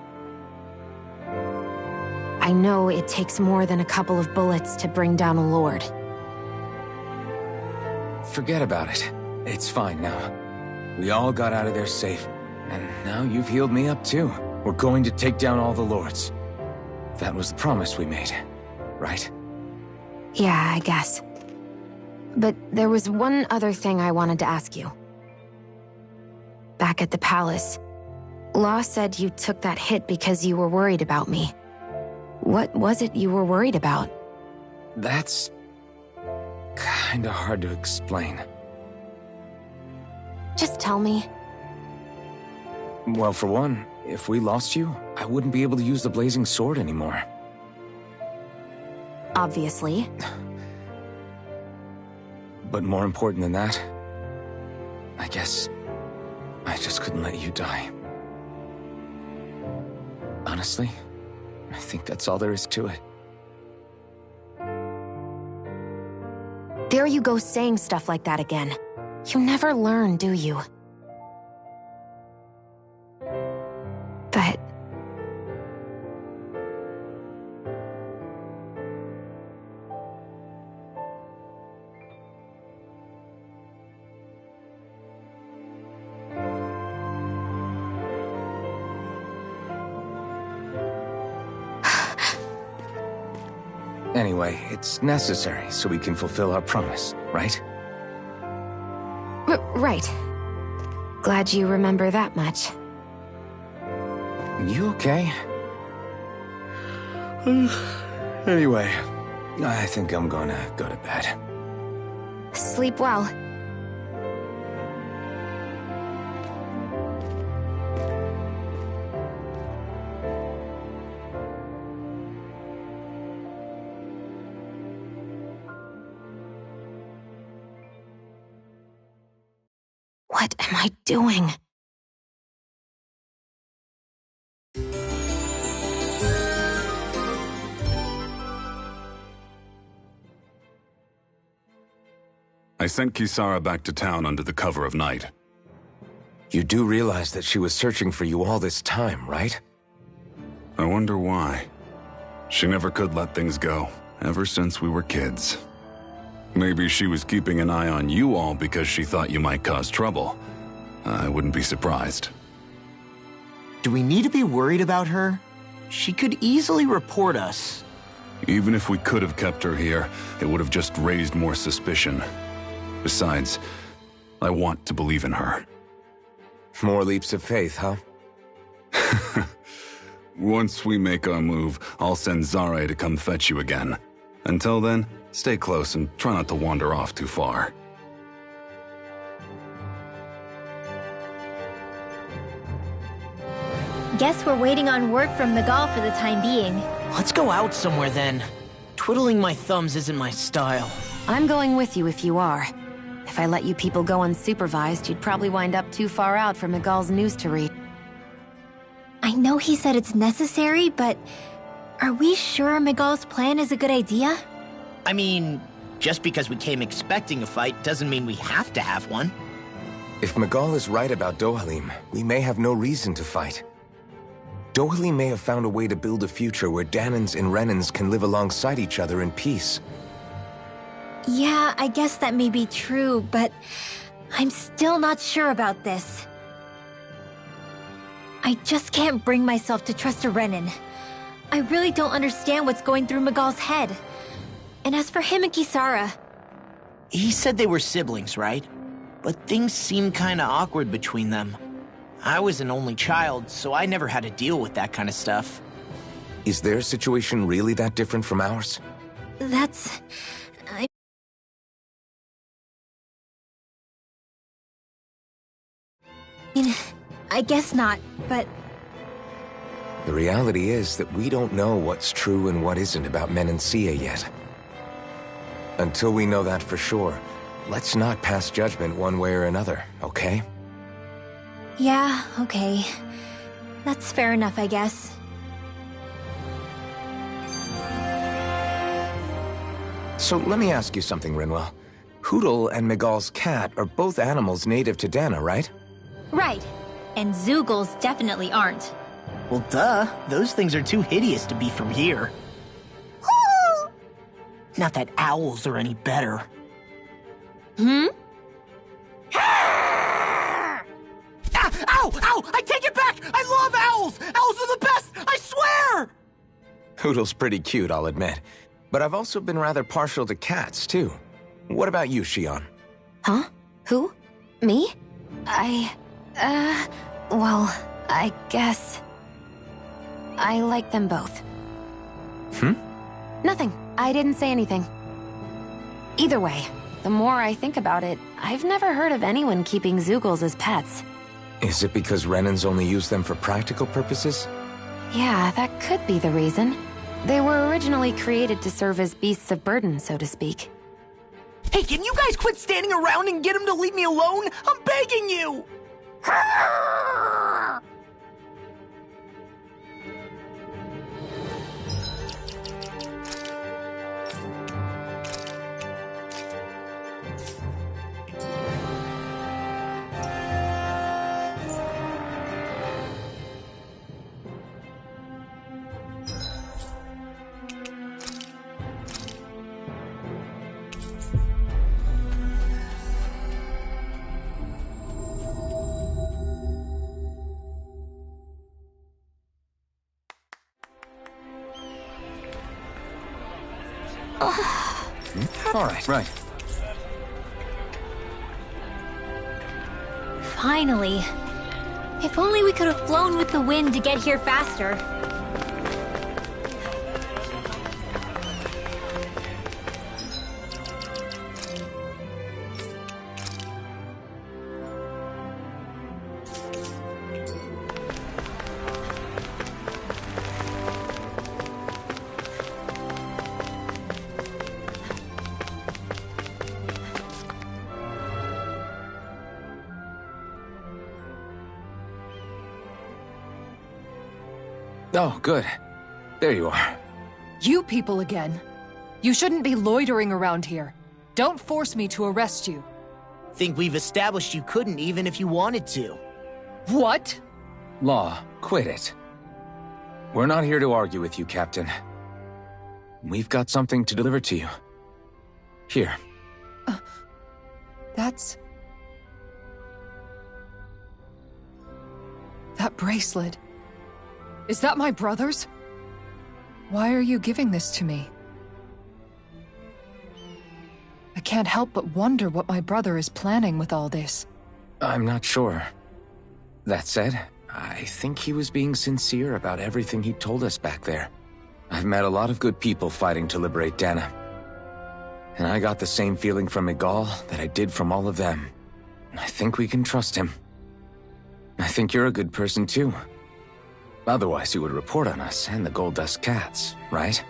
I know it takes more than a couple of bullets to bring down a lord. Forget about it. It's fine now. We all got out of there safe, and now you've healed me up too. We're going to take down all the lords. That was the promise we made, right? Yeah, I guess. But there was one other thing I wanted to ask you. Back at the palace, Law said you took that hit because you were worried about me. What was it you were worried about? That's... kinda hard to explain. Just tell me. Well, for one, if we lost you, I wouldn't be able to use the blazing sword anymore. Obviously. But more important than that, I guess I just couldn't let you die. Honestly, I think that's all there is to it. There you go saying stuff like that again. You never learn, do you? But... Anyway, it's necessary so we can fulfill our promise, right? Right. Glad you remember that much. You okay? Anyway, I think I'm gonna go to bed. Sleep well. What am I doing? I sent Kisara back to town under the cover of night. You do realize that she was searching for you all this time, right? I wonder why. She never could let things go, ever since we were kids. Maybe she was keeping an eye on you all because she thought you might cause trouble. I wouldn't be surprised. Do we need to be worried about her? She could easily report us. Even if we could have kept her here, it would have just raised more suspicion. Besides, I want to believe in her. More leaps of faith, huh? Once we make our move, I'll send Zare to come fetch you again. Until then, stay close and try not to wander off too far. Guess we're waiting on word from Miguel for the time being. Let's go out somewhere then. Twiddling my thumbs isn't my style. I'm going with you if you are. If I let you people go unsupervised, you'd probably wind up too far out for Miguel's news to read. I know he said it's necessary, but are we sure Miguel's plan is a good idea? I mean, just because we came expecting a fight doesn't mean we have to have one. If Miguel is right about Dohalim, we may have no reason to fight. Dohalim may have found a way to build a future where Dahnans and Renans can live alongside each other in peace. Yeah, I guess that may be true, but I'm still not sure about this. I just can't bring myself to trust a Renan. I really don't understand what's going through Miguel's head. And as for him and Kisara... He said they were siblings, right? But things seem kinda awkward between them. I was an only child, so I never had to deal with that kind of stuff. Is their situation really that different from ours? That's... I guess not, but... The reality is that we don't know what's true and what isn't about Menancia yet. Until we know that for sure, let's not pass judgment one way or another, okay? Yeah, okay. That's fair enough, I guess. So let me ask you something, Rinwell. Hootle and Miguel's cat are both animals native to Dahna, right? Right. And Zeugles definitely aren't. Well, duh. Those things are too hideous to be from here. Not that owls are any better. Hmm? Ow! Ow! I take it back! I love owls! Owls are the best! I swear! Hootle's pretty cute, I'll admit. But I've also been rather partial to cats, too. What about you, Xion? Huh? Who? Me? Well, I guess... I like them both. Nothing. I didn't say anything. Either way, the more I think about it, I've never heard of anyone keeping Zeugles as pets. Is it because Renans only use them for practical purposes? Yeah, that could be the reason. They were originally created to serve as beasts of burden, so to speak. Hey, can you guys quit standing around and get him to leave me alone? I'm begging you! All right. Right. Finally. If only we could have flown with the wind to get here faster. Oh, good. There you are. You people again. You shouldn't be loitering around here. Don't force me to arrest you. Think we've established you couldn't even if you wanted to. What? Law, quit it. We're not here to argue with you, Captain. We've got something to deliver to you. Here. That's... That bracelet. Is that my brother's? Why are you giving this to me? I can't help but wonder what my brother is planning with all this. I'm not sure. That said, I think he was being sincere about everything he told us back there. I've met a lot of good people fighting to liberate Dana. And I got the same feeling from Miguel that I did from all of them. I think we can trust him. I think you're a good person too. Otherwise you would report on us and the Gold Dust Cats, right?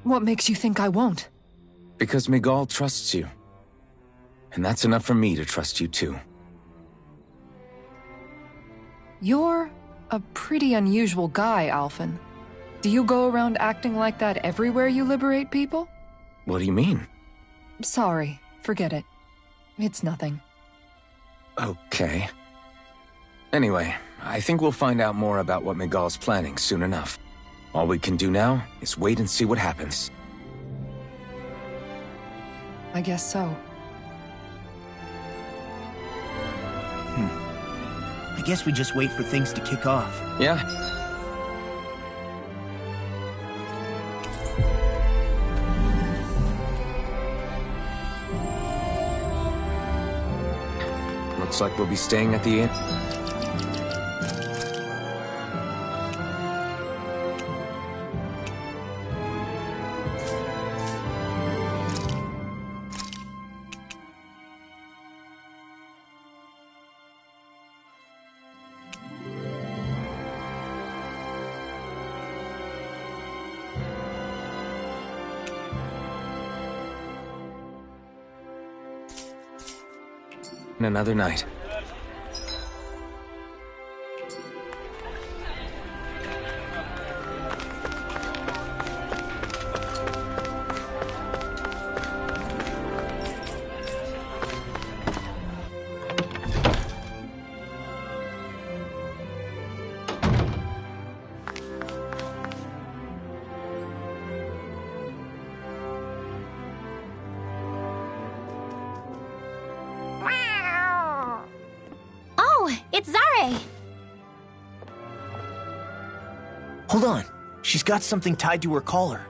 What makes you think I won't? Because Miguel trusts you. And that's enough for me to trust you too. You're a pretty unusual guy, Alphen. Do you go around acting like that everywhere you liberate people? What do you mean? Sorry, forget it. It's nothing. Okay. Anyway, I think we'll find out more about what Miguel's planning soon enough. All we can do now is wait and see what happens. I guess so. I guess we just wait for things to kick off. Yeah. Looks like we'll be staying at the inn. Another night. It's Zare! Hold on. She's got something tied to her collar.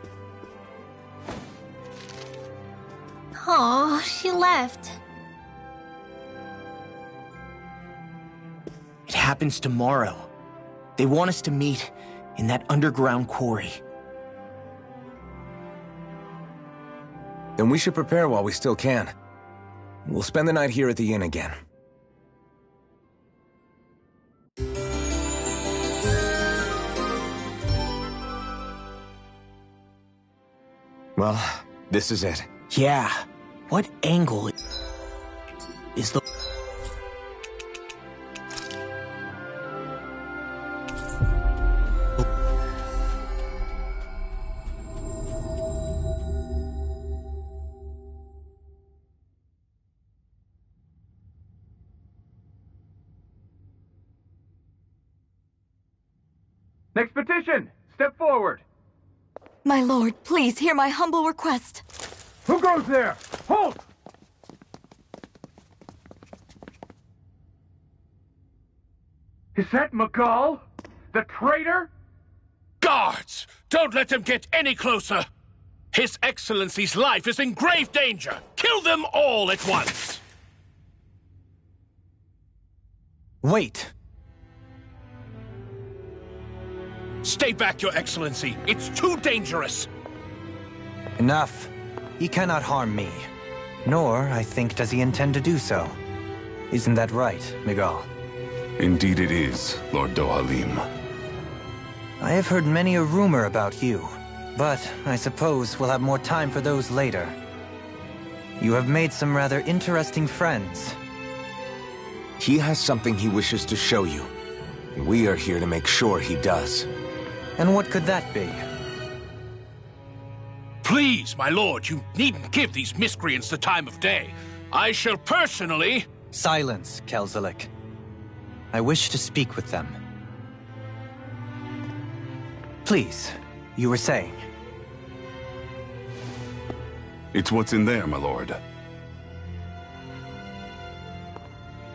Oh, she left. It happens tomorrow. They want us to meet in that underground quarry. Then we should prepare while we still can. We'll spend the night here at the inn again. Well, this is it. Yeah. What angle is the... Next petition! Step forward! My lord, please hear my humble request. Who goes there? Halt! Is that Miguel? The traitor? Guards! Don't let them get any closer! His Excellency's life is in grave danger! Kill them all at once! Wait! Stay back, Your Excellency! It's too dangerous! Enough. He cannot harm me. Nor, I think, does he intend to do so. Isn't that right, Miguel? Indeed it is, Lord Dohalim. I have heard many a rumor about you, but I suppose we'll have more time for those later. You have made some rather interesting friends. He has something he wishes to show you. We are here to make sure he does. And what could that be? Please, my lord, you needn't give these miscreants the time of day. I shall personally... Silence, Kelzelik. I wish to speak with them. Please, you were saying. It's what's in there, my lord.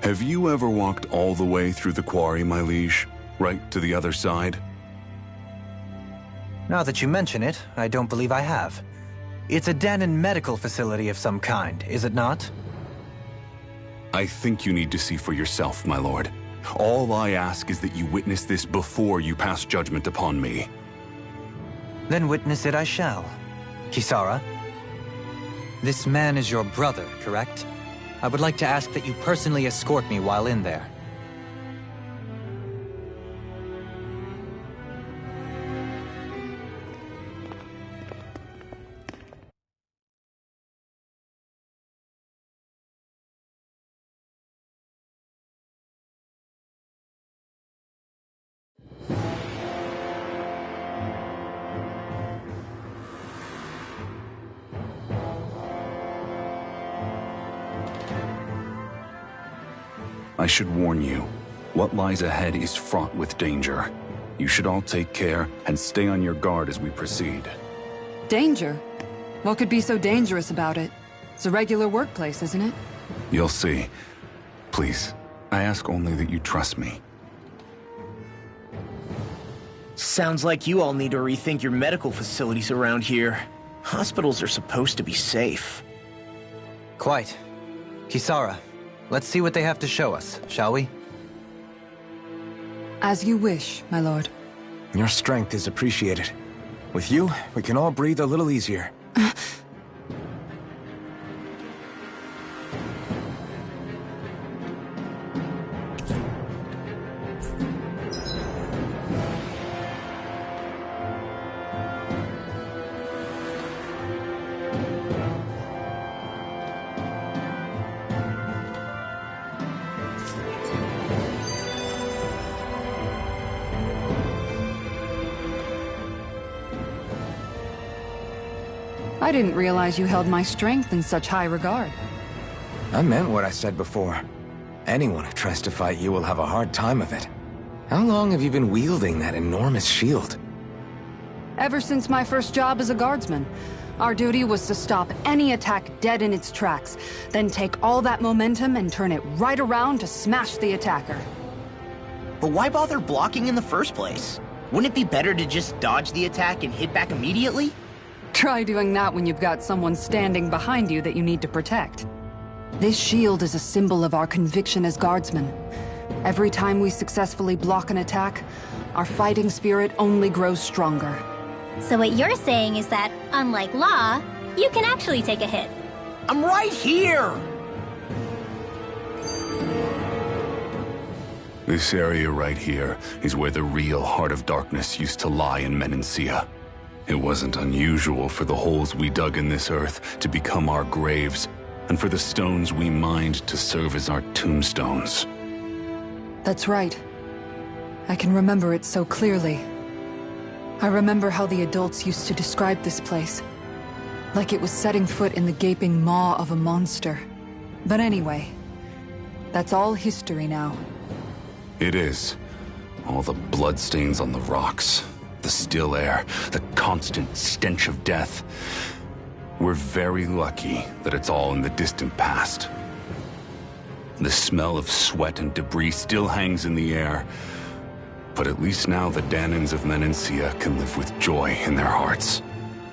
Have you ever walked all the way through the quarry, my liege? Right to the other side? Now that you mention it, I don't believe I have. It's a Dahnan medical facility of some kind, is it not? I think you need to see for yourself, my lord. All I ask is that you witness this before you pass judgment upon me. Then witness it I shall. Kisara, this man is your brother, correct? I would like to ask that you personally escort me while in there. I should warn you, what lies ahead is fraught with danger. You should all take care and stay on your guard as we proceed. Danger? What could be so dangerous about it? It's a regular workplace, isn't it? You'll see. Please, I ask only that you trust me. Sounds like you all need to rethink your medical facilities around here. Hospitals are supposed to be safe. Quite. Kisara, let's see what they have to show us, shall we? As you wish, my lord. Your strength is appreciated. With you, we can all breathe a little easier. I didn't realize you held my strength in such high regard. I meant what I said before. Anyone who tries to fight you will have a hard time of it. How long have you been wielding that enormous shield? Ever since my first job as a guardsman. Our duty was to stop any attack dead in its tracks, then take all that momentum and turn it right around to smash the attacker. But why bother blocking in the first place? Wouldn't it be better to just dodge the attack and hit back immediately? Try doing that when you've got someone standing behind you that you need to protect. This shield is a symbol of our conviction as guardsmen. Every time we successfully block an attack, our fighting spirit only grows stronger. So what you're saying is that, unlike Law, you can actually take a hit. I'm right here! This area right here is where the real Heart of Darkness used to lie in Menancia. It wasn't unusual for the holes we dug in this earth to become our graves, and for the stones we mined to serve as our tombstones. That's right. I can remember it so clearly. I remember how the adults used to describe this place. Like it was setting foot in the gaping maw of a monster. But anyway, that's all history now. It is. All the bloodstains on the rocks, the still air, the constant stench of death. We're very lucky that it's all in the distant past. The smell of sweat and debris still hangs in the air, but at least now the Dahnans of Menancia can live with joy in their hearts.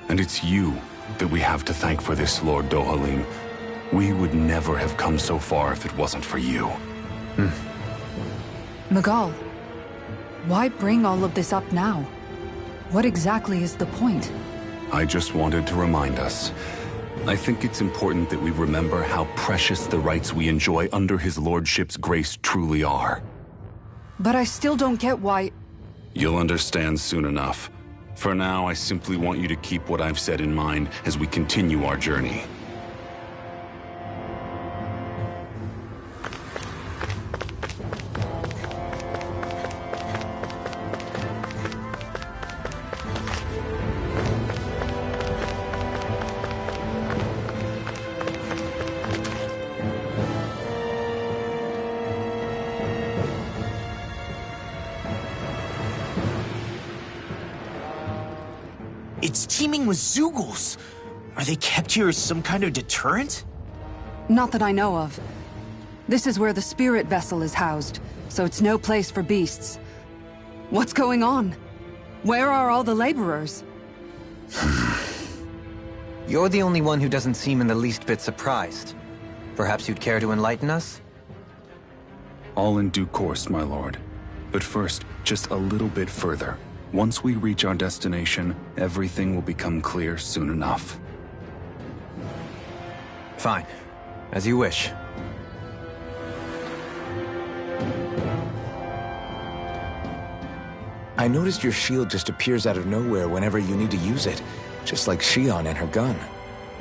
And it's you that we have to thank for this, Lord Dohalim. We would never have come so far if it wasn't for you. Miguel, why bring all of this up now? What exactly is the point? I just wanted to remind us. I think it's important that we remember how precious the rights we enjoy under his lordship's grace truly are. But I still don't get why... You'll understand soon enough. For now, I simply want you to keep what I've said in mind as we continue our journey. It's teeming with Zeugles. Are they kept here as some kind of deterrent? Not that I know of. This is where the spirit vessel is housed, so it's no place for beasts. What's going on? Where are all the laborers? You're the only one who doesn't seem in the least bit surprised. Perhaps you'd care to enlighten us? All in due course, my lord. But first, just a little bit further. Once we reach our destination, everything will become clear soon enough. Fine. As you wish. I noticed your shield just appears out of nowhere whenever you need to use it, just like Shion and her gun.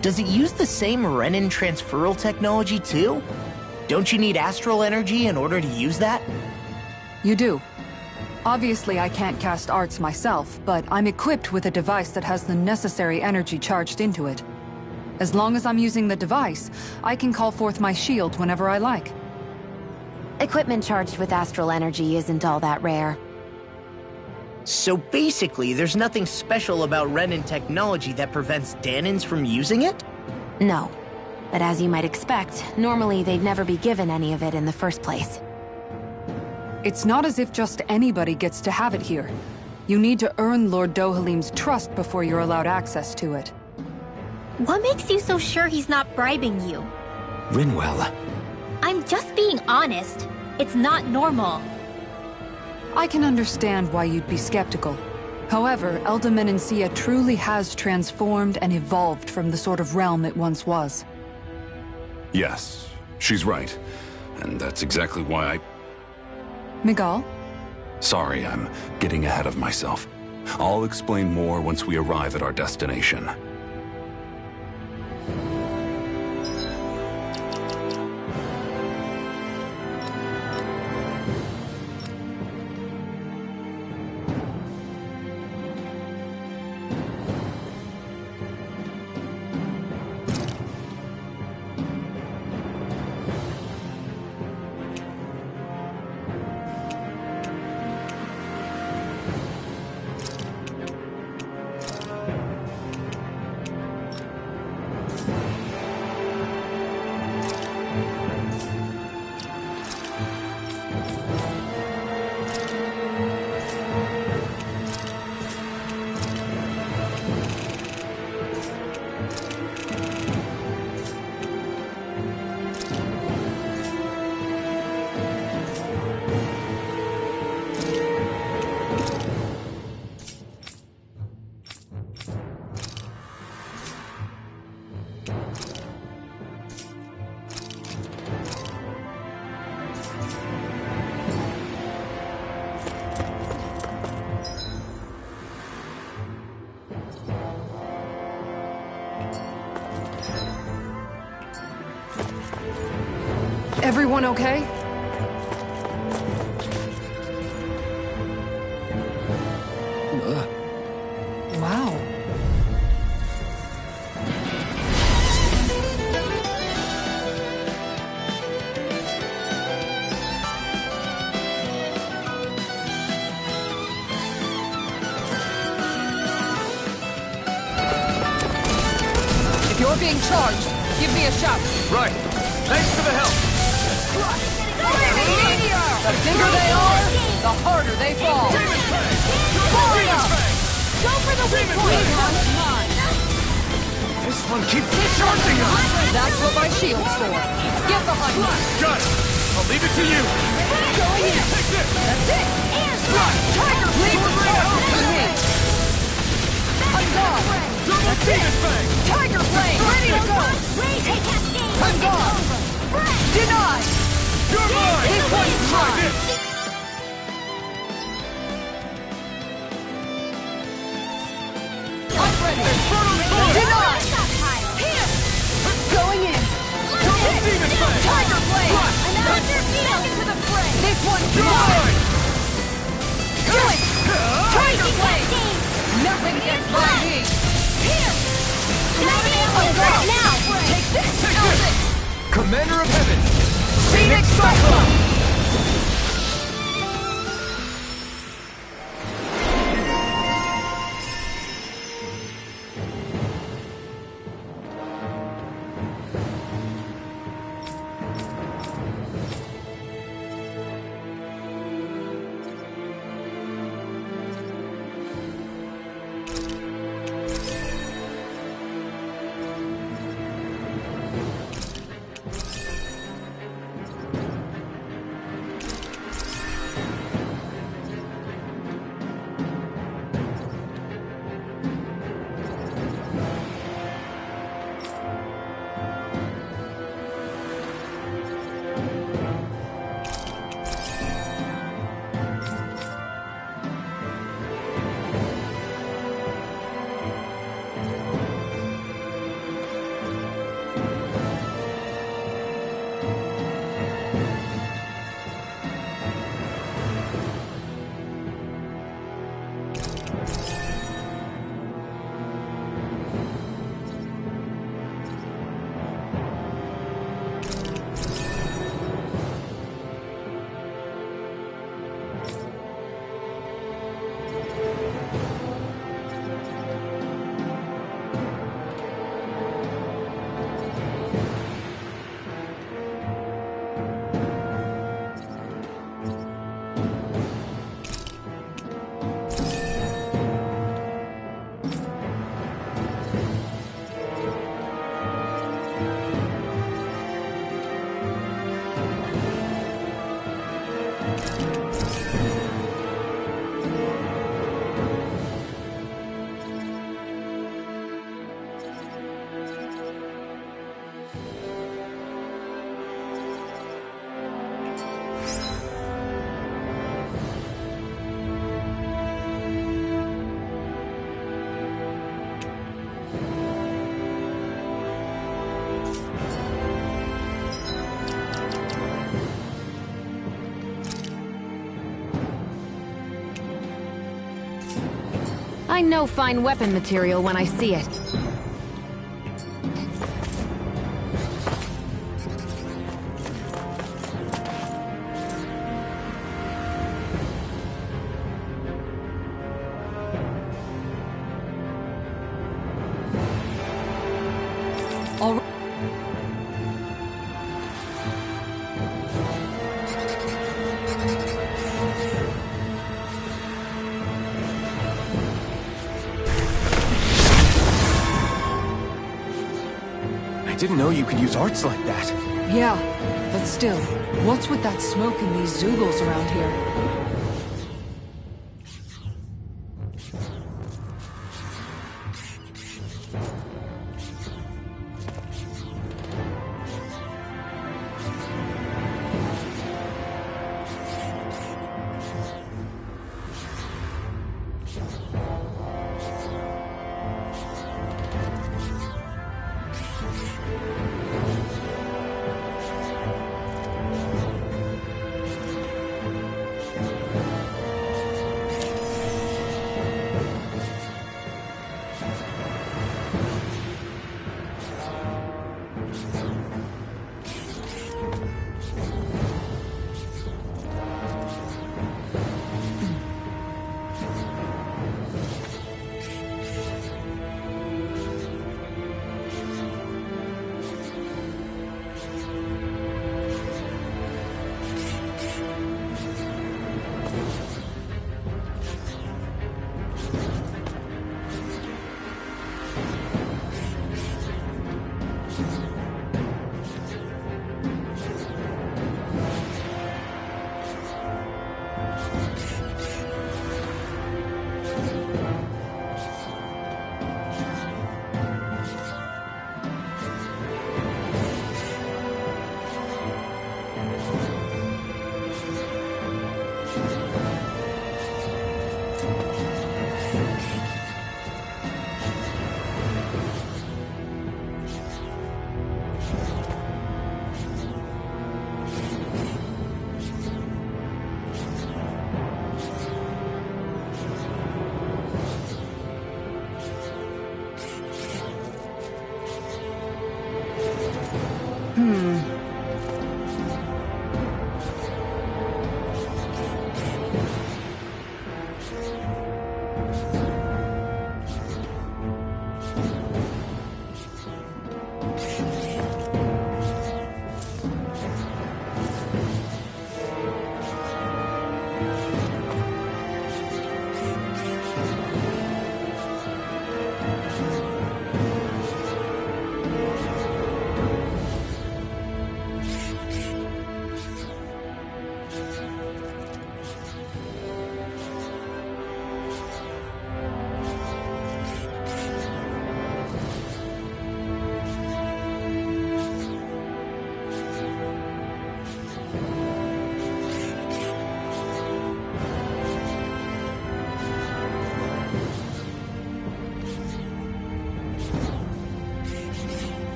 Does it use the same Renin transferal technology too? Don't you need astral energy in order to use that? You do. Obviously, I can't cast arts myself, but I'm equipped with a device that has the necessary energy charged into it. As long as I'm using the device, I can call forth my shield whenever I like. Equipment charged with astral energy isn't all that rare. So basically, there's nothing special about Renin technology that prevents Dahnans from using it? No. But as you might expect, normally they'd never be given any of it in the first place. It's not as if just anybody gets to have it here. You need to earn Lord Dohalim's trust before you're allowed access to it. What makes you so sure he's not bribing you? Rinwell. I'm just being honest. It's not normal. I can understand why you'd be skeptical. However, Elda Menancia truly has transformed and evolved from the sort of realm it once was. Yes, she's right. And that's exactly why Miguel? Sorry, I'm getting ahead of myself. I'll explain more once we arrive at our destination. Everyone okay? Wow. If you're being charged, give me a shout. Right. Thanks for the help. The bigger they are, the harder they fall. Gloria! Go for the weak point! This one keeps charging us! That's what my shield's for. Get behind me! Got it! I'll leave it to you! Going in! Take this! That's it! Tiger, leave the charge to me! I'm gone! That's it! Tiger Flame, ready to go! I'm gone! Denied! You're mine! This one's Try mine! this! I'm ready! Denied! Here! Going in! Tiger Blade! Back into the fray! This one's mine! Do it! Tiger Blade! Nothing gets by me! Here! I'm gone! Now! Take this! Commander of Heaven! Phoenix Cyclone! I know fine weapon material when I see it. I didn't know you could use arts like that. Yeah, but still, what's with that smoke and these Zoogles around here?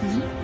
Hmm?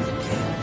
Okay.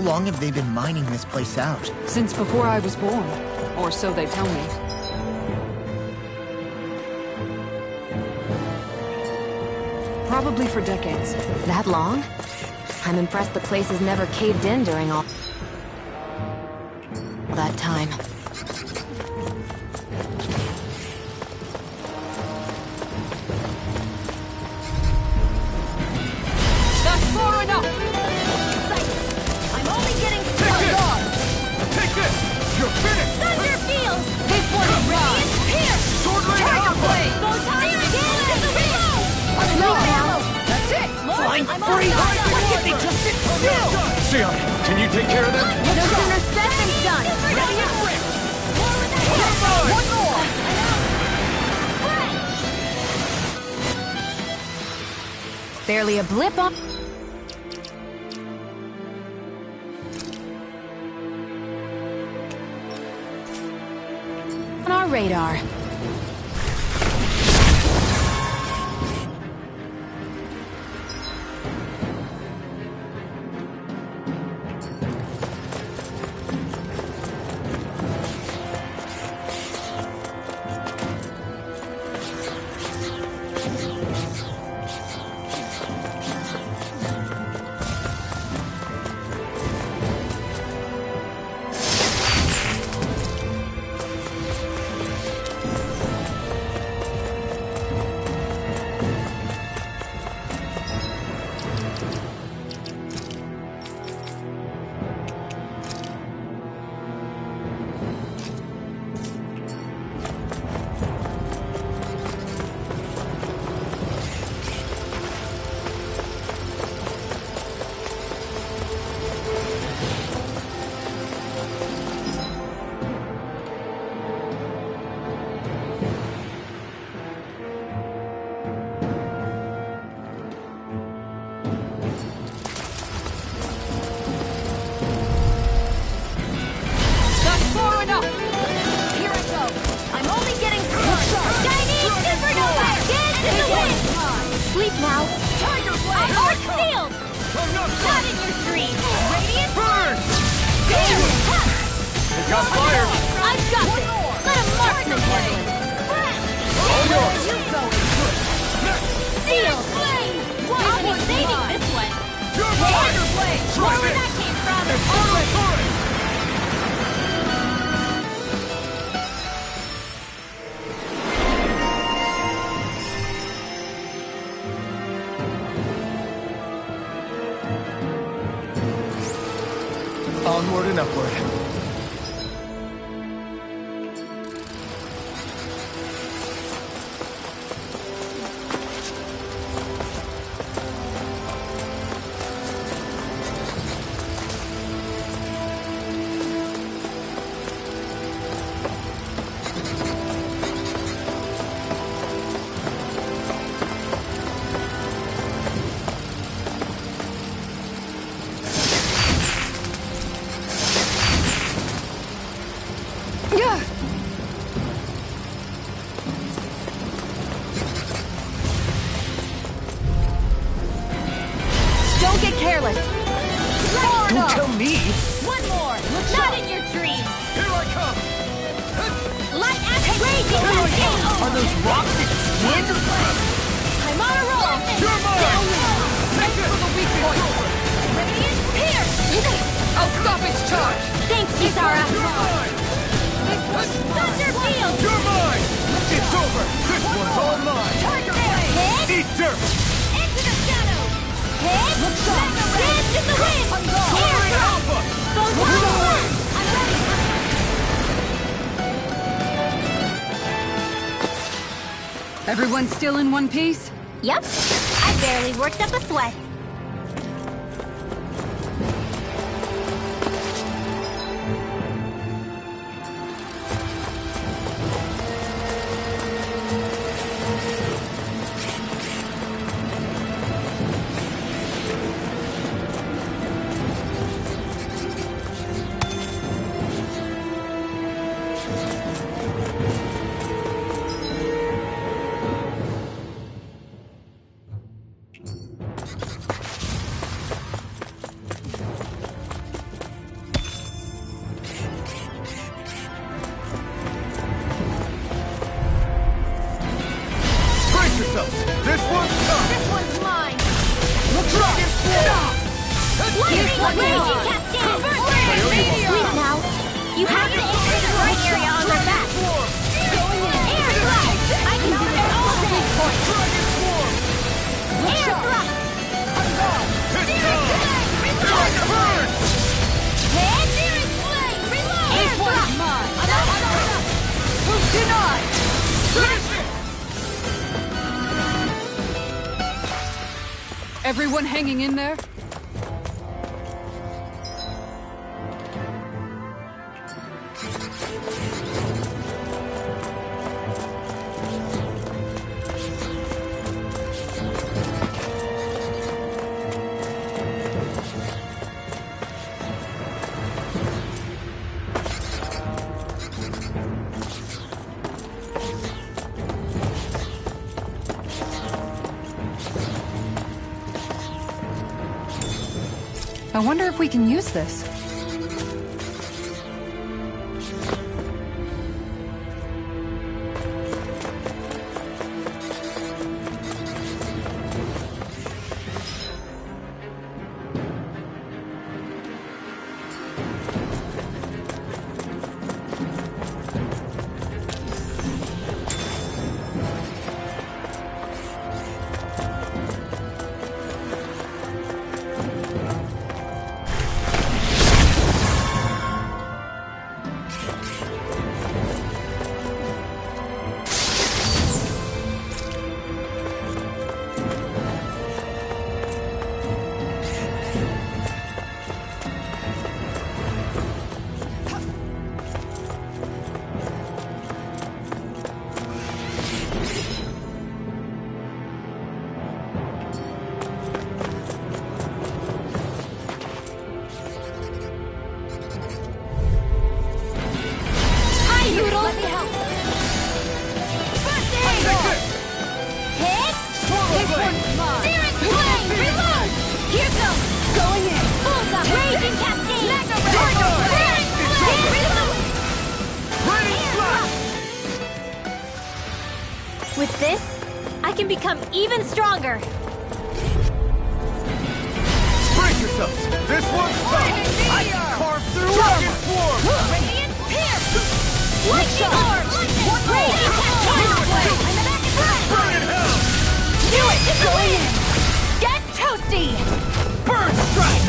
long have they been mining this place out? Since before I was born. Or so they tell me. Probably for decades. That long? I'm impressed the place has never caved in during all that time. That's far enough! I'm only getting started! Take this! You're finished! Thunder Field! This one's mine! Here! Sword Lane Tiger Alpha! Blade! I'm No! That's it! Flying I'm free! on Why can't they just sit still? Sion, can you take care of them? No sooner said than done! Ready and ripped! One more! Barely a blip on... on our radar. Sleep now. Tiger Blade! Heart sealed! Not in your dreams! Radiant Burn! Here! It got fired! I've got this! Let a marksman handle it! All yours! Sealed! I'll be saving this one! Tiger Blade! More where that came from! Onward and upward. Don't get careless! Don't tell me! One more! Not in your dreams! Here I come! Light and raging cascade! Are those rocks its skin? I'm on a roll! You're mine! Ready for the weak point! Radiant pierce! I'll stop its charge! Thanks, Kisara! You're mine! Thunder Field! You're mine! It's over! This one's all mine! Tiger Blade! Eat dirt! Into the shadows! Hit! Look sharp! Dance in the wind! Sword Lane Alpha! I'm ready! Everyone still in one piece? Yep. I barely worked up a sweat. Raging Cascade! Please now! You have to aim the right area on their back! Air thrust! I can hit all weak points! Air thrust! Searing Flame! Hit! Searing Flame! Reload! Air thrust! Move denied! Everyone hanging in there? I wonder if we can use this. With this, I can become even stronger. Brace yourselves! This one's tough! I can carve through Rocket Swarm! Radiant Pierce! Lightning Orb! Radiant Cascade! Burning Hell! Do it! It's a win! Get toasty! Burn Strike!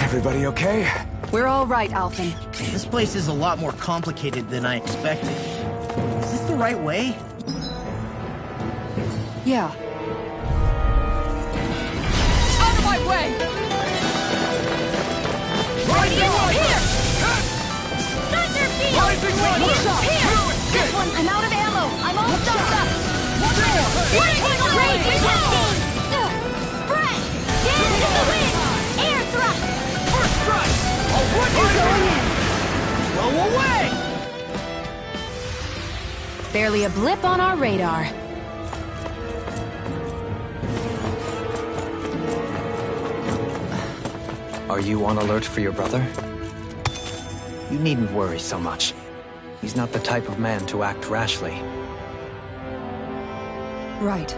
Everybody okay? We're all right, Alphen. This place is a lot more complicated than I expected. Is this the right way? Yeah. Out of my way! Radiant Pierce! Thunder Field! Radiant Pierce! This one, I'm out of ammo! I'm all stuffed up! One more! Raging Cascade! Spread! Dance in the wind! Air thrust! First strike! What is going in? Blow away! Barely a blip on our radar. Are you on alert for your brother? You needn't worry so much. He's not the type of man to act rashly. Right.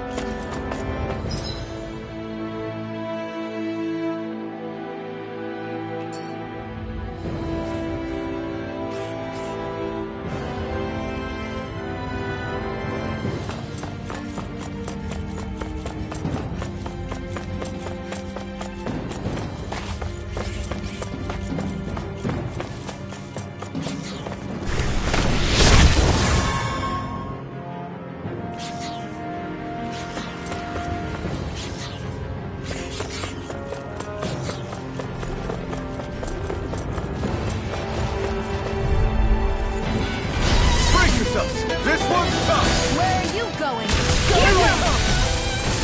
This one's tough! Where are you going?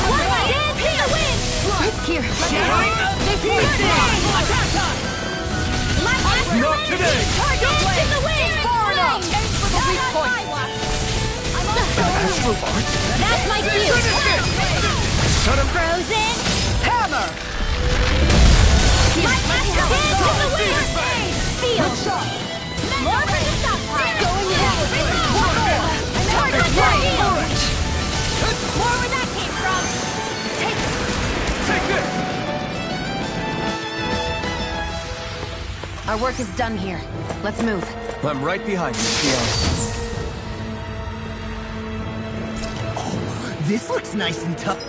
One dance in the wind! It's here. Not today! Dance in the wind! Far enough! Aim for the weak point! Astral Art? That's my cue! Shut him! Frozen! Hammer! Dance in the wind! Field! More for the stockpile! Going in! One more! Target flame! More where that came from! Our work is done here. Let's move. I'm right behind you, Shionne. This looks nice and tough.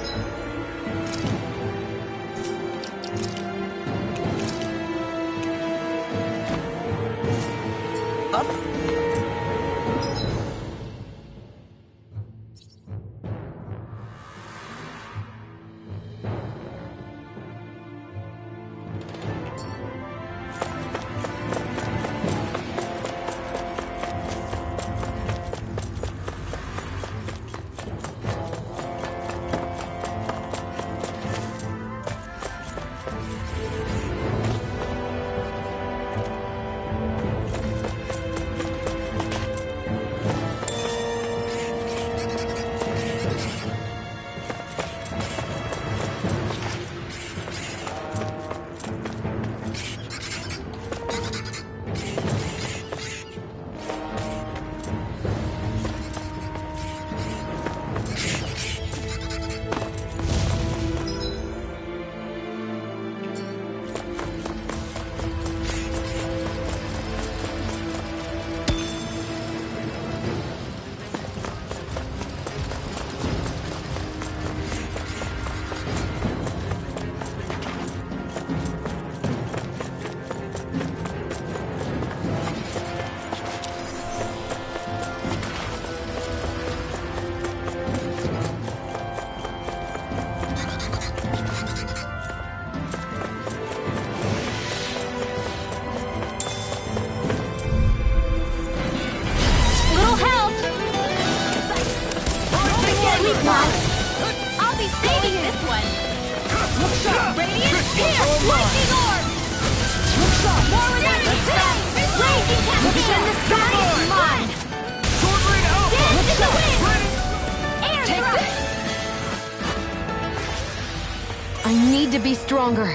I'll be saving this one! Look shot! Radiant! Here! Lightning orb! Look shot! More energy! Blazing cascade! The sky is mine! Dance in the wind! Air drop! I need to be stronger.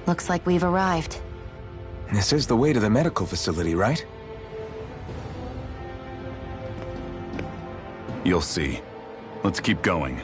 Looks like we've arrived. This is the way to the medical facility, right? You'll see. Let's keep going.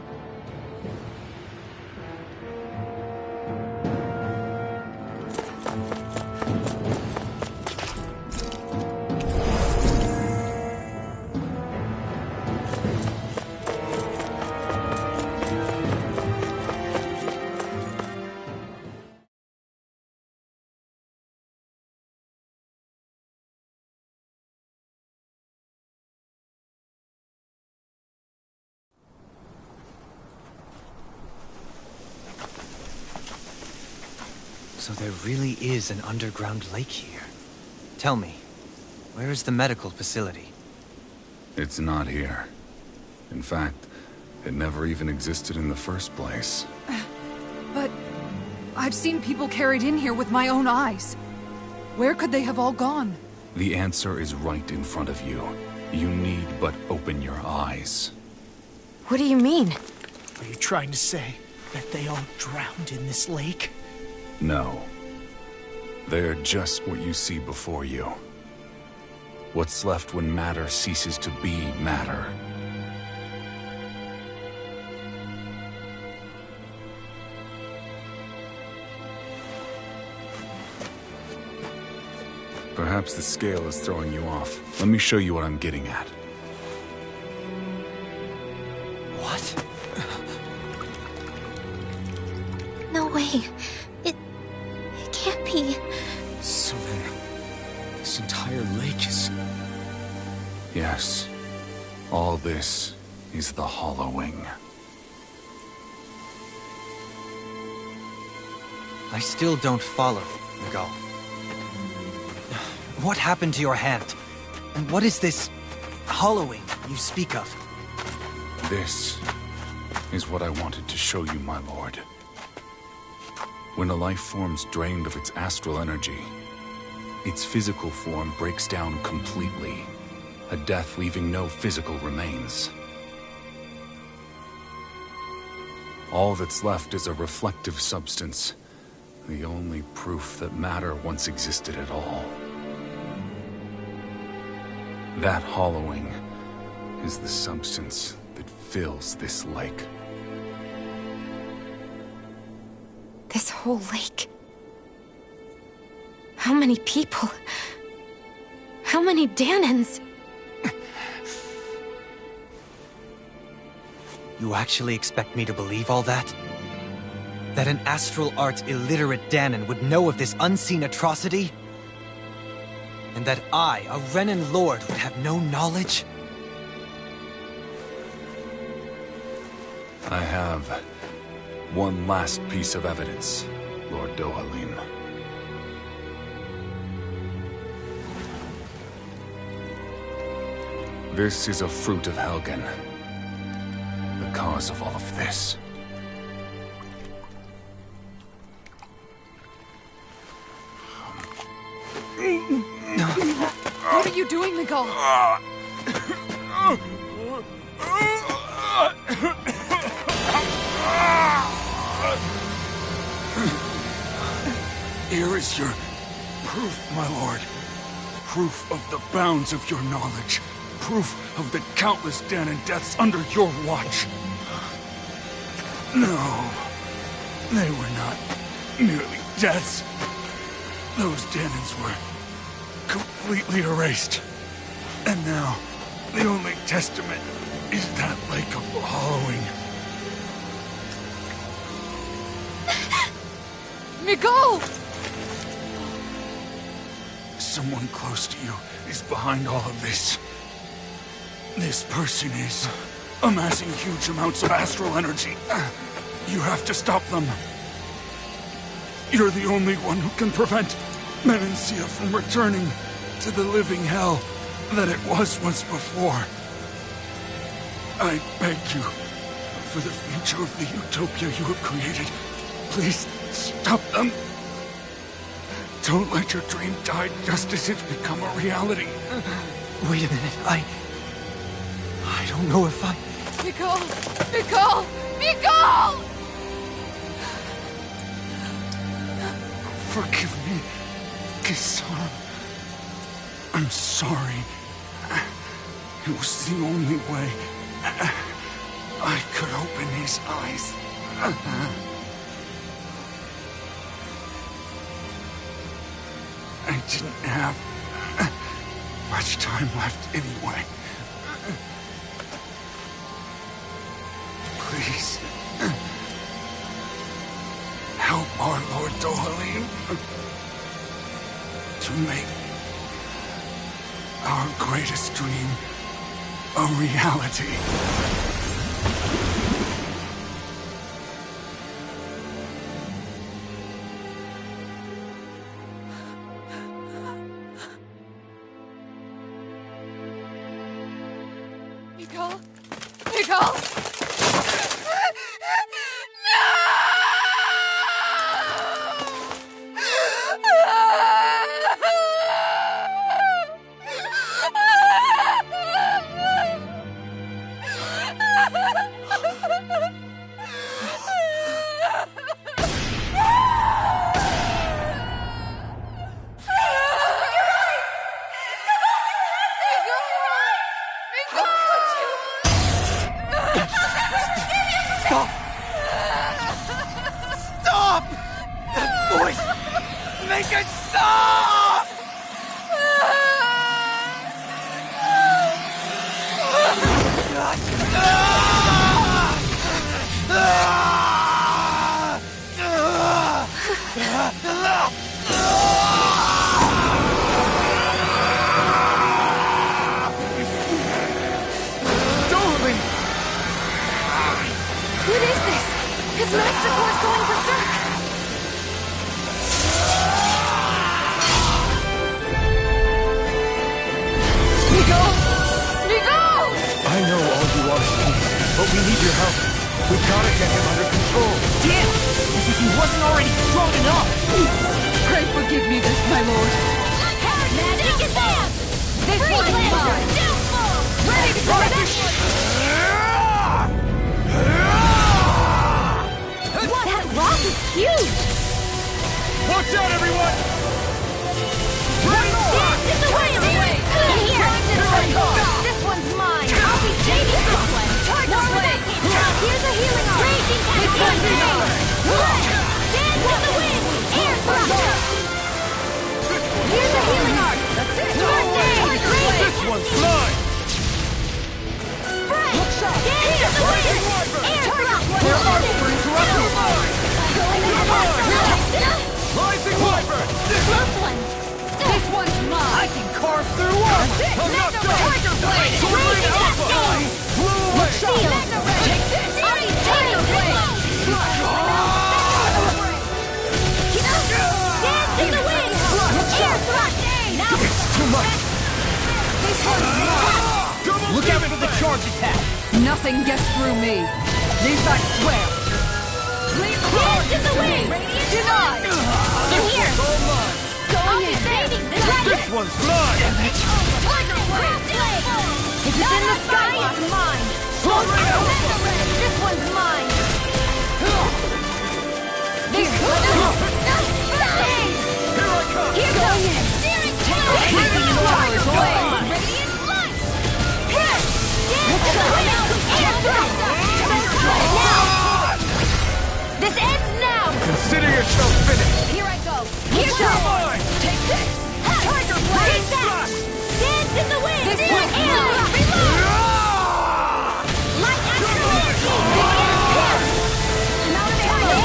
So there really is an underground lake here. Tell me, where is the medical facility? It's not here. In fact, it never even existed in the first place. But I've seen people carried in here with my own eyes. Where could they have all gone? The answer is right in front of you. You need but open your eyes. What do you mean? Are you trying to say that they all drowned in this lake? No. They're just what you see before you. What's left when matter ceases to be matter. Perhaps the scale is throwing you off. Let me show you what I'm getting at. What? No way. It can't be. So then, this entire lake is... Yes. All this is the Hollowing. I still don't follow, Miguel. What happened to your hand? And what is this hollowing you speak of? This is what I wanted to show you, my lord. When a life form's drained of its astral energy, its physical form breaks down completely, a death leaving no physical remains. All that's left is a reflective substance, The only proof that matter once existed at all. That hollowing is the substance that fills this lake. This whole lake. How many people? How many Dahnans? You actually expect me to believe all that? That an astral arts illiterate Dahnan would know of this unseen atrocity? And that I, a Renan lord, would have no knowledge? I have one last piece of evidence, Lord Dohalim. This is a fruit of Helgen. The cause of all of this. What are you doing, Miguel? Here is your proof, my lord. Proof of the bounds of your knowledge. Proof of the countless Dahnan deaths under your watch. No, they were not merely deaths. Those Dahnans were completely erased. And now, the only testament is that lake of hollowing. Miguel! Someone close to you is behind all of this. This person is amassing huge amounts of astral energy. You have to stop them. You're the only one who can prevent Menancia from returning to the living hell that it was once before. I beg you, for the future of the utopia you have created, please stop them. Don't let your dream die just as it's become a reality. Wait a minute, I don't know if I... Miguel! Miguel! Miguel! Forgive me, Kisara. I'm sorry. It was the only way I could open his eyes. I didn't have much time left anyway. Please, help our Lord Dohalim to make our greatest dream a reality. Miguel? Miguel? Stop! That voice! Make it stop! What is this? His Master Core's going berserk! Miguel! Miguel! I know all you want to do, but we need your help. We gotta get him under control. Damn! As if he wasn't already strong enough! Pray forgive me this, my lord. Magic advance! This one is mine! Ready to go back! That rock is huge! Rising Wyvern! Close one! This one's mine! I can carve through armor! I'm not done! Tiger Blade! Tornado Cascade! Blew away! Shield! Take this! Tiger Blade! Dance in the wind! Air thrust! Now Too much! this one's mine! Look out for the charge attack! Nothing gets through me. These I swear. Dance in the wind! Denied! They're here! Going in! This one's mine! Tiger Blade! If it's in the sky, it's mine! This one's mine! Here! Here I come! Here goes in! Tiger Blade! Radiant Light! Dance in the wind! Now! This ends now! Consider yourself finished! Here I go! Here goes! Take this! Tiger Blade! Take that! Dance in the wind! This one! Reload! Light Astral! I'm out of ammo!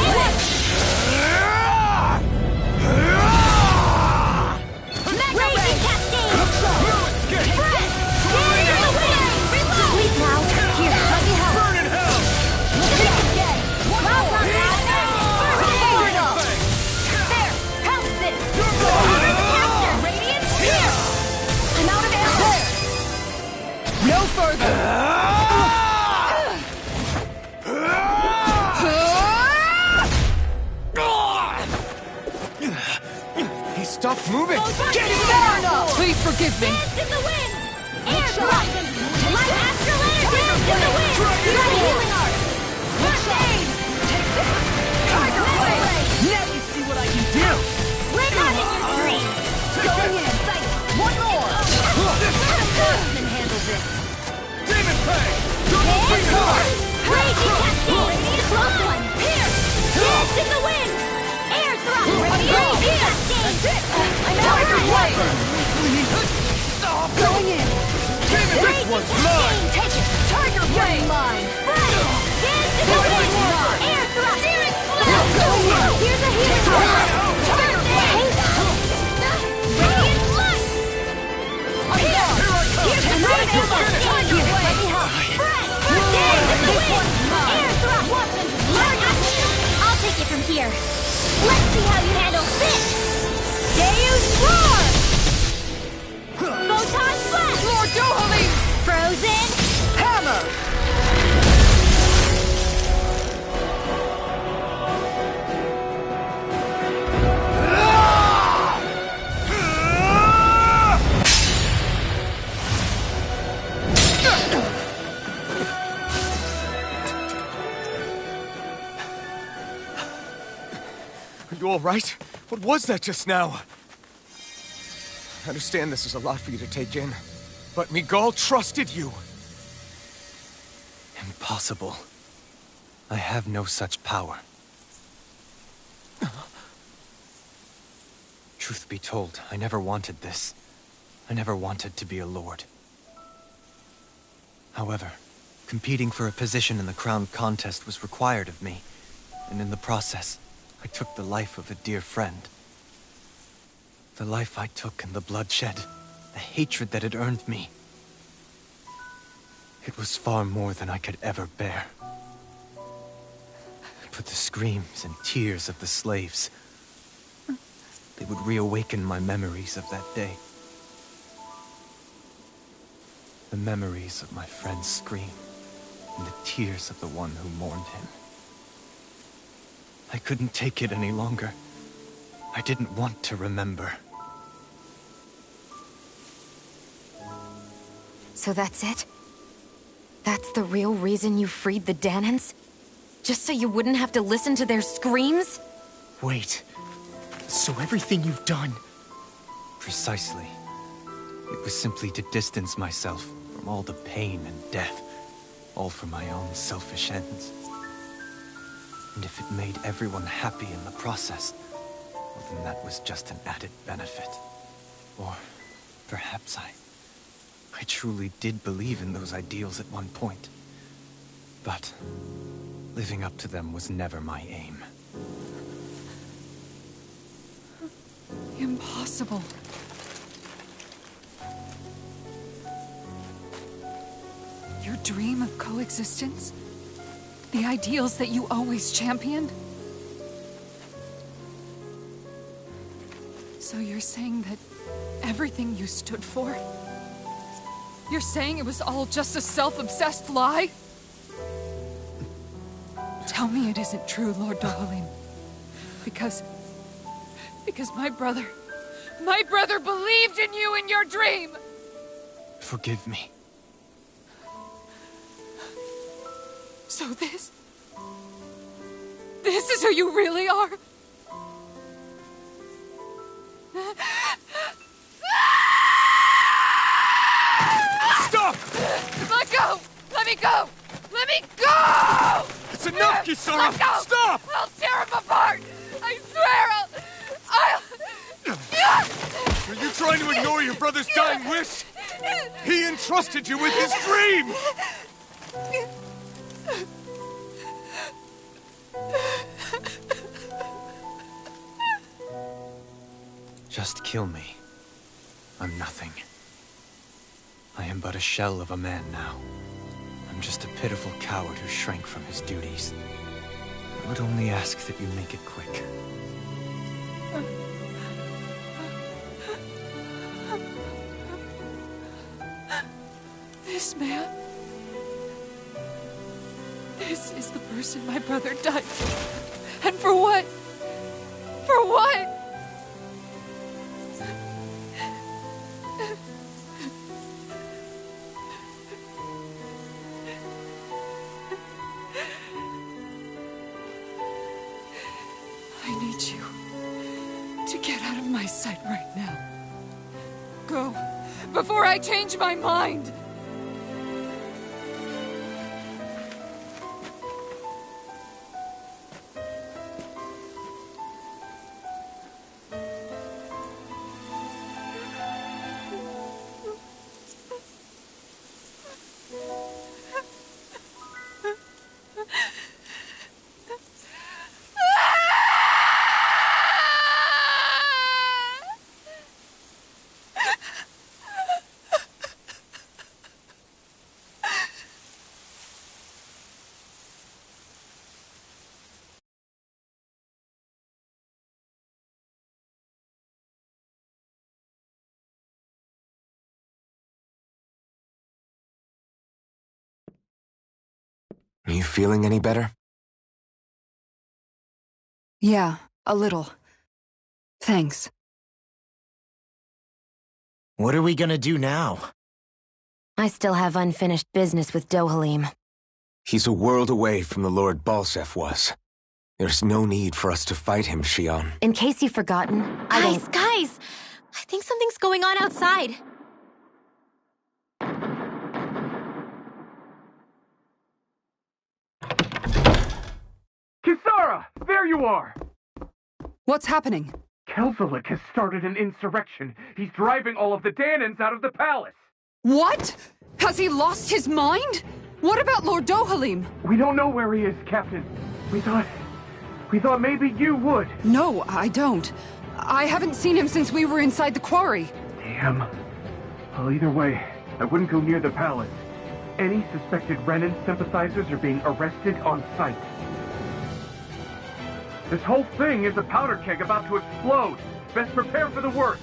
Raging Cascade! Breath! Dance in the wind! Reload! Sleep now! Here, let me help! Burn in hell! One more! Power it up! There! Help this! Caster! Radiant Spear! I'm out of ammo! No further. He stopped moving! Get him down! Please forgive me. Dance in the wind! Air thrust! Light Astral Energy! Dance in the wind! Got a healing art! First aid! Take this! Tiger Blade! Now you see what I can do! We're not in your dreams! Going in! Sight! One more! Can handle this! Demon Fang! Double Finger Knife! Raging Cascade! Close one! Here! Dance in the wind! Air thrust! Raging Cascade! I'm out of Blade! Going in! This one's mine! Take it! Tiger Blade! Mine! Dance in the wind! Air thrust! Going in! Here's a healing art! Tiger Blade! Radiant Light! Here! Here's a great ammo! Tiger Blade! Let me help! Dance in the wind! Air thrust! Light Astral! I'll take it from here. Let's see how you handle this! Deus Roar! Photon Blast! Lord Dohalim! Frozen Hammer! Are you all right? What was that just now? I understand this is a lot for you to take in, but Miguel trusted you. Impossible. I have no such power. Truth be told, I never wanted this. I never wanted to be a lord. However, competing for a position in the crown contest was required of me, and in the process, I took the life of a dear friend. The life I took and the bloodshed, the hatred that it earned me. It was far more than I could ever bear. But the screams and tears of the slaves, they would reawaken my memories of that day. The memories of my friend's scream, and the tears of the one who mourned him. I couldn't take it any longer. I didn't want to remember. So that's it? That's the real reason you freed the Danans? Just so you wouldn't have to listen to their screams? Wait. So everything you've done... Precisely. It was simply to distance myself from all the pain and death, all for my own selfish ends. And if it made everyone happy in the process, well, then that was just an added benefit. Or perhaps I truly did believe in those ideals at one point. But living up to them was never my aim. Impossible. Your dream of coexistence? The ideals that you always championed? So you're saying that everything you stood for? You're saying it was all just a self-obsessed lie? Tell me it isn't true, Lord Dohalim. Because my brother believed in you in your dream! Forgive me. So this is who you really are? Stop! Let go! Let me go! Let me go! It's enough, Kisara! Let go! Stop! I'll tear him apart! I swear I'll... Are you trying to ignore your brother's dying wish? He entrusted you with his dream! Just kill me. I'm nothing. I am but a shell of a man now. I'm just a pitiful coward who shrank from his duties. I would only ask that you make it quick. This man... This is the person my brother died for. And for what? For what? I need you to get out of my sight right now. Go, before I change my mind! Are you feeling any better? Yeah, a little. Thanks. What are we gonna do now? I still have unfinished business with Dohalim. He's a world away from the Lord Balseph was. There's no need for us to fight him, Shionne. In case you've forgotten, Guys! I think something's going on outside. Kisara! There you are! What's happening? Kelzelik has started an insurrection. He's driving all of the Dahnans out of the palace. What? Has he lost his mind? What about Lord Dohalim? We don't know where he is, Captain. We thought maybe you would. No, I don't. I haven't seen him since we were inside the quarry. Damn. Well, either way, I wouldn't go near the palace. Any suspected Renan sympathizers are being arrested on sight. This whole thing is a powder keg about to explode. Best prepare for the worst.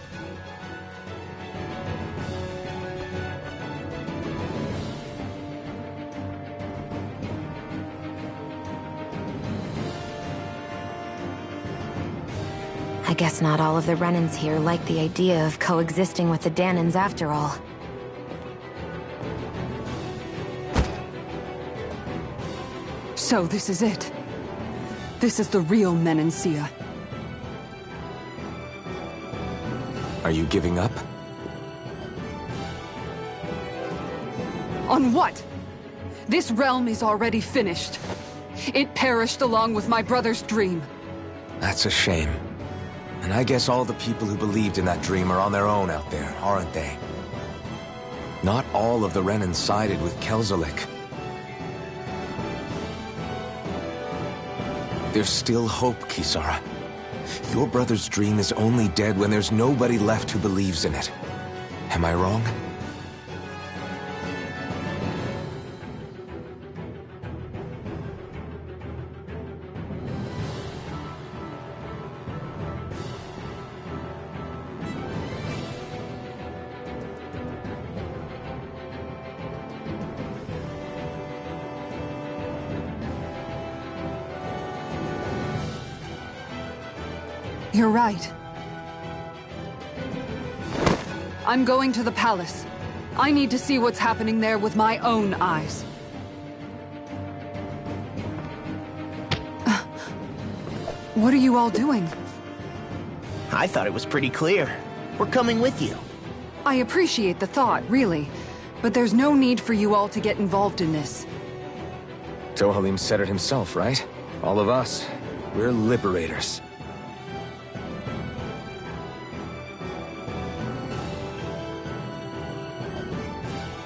I guess not all of the Renans here like the idea of coexisting with the Dahnans after all. So this is it. This is the real Menancia. Are you giving up? On what? This realm is already finished. It perished along with my brother's dream. That's a shame. And I guess all the people who believed in that dream are on their own out there, aren't they? Not all of the Renan sided with Kelzelik. There's still hope, Kisara. Your brother's dream is only dead when there's nobody left who believes in it. Am I wrong? You're right. I'm going to the palace. I need to see what's happening there with my own eyes. What are you all doing? I thought it was pretty clear. We're coming with you. I appreciate the thought, really. But there's no need for you all to get involved in this. Dohalim said it himself, right? All of us. We're liberators.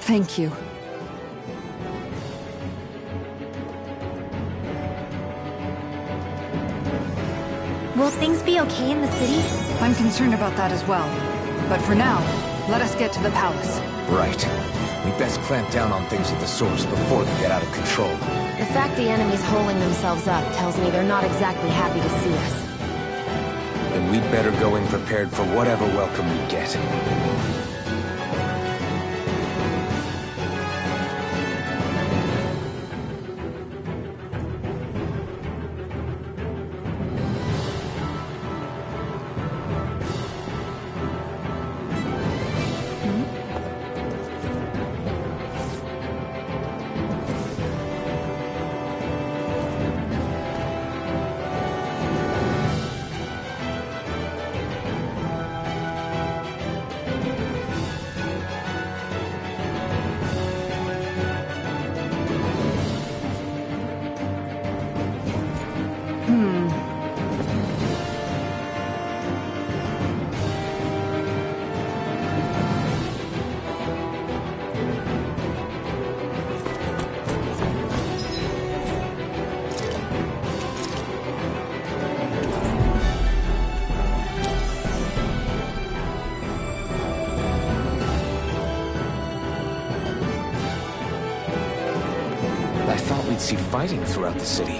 Thank you. Will things be okay in the city? I'm concerned about that as well. But for now, let us get to the palace. Right. We best clamp down on things at the source before they get out of control. The fact the enemy's holding themselves up tells me they're not exactly happy to see us. Then we'd better go in prepared for whatever welcome we get. See fighting throughout the city,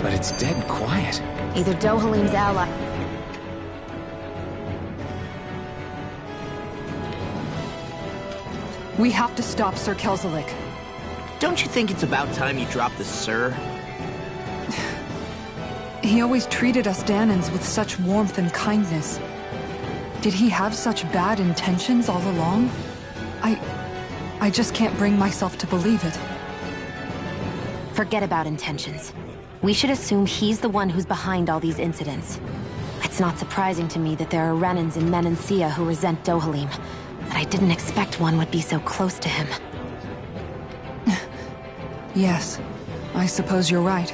but it's dead quiet. Either Dohalim's ally... We have to stop Sir Kelzelik. Don't you think it's about time you dropped the Sir? He always treated us Danans with such warmth and kindness. Did he have such bad intentions all along? I just can't bring myself to believe it. Forget about intentions. We should assume he's the one who's behind all these incidents. It's not surprising to me that there are Renans in Menancia who resent Dohalim, but I didn't expect one would be so close to him. Yes, I suppose you're right.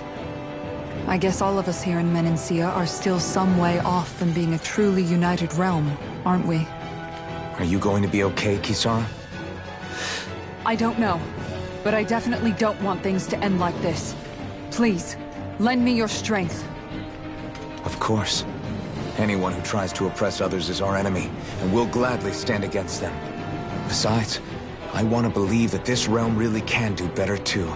I guess all of us here in Menancia are still some way off from being a truly united realm, aren't we? Are you going to be okay, Kisara? I don't know. But I definitely don't want things to end like this. Please, lend me your strength. Of course. Anyone who tries to oppress others is our enemy, and we'll gladly stand against them. Besides, I want to believe that this realm really can do better too.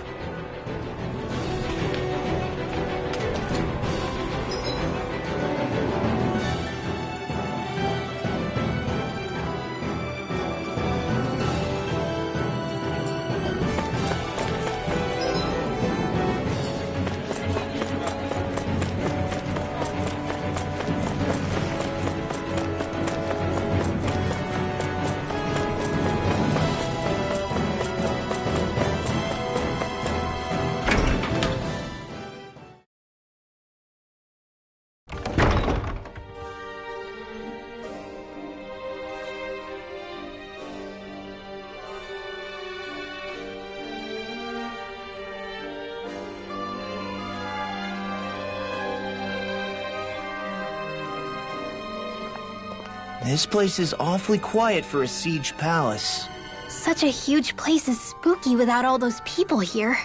This place is awfully quiet for a siege palace. Such a huge place is spooky without all those people here.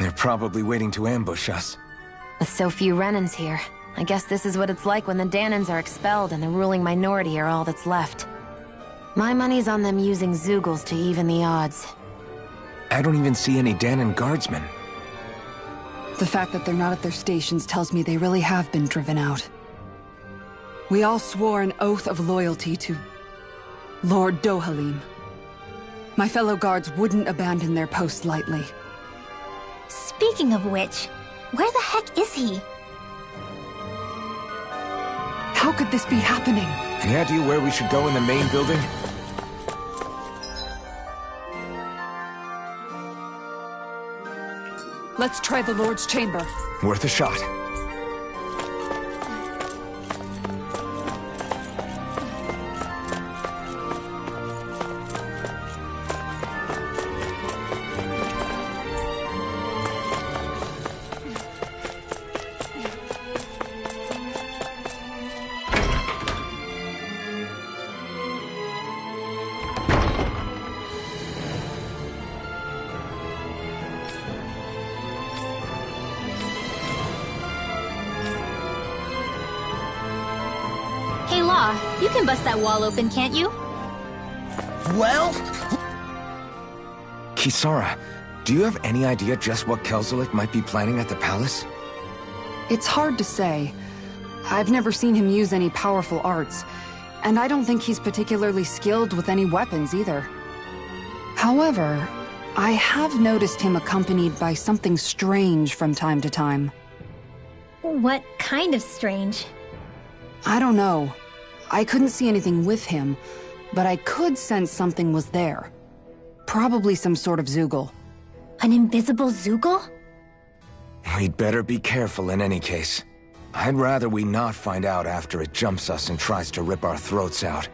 They're probably waiting to ambush us. With so few Renans here, I guess this is what it's like when the Danans are expelled and the ruling minority are all that's left. My money's on them using Zeugles to even the odds. I don't even see any Danan guardsmen. The fact that they're not at their stations tells me they really have been driven out. We all swore an oath of loyalty to Lord Dohalim. My fellow guards wouldn't abandon their post lightly. Speaking of which, where the heck is he? How could this be happening? Any idea where we should go in the main building? Let's try the Lord's Chamber. Worth a shot. Hey, Law, you can bust that wall open, can't you? Well? Kisara, do you have any idea just what Kelzelik might be planning at the palace? It's hard to say. I've never seen him use any powerful arts, and I don't think he's particularly skilled with any weapons either. However, I have noticed him accompanied by something strange from time to time. What kind of strange? I don't know. I couldn't see anything with him, but I could sense something was there. Probably some sort of Zeugle. An invisible Zeugle? We'd better be careful in any case. I'd rather we not find out after it jumps us and tries to rip our throats out.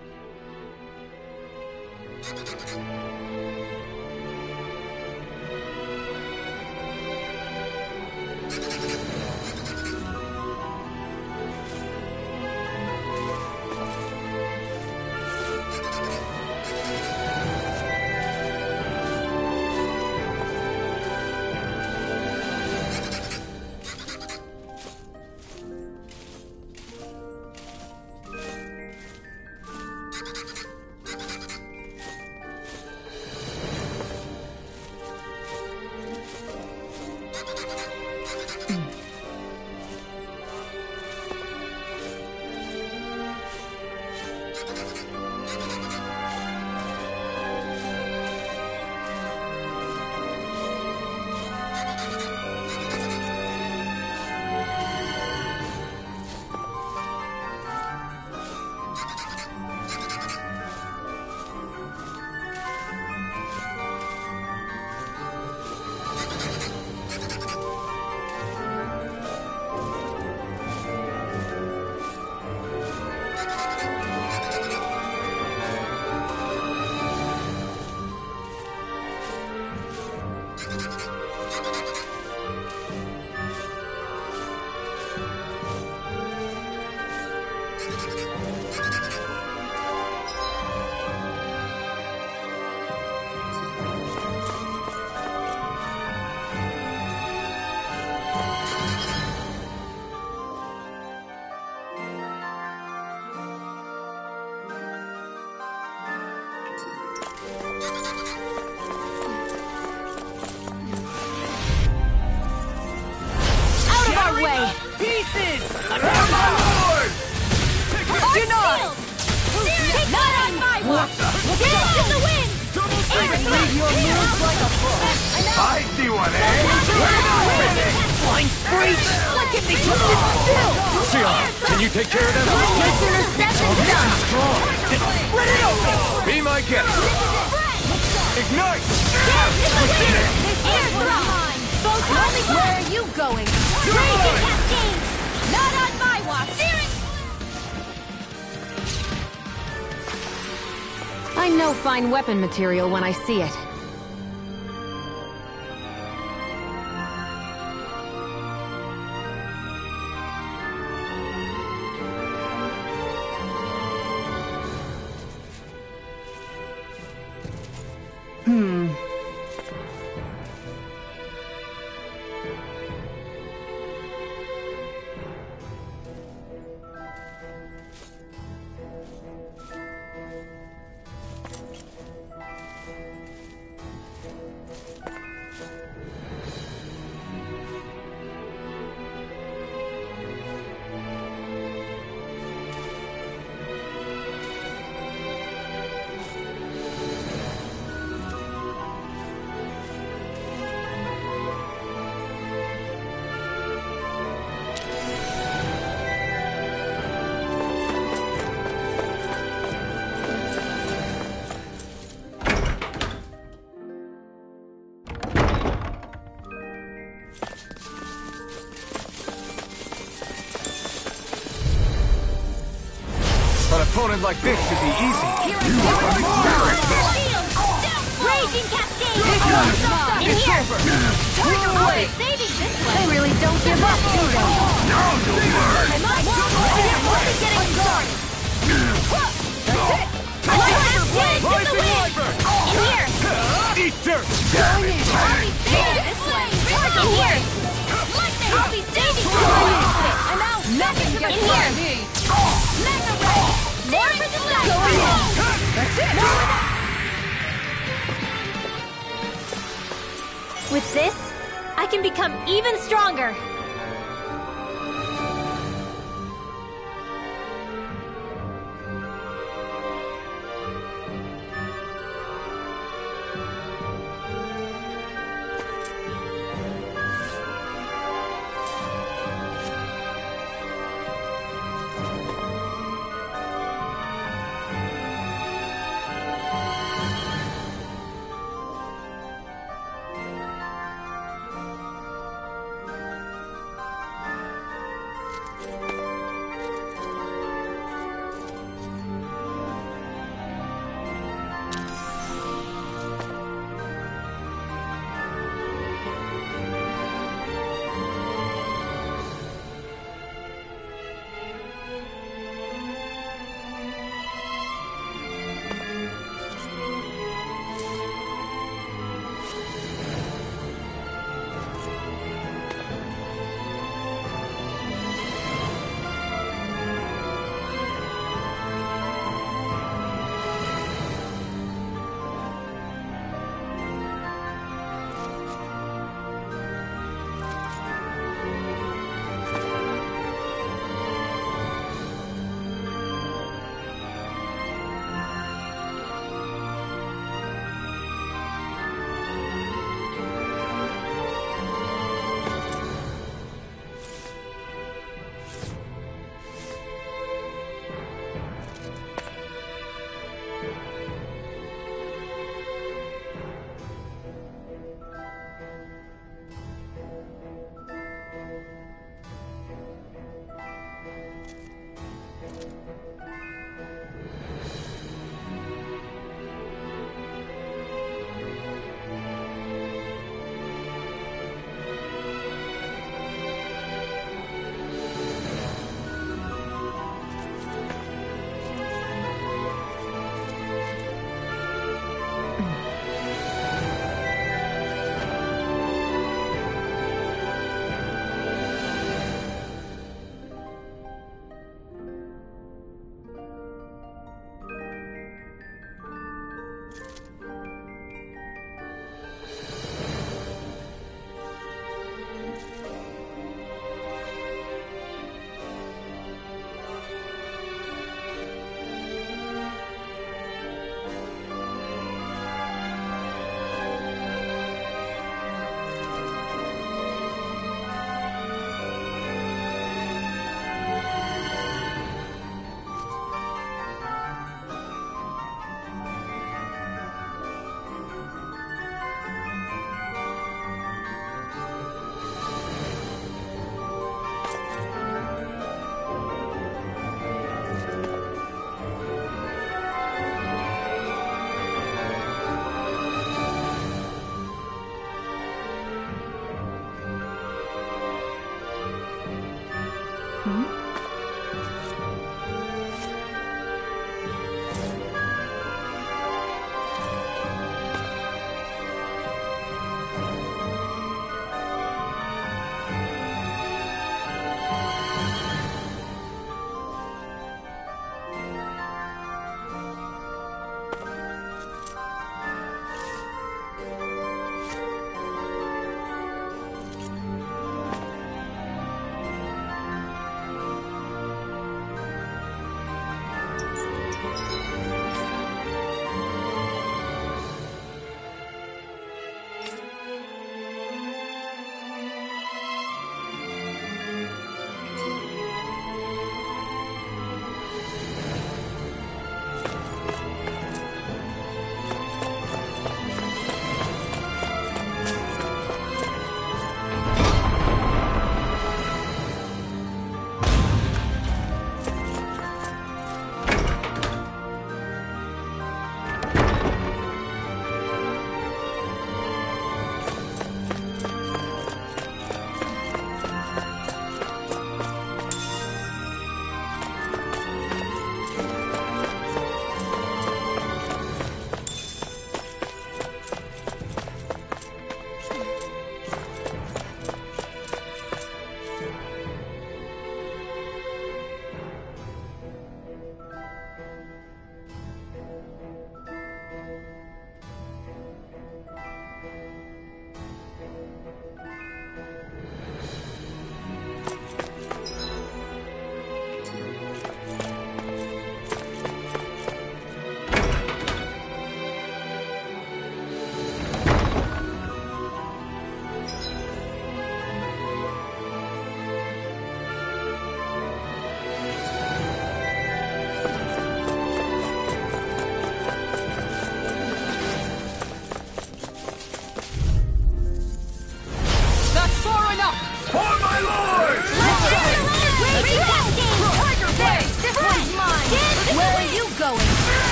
Pieces! Denied! Not on my watch! Dance in the wind! Leave your moves like a book! I see one, eh? Flying freak! Look at me just sit still! Sion, can you take care of them? This interception's done! Strong! Split it open! Be my guest! Ignite! Dance in the wind! Air drop! Where are you going? Raging cascade! Not on my watch! I know fine weapon material when I see it. opponent like this should be easy. Raging Cascade! In here! Tiger Blade! Saving this way! They really don't give up, do they? Now you'll learn! I'm only getting started! That's it! Tiger Blade! In the wind! In here! Eat dirt! I'll be saving this way! In here! Lightning! I'll be saving this way! I'm out! Nothing gets by me! Mega Ray! More for the side! That's it! With this, I can become even stronger.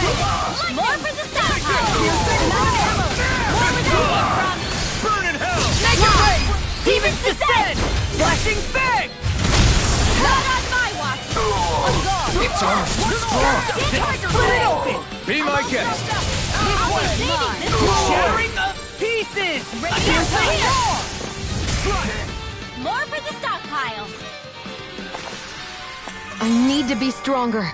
More for the stockpile! More where that came from! Burn in hell! Make it rain! Demons descend! Flashing fang! Not on my watch! On guard! It's almost too strong! Split it open! Be my guest! This one's mine! Shattering of pieces! More for the stockpile! I need to be stronger.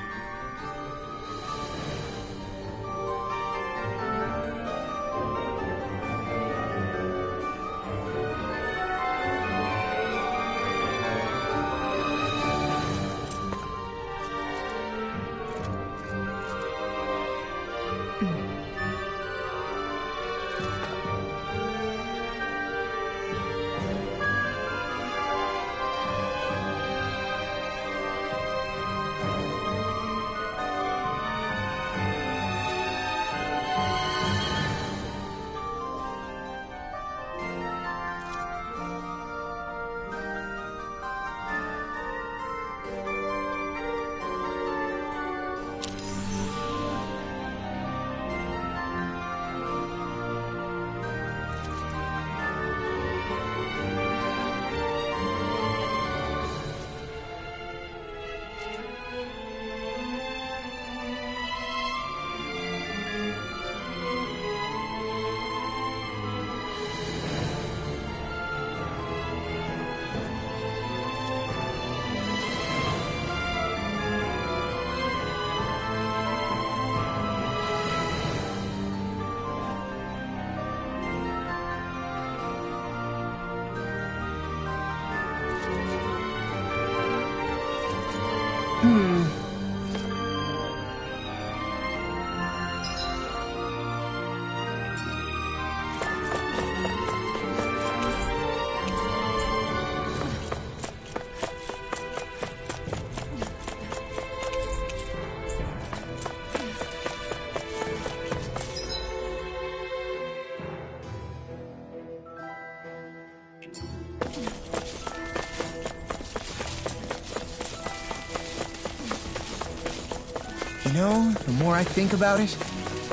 You know, the more I think about it,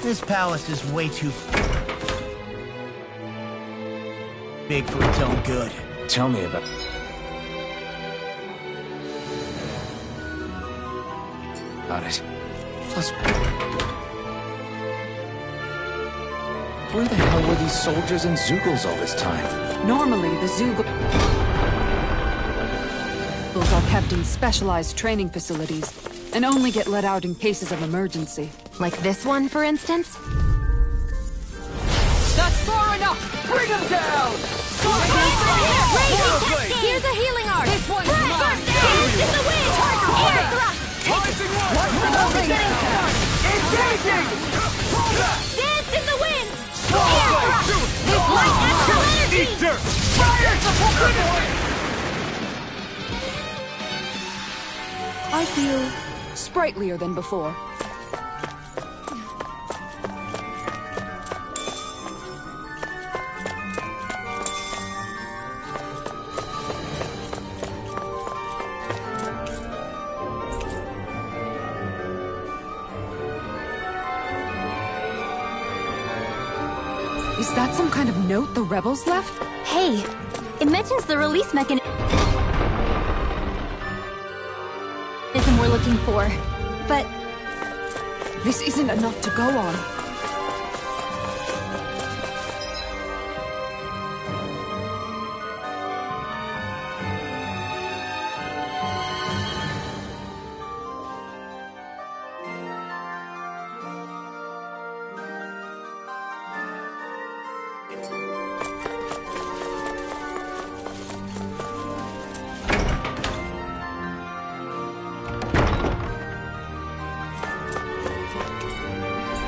this palace is way too big for its own good. Tell me about... it. Plus... where the hell were these soldiers and Zeugles all this time? Normally, the Zeugles are kept in specialized training facilities and only get let out in cases of emergency. Like this one, for instance? That's far enough! Bring him down! Here's a healing art! This one's mine! Dance in the wind! Air thrust! Engaging! Dance in the wind! Air thrust! This light astral energy! Eat dirt! Fire! I feel sprightlier than before. Is that some kind of note the rebels left? Hey, it mentions the release mechanism we're looking for, but... This isn't enough to go on.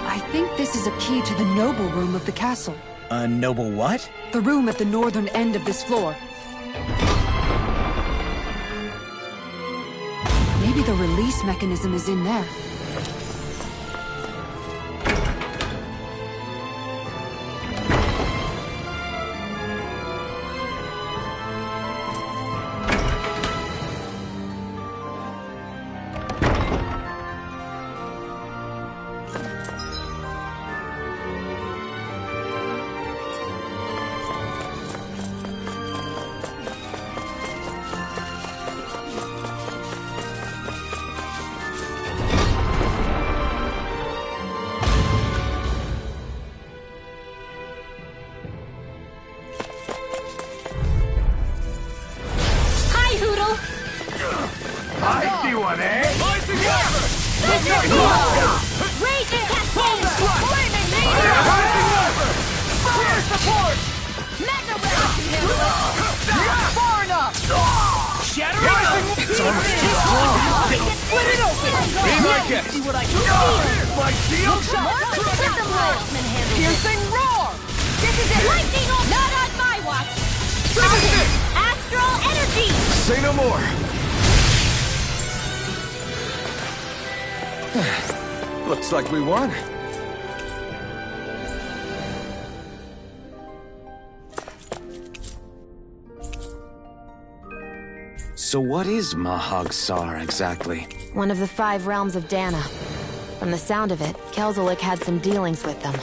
I think this is a key to the noble room of the castle. A noble what? The room at the northern end of this floor. Maybe the release mechanism is in there. Be my guest! See what I can do! My shield! Piercing roar! This is it! Lightning on! Not on my watch! Astral energy! Say no more! Looks like we won. So what is Mahag Saar exactly? One of the 5 realms of Dana. From the sound of it, Kelzelik had some dealings with them.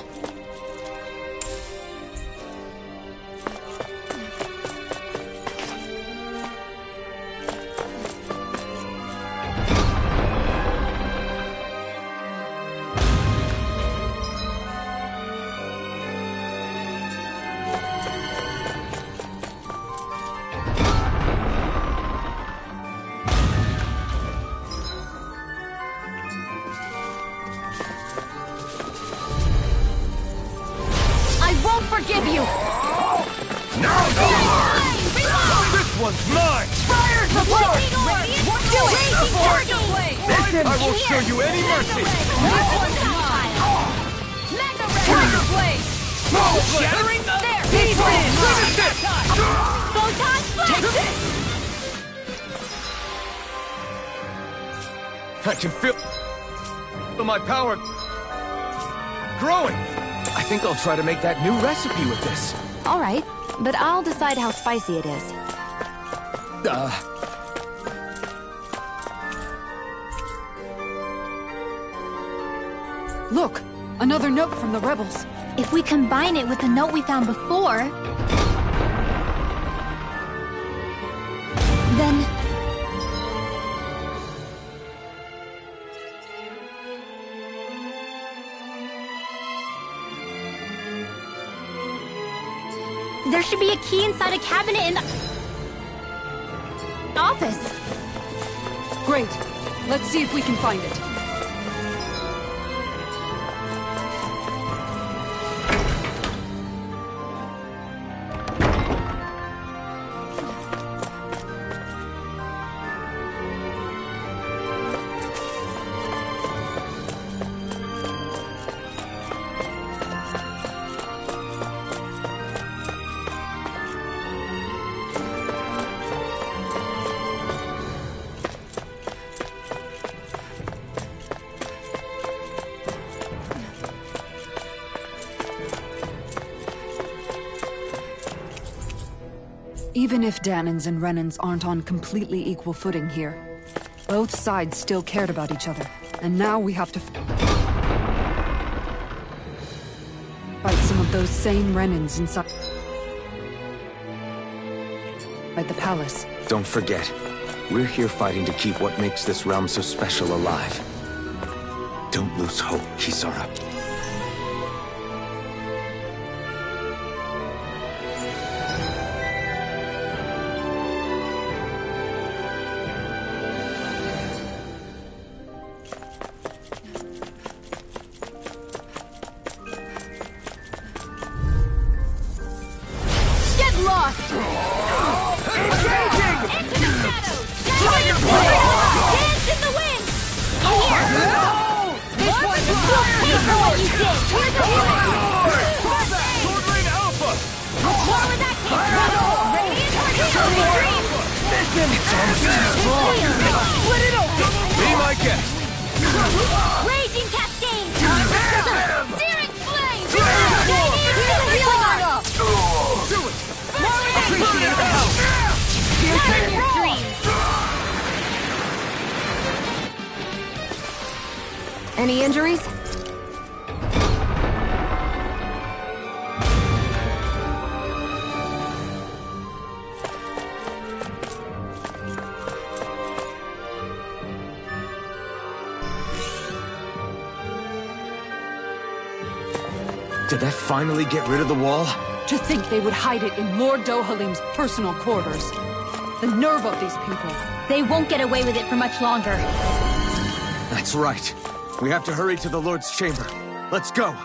Forgive you! Now no more! This one's mine! Fire support! Do it! Listen, I won't show you any mercy! Mega Tiger Blade! Shattering there! Finish it! Photon Flip! I can feel my power growing! I think I'll try to make that new recipe with this. All right, but I'll decide how spicy it is. Look! Another note from the rebels. If we combine it with the note we found before... then... there should be a key inside a cabinet in the office. Great. Let's see if we can find it. Even if Danans and Renans aren't on completely equal footing here, both sides still cared about each other, and now we have to fight some of those same Renans inside the palace. Don't forget, we're here fighting to keep what makes this realm so special alive. Don't lose hope, Kisara. Raging Cascade! Searing Flame! Any injuries? Did that finally get rid of the wall? To think they would hide it in Lord Dohalim's personal quarters. The nerve of these people. They won't get away with it for much longer. That's right. We have to hurry to the Lord's chamber. Let's go.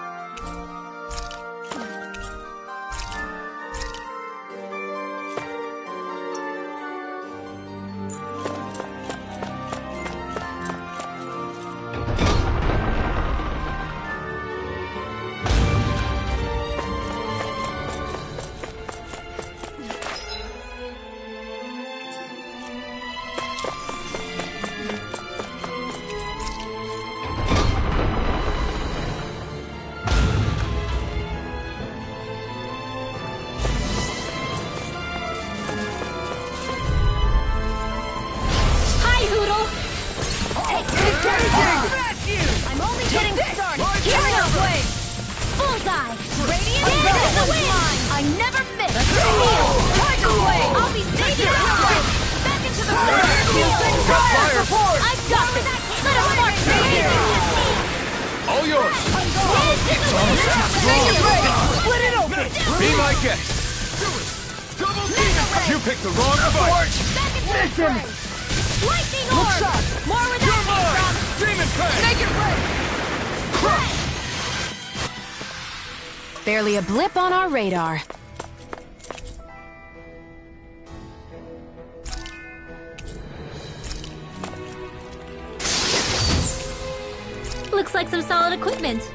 Split it open! Be my guest! You picked the wrong fight! Miss him! Lightning orb! More where that came from! Demon Fang! Make it rain! Crush! Barely a blip on our radar. Looks like some solid equipment.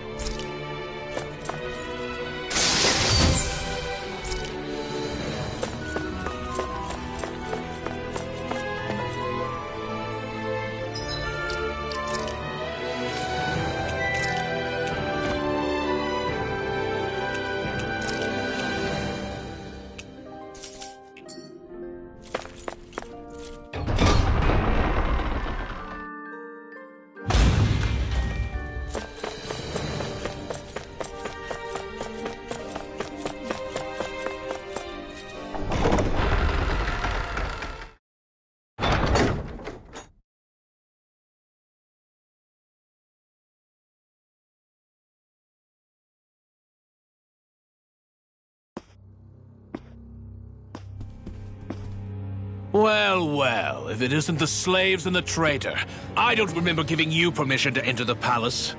Well, well, if it isn't the slaves and the traitor. I don't remember giving you permission to enter the palace.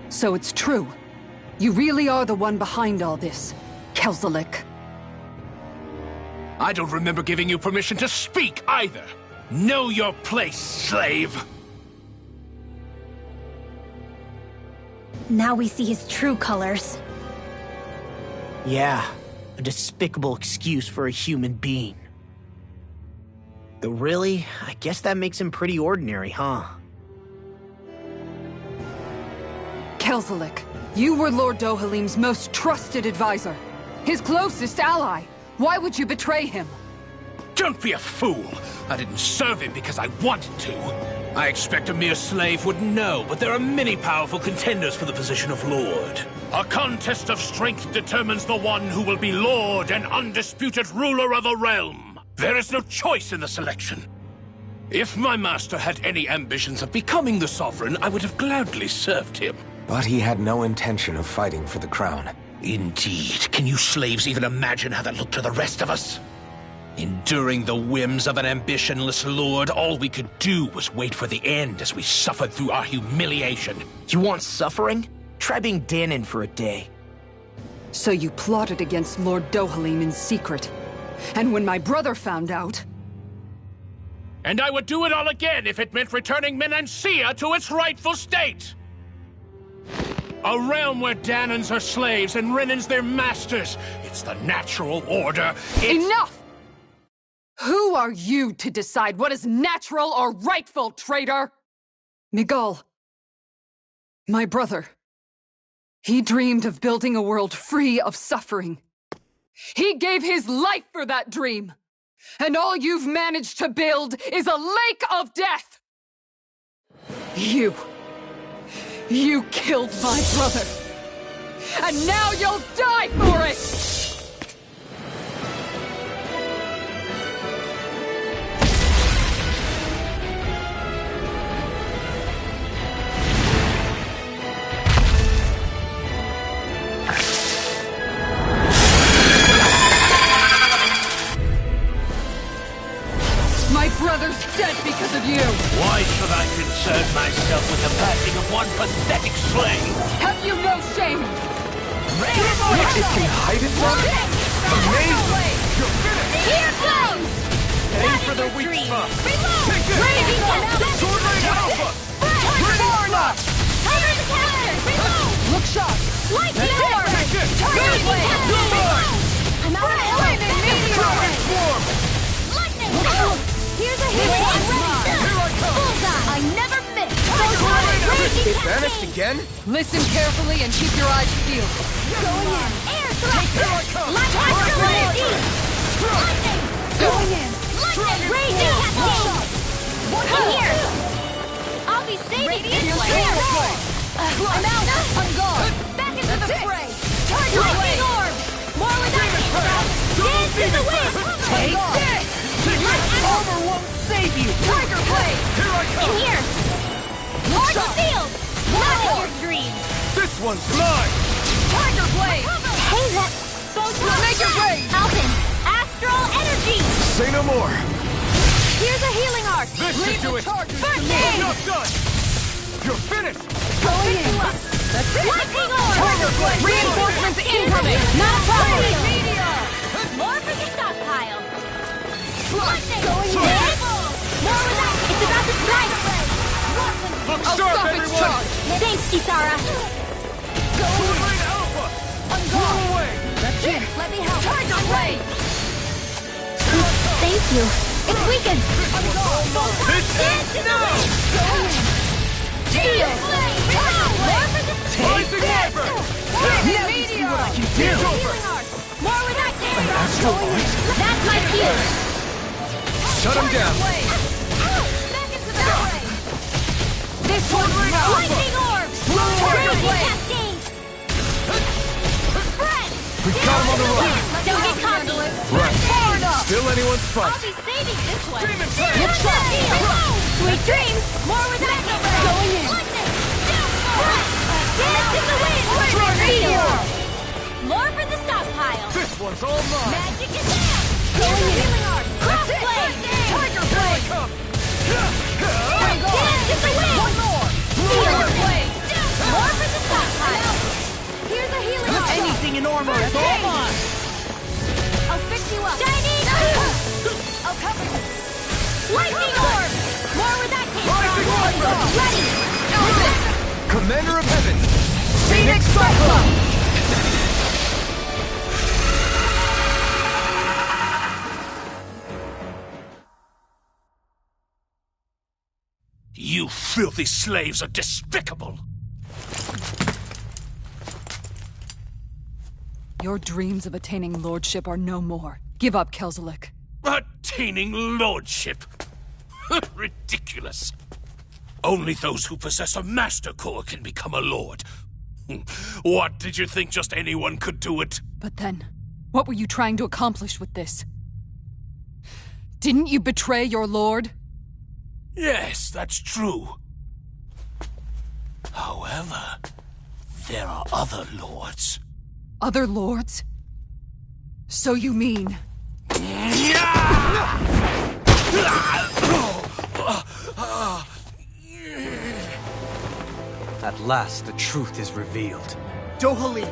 So it's true. You really are the one behind all this, Kelzelik. I don't remember giving you permission to speak either. Know your place, slave. Now we see his true colors. Yeah, a despicable excuse for a human being. Though really, I guess that makes him pretty ordinary, huh? Kelzelik, you were Lord Dohalim's most trusted advisor. His closest ally. Why would you betray him? Don't be a fool! I didn't serve him because I wanted to. I expect a mere slave wouldn't know, but there are many powerful contenders for the position of Lord. A contest of strength determines the one who will be Lord and undisputed ruler of a realm. There is no choice in the selection. If my master had any ambitions of becoming the sovereign, I would have gladly served him. But he had no intention of fighting for the crown. Indeed. Can you slaves even imagine how that looked to the rest of us? Enduring the whims of an ambitionless lord, all we could do was wait for the end as we suffered through our humiliation. You want suffering? Try being Dahnan for a day. So you plotted against Lord Dohalim in secret. And when my brother found out... And I would do it all again if it meant returning Menancia to its rightful state! A realm where Dahnans are slaves and Renans their masters. It's the natural order. Enough! Who are you to decide what is natural or rightful, traitor? Miguel, my brother. He dreamed of building a world free of suffering. He gave his life for that dream. And all you've managed to build is a lake of death! You killed my brother. And now you'll die for it! My brother's dead because of you! Why should I concern myself with the passing of one pathetic slave? Have you no shame? It can hide it from me? Amazing! You're finished! Here goes! Aim for the weak spot! Take this! Raging Sword Rain Alpha! Ready! Cover the counter! Reload! Look sharp! Lightning orb! Take this! Target blade! I'm out of Flaming Swarm! Lightning! Here's a hit! Here I come! Bullseye! I never miss! It vanished again? Listen carefully and keep your eyes peeled. Going in! Air thrust! Here I come! Lightning! Going in! Lightning! Raging cascade! In here! I'll be saving this way! I'm out! On guard! Back into the fray! Lightning orb! More where that came from! Dance to the wind! Take this! Armor won't save you! Tiger blade! Here I come! In here! Towards the field! Not your dreams! This one's mine! Tiger Blade! Hey, that... Make it rain! Alpin! Astral Energy! Say no more! Here's a healing arc! This should do it! First aid! Job done! You're finished! Going in! That's it! Lightning Orb! Tiger Blade! Reinforcements incoming! Not a problem! Meteor! More for the stockpile! Lightning! Going in! More with that! It's about to strike! Look I'll sharp, stop its everyone! charge! Thanks, Kisara! Sword Blade Alpha! Ungone! away! That's it! Let me help! Tiger Blade! Thank you. It's weakened! This ends now! Steel! Rising Wyvern! Meteor! I can do! More with that An astral art? That's my cue! Shut him down! This one's now! Lightning Orb! Tiger Raging Blade! Cascade! Spread! We got him on the run! Don't get cocky! Right. Far enough! Still anyone's I'll fight! be saving this one! Demon Slayer! Let's try! Sweet dreams! More with that Going in! Lightning! Dance in the wind! Meteor! More for the stockpile! This one's all mine! Magic is down! Here's a healing arc! That's it! Crossblade! Tiger Blade! Dance in the wind! One more! Tiger Blade! More for the stockpile! Here's a healing arc! Anything in armor is all mine! I'll fix you up! Shiny! I'll cover you! Lightning Orb! More with that Rising Wyvern! Ready! Commander of Heaven! Phoenix Cyclone! You filthy slaves are despicable! Your dreams of attaining lordship are no more. Give up, Kelzelik. Attaining lordship? Ridiculous. Only those who possess a master core can become a lord. What, did you think just anyone could do it? But then, what were you trying to accomplish with this? Didn't you betray your lord? Yes, that's true. However, there are other lords. Other lords? So you mean... At last, the truth is revealed. Dohalim,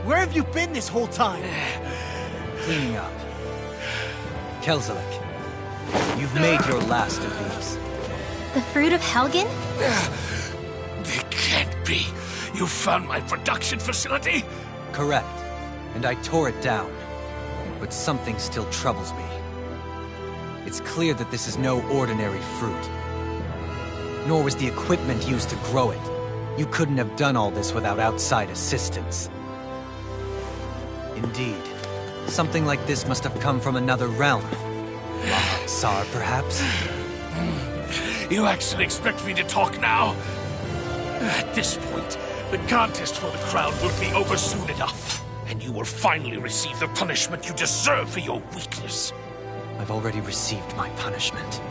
where have you been this whole time? Cleaning up. Kelzelik, you've made your last of these. The fruit of Helgen? It can't be. You found my production facility? Correct. And I tore it down. But something still troubles me. It's clear that this is no ordinary fruit. Nor was the equipment used to grow it. You couldn't have done all this without outside assistance. Indeed. Something like this must have come from another realm. Tsar, perhaps? You actually expect me to talk now? At this point, the contest for the crown will be over soon enough. And you will finally receive the punishment you deserve for your weakness. I've already received my punishment.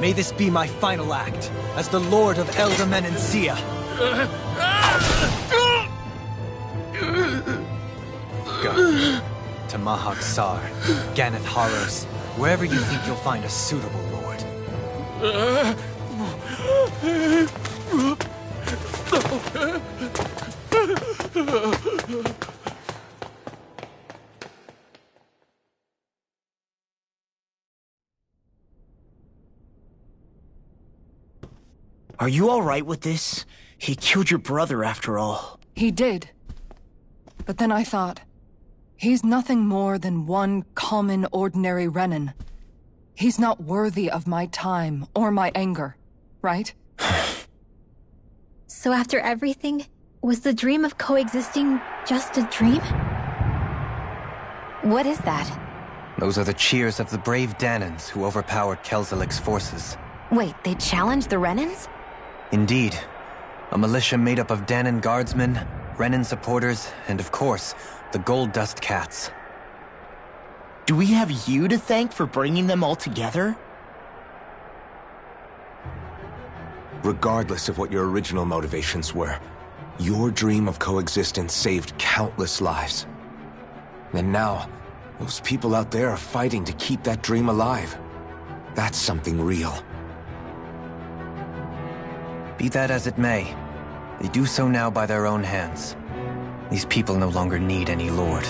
May this be my final act as the Lord of Elder Menancia. Go to Mahag Saar, Ganath Haros, wherever you think you'll find a suitable lord. Are you all right with this? He killed your brother after all. He did. But then I thought, he's nothing more than one common, ordinary Renan. He's not worthy of my time or my anger, right? So after everything, was the dream of coexisting just a dream? What is that? Those are the cheers of the brave Danans who overpowered Kelzelik's forces. Wait, they challenged the Renans? Indeed. A militia made up of Danan guardsmen, Renan supporters, and of course, the Gold Dust Cats. Do we have you to thank for bringing them all together? Regardless of what your original motivations were, your dream of coexistence saved countless lives. And now, those people out there are fighting to keep that dream alive. That's something real. Be that as it may, they do so now by their own hands. These people no longer need any lord.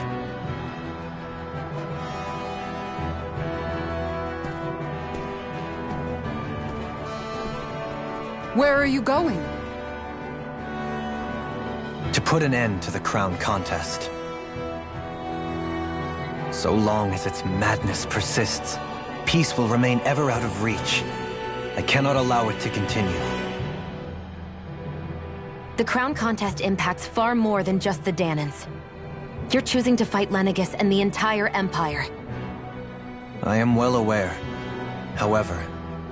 Where are you going? To put an end to the crown contest. So long as its madness persists, peace will remain ever out of reach. I cannot allow it to continue. The crown contest impacts far more than just the Danans. You're choosing to fight Lenegis and the entire Empire. I am well aware. However,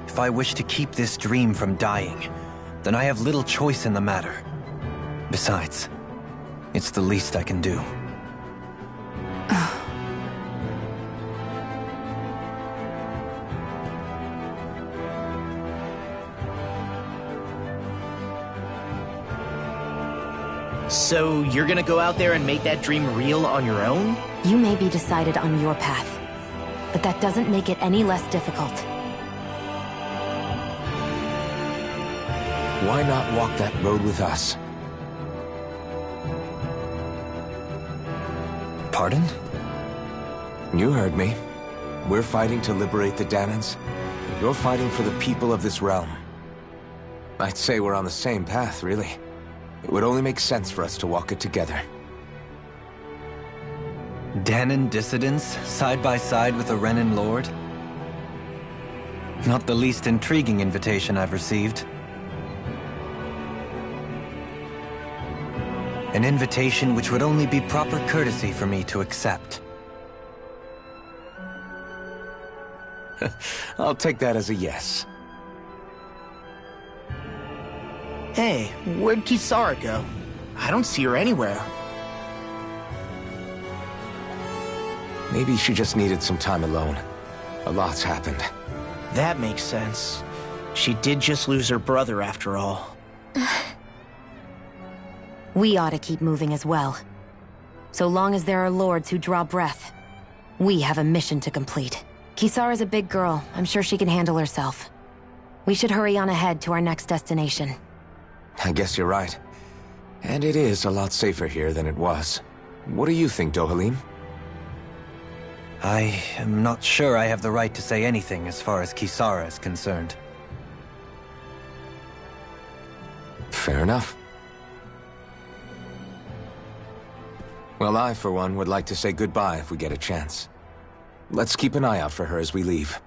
if I wish to keep this dream from dying, then I have little choice in the matter. Besides, it's the least I can do. So you're gonna go out there and make that dream real on your own? You may be decided on your path, but that doesn't make it any less difficult. Why not walk that road with us? Pardon? You heard me. We're fighting to liberate the Danans, and you're fighting for the people of this realm. I'd say we're on the same path, really. It would only make sense for us to walk it together. Danan dissidents, side by side with a Renan lord? Not the least intriguing invitation I've received. An invitation which would only be proper courtesy for me to accept. I'll take that as a yes. Hey, where'd Kisara go? I don't see her anywhere. Maybe she just needed some time alone. A lot's happened. That makes sense. She did just lose her brother after all. We ought to keep moving as well. So long as there are lords who draw breath, we have a mission to complete. Kisara's a big girl. I'm sure she can handle herself. We should hurry on ahead to our next destination. I guess you're right. And it is a lot safer here than it was. What do you think, Dohalim? I am not sure I have the right to say anything as far as Kisara is concerned. Fair enough. Well, I, for one, would like to say goodbye if we get a chance. Let's keep an eye out for her as we leave.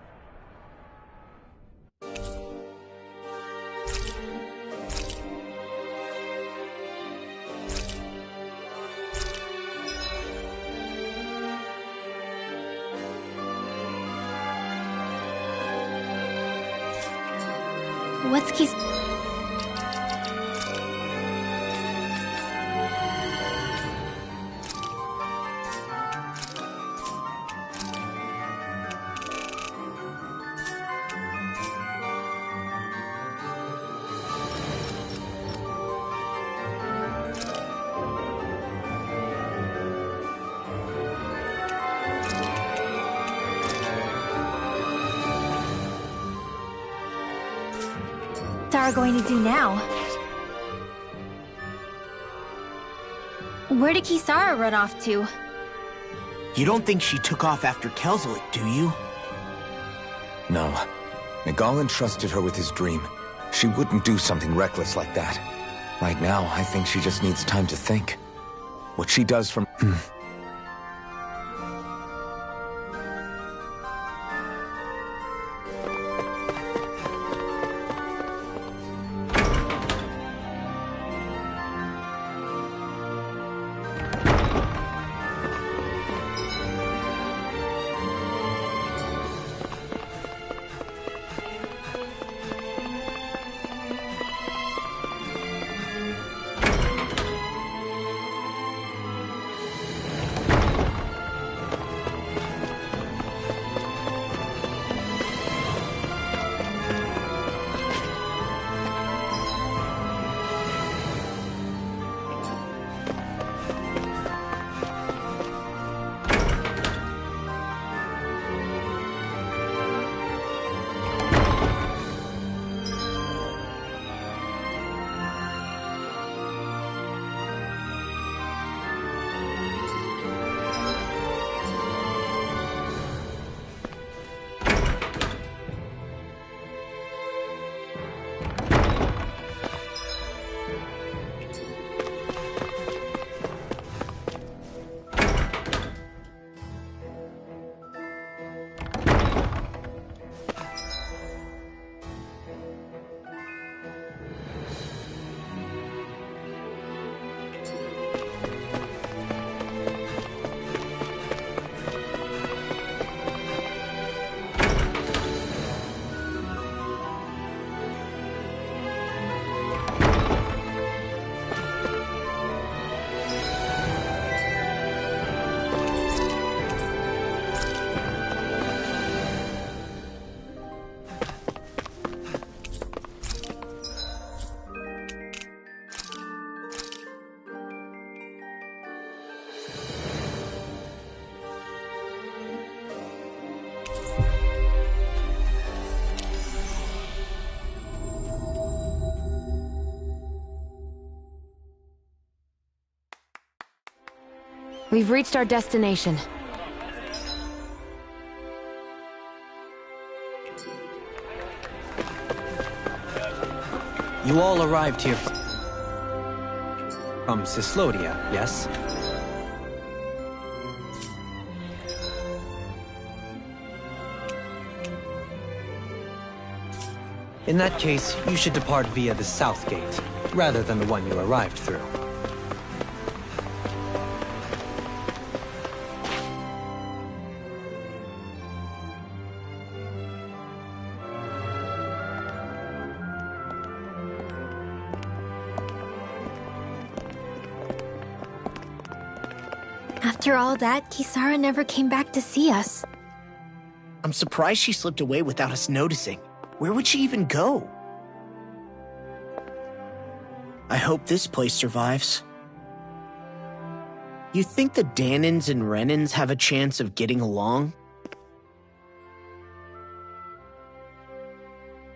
What's Kis... Are going to do now? Where did Kisara run off to? You don't think she took off after Kelzelik, do you? No. Nagal entrusted her with his dream. She wouldn't do something reckless like that. Right now, I think she just needs time to think. What she does from... We've reached our destination. You all arrived here from Cyslodia, yes? In that case, you should depart via the south gate, rather than the one you arrived through. After all that, Kisara never came back to see us. I'm surprised she slipped away without us noticing. Where would she even go? I hope this place survives. You think the Dahnans and Renans have a chance of getting along?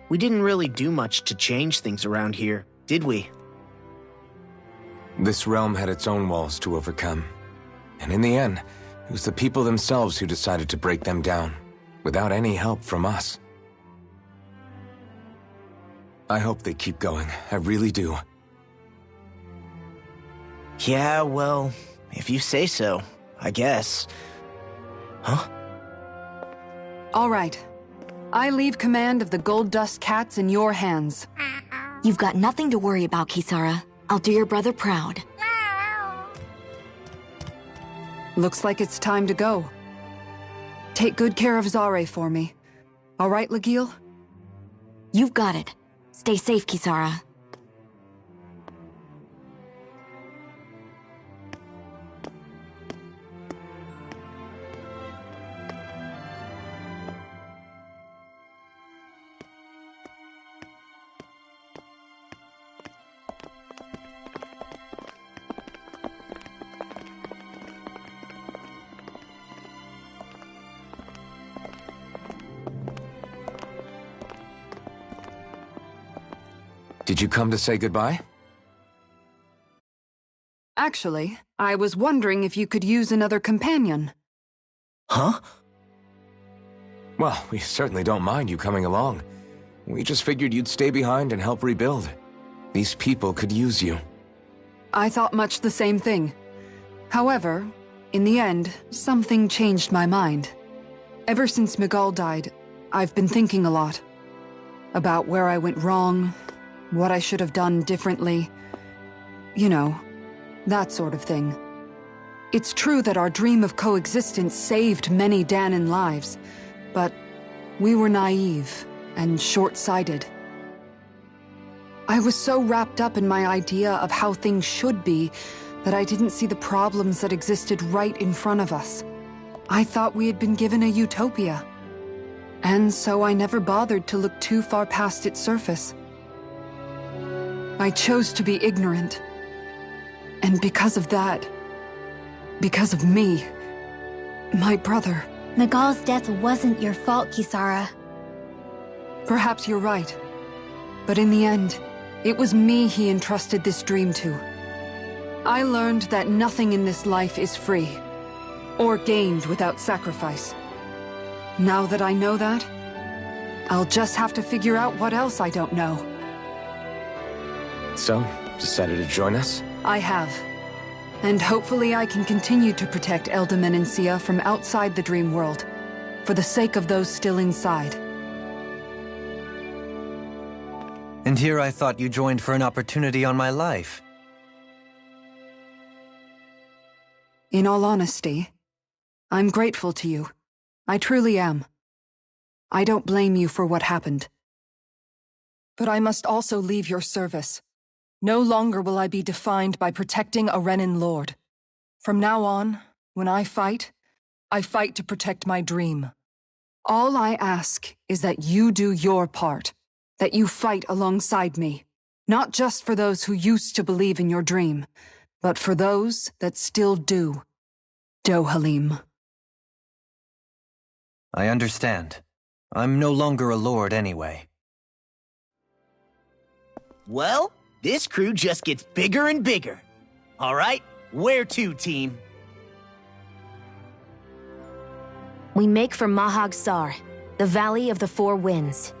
We didn't really do much to change things around here, did we? This realm had its own walls to overcome. And in the end, it was the people themselves who decided to break them down, without any help from us. I hope they keep going. I really do. Yeah, well, if you say so, I guess. Huh? All right. I leave command of the Gold Dust Cats in your hands. You've got nothing to worry about, Kisara. I'll do your brother proud. Looks like it's time to go. Take good care of Zare for me. All right, Lagiel? You've got it. Stay safe, Kisara. Did you come to say goodbye? Actually, I was wondering if you could use another companion. Huh? Well, we certainly don't mind you coming along. We just figured you'd stay behind and help rebuild. These people could use you. I thought much the same thing. However, in the end, something changed my mind. Ever since Miguel died, I've been thinking a lot. About where I went wrong, what I should have done differently. You know, that sort of thing. It's true that our dream of coexistence saved many Dahnan lives, but we were naive and short-sighted. I was so wrapped up in my idea of how things should be that I didn't see the problems that existed right in front of us. I thought we had been given a utopia. And so I never bothered to look too far past its surface. I chose to be ignorant. And because of that, because of me, my brother... Miguel's death wasn't your fault, Kisara. Perhaps you're right. But in the end, it was me he entrusted this dream to. I learned that nothing in this life is free, or gained without sacrifice. Now that I know that, I'll just have to figure out what else I don't know. So, decided to join us? I have. And hopefully I can continue to protect Elde Menancia from outside the dream world, for the sake of those still inside. And here I thought you joined for an opportunity on my life. In all honesty, I'm grateful to you. I truly am. I don't blame you for what happened. But I must also leave your service. No longer will I be defined by protecting a Renan lord. From now on, when I fight to protect my dream. All I ask is that you do your part, that you fight alongside me, not just for those who used to believe in your dream, but for those that still do. Dohalim. I understand. I'm no longer a lord anyway. Well, this crew just gets bigger and bigger. All right, where to, team? We make for Mahag Sar, the Valley of the Four Winds.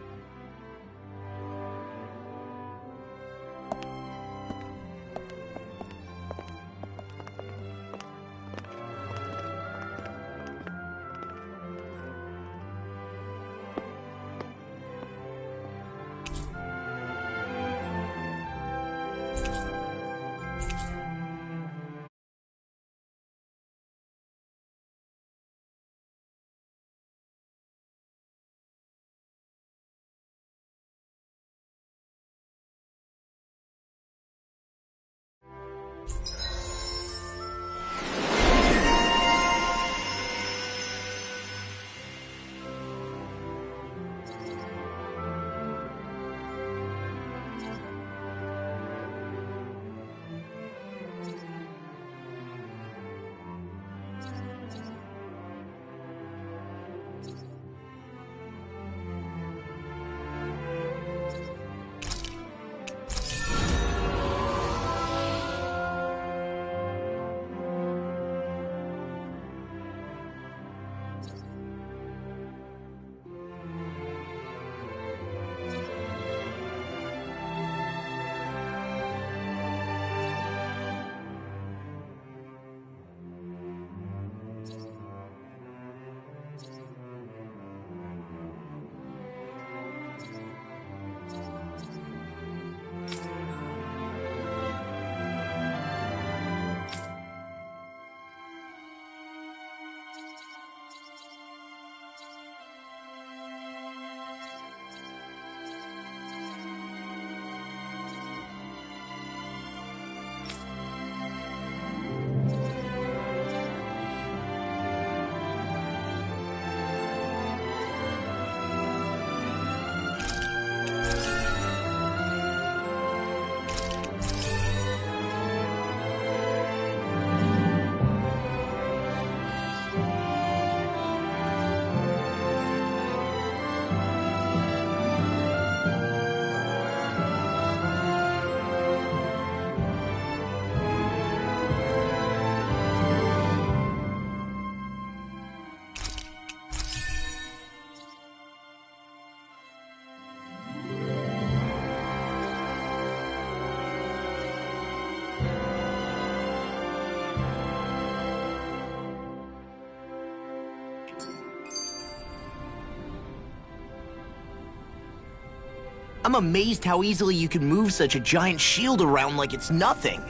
I'm amazed how easily you can move such a giant shield around like it's nothing.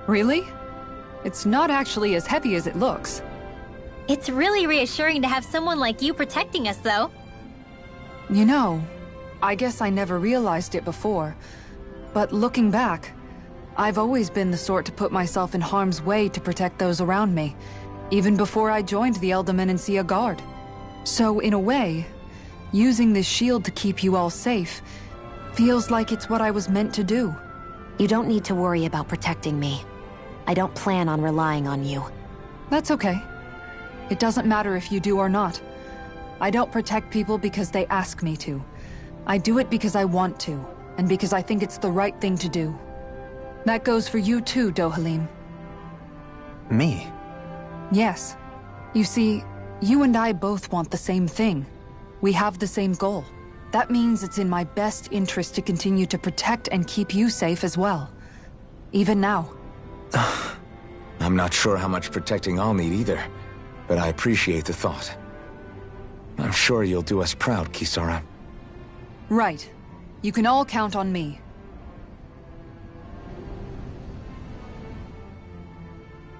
Really? It's not actually as heavy as it looks. It's really reassuring to have someone like you protecting us, though. You know, I guess I never realized it before, but looking back, I've always been the sort to put myself in harm's way to protect those around me, even before I joined the Elder Menancia Guard. So, in a way, using this shield to keep you all safe feels like it's what I was meant to do. You don't need to worry about protecting me. I don't plan on relying on you. That's okay. It doesn't matter if you do or not. I don't protect people because they ask me to. I do it because I want to, and because I think it's the right thing to do. That goes for you too, Dohalim. Me? Yes. You see, you and I both want the same thing. We have the same goal. That means it's in my best interest to continue to protect and keep you safe as well. Even now. I'm not sure how much protecting I'll need either, but I appreciate the thought. I'm sure you'll do us proud, Kisara. Right. You can all count on me.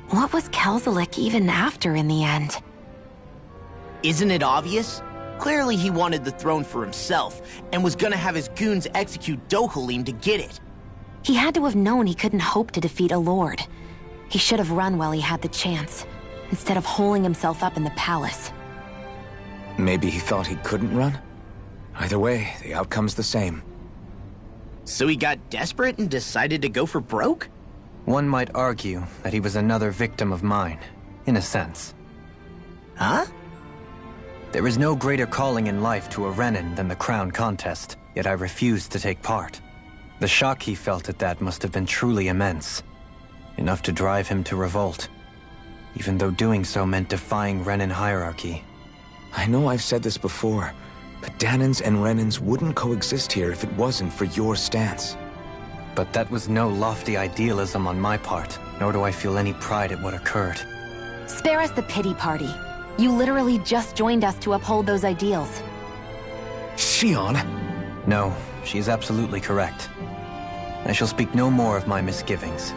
What was Kelzelik even after in the end? Isn't it obvious? Clearly he wanted the throne for himself, and was gonna have his goons execute Dohalim to get it. He had to have known he couldn't hope to defeat a lord. He should have run while he had the chance, instead of holding himself up in the palace. Maybe he thought he couldn't run? Either way, the outcome's the same. So he got desperate and decided to go for broke? One might argue that he was another victim of mine, in a sense. Huh? There is no greater calling in life to a Renan than the crown contest, yet I refused to take part. The shock he felt at that must have been truly immense, enough to drive him to revolt. even though doing so meant defying Renan hierarchy. I know I've said this before, but Dahnans and Renans wouldn't coexist here if it wasn't for your stance. But that was no lofty idealism on my part, nor do I feel any pride at what occurred. Spare us the pity party. You literally just joined us to uphold those ideals. Shionne? No, she is absolutely correct. I shall speak no more of my misgivings.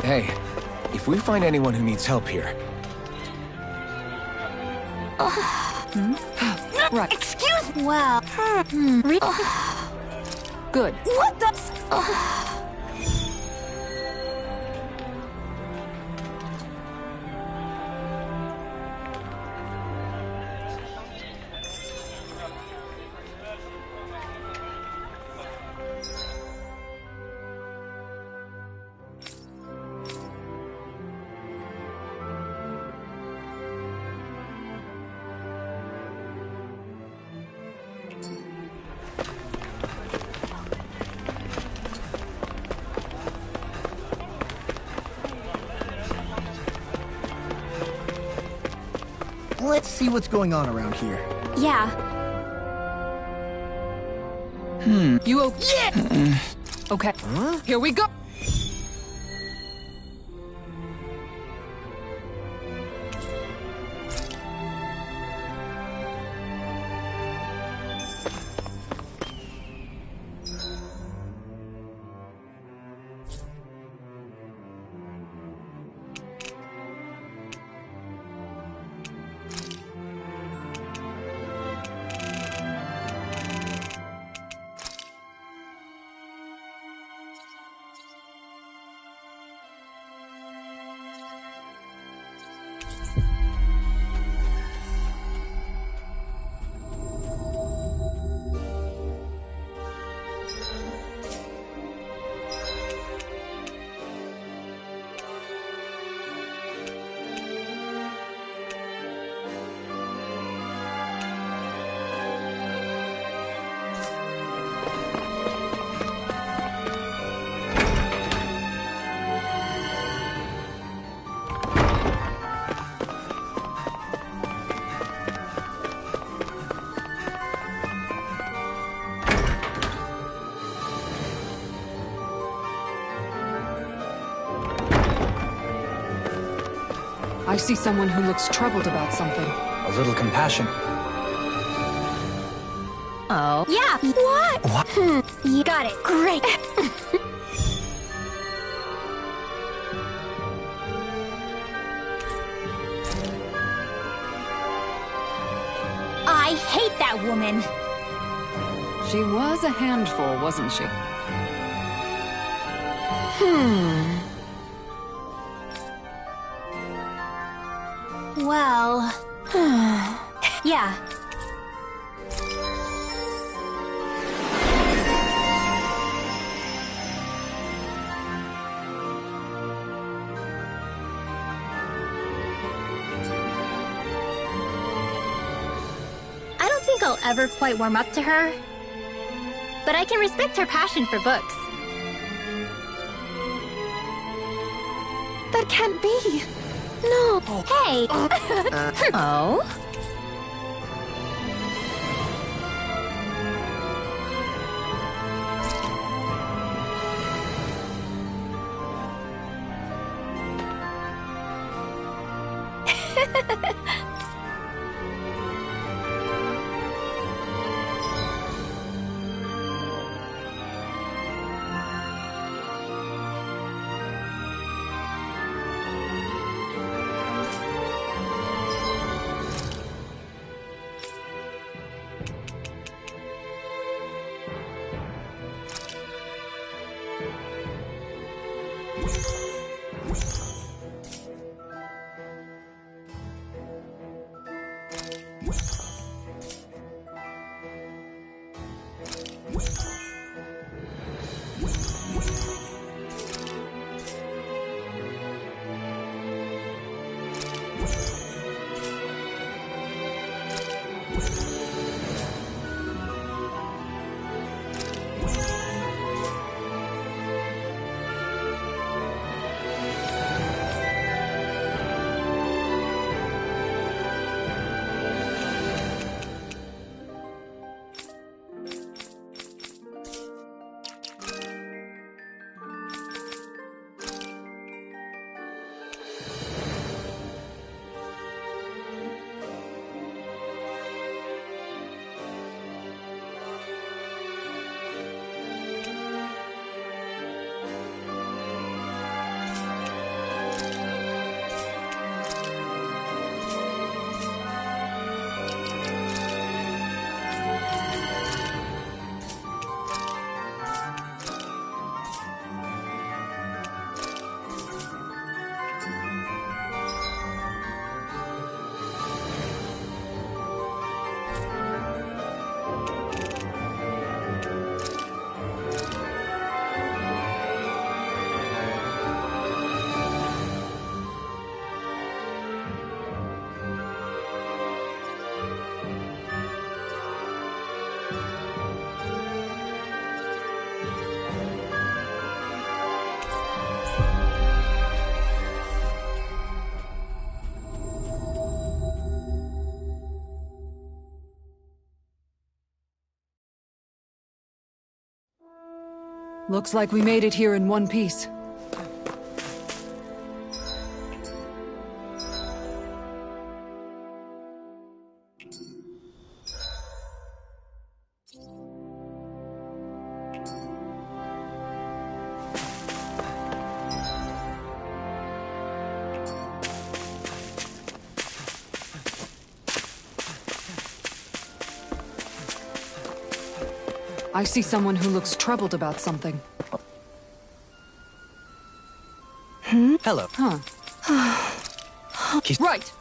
Hey, if we find anyone who needs help here... Right. Excuse me. Well. Good. What the? Let's see what's going on around here. Yeah. You okay? Yeah! Okay. Huh? Here we go! I see someone who looks troubled about something. A little compassion. Oh. Yeah. What? You got it. Great. I hate that woman. She was a handful, wasn't she? Well... yeah. I don't think I'll ever quite warm up to her, but I can respect her passion for books. That can't be. No. Hey. Oh? Looks like we made it here in one piece. I see someone who looks troubled about something. Hello. Huh. Right!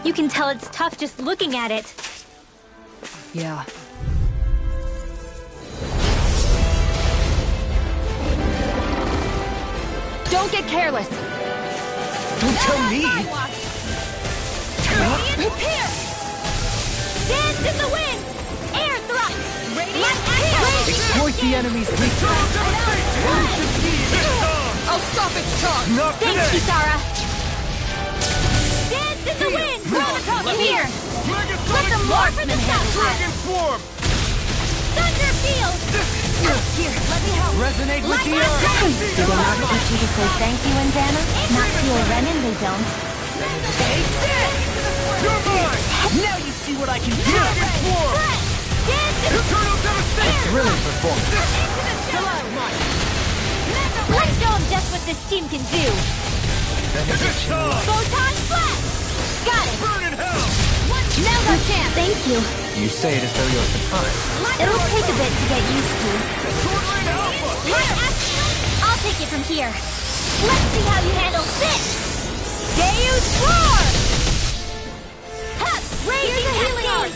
You can tell it's tough just looking at it. Yeah. Don't get careless! Don't tell me! Here! Dance in the wind! Air thrust! Radiant Exploit the enemy's weakness! I'll stop its charge! Not Thanks, today! Kisara! Dance in the wind! Come here! Let them morph in the south! Dragon form! Thunder field! Here, let me help. Resonate with the Did earth! they not teach you to say thank you, Indana? Not to a Renin, they don't. Take this! You're mine! Now you see what I can do! Dragon form! Eternal devastation! Thrilling performance! Let's show them just what this team can do! Photon flash! Got it! Burn in hell! Now's our chance! Thank you. You say it as though you're surprised. It'll take a bit to get used to. Sword Rain Alpha! I'll take it from here. Let's see how you handle this! Deus Roar! Raging Cascade!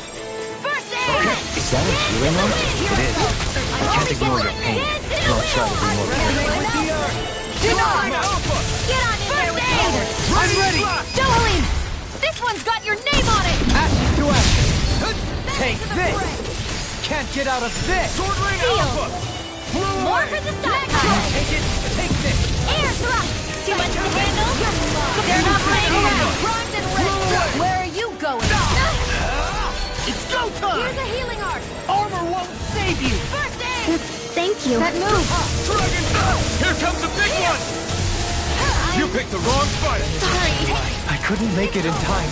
First aid! Is that a healing arm? It is. I can't ignore your pain. I'll try to be more careful. Denied! Get on in there with me! I'm ready! Jolene! This one's got your name on it! Ashes to ashes! Take this! Can't get out of this! Sword Rain Seal. Alpha! More for the stockpile! Take it! Take this! Air thrust! Too much to handle? They're not playing around! Primed and ready! Where are you going? It's go time! Here's a healing arc! Armor won't save you! First aid! Thank you. That move! Dragon! Here comes a big one! I You picked the wrong fight! Sorry! I couldn't make it in time.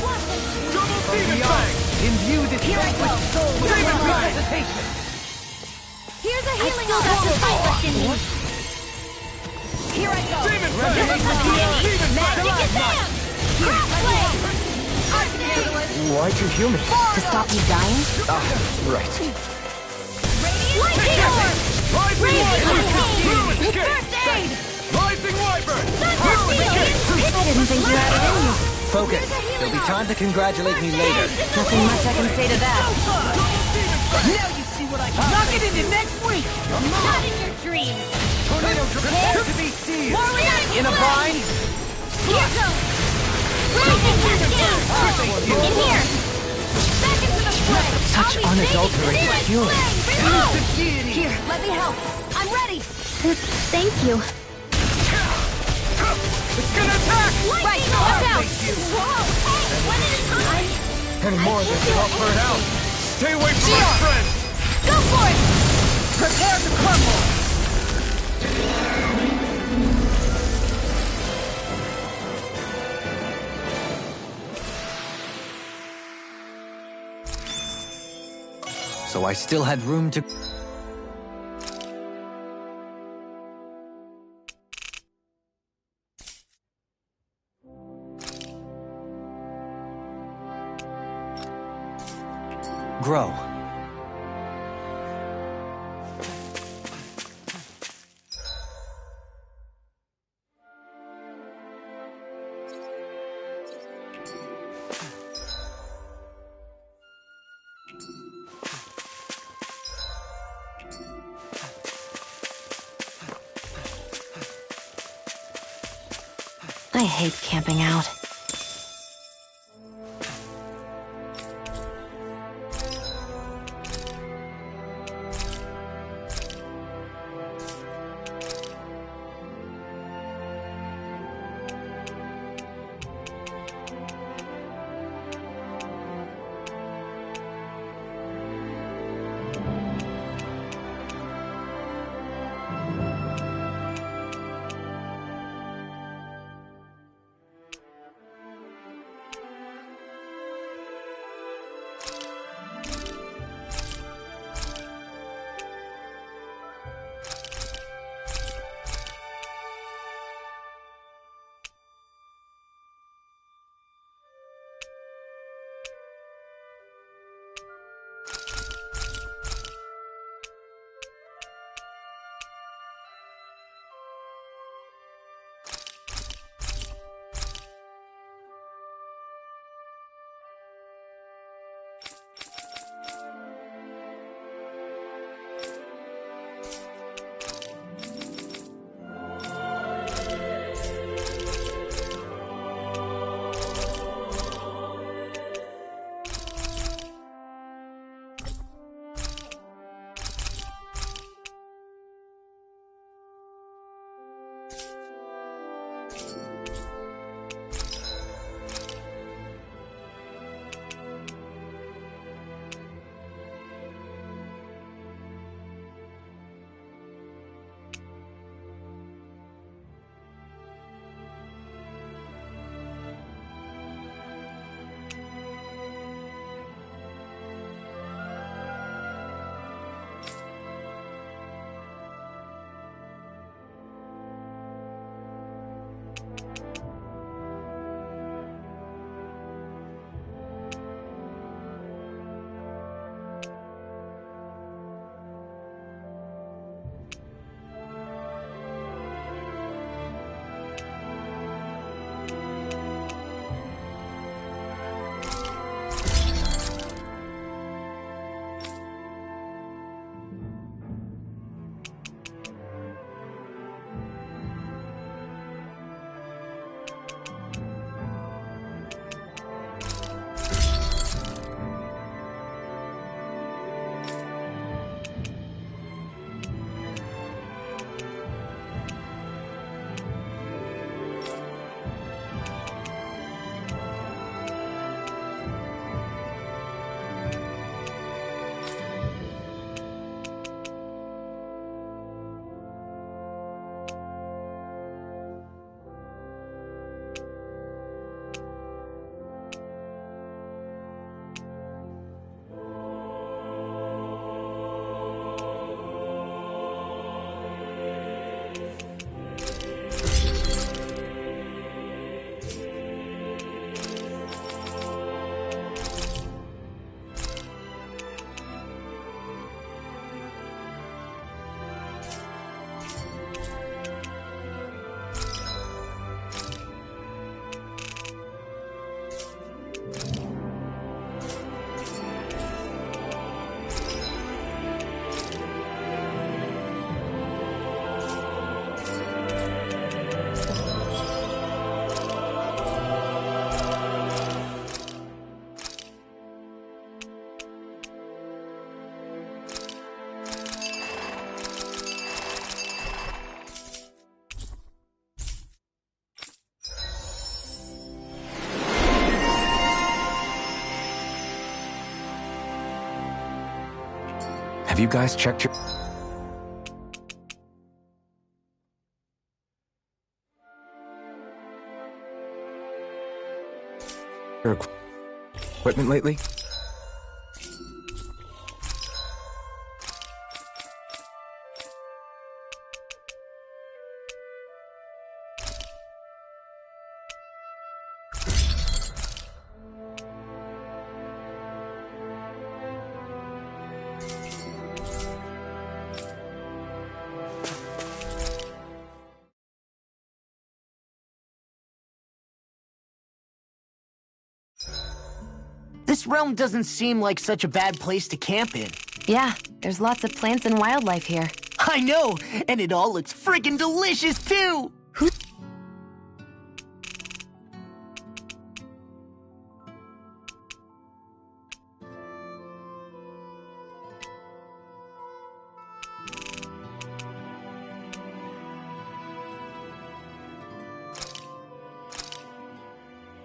Double Demon Fang! Imbue this Here I go! Demon Fang! Here's a healing I still got the fight left in me! Here I go! Demon Fang! This is the Demon Fang! Magic Kazam! Cross blade! Why'd you heal me? To stop you dying? Right. Lightning Orb! Rising Wyvern! First aid! Rising Wyvern! I didn't think you had it in you. Focus. There'll be time to congratulate me later. Nothing much I can say to that. Now you see what I can knock it into next week! Not in your dreams! Tornado prepare to be seized. More reaction! In a bind? Here goes! Rising Cascade! In here! Back into the fray! Such unadulterated fury. Here, let me help! I'm ready! Thank you. It's gonna attack! Right, watch out! Whoa! Hey, one at a time! Any more of this and I'll burn out! Stay away from my friend! Go for it! Prepare to crumble! So I still had room to... grow. I hate camping out. Have you guys checked your... equipment lately? This realm doesn't seem like such a bad place to camp in. Yeah, there's lots of plants and wildlife here. I know, and it all looks friggin' delicious too!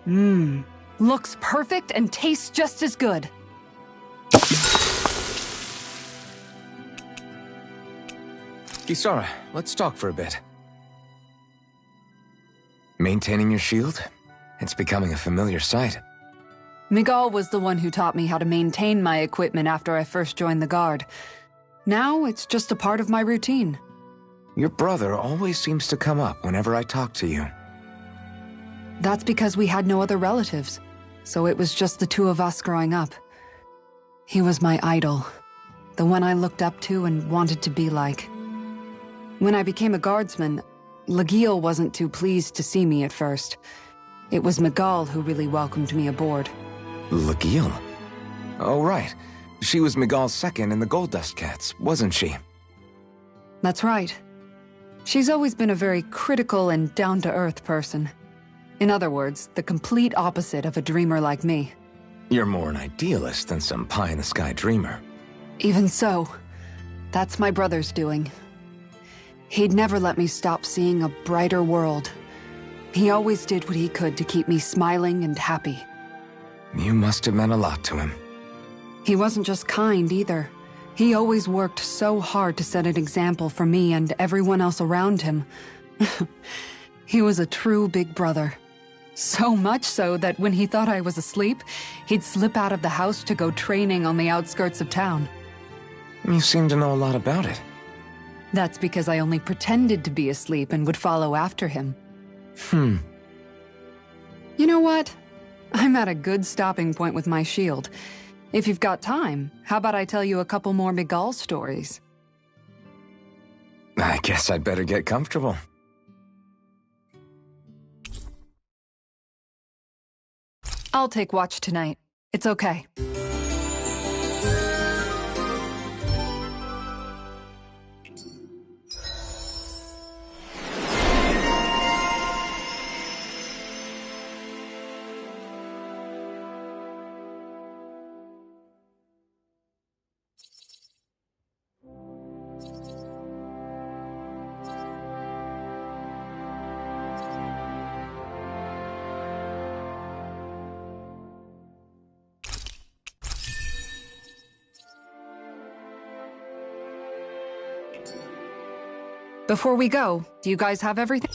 Mmm. Looks perfect and tastes just as good. Kisara, let's talk for a bit. Maintaining your shield? It's becoming a familiar sight. Miguel was the one who taught me how to maintain my equipment after I first joined the Guard. Now it's just a part of my routine. Your brother always seems to come up whenever I talk to you. That's because we had no other relatives, so it was just the two of us growing up. He was my idol, the one I looked up to and wanted to be like. When I became a guardsman, Lagiel wasn't too pleased to see me at first. It was Miguel who really welcomed me aboard. Lagiel? Oh, right. She was Miguel's second in the Gold Dust Cats, wasn't she? That's right. She's always been a very critical and down-to-earth person. In other words, the complete opposite of a dreamer like me. You're more an idealist than some pie-in-the-sky dreamer. Even so, that's my brother's doing. He'd never let me stop seeing a brighter world. He always did what he could to keep me smiling and happy. You must have meant a lot to him. He wasn't just kind, either. He always worked so hard to set an example for me and everyone else around him. He was a true big brother. So much so that when he thought I was asleep, he'd slip out of the house to go training on the outskirts of town. You seem to know a lot about it. That's because I only pretended to be asleep and would follow after him. You know what? I'm at a good stopping point with my shield. If you've got time, how about I tell you a couple more Miguel stories? I guess I'd better get comfortable. I'll take watch tonight. It's okay. Before we go, do you guys have everything?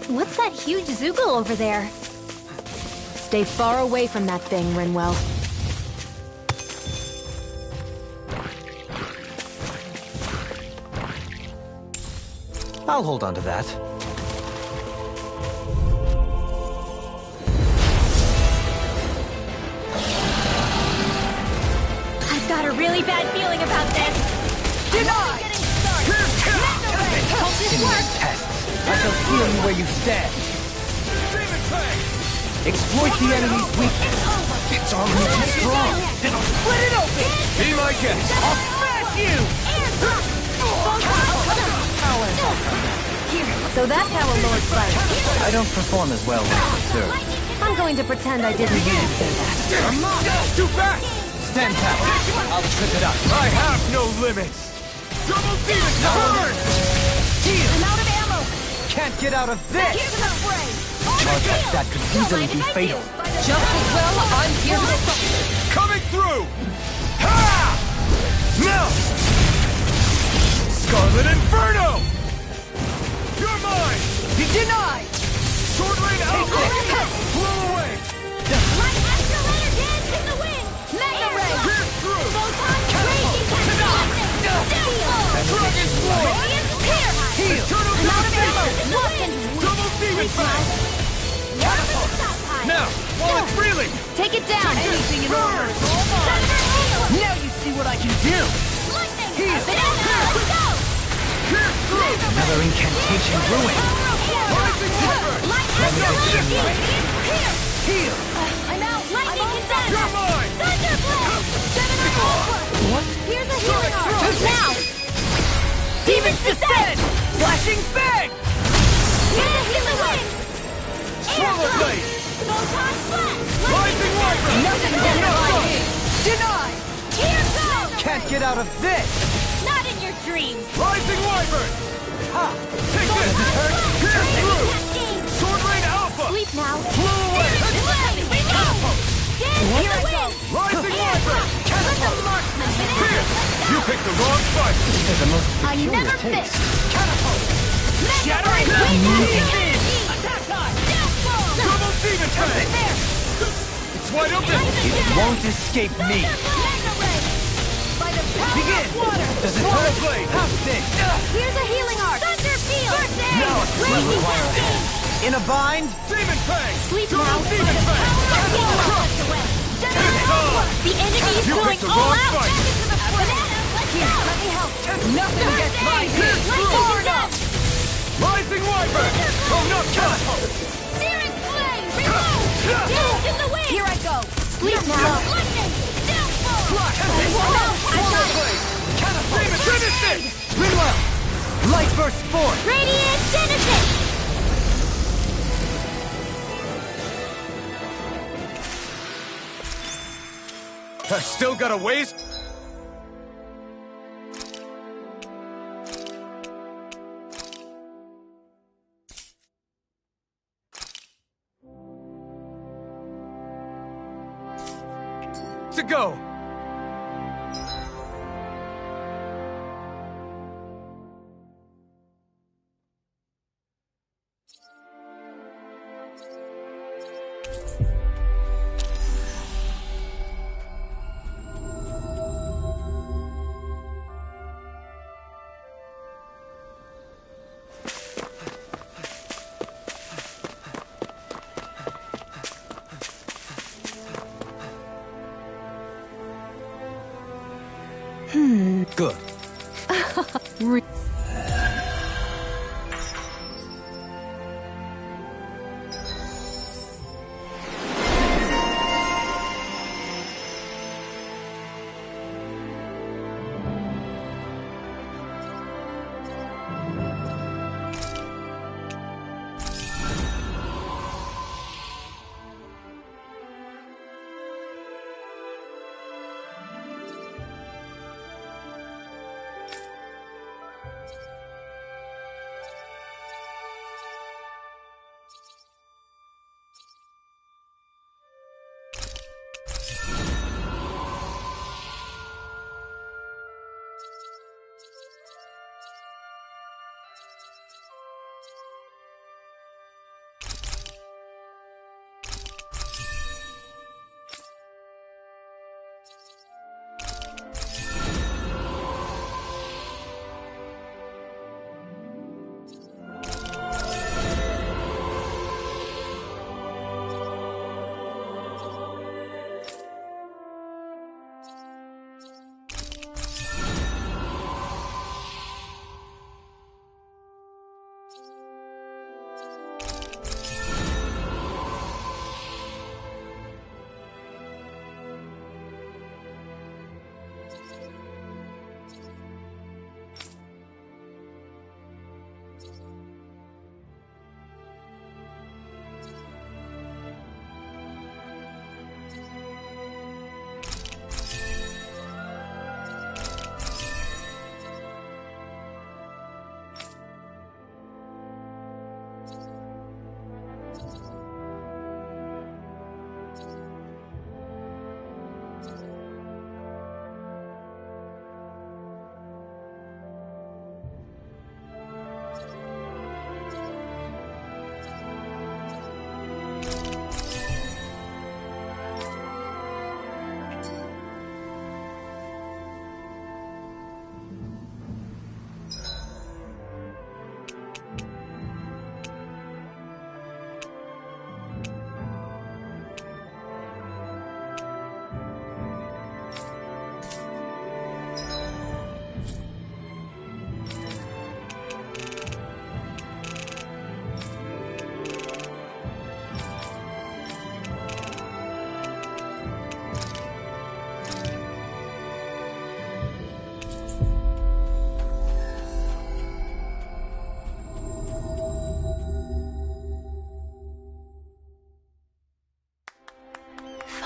What's that huge Zoogle over there? Stay far away from that thing, Rinwell. I'll hold on to that. I've got a really bad feeling about this. Denied! Tests. I shall feel you where you stand. Exploit the enemy's weakness. It's already too strong. Then I'll split it open! Be my guest. I'll smash you! So that's how a lord fights. I don't perform as well when I serve. I'm going to pretend I didn't hear you say that. I'm not. Too fast. Stand power. I'll trip it up. I have no limits. Double demon turn. I'm out of ammo! Can't get out of this! Here's the fray! Charge like that could easily be fatal. Just as well, I'm here to stop. Coming through. Ha! Now. Scarlet Inferno. You're mine. Be denied! Sword Rain Alpha. Blow away. Light escalator dance in the wind! Mega ray! Pierce through. Photon raging Dragon Sword. Here! Heal. I'm out of ammo! Double demon fang. Now, while it's reeling. Take it down! Anything in order! Now you see what I can do! Heal! Go! Pierce through. Another incantation ruin. Rising Wyvern. Light escalator dance! Here! Heal. I'm out! Lightning condenser! You're mine. Thunderblade! What? Here's a healing arm! Now! Demons descend! Flashing fang! Here's in the wind! Swallow Blade. Photon flash! Rising Wyvern. Nothing can divide me! Denied! Here goes! Can't get out of this! Not in your dreams! Rising Wyvern. Ha! Take this. Pierce through. Sword Rain Alpha. Sleep now! Blow away. Here I go! Rising Wyvern. Let the marksman Pierce. You picked the wrong fight. They're the most I peculiar never taste. fit! Shattering Attack time! Double demon fang. It's wide open. It won't escape me. Begin! Does it Swallow hurt? Blade. Have this! Here's a healing arc! Thunder field! Now it's will require a hand. In a bind? Demon fang. Sleep Double now! demon fang. The enemy is You going picked the all wrong out! fight. Here, let me help! Nothing gets by me! Far enough! Rising Wyvern. Oh, no, catapult. Searing flame! Reload! Dance in the wind! Here I go! Sleep now! Lightning! Downfall! Flash. I got it! Catapult. Finish it. Rinwell! Light burst forth! Radiant Genesis! I've still got a ways. To go. Good.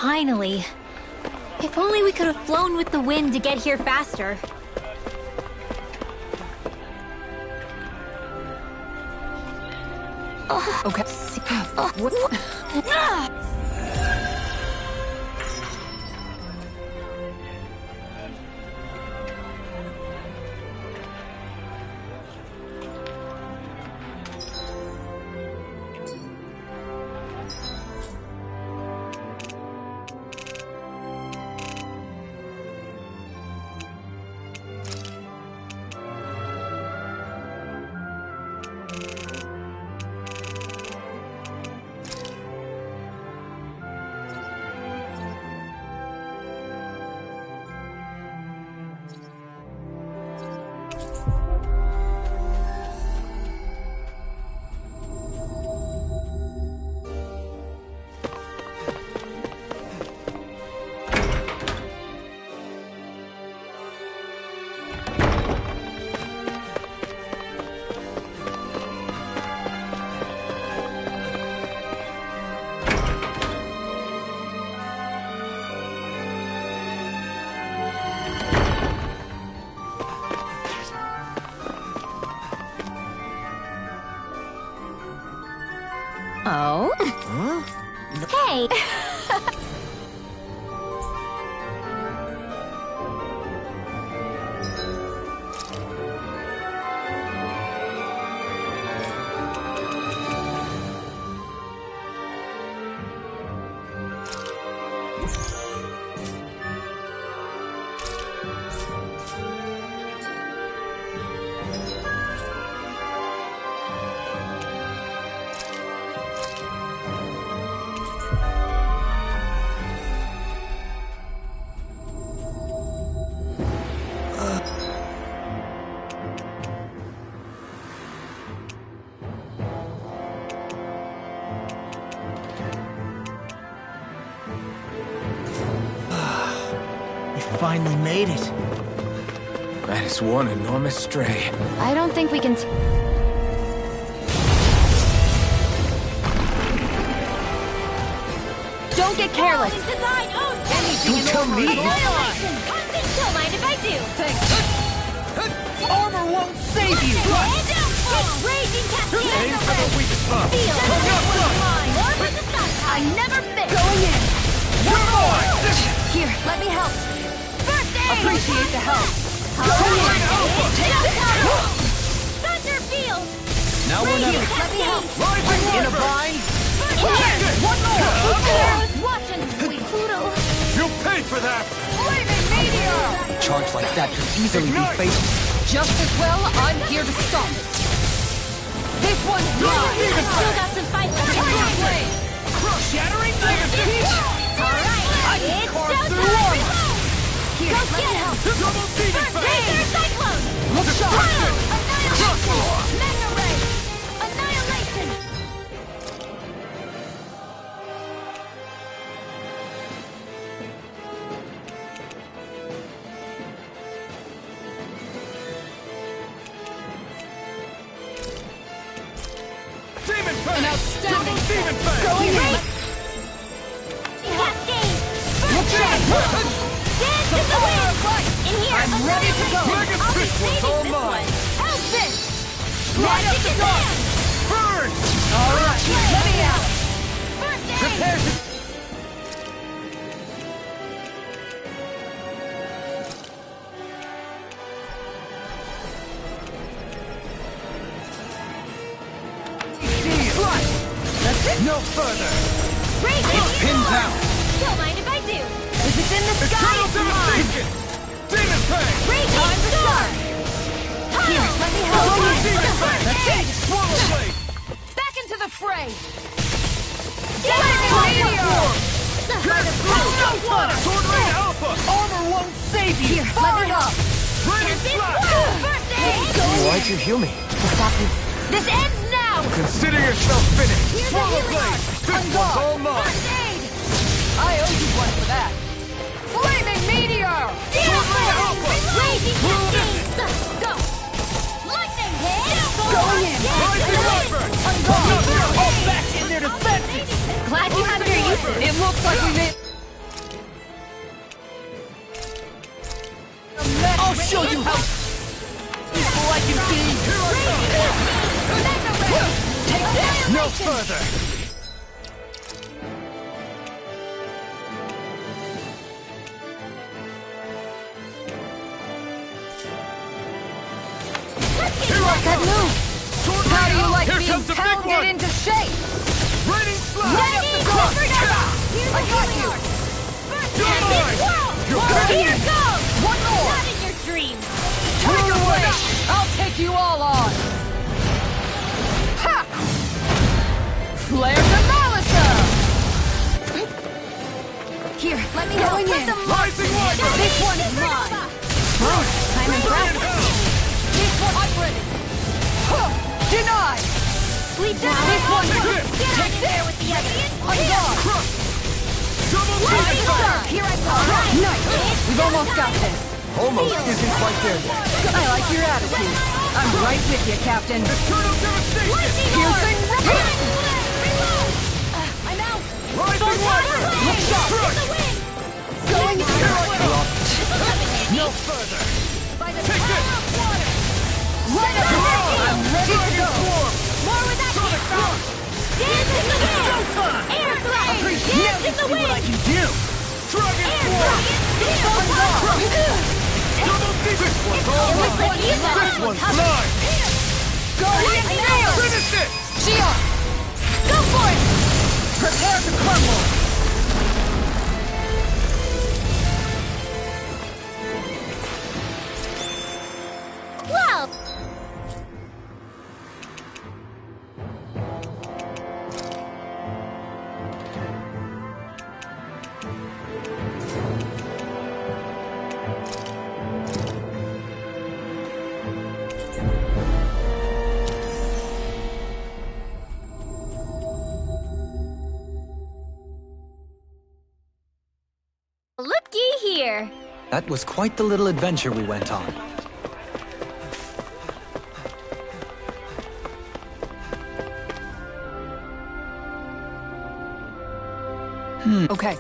Finally. If only we could have flown with the wind to get here faster. Okay. Oh? Hey! Finally made it. That is one enormous stray. I don't think we can... Don't get careless. Anything Don't tell me. Annihilation. Don't mind if I do. Thanks. Armor won't save you. It's raging cascade. Aim for the weak spot. Feel Come it. up, More with the sun. I never miss. Going in. You're mine. Here, let me help. First aid. Appreciate the help. Going in. Thunder field. Now we're never. Let me help. In a bind. Here. One more. Watching, sweet Pluto. You'll pay for that. Flaming meteor. Charge like that could easily be faced. Just as well, I'm here to stop it. This one's mine. Still got some fight left in me. Shattering legacy. Alright, it's showtime! Here, go get help! Double demon Razor Cyclone! Look sharp. Annihilation! Mega Ray! Annihilation! Demon Fang. An outstanding Demon Fang. Going in. Cascade! Look out. Dance to the wind! In here, I'm ready to go. Annihilation. I'll be This one's saving all this mine. one! Help this! Light up the dark. Burn. All right. Let me out. First aid! Prepare to... That's it. No further. It's pinned down. Don't mind if I do. Is it in the sky? Eternal devastation. Demon Fang. Raging Storm! Here, let me help. Demon Fang. That's it. Swallow blade. Back into the fray. Sword Rain Alpha. Armor won't save you. Here, let me help. Rain Slash. First aid! Why'd you heal me? This ends now! Consider yourself finished. Here's a Swallow healing blade. arc. This one's all mine. First aid! I owe you one for that. Flaming meteor. Raging cascade! Go! Lightning hit! Going in. Rising Wyvern. All back in their defenses. Glad you have your uses. It looks like we made... further! That move! How do you like being pounded into shape? Raining slap! Right up the gut! I got you! Here goes! One more! Not in your dreams! Tiger Blade! I'll take you all on! Ha! Flare the Malisa! Here, let me help. Going in! Rising Water! This one is mine! I'm impressed. This one I'm ready! Huh! Denied! Sleep down. This one! Take there with the others. On guard! Lightning Star. Here I go. Nice! We've almost got this! Almost isn't quite there yet. I like your attitude. I'm right with you, Captain. Eternal devastation! Piercing Ripper! I'm out. Rising Water! Look sharp! Going in! No further! By the Take power it! of water. Right up! I'm ready to go! More with that kick throw. Dance in the wind. Air thrust. Dance in the wind. What I can do! Dragon Force! Double this one's all mine! This one's mine! Guardian Nail! Finish it! Shion! Go for it! Prepare to crumble! Well. Looky here. That was quite the little adventure we went on. Okay.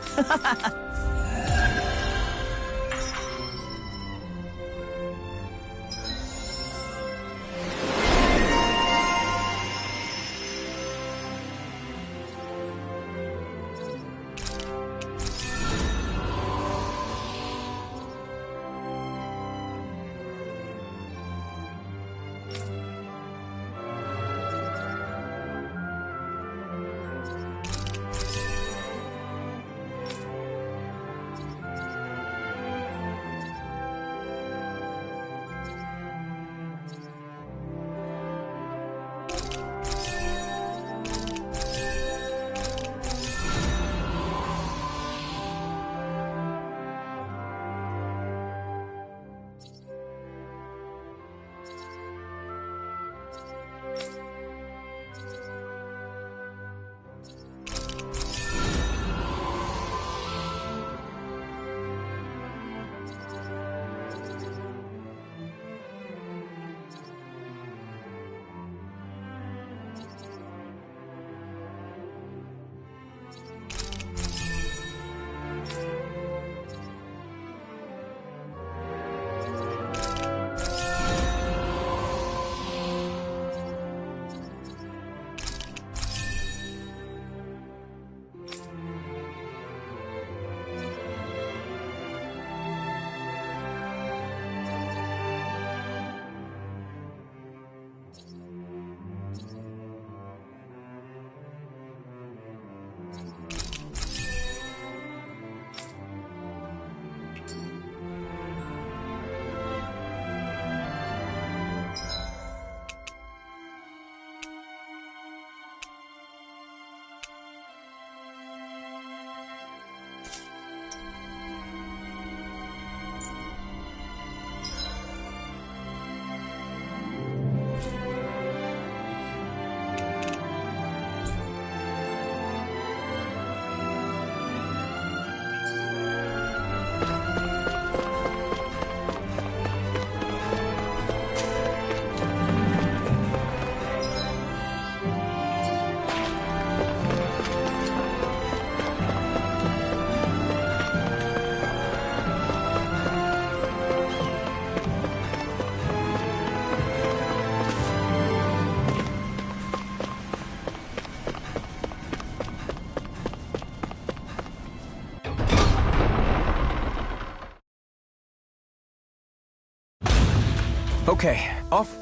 Okay, off.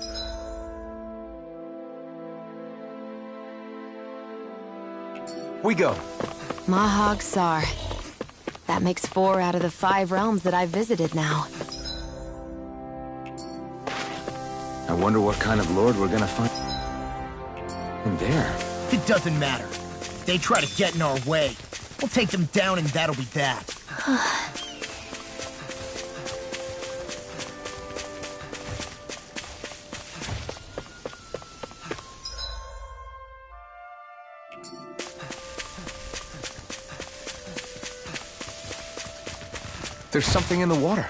We go. Mahag Sar. That makes 4 out of the 5 realms that I've visited now. I wonder what kind of lord we're gonna find in there. It doesn't matter. If they try to get in our way, we'll take them down and that'll be that. There's something in the water.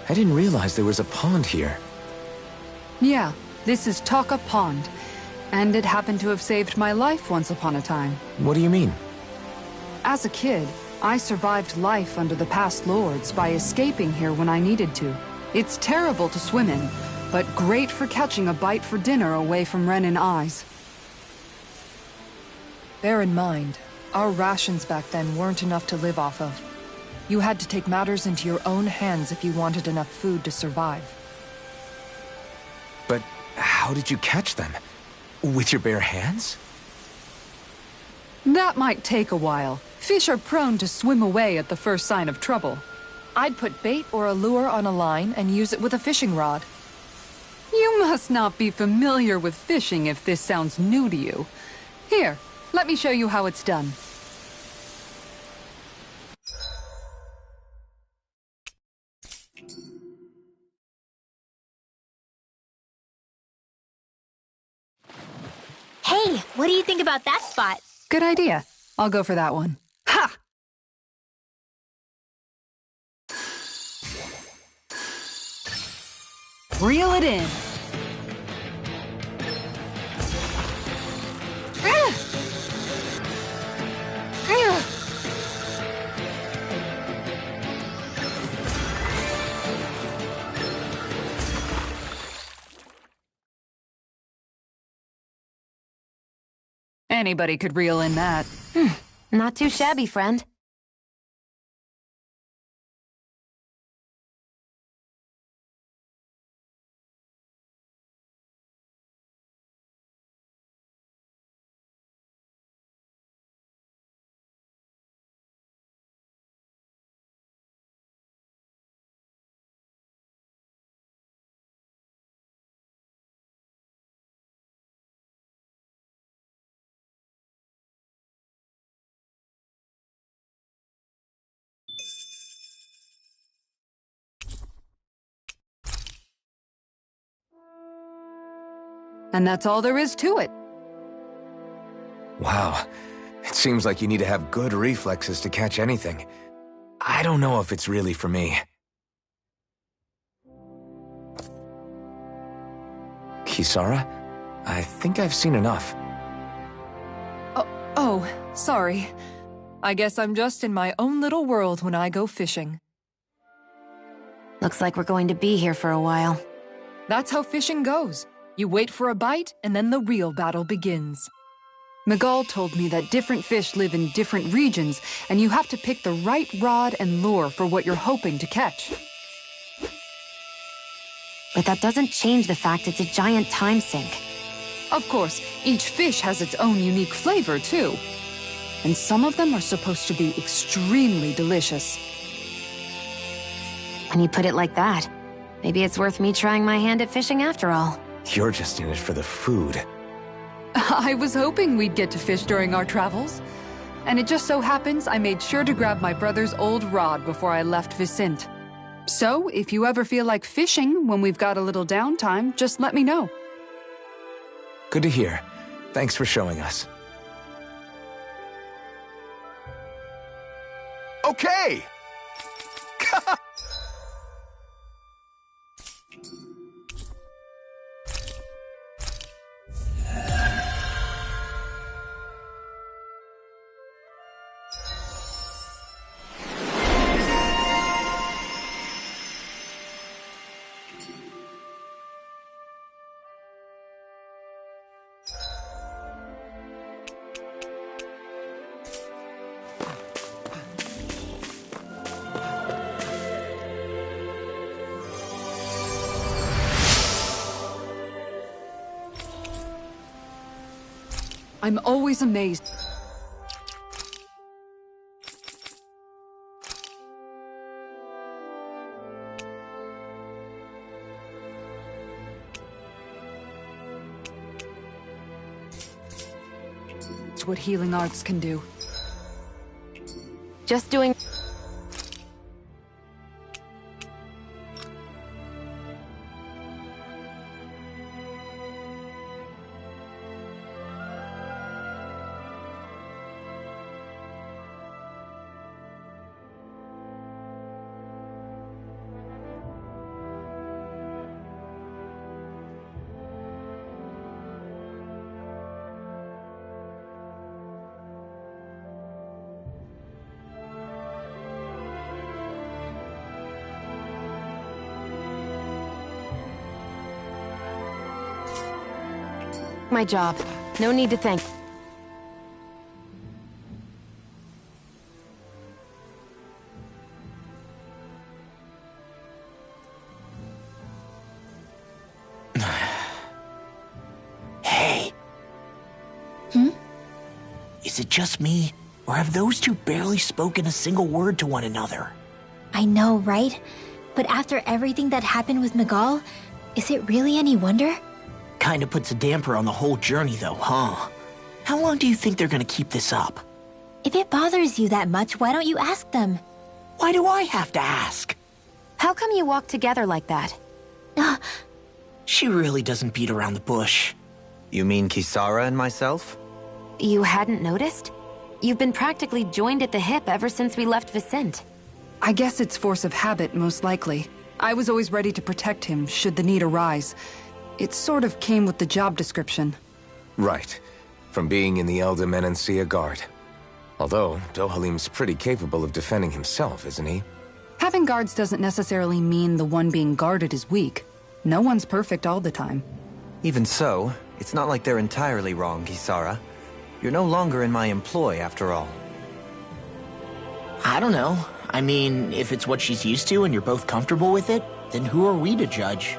I didn't realize there was a pond here. Yeah, this is Taka Pond. And it happened to have saved my life once upon a time. What do you mean? As a kid, I survived life under the past lords by escaping here when I needed to. It's terrible to swim in, but great for catching a bite for dinner away from Renin eyes. Bear in mind, our rations back then weren't enough to live off of. You had to take matters into your own hands if you wanted enough food to survive. But how did you catch them? With your bare hands? That might take a while. Fish are prone to swim away at the first sign of trouble. I'd put bait or a lure on a line and use it with a fishing rod. You must not be familiar with fishing if this sounds new to you. Here, let me show you how it's done. Hey, what do you think about that spot? Good idea. I'll go for that one. Ha! Reel it in. Anybody could reel in that. Not too shabby, friend. And that's all there is to it. Wow. It seems like you need to have good reflexes to catch anything. I don't know if it's really for me. Kisara? I think I've seen enough. Oh, sorry. I guess I'm just in my own little world when I go fishing. Looks like we're going to be here for a while. That's how fishing goes. You wait for a bite, and then the real battle begins. Miguel told me that different fish live in different regions, and you have to pick the right rod and lure for what you're hoping to catch. But that doesn't change the fact it's a giant time sink. Of course, each fish has its own unique flavor, too. And some of them are supposed to be extremely delicious. When you put it like that, maybe it's worth me trying my hand at fishing after all. You're just in it for the food. I was hoping we'd get to fish during our travels. And it just so happens I made sure to grab my brother's old rod before I left Vicente. So, if you ever feel like fishing when we've got a little downtime, just let me know. Good to hear. Thanks for showing us. Okay! I'm always amazed. It's what healing arts can do. Just doing... My job. No need to thank... Hey. Is it just me, or have those two barely spoken a single word to one another? I know, right? But after everything that happened with Miguel, is it really any wonder? Kinda puts a damper on the whole journey though, huh? How long do you think they're gonna keep this up? If it bothers you that much, why don't you ask them? Why do I have to ask? How come you walk together like that? She really doesn't beat around the bush. You mean Kisara and myself? You hadn't noticed? You've been practically joined at the hip ever since we left Vicente. I guess it's force of habit, most likely. I was always ready to protect him, should the need arise. It sort of came with the job description. Right. From being in the Elder Menancia Guard. Although, Dohalim's pretty capable of defending himself, isn't he? Having guards doesn't necessarily mean the one being guarded is weak. No one's perfect all the time. Even so, it's not like they're entirely wrong, Kisara. You're no longer in my employ, after all. I don't know. I mean, if it's what she's used to and you're both comfortable with it, then who are we to judge?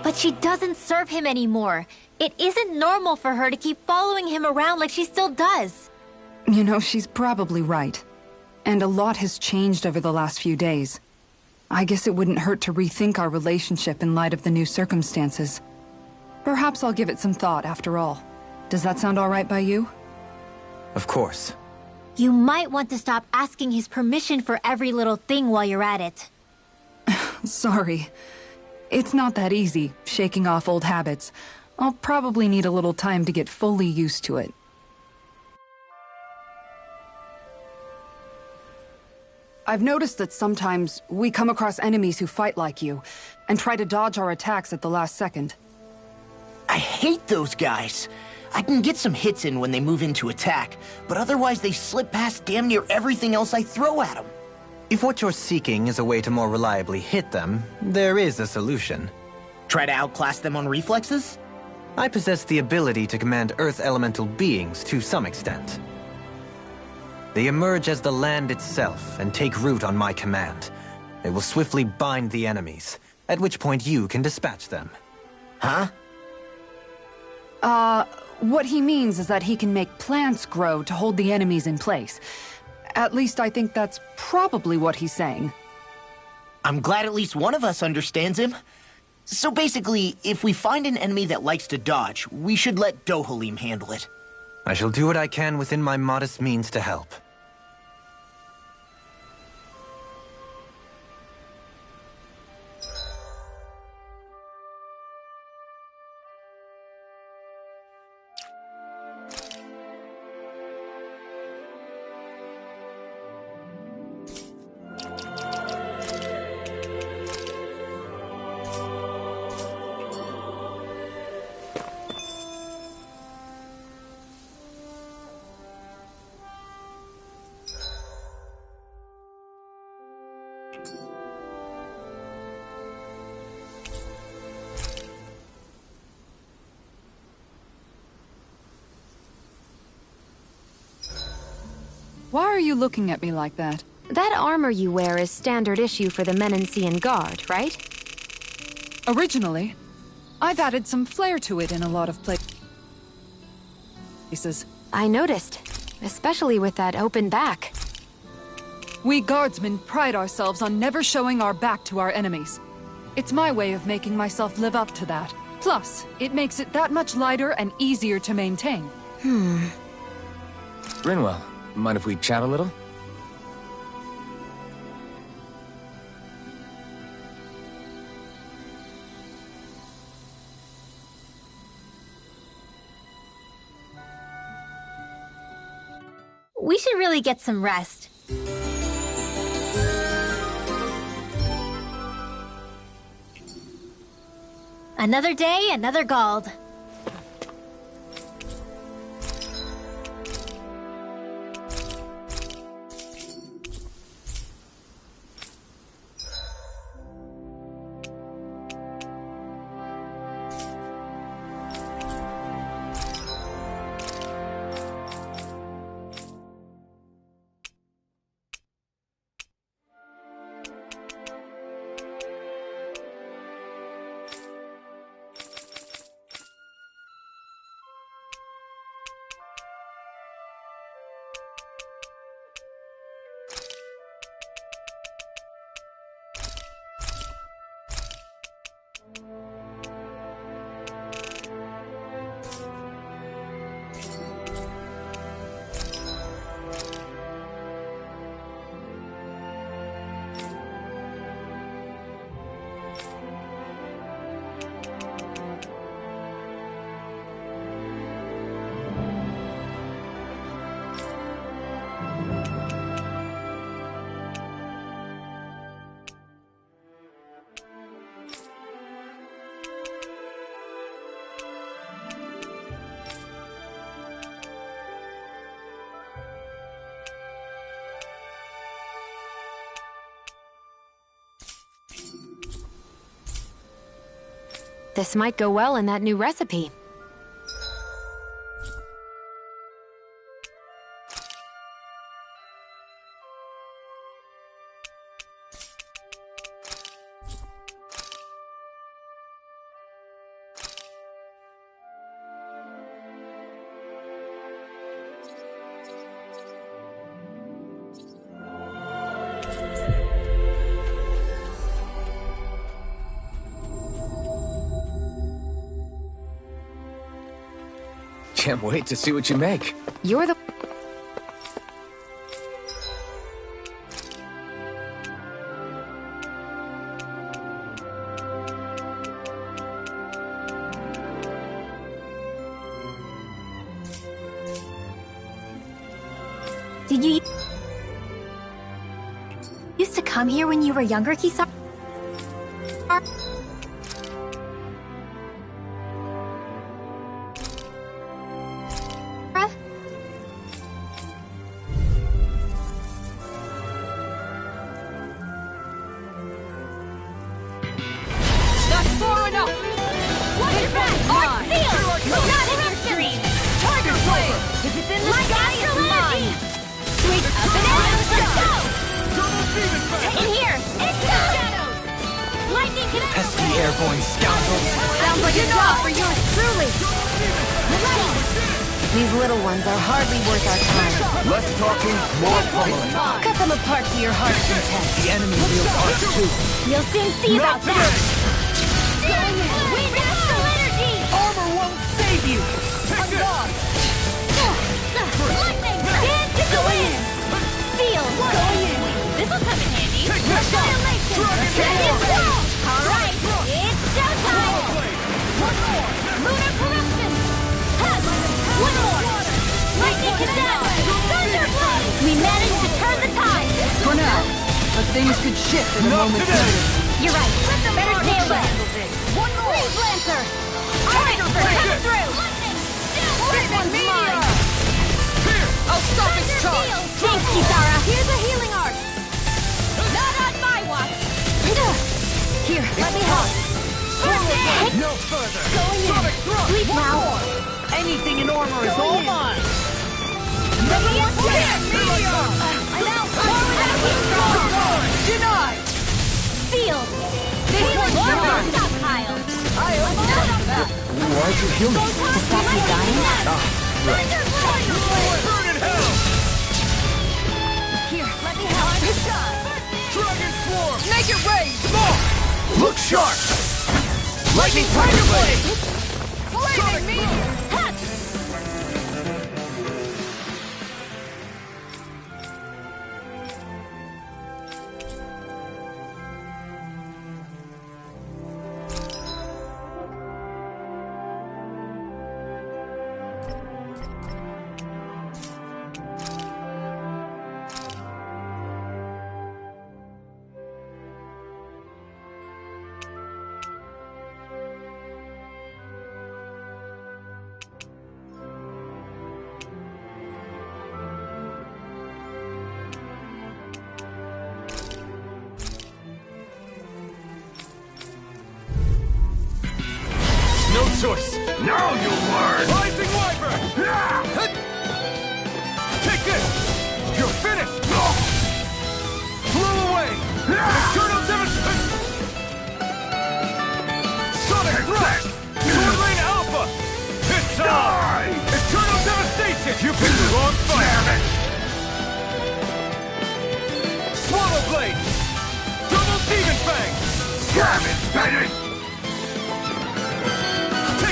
But she doesn't serve him anymore. It isn't normal for her to keep following him around like she still does. You know, she's probably right. And a lot has changed over the last few days. I guess it wouldn't hurt to rethink our relationship in light of the new circumstances. Perhaps I'll give it some thought, after all. Does that sound all right by you? Of course. You might want to stop asking his permission for every little thing while you're at it. Sorry. It's not that easy, shaking off old habits. I'll probably need a little time to get fully used to it. I've noticed that sometimes we come across enemies who fight like you, and try to dodge our attacks at the last second. I hate those guys. I can get some hits in when they move into attack, but otherwise they slip past damn near everything else I throw at them. If what you're seeking is a way to more reliably hit them, there is a solution. Try to outclass them on reflexes? I possess the ability to command Earth elemental beings to some extent. They emerge as the land itself and take root on my command. They will swiftly bind the enemies, at which point you can dispatch them. Huh? What he means is that he can make plants grow to hold the enemies in place. At least I think that's probably what he's saying. I'm glad at least one of us understands him. So basically, if we find an enemy that likes to dodge, we should let Dohalim handle it. I shall do what I can within my modest means to help. Why are you looking at me like that? That armor you wear is standard issue for the Menancian Guard, right? Originally, I've added some flair to it in a lot of places. Pieces. I noticed, especially with that open back. We guardsmen pride ourselves on never showing our back to our enemies. It's my way of making myself live up to that. Plus, it makes it that much lighter and easier to maintain. Rinwell, mind if we chat a little? We should really get some rest. Another day, another Gald. This might go well in that new recipe. Can't wait to see what you make. You're the... Did you used to come here when you were younger, Kisara? Airborne scoundrel. Sounds like a job for yours truly. These little ones are hardly worth our time. Less talking, more pummeling. Cut them apart to your heart's content. The enemy wields ours too. You'll soon see about that. We national energy! Armor won't save you! I'm gone! Lightning! Dance to the wind! Feel. This'll come in handy. Annihilation! Alright, it's showtime! One more! Lunar corruption! Hush! One more! Lightning Cadet! Thunderblade! We managed to turn the tide! For now, but things could shift at a moment's notice. You're right. Better stay away. One more! Freeze Lancer! Tiger Blade! Come through! This one's mine! I'll stop its charge! Thanks, Kisara. Here's a healing art! Not on my watch! Here, let me help. No further! Sonic thrust! Sleep now. Anything in armor is all mine! Radiant Blast! I'm out! Denied! Feel. This one's mine! Stockpile! I owe that! Why'd you heal me? To stop you dying? strike. Burn in hell! Here, let me help. Time to shine. Dragon Swarm! Make it rain! Come on! Look sharp! Lightning Tiger Blade! Flaming meteor! No choice! Now you'll learn! Rising Wyvern! Take this! You're finished! Blow away! Eternal Devastation! Sonic Thrust! Sword Rain Alpha! It's time! Eternal Devastation! You picked the wrong fight! Damn it! Swallow Blade! Double Demon Fang! Damn it, Benny!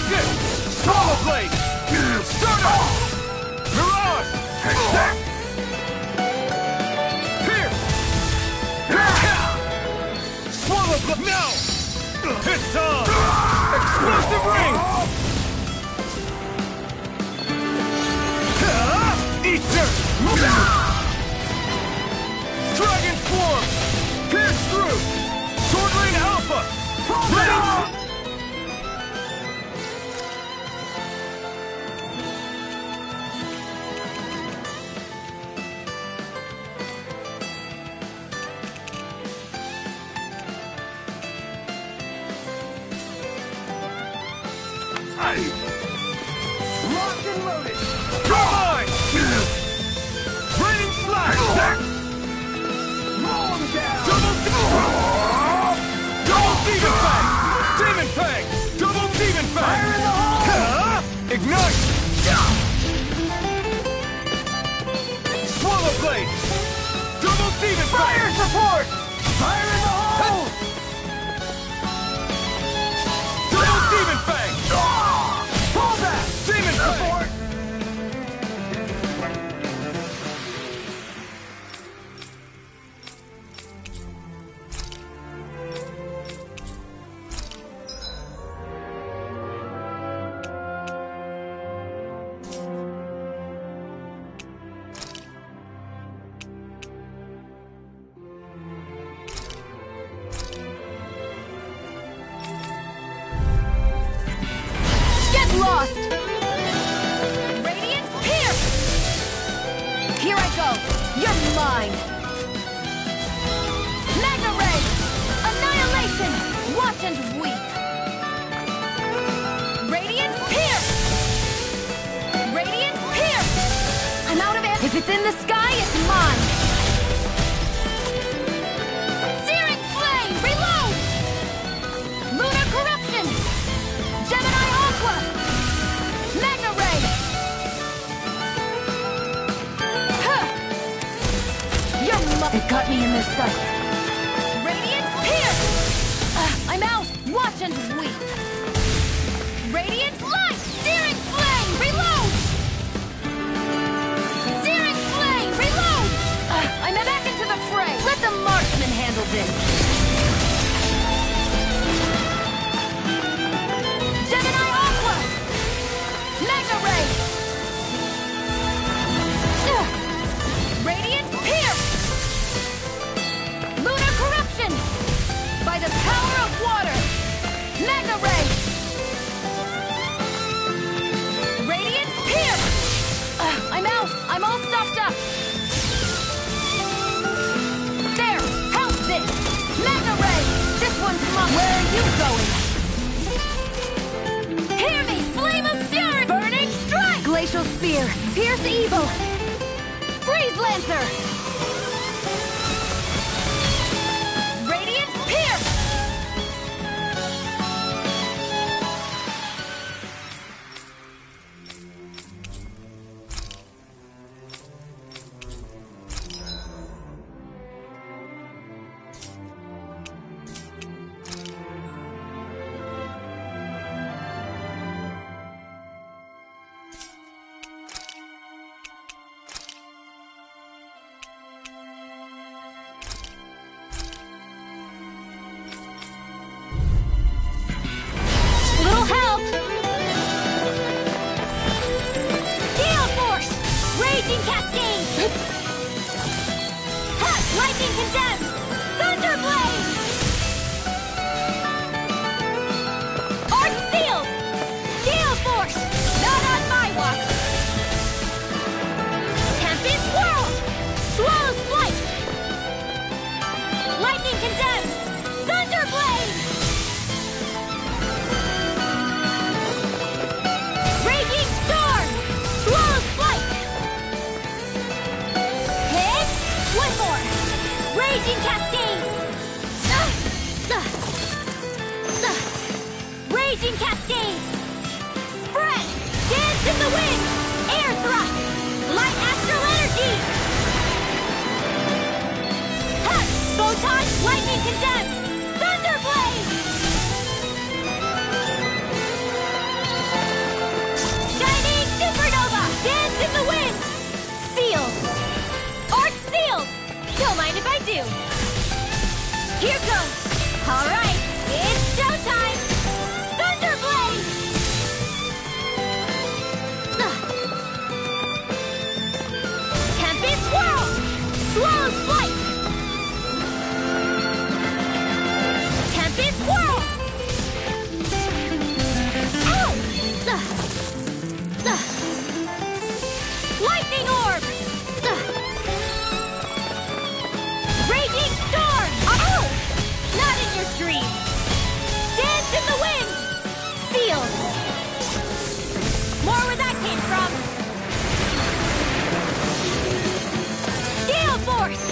Swallow Blade! Stardust! Mirage! Pierce! Swallow Blade! Now! It's on! Explosive Ring! Eat dirt! Dragon Swarm! Pierce through! Sword Rain Alpha! Ready! Locked and loaded! Come on! Raining Slash! Roll him down! Double Demon Fang! Demon Fang! Double Demon Fang! Fire in the hole! Ignite! Swallow Blade! Double Demon Fang! Fire support! Fire in the hole! Double Demon Fang! Pull back! Demon Fang! Lost! Radiant Pierce! Here I go! You're mine! Mega Ray! Annihilation! Watch and weep! Radiant Pierce! Radiant Pierce! I'm out of air! If it's in the sky, it's mine! Searing Flame! Reload! Lunar Corruption! Gemini Aqua! Mega Ray! Huh. It got me in their sights. Radiant Pierce! I'm out! Watch and weep! Radiant Light! Searing Flame! Reload! Searing Flame! Reload! I'm back into the fray! Let the marksman handle this! Gemini Aqua! Mega Ray! Radiant Pierce! Lunar Corruption! By the power of water! Mega Ray! Radiant Pierce! I'm out! I'm all stuffed up! There! Help this! Mega Ray! This one's mine! Where are you going? Hear me! Flame of Fury! Burning Strike! Glacial Spear! Pierce Evil! Freeze Lancer! Radiant Pierce! Lightning condemns! Thunderblade! Arc sealed! Gale force! Not on my watch! Tempest whirl! Swallow's flight! Lightning condemns! Thunderblade! Raging storm! Swallow's flight! Hit! One more! Raging cascades! Raging cascades! Spread! Dance in the wind! Air thrust! Light astral energy! Ha! Photon! Lightning condemns! Thunderblade! Shining supernova! Dance in the wind! Sealed! Arc sealed! Don't mind if I do. Here goes! Alright, it's showtime! Thunderblade! Tempest whirl! Swallow's flight! Tempest whirl! Ow! Lightning orb! Raging storm! Ow! Not in your dreams! Dance in the wind! Sealed! More where that came from! Gale force!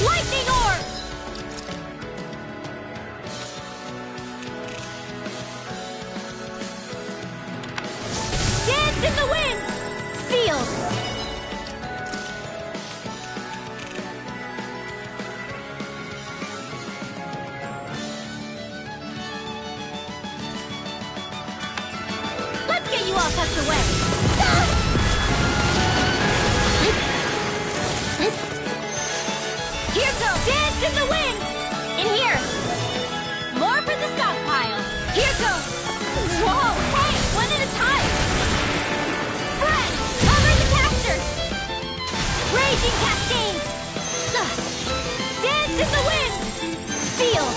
Lightning orb! Dance in the wind! Sealed! Let's get you all tucked away! Here goes! Dance in the wind! In here! More for the stockpile! Here goes! Whoa! Hey! One at a time! Spread! Cover the casters! Raging cascades! Dance in the wind! Sealed!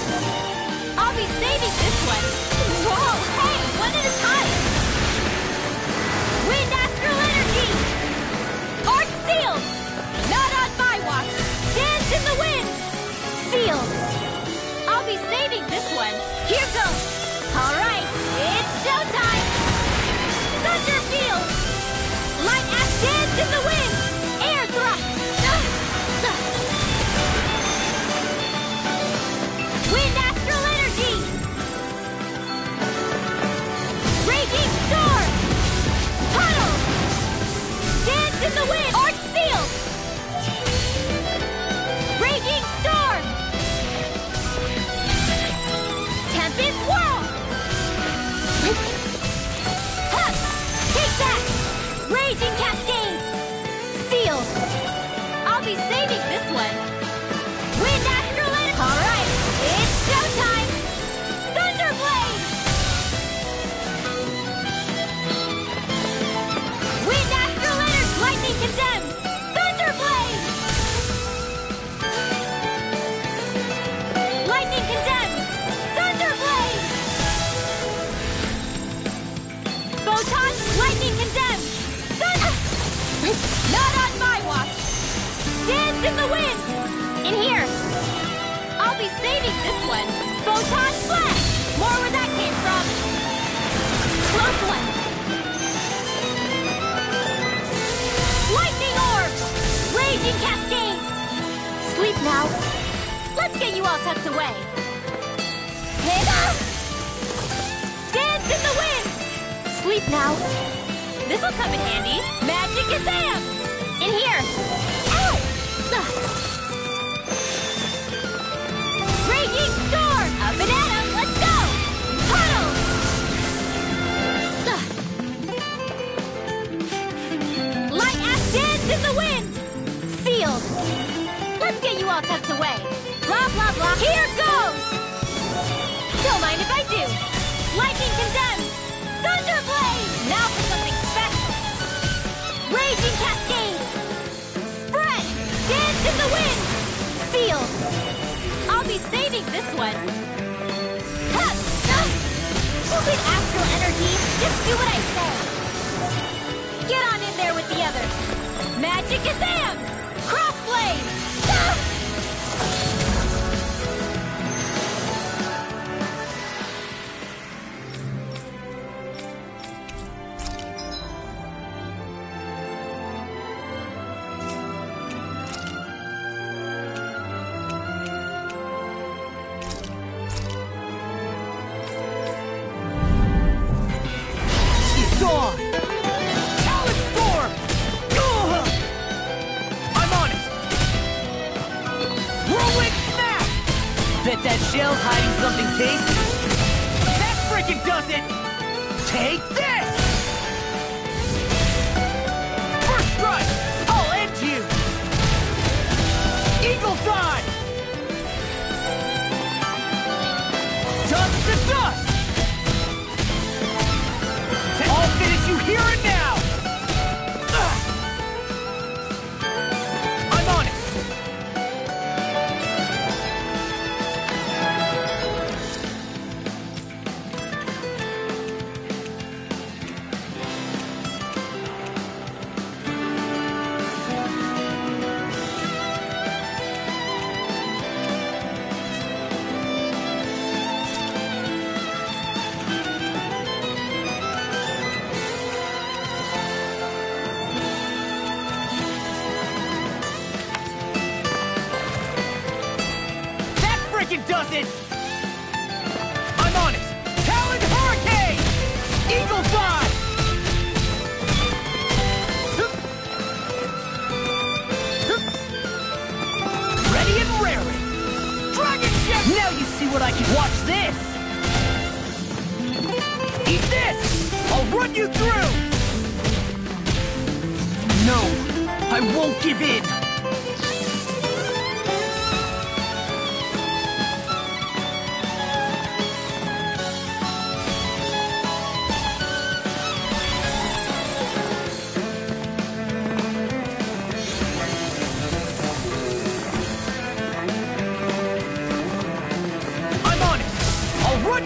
I'll be saving this one! Whoa! Hey! One at a time! Wind astral energy! Arc sealed! Not on my watch! Dance in the wind! Sealed! I'll be saving this one! Here goes! Alright, it's showtime! Thunder field! Light ash dance in the wind! Air thrust! Wind astral energy! Raging storm! Tunnel! Dance in the wind! Arc sealed! Raging storm! Tempest whirl! Ha! Take that! Raging cascades! Sealed! I'll be saving this one! Wind astral energy! Alright, it's showtime! Thunderblade! Wind astral energy! Lightning condemns! Thunderblade! Lightning condemns! Thunderblade! Photon! Lightning condemns! Thunder! Not on my watch! Dance in the wind! In here! I'll be saving this one! Photon flash! More where that came from! Close one! Lightning orbs! Raging cascades! Sleep now! Let's get you all tucked away! Hit up! Dance in the wind! Sleep now! This'll come in handy! Magic Kazam! In here! Ow! Raging storm! Up and at 'em! Let's go! Puddle! Light ash dance in the wind! Sealed! Let's get you all tucked away! Blah, blah, blah! Here goes! Don't mind if I do! Lightning condemns! Thunderblade! Now for something special! one! Ha! Stupid astral energy! Just do what I say! Get on in there with the others! Magic Kazam! Crossblade! Ah! Bet that shell's hiding something tasty. That frickin' does it! Take this! First strike! I'll end you! Eagle Side! Dust to dust! I'll finish you here and now! I'm on it! Does it! I'm on it! Talon Hurricane! Eagle Fly! Ready and raring! Dragon Ship! Now you see what I can... Watch this! Eat this! I'll run you through! No! I won't give in!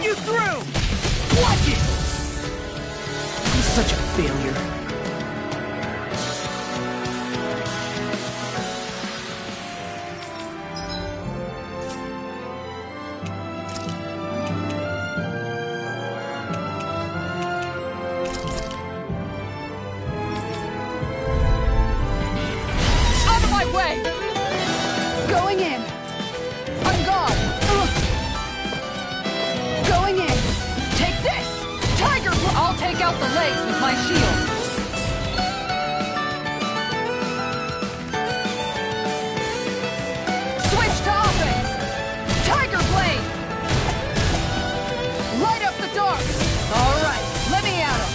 You through! Watch it! I'm such a failure. Out of my way! Going in! On guard! Going in! Take this! Tiger! I'll take out the legs with my shield! Switch to offense! Tiger Blade! Light up the dark! Alright, let me at him!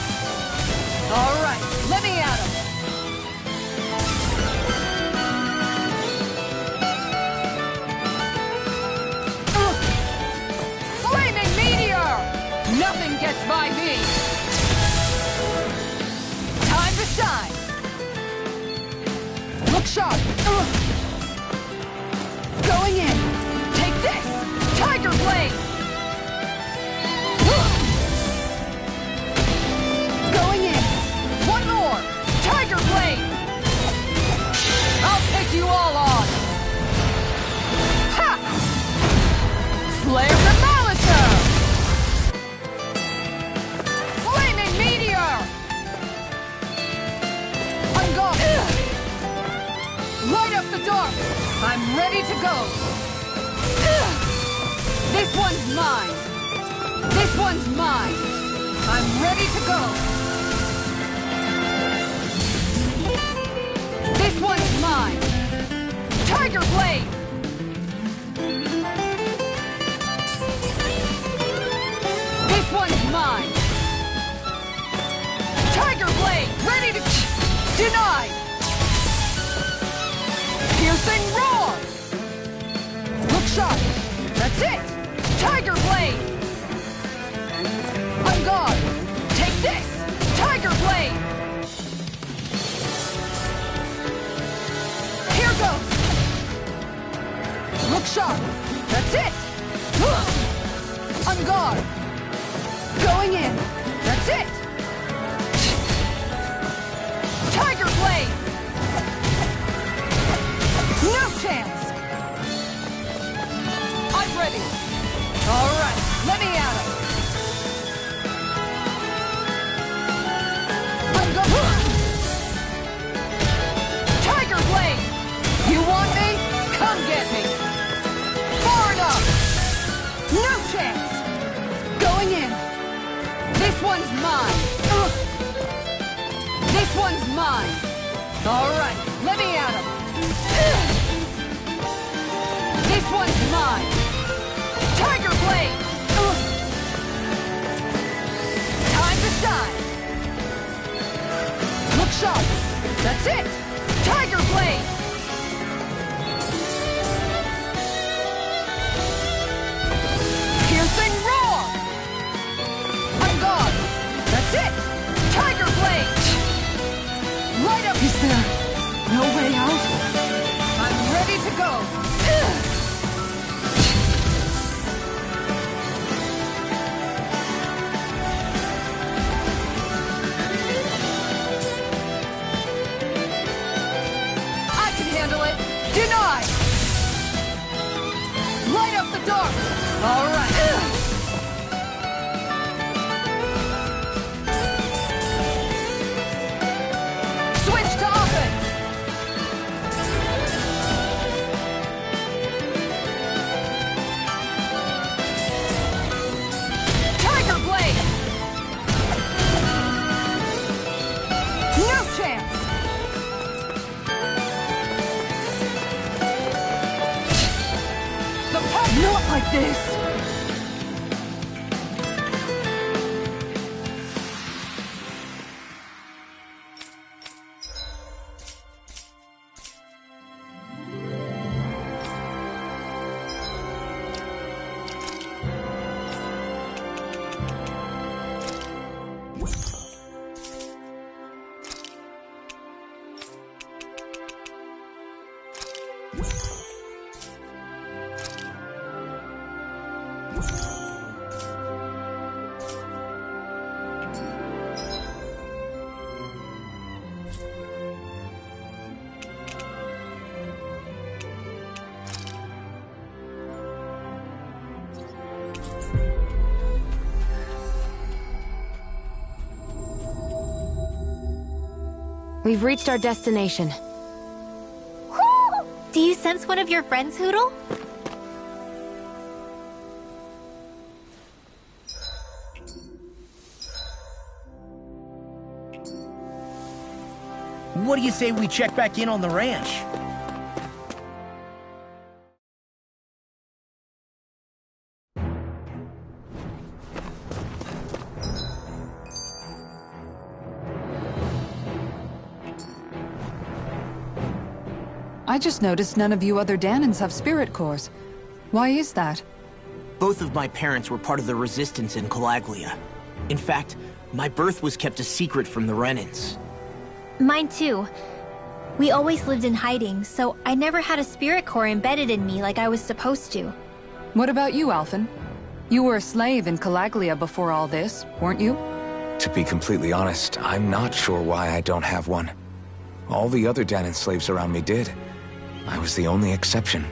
Alright, let me at him! Nothing gets by me! Time to shine! Look sharp! Going in! Take this! Tiger Blade! Going in! One more! Tiger Blade! I'll take you all on! Ha! Flare the Molitor! Light up the dark! I'm ready to go! This one's mine! This one's mine! I'm ready to go! This one's mine! Tiger Blade! This one's mine! Tiger Blade! Ready to... Denied! Piercing roar! Look sharp! That's it! Tiger Blade! On guard! Take this! Tiger Blade! Here goes! Look sharp! That's it! On guard! Going in! That's it! Tiger Blade! No chance! I'm ready! Alright, let me at him! I'm going! Tiger Blade! You want me? Come get me! Far enough! No chance! Going in! This one's mine! Ugh. This one's mine! Alright, let me at him! Ugh. This one's mine! Tiger Blade! Ugh. Time to shine! Look sharp! That's it! Tiger Blade! Piercing roar! On guard! That's it! Tiger Blade! Right up! Is there no way out? I'm ready to go! Ugh. I can handle it! Denied! Light up the dark! All right! Ugh. Switch to offense! Tiger Blade! No chance! The pack! Not like this! We've reached our destination. Whoo! Do you sense one of your friends, Hootle? What do you say we check back in on the ranch? I just noticed none of you other Danans have spirit cores. Why is that? Both of my parents were part of the resistance in Calaglia. In fact, my birth was kept a secret from the Renans. Mine too. We always lived in hiding, so I never had a spirit core embedded in me like I was supposed to. What about you, Alphen? You were a slave in Calaglia before all this, weren't you? To be completely honest, I'm not sure why I don't have one. All the other Danan slaves around me did. I was the only exception.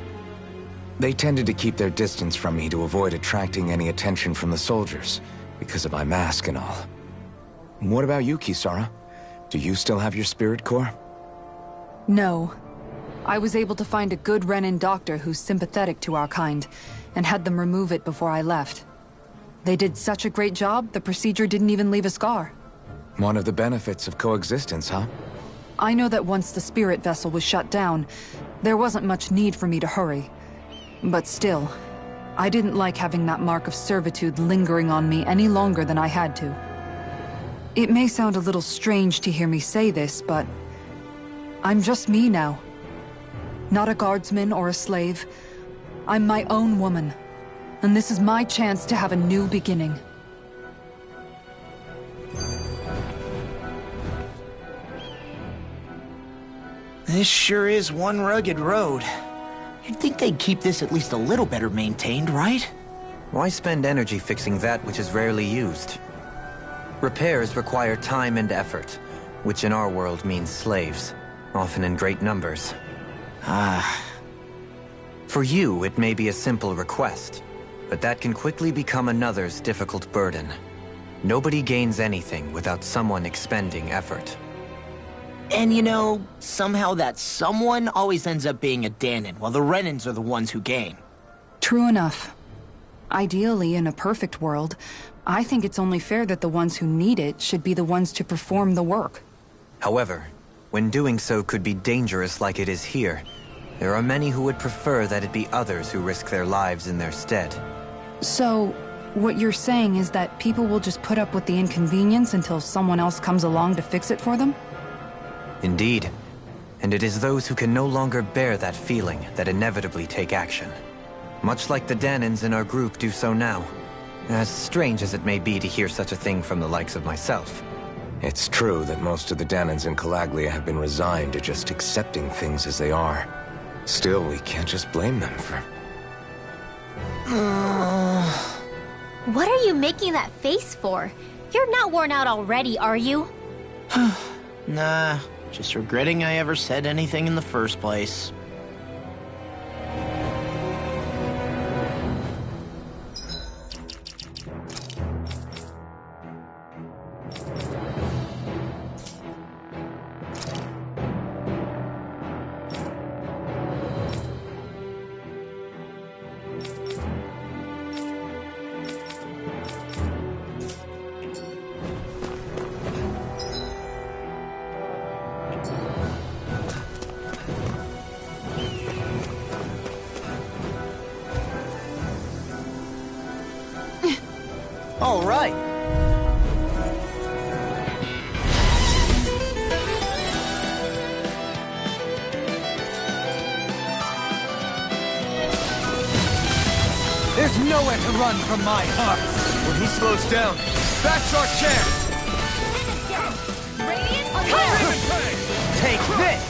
They tended to keep their distance from me to avoid attracting any attention from the soldiers, because of my mask and all. What about you, Kisara? Do you still have your spirit core? No. I was able to find a good Renan doctor who's sympathetic to our kind, and had them remove it before I left. They did such a great job, the procedure didn't even leave a scar. One of the benefits of coexistence, huh? I know that once the spirit vessel was shut down, there wasn't much need for me to hurry. But still, I didn't like having that mark of servitude lingering on me any longer than I had to. It may sound a little strange to hear me say this, but I'm just me now. Not a guardsman or a slave. I'm my own woman, and this is my chance to have a new beginning. This sure is one rugged road. You'd think they'd keep this at least a little better maintained, right? Why spend energy fixing that which is rarely used? Repairs require time and effort, which in our world means slaves, often in great numbers. For you, it may be a simple request, but that can quickly become another's difficult burden. Nobody gains anything without someone expending effort. And you know, somehow that someone always ends up being a Dahnan, while the Renans are the ones who gain. True enough. Ideally, in a perfect world, I think it's only fair that the ones who need it should be the ones to perform the work. However, when doing so could be dangerous like it is here, there are many who would prefer that it be others who risk their lives in their stead. So, what you're saying is that people will just put up with the inconvenience until someone else comes along to fix it for them? Indeed. And it is those who can no longer bear that feeling that inevitably take action. Much like the Dahnans in our group do so now. As strange as it may be to hear such a thing from the likes of myself. It's true that most of the Dahnans in Calaglia have been resigned to just accepting things as they are. Still, we can't just blame them for... What are you making that face for? You're not worn out already, are you? Nah, just regretting I ever said anything in the first place. All right. There's nowhere to run from my heart. When he slows down, that's our chance. Take this!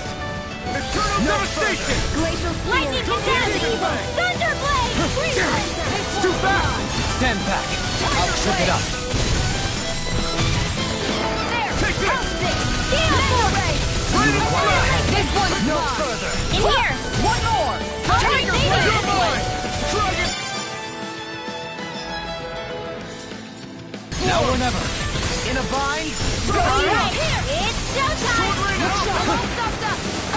Eternal devastation! Glacial lightning catastrophe! Thunderblade! It's too fast! Stand back. I'll trip it up. Take this! This one's No mine. further! In here! One more! Tiger You're Blade! mine! Dragon! Now or never. In a bind? Alright, it's showtime!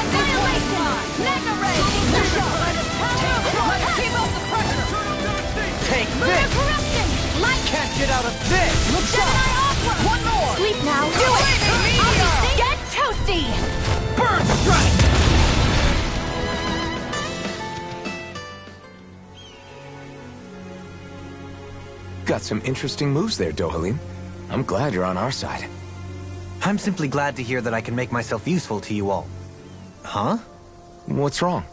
Annihilation! Mega Ray! Let's keep up the pressure! Take Lunar this! corruption! Light! Can't get out of this! Look Gemini Aqua! One more! Sleep now! Do it! Get toasty! Burn strike! Got some interesting moves there, Dohalim. I'm glad you're on our side. I'm simply glad to hear that I can make myself useful to you all. Huh? What's wrong?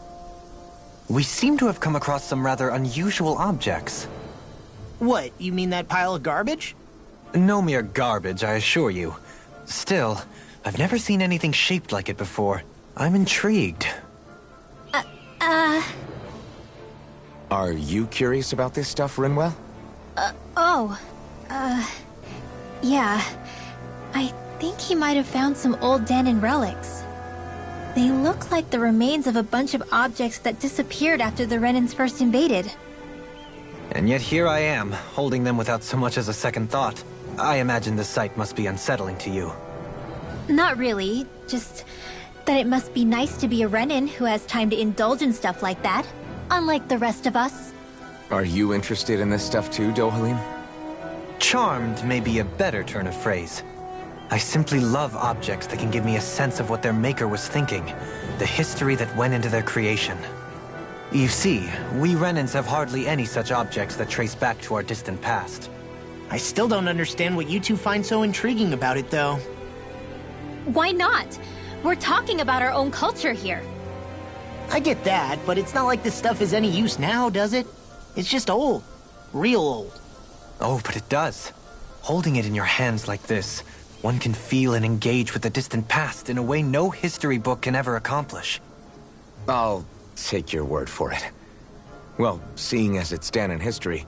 We seem to have come across some rather unusual objects. What, you mean that pile of garbage? No mere garbage, I assure you. Still, I've never seen anything shaped like it before. I'm intrigued. Are you curious about this stuff, Rinwell? Yeah. I think he might have found some old Dahnan relics. They look like the remains of a bunch of objects that disappeared after the Renans first invaded. And yet here I am, holding them without so much as a second thought. I imagine this sight must be unsettling to you. Not really, just that it must be nice to be a Renan who has time to indulge in stuff like that, unlike the rest of us. Are you interested in this stuff too, Dohalim? Charmed may be a better turn of phrase. I simply love objects that can give me a sense of what their maker was thinking, the history that went into their creation. You see, we Renans have hardly any such objects that trace back to our distant past. I still don't understand what you two find so intriguing about it, though. Why not? We're talking about our own culture here. I get that, but it's not like this stuff is any use now, does it? It's just old. Real old. Oh, but it does. Holding it in your hands like this, one can feel and engage with the distant past in a way no history book can ever accomplish. I'll take your word for it. Well, seeing as it's Dahnan history,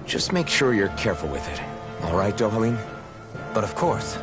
Just make sure you're careful with it. All right, Dohalim? But of course.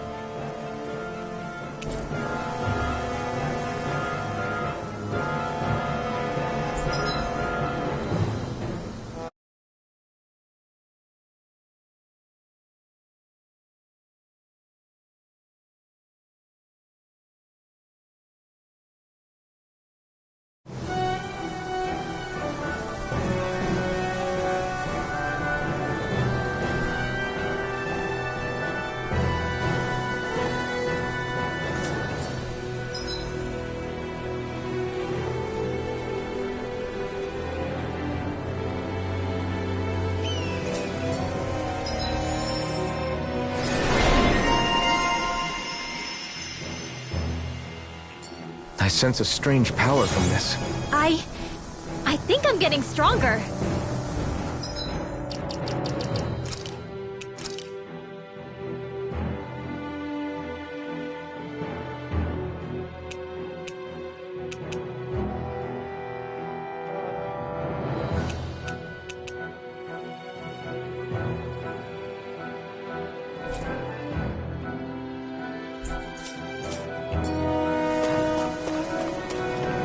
I sense a strange power from this. I think I'm getting stronger.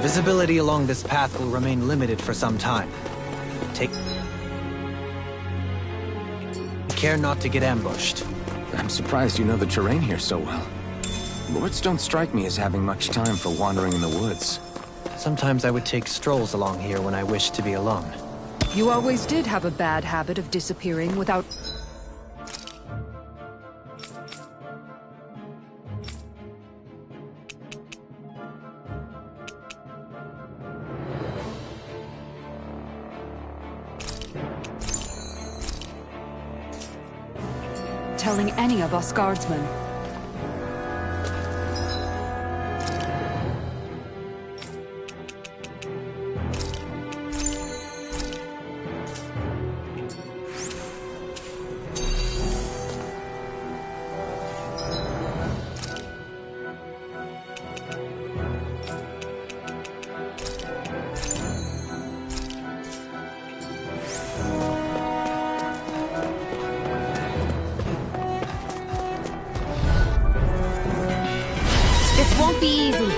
Visibility along this path will remain limited for some time. Take care not to get ambushed. I'm surprised you know the terrain here so well. Lords don't strike me as having much time for wandering in the woods. Sometimes I would take strolls along here when I wished to be alone. You always did have a bad habit of disappearing without... telling any of us guardsmen. Won't be easy.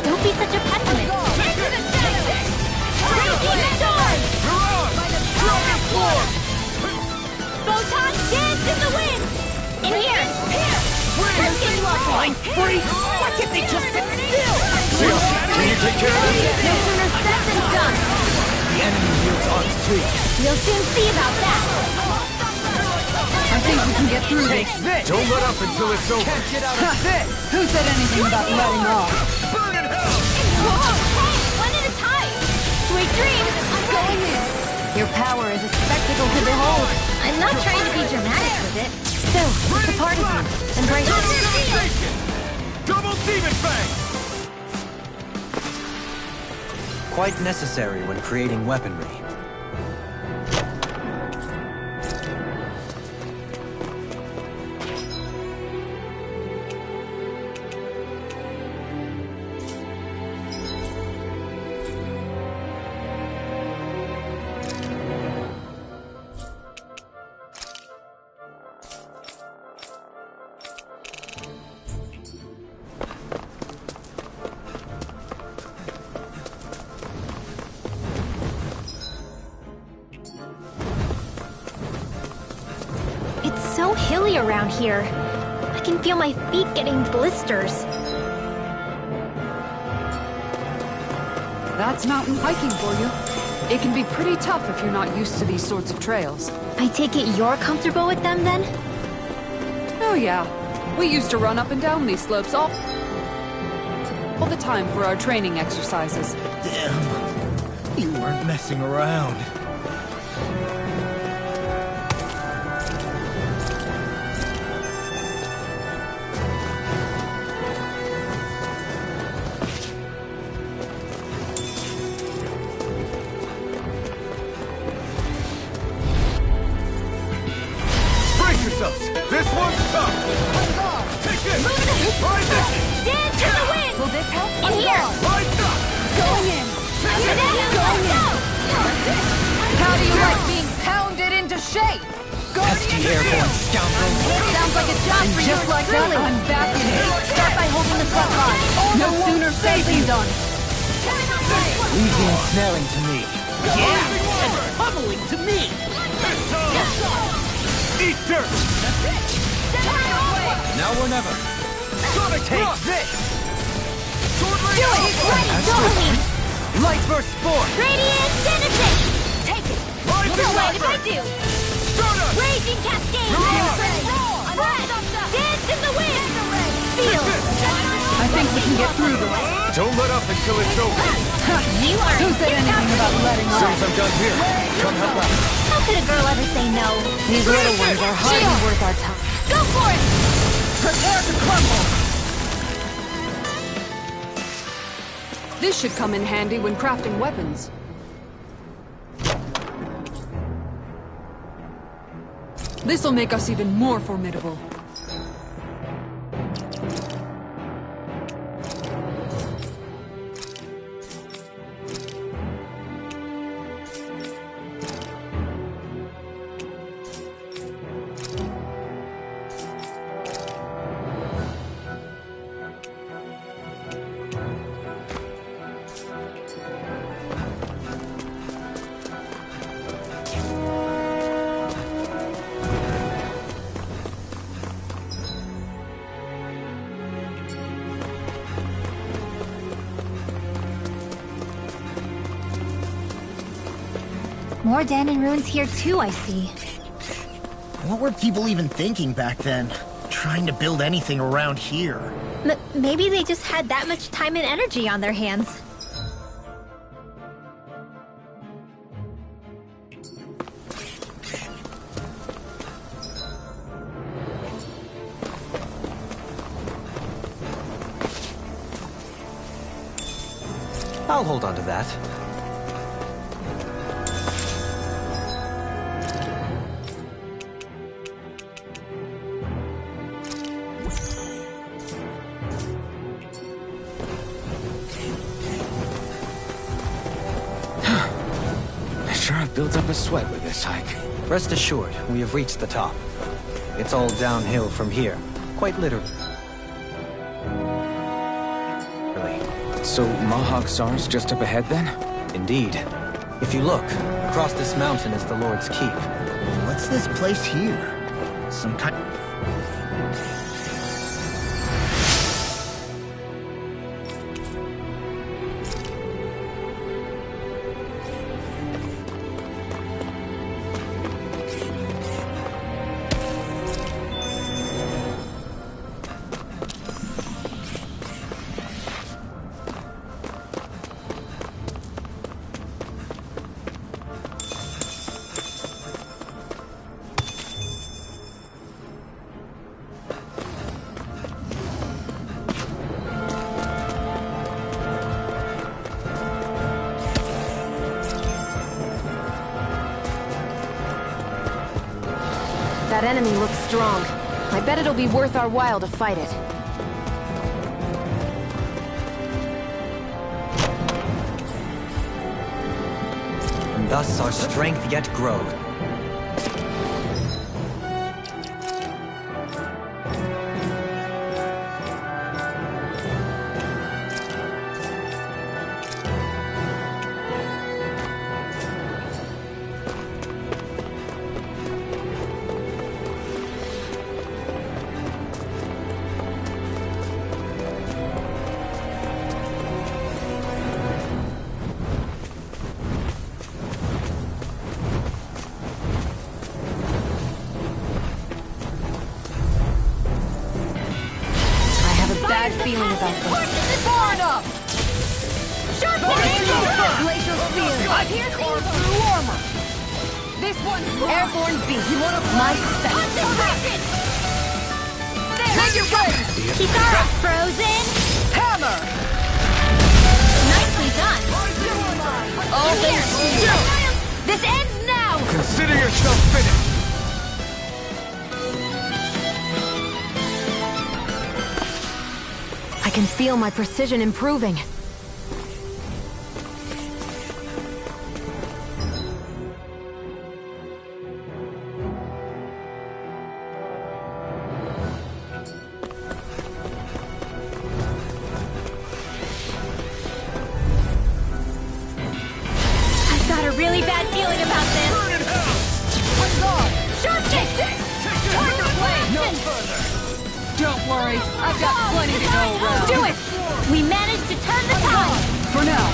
Don't be such a pessimist. Into the shadows! Raging storm! You're on! By the power of war! Photon dance in the wind! In here! Here! Let's get you off! Fine, freak! Why can't they just sit still? Seal, can you take care of this? No sooner said than done. The enemy wields arms too. You'll soon see about that. I think we can get through this. Don't let up until it's over. Can't get out of this! Who said anything about letting off? Burn in hell! Whoa! Hey! One at a time! Sweet dreams! I'm going in! Your power is a spectacle to behold. I'm not trying to be dramatic with it. Still, it's a part of you. Embrace Double it. devastation! Double demon fang! Quite necessary when creating weaponry. So hilly around here. I can feel my feet getting blisters. That's mountain hiking for you. It can be pretty tough if you're not used to these sorts of trails. I take it you're comfortable with them then? Oh yeah. We used to run up and down these slopes all the time for our training exercises. Damn. You weren't messing around. This one's tough! Take this! Ride this! Dance to the wind! Will this help? In here! Ride up! Going in! Going in! How do you like being airborne scoundrel! Sounds like a job for you. Just like that, I'm back in haste. Start by holding the front line. No sooner said than done. Easy and snaring to me. Yeah, and pummeling to me. Eat dirt! Now or never. Take this! Do it! Right, totally! Light burst force! Radiant Genesis! Take it! Light No way if I do! Raging Cascade! Dance in the wind! Feel! I think we can get through this. Don't let up until it's over. You are Who said anything about letting As soon as off? I'm done here, come help out. How could a girl ever say no? These little ones are hardly worth our time. Go for it! Prepare to crumble. This should come in handy when crafting weapons. This'll make us even more formidable. More Danon ruins here too, I see. What were people even thinking back then? Trying to build anything around here. Maybe they just had that much time and energy on their hands. I'll hold on to that. Built up a sweat with this hike. Rest assured, we have reached the top. It's all downhill from here, quite literally. So Mahag Sar's just up ahead then? Indeed. If you look, across this mountain is the Lord's Keep. What's this place here? Some kind... That enemy looks strong. I bet it'll be worth our while to fight it. And thus our strength yet grows. Feeling about this. Far enough! Sharp Glacial Spear! I hear through armor! This one's airborne beast! You wanna My concentration! Take your place! Kisara frozen! Hammer! Nicely done! All things This ends now! Consider yourself finished! I can feel my precision improving. about this! Sharp kick! Tiger blade! No further! Don't worry, I've got plenty to go around. Do it! We managed to turn the tide! For now,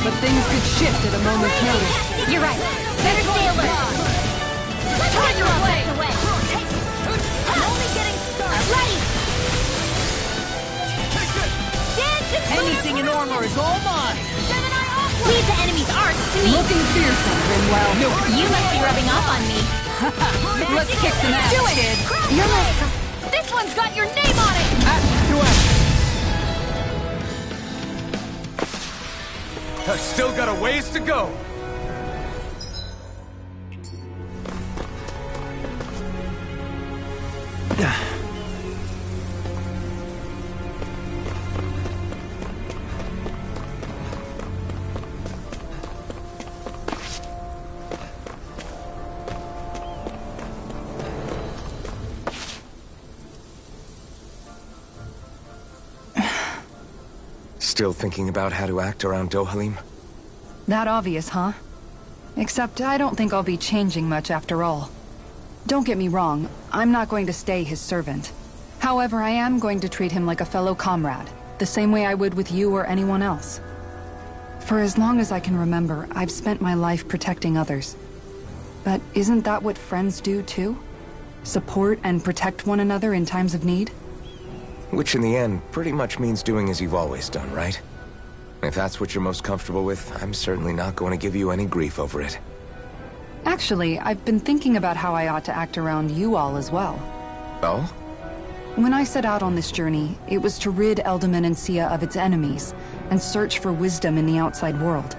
but things could shift at a moment's notice. You're right. Better stay alert. Tiger blade! I'm only getting started. Ready! Anything in armor is all mine! Leave the enemy's arts to me! Looking fearsome, Rinwell. No, you must be rubbing off on me. Let's kick some ass, Do it! kid. You're like... This one's got your name on it! I've still got a ways to go. Still thinking about how to act around Dohalim? That obvious, huh? Except I don't think I'll be changing much after all. Don't get me wrong, I'm not going to stay his servant. However, I am going to treat him like a fellow comrade, the same way I would with you or anyone else. For as long as I can remember, I've spent my life protecting others. But isn't that what friends do too? Support and protect one another in times of need? Which in the end pretty much means doing as you've always done, right? If that's what you're most comfortable with, I'm certainly not going to give you any grief over it. Actually, I've been thinking about how I ought to act around you all as well. Oh? When I set out on this journey, it was to rid Eldaman and Sia of its enemies, and search for wisdom in the outside world.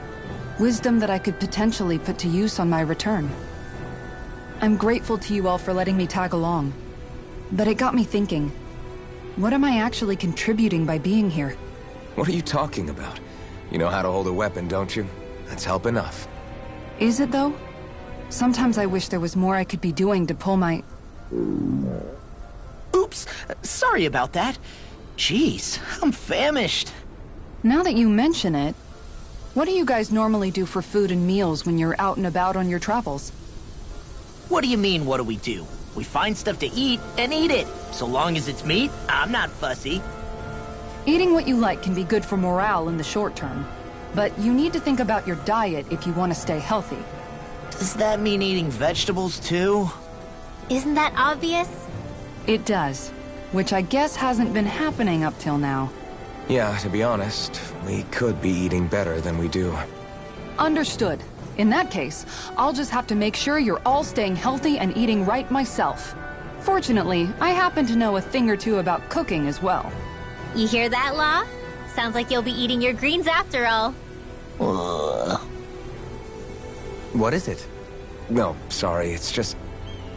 Wisdom that I could potentially put to use on my return. I'm grateful to you all for letting me tag along. But it got me thinking, what am I actually contributing by being here? What are you talking about? You know how to hold a weapon, don't you? That's help enough. Is it though? Sometimes I wish there was more I could be doing to pull my... Oops, sorry about that. Jeez, I'm famished. Now that you mention it, what do you guys normally do for food and meals when you're out and about on your travels? What do you mean, what do we do? We find stuff to eat and eat it. So long as it's meat, I'm not fussy. Eating what you like can be good for morale in the short term, but you need to think about your diet if you want to stay healthy. Does that mean eating vegetables too? Isn't that obvious? It does, which I guess hasn't been happening up till now. Yeah, to be honest, we could be eating better than we do. Understood. In that case, I'll just have to make sure you're all staying healthy and eating right myself. Fortunately, I happen to know a thing or two about cooking as well. You hear that, Law? Sounds like you'll be eating your greens after all. What is it? No, sorry, it's just...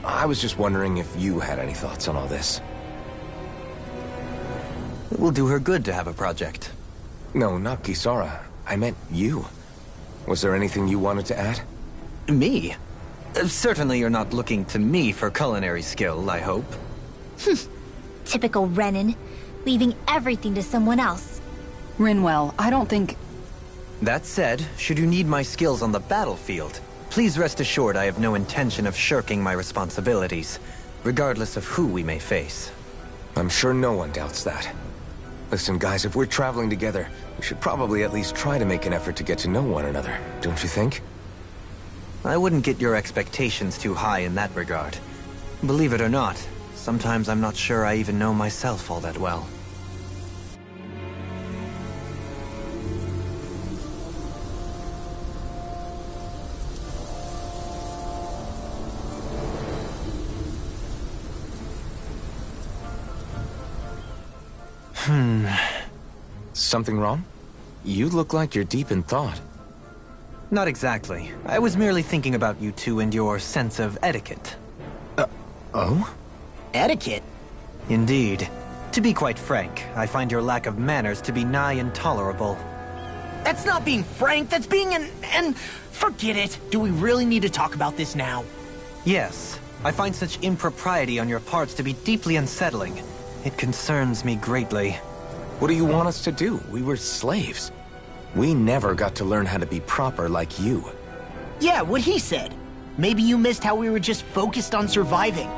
I was just wondering if you had any thoughts on all this. It will do her good to have a project. No, not Kisara. I meant you. Was there anything you wanted to add? Me? Certainly you're not looking to me for culinary skill, I hope. Typical Renan. Leaving everything to someone else. Rinwell, I don't think... That said, should you need my skills on the battlefield, please rest assured I have no intention of shirking my responsibilities, regardless of who we may face. I'm sure no one doubts that. Listen, guys, if we're traveling together, we should probably at least try to make an effort to get to know one another, don't you think? I wouldn't get your expectations too high in that regard. Believe it or not, sometimes I'm not sure I even know myself all that well. Something wrong? You look like you're deep in thought. Not exactly. I was merely thinking about you two and your sense of etiquette. Oh? Etiquette? Indeed. To be quite frank, I find your lack of manners to be nigh intolerable. That's not being frank, that's being and forget it. Do we really need to talk about this now? Yes. I find such impropriety on your parts to be deeply unsettling. It concerns me greatly. What do you want us to do? We were slaves. We never got to learn how to be proper like you. Yeah, what he said. Maybe you missed how we were just focused on surviving.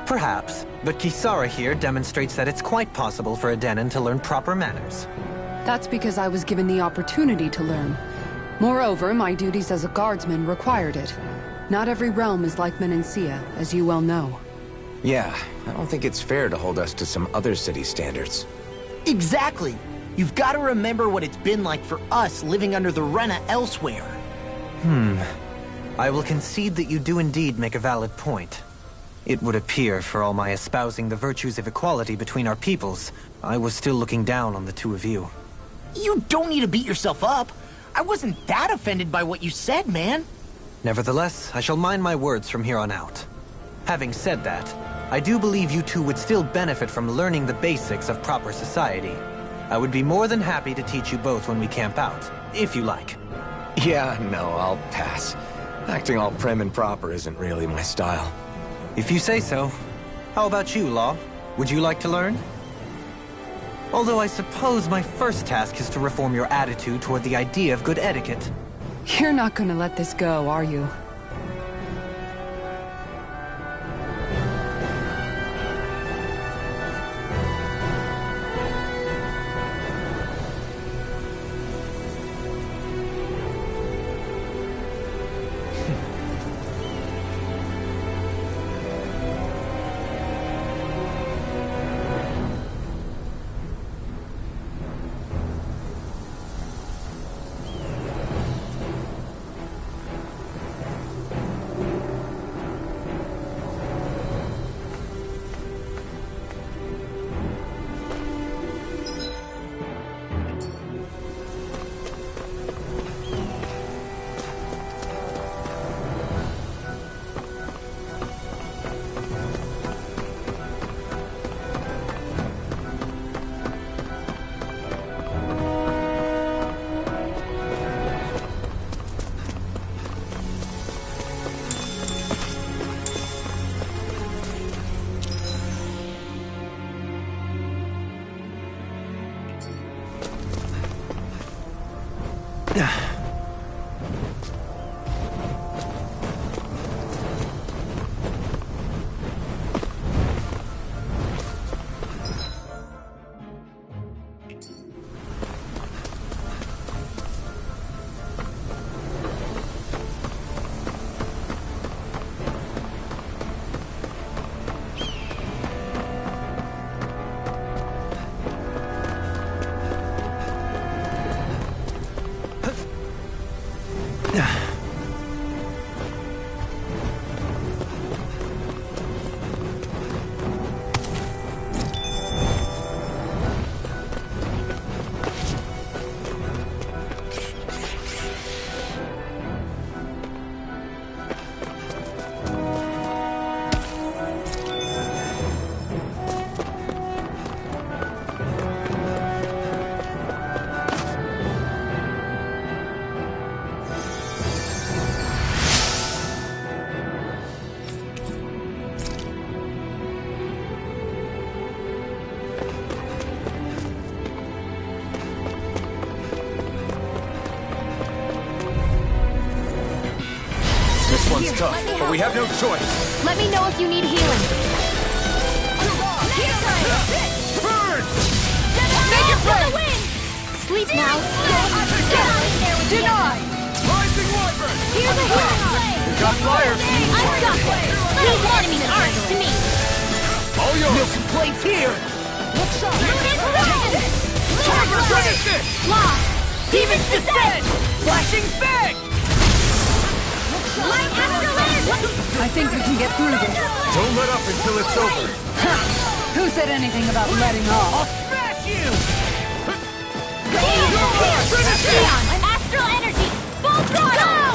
Perhaps, but Kisara here demonstrates that it's quite possible for a Denon to learn proper manners. That's because I was given the opportunity to learn. Moreover, my duties as a guardsman required it. Not every realm is like Menancia, as you well know. Yeah, I don't think it's fair to hold us to some other city standards. Exactly! You've got to remember what it's been like for us living under the Rena elsewhere. I will concede that you do indeed make a valid point. It would appear, for all my espousing the virtues of equality between our peoples, I was still looking down on the two of you. You don't need to beat yourself up. I wasn't that offended by what you said, man. Nevertheless, I shall mind my words from here on out. Having said that, I do believe you two would still benefit from learning the basics of proper society. I would be more than happy to teach you both when we camp out, if you like. Yeah, no, I'll pass. Acting all prim and proper isn't really my style. If you say so. How about you, Law? Would you like to learn? Although I suppose my first task is to reform your attitude toward the idea of good etiquette. You're not gonna let this go, are you? It's tough, but we have no choice. Let me know if you need healing. Burn! Make it play! Sleep now. Deny! Rising Wyvern! Here's a healing flame! We got fire! I've got flame! Leave enemies arts to me! All yours! No complaints here! Look shot! Tiger Finish! Lost! Demon's Descent! Flashing Fang! Light astral energy! I think we can get through this. Don't let up until it's over. Who said anything about letting off? I'll smash you! Neon! Astral energy! Full throttle!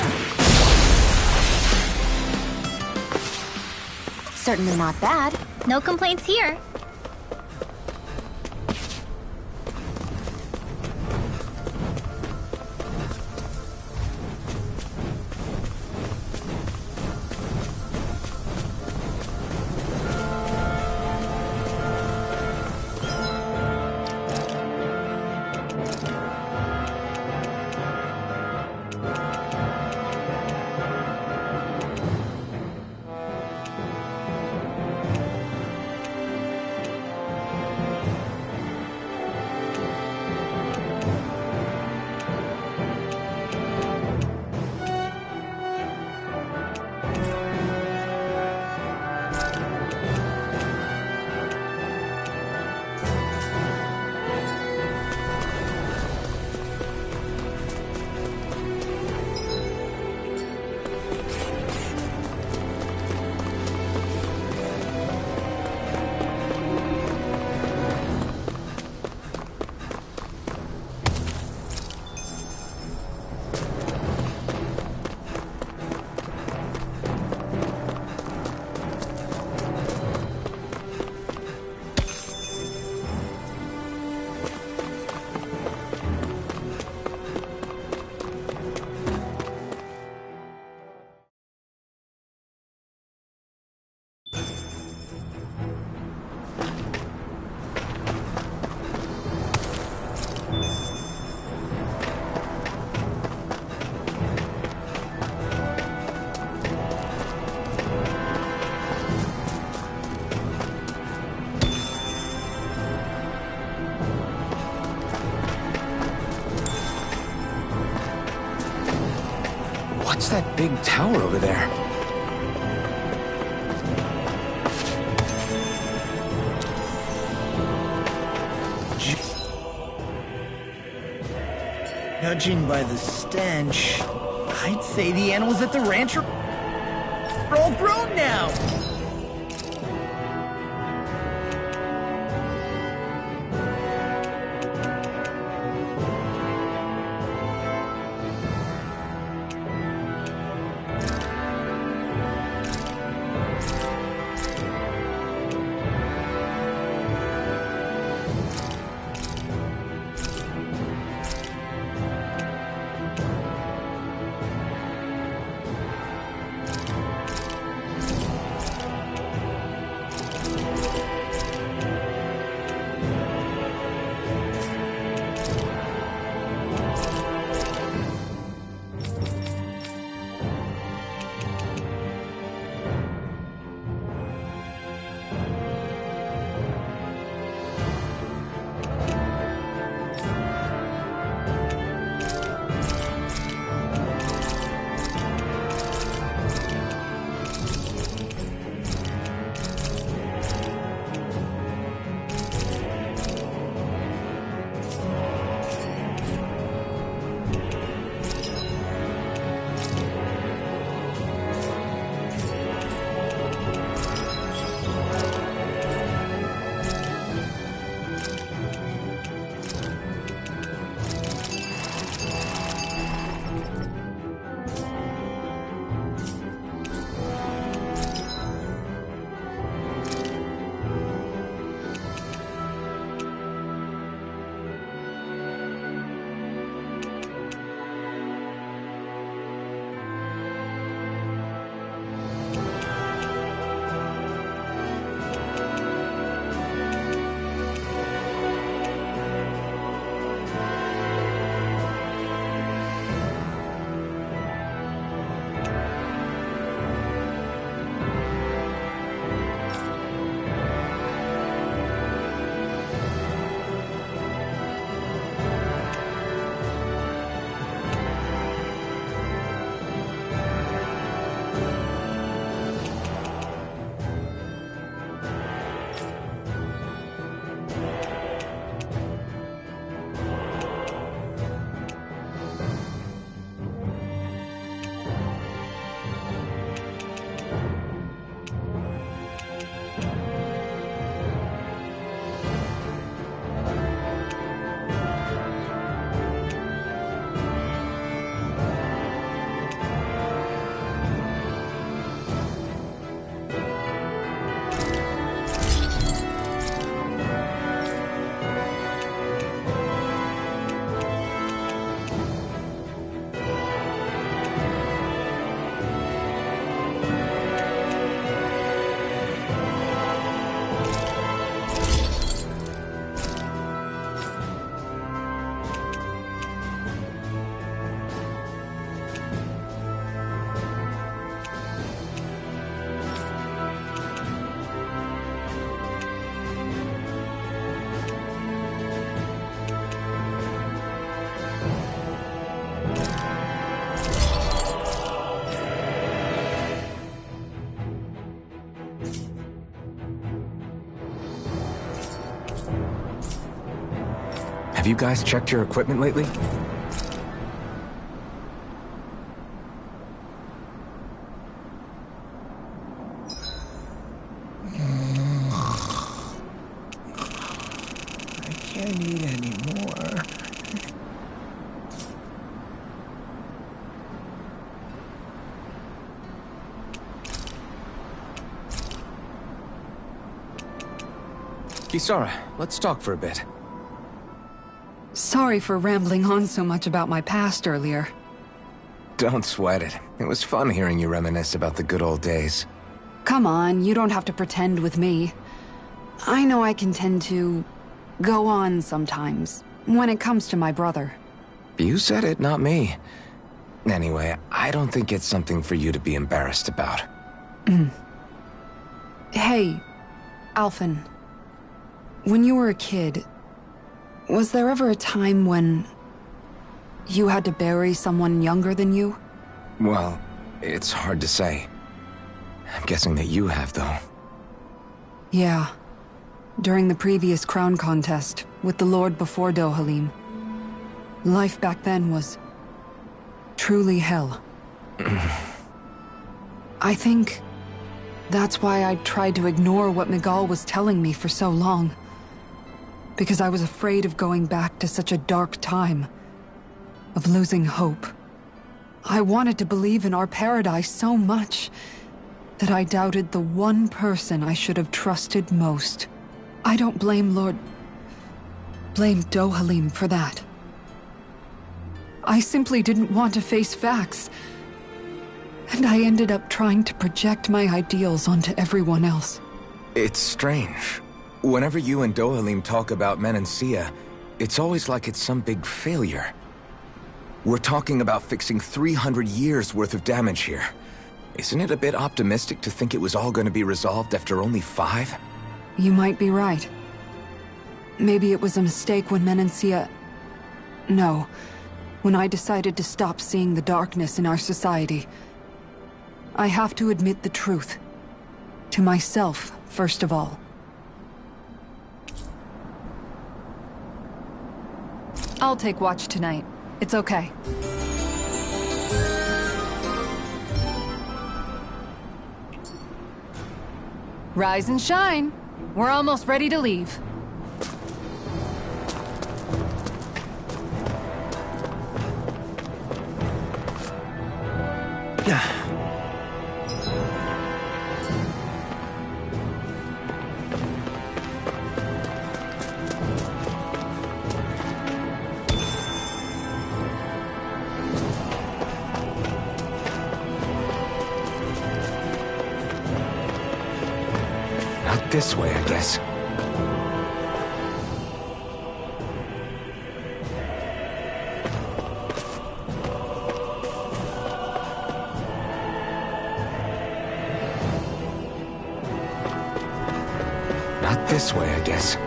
Certainly not bad. No complaints here. that big tower over there? Judging by the stench, I'd say the animals at the ranch are all grown now. Have you guys checked your equipment lately? I can't eat anymore. Kisara, let's talk for a bit. Sorry for rambling on so much about my past earlier. Don't sweat it. It was fun hearing you reminisce about the good old days. Come on, you don't have to pretend with me. I know I can tend to go on sometimes, when it comes to my brother. You said it, not me. Anyway, I don't think it's something for you to be embarrassed about. Hey, Alphen. When you were a kid, was there ever a time when you had to bury someone younger than you? Well, it's hard to say. I'm guessing that you have, though. Yeah. During the previous crown contest, with the Lord before Dohalim. Life back then was... truly hell. I think... that's why I tried to ignore what Miguel was telling me for so long. Because I was afraid of going back to such a dark time. Of losing hope. I wanted to believe in our paradise so much that I doubted the one person I should have trusted most. I don't blame blame Dohalim for that. I simply didn't want to face facts. And I ended up trying to project my ideals onto everyone else. It's strange. Whenever you and Dohalim talk about Menancia, it's always like it's some big failure. We're talking about fixing 300 years worth of damage here. Isn't it a bit optimistic to think it was all going to be resolved after only 5? You might be right. Maybe it was a mistake when Menancia... No. When I decided to stop seeing the darkness in our society. I have to admit the truth. To myself, first of all. I'll take watch tonight. It's okay. Rise and shine. We're almost ready to leave. Not this way, I guess. Not this way, I guess.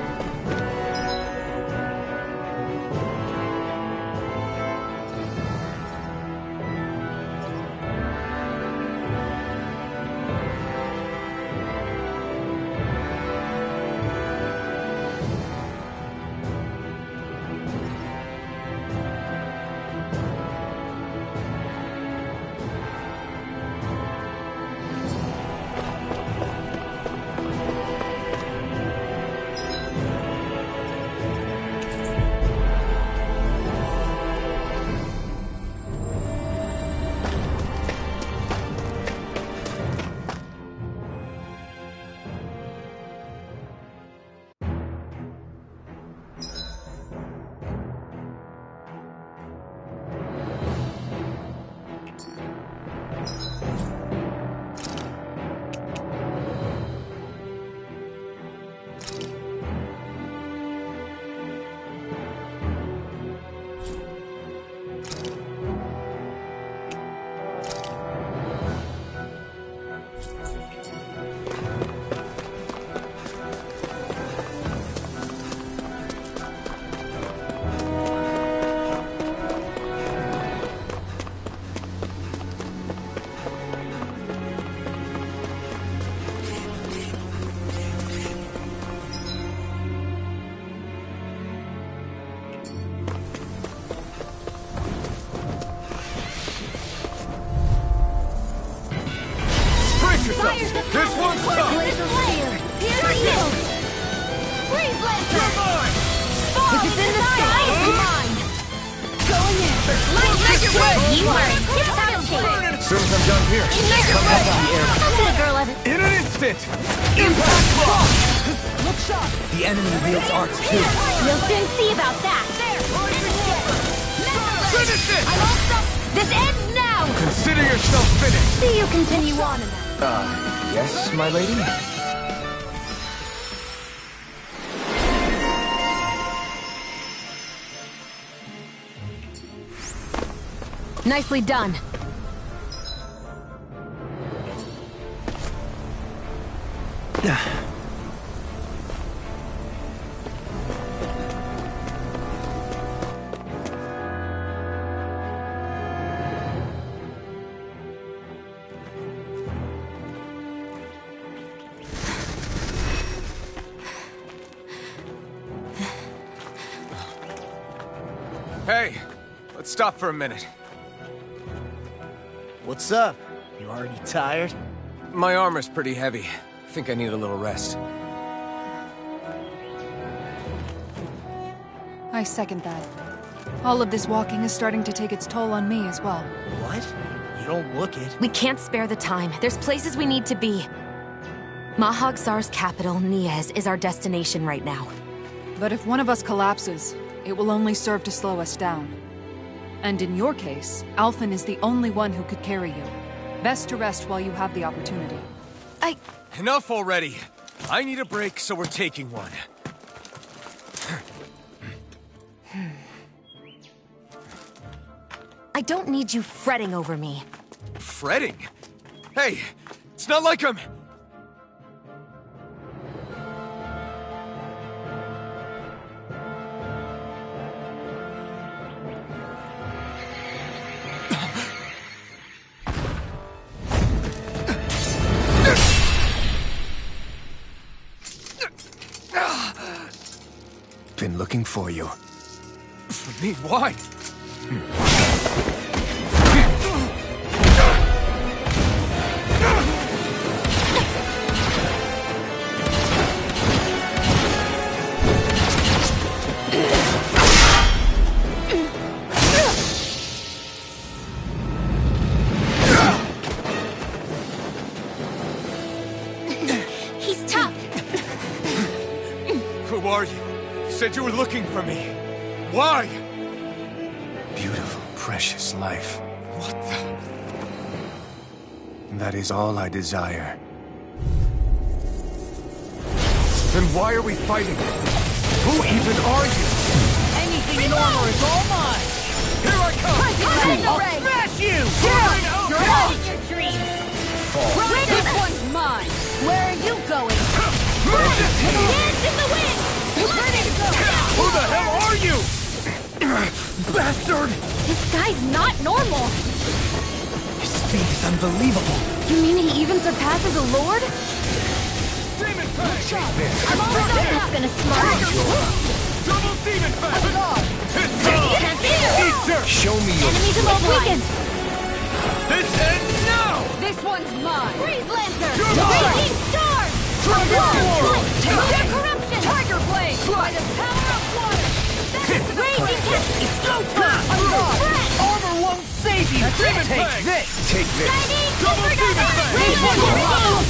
This one's tough! Laser Slayer! Here for you! Freeze Lancer! You're mine! If it's in the sky, it's mine! Going in! Let's make it way! You are in tip-top shape! As soon as I'm done here, come back to the air. I'll get a girl of it! In an instant! Impact block! Look sharp! The enemy wields arts too. We'll soon see about that! There! Finish it! I'm all stuck! This ends now! Consider yourself finished! See you continue on in that. Yes, my lady? Nicely done. Hey, let's stop for a minute. What's up? You already tired? My armor's pretty heavy. Think I need a little rest. I second that. All of this walking is starting to take its toll on me as well. What? You don't look it. We can't spare the time. There's places we need to be. Mahag Saar's capital, Niez, is our destination right now. But if one of us collapses, it will only serve to slow us down. And in your case, Alphen is the only one who could carry you. Best to rest while you have the opportunity. Enough already! I need a break, so we're taking one. I don't need you fretting over me. Fretting? Hey, it's not like I'm... Been looking for you. For me? Why? He's tough. Who are you? You said you were looking for me. Why? Beautiful, precious life. What the... That is all I desire. Then why are we fighting? Who even are you? Anything in armor is all mine! Here I come! I'll smash you! You're out in your dreams! This one's mine! Where are you going? Dance in the wind! Ready to go! Who the hell are you? Bastard! This guy's not normal. His speed is unbelievable. You mean he even surpasses a lord? Demon Fang! I'm almost there. It's gonna smart. Double Demon Fang! Show me your... Enemies of all weakened. This ends now! This one's mine! Freeze Lancer. You're Raging Storm. Their corruption. Tiger Blade! By the power of water! Raging Cascade. It's go time! Armor won't save you! Demon Take Fang! this! Take this. Double Demon Fang! This one's mine!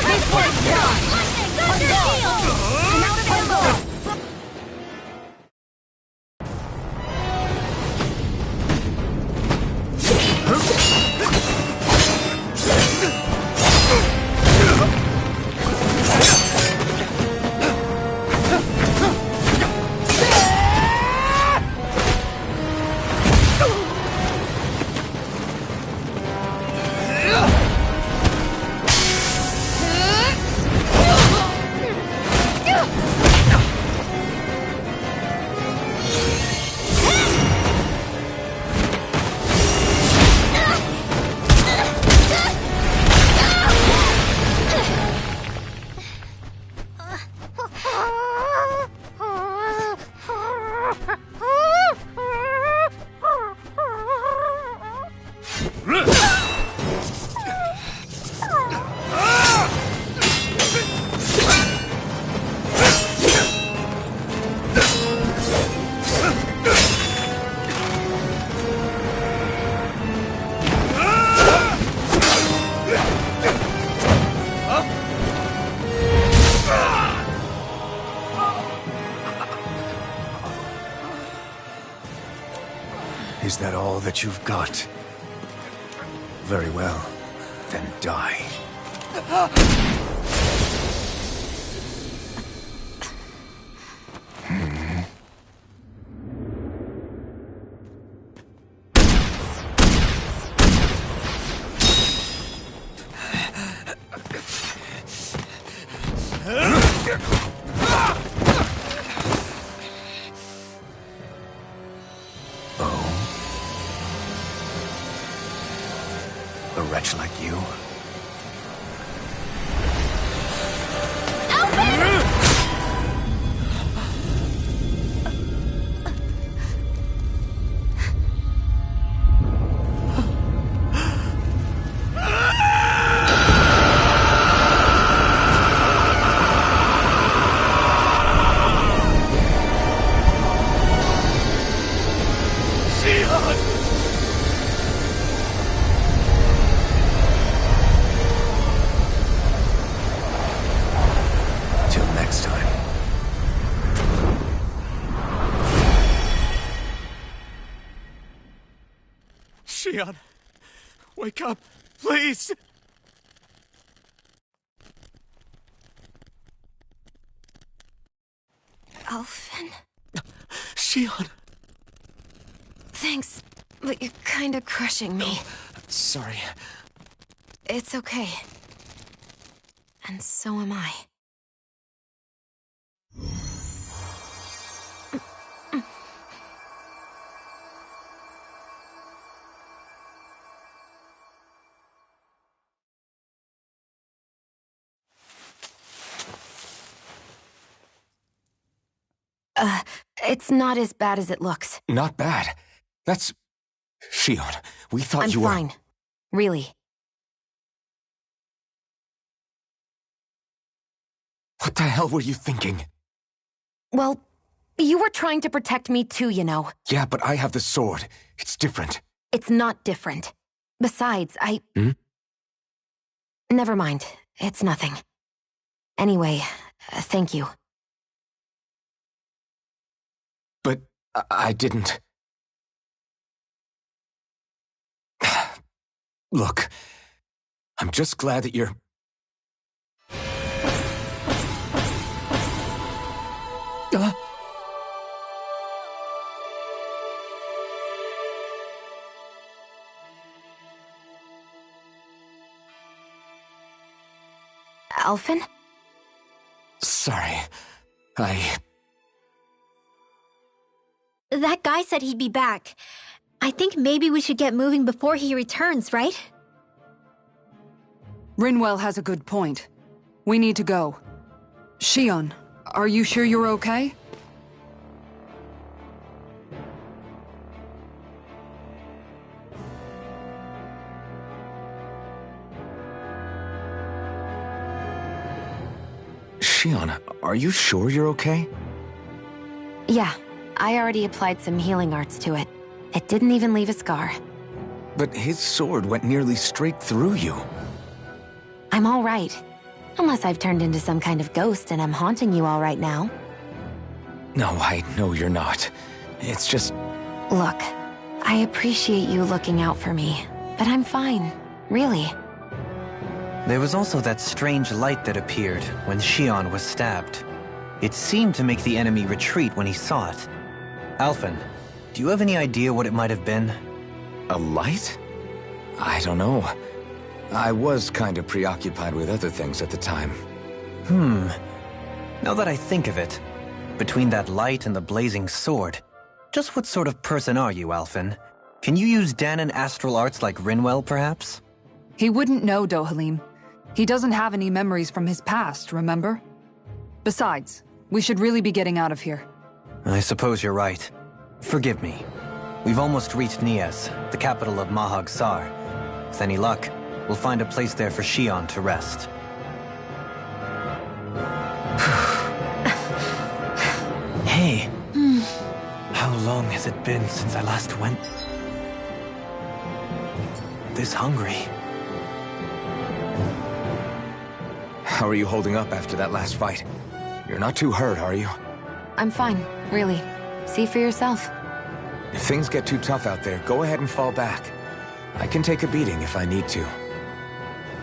This one's mine! Thunder Shield. I'm out of ammo! Is that all that you've got? Very well. Then die. A wretch like you? Shionne, wake up, please! Alphen? Shionne! Thanks, but you're kinda crushing me. Sorry. It's okay. And so am I. It's not as bad as it looks. Not bad. That's... Shionne, we thought I'm you were... fine. Really. What the hell were you thinking? Well, you were trying to protect me too, you know. Yeah, but I have the sword. It's different. It's not different. Besides, Never mind. It's nothing. Anyway, thank you. But I didn't... Look, I'm just glad that you're... Alphen? Sorry. That guy said he'd be back. I think maybe we should get moving before he returns, right? Rinwell has a good point. We need to go. Shionne, are you sure you're okay? Shionne, are you sure you're okay? Yeah, I already applied some healing arts to it. It didn't even leave a scar. But his sword went nearly straight through you. I'm all right. Unless I've turned into some kind of ghost and I'm haunting you all right now. No, I know you're not. It's just... Look, I appreciate you looking out for me, but I'm fine. Really. There was also that strange light that appeared when Shionne was stabbed. It seemed to make the enemy retreat when he saw it. Alphen, do you have any idea what it might have been? A light? I don't know. I was kind of preoccupied with other things at the time. Now that I think of it, between that light and the blazing sword, just what sort of person are you, Alphen? Can you use Dahnan astral arts like Rinwell, perhaps? He wouldn't know, Dohalim. He doesn't have any memories from his past, remember? Besides, we should really be getting out of here. I suppose you're right. Forgive me. We've almost reached Nias, the capital of Mahag Sar. With any luck, we'll find a place there for Shionne to rest. Hey. How long has it been since I last went? This hungry. How are you holding up after that last fight? You're not too hurt, are you? I'm fine, really. See for yourself. If things get too tough out there, go ahead and fall back. I can take a beating if I need to.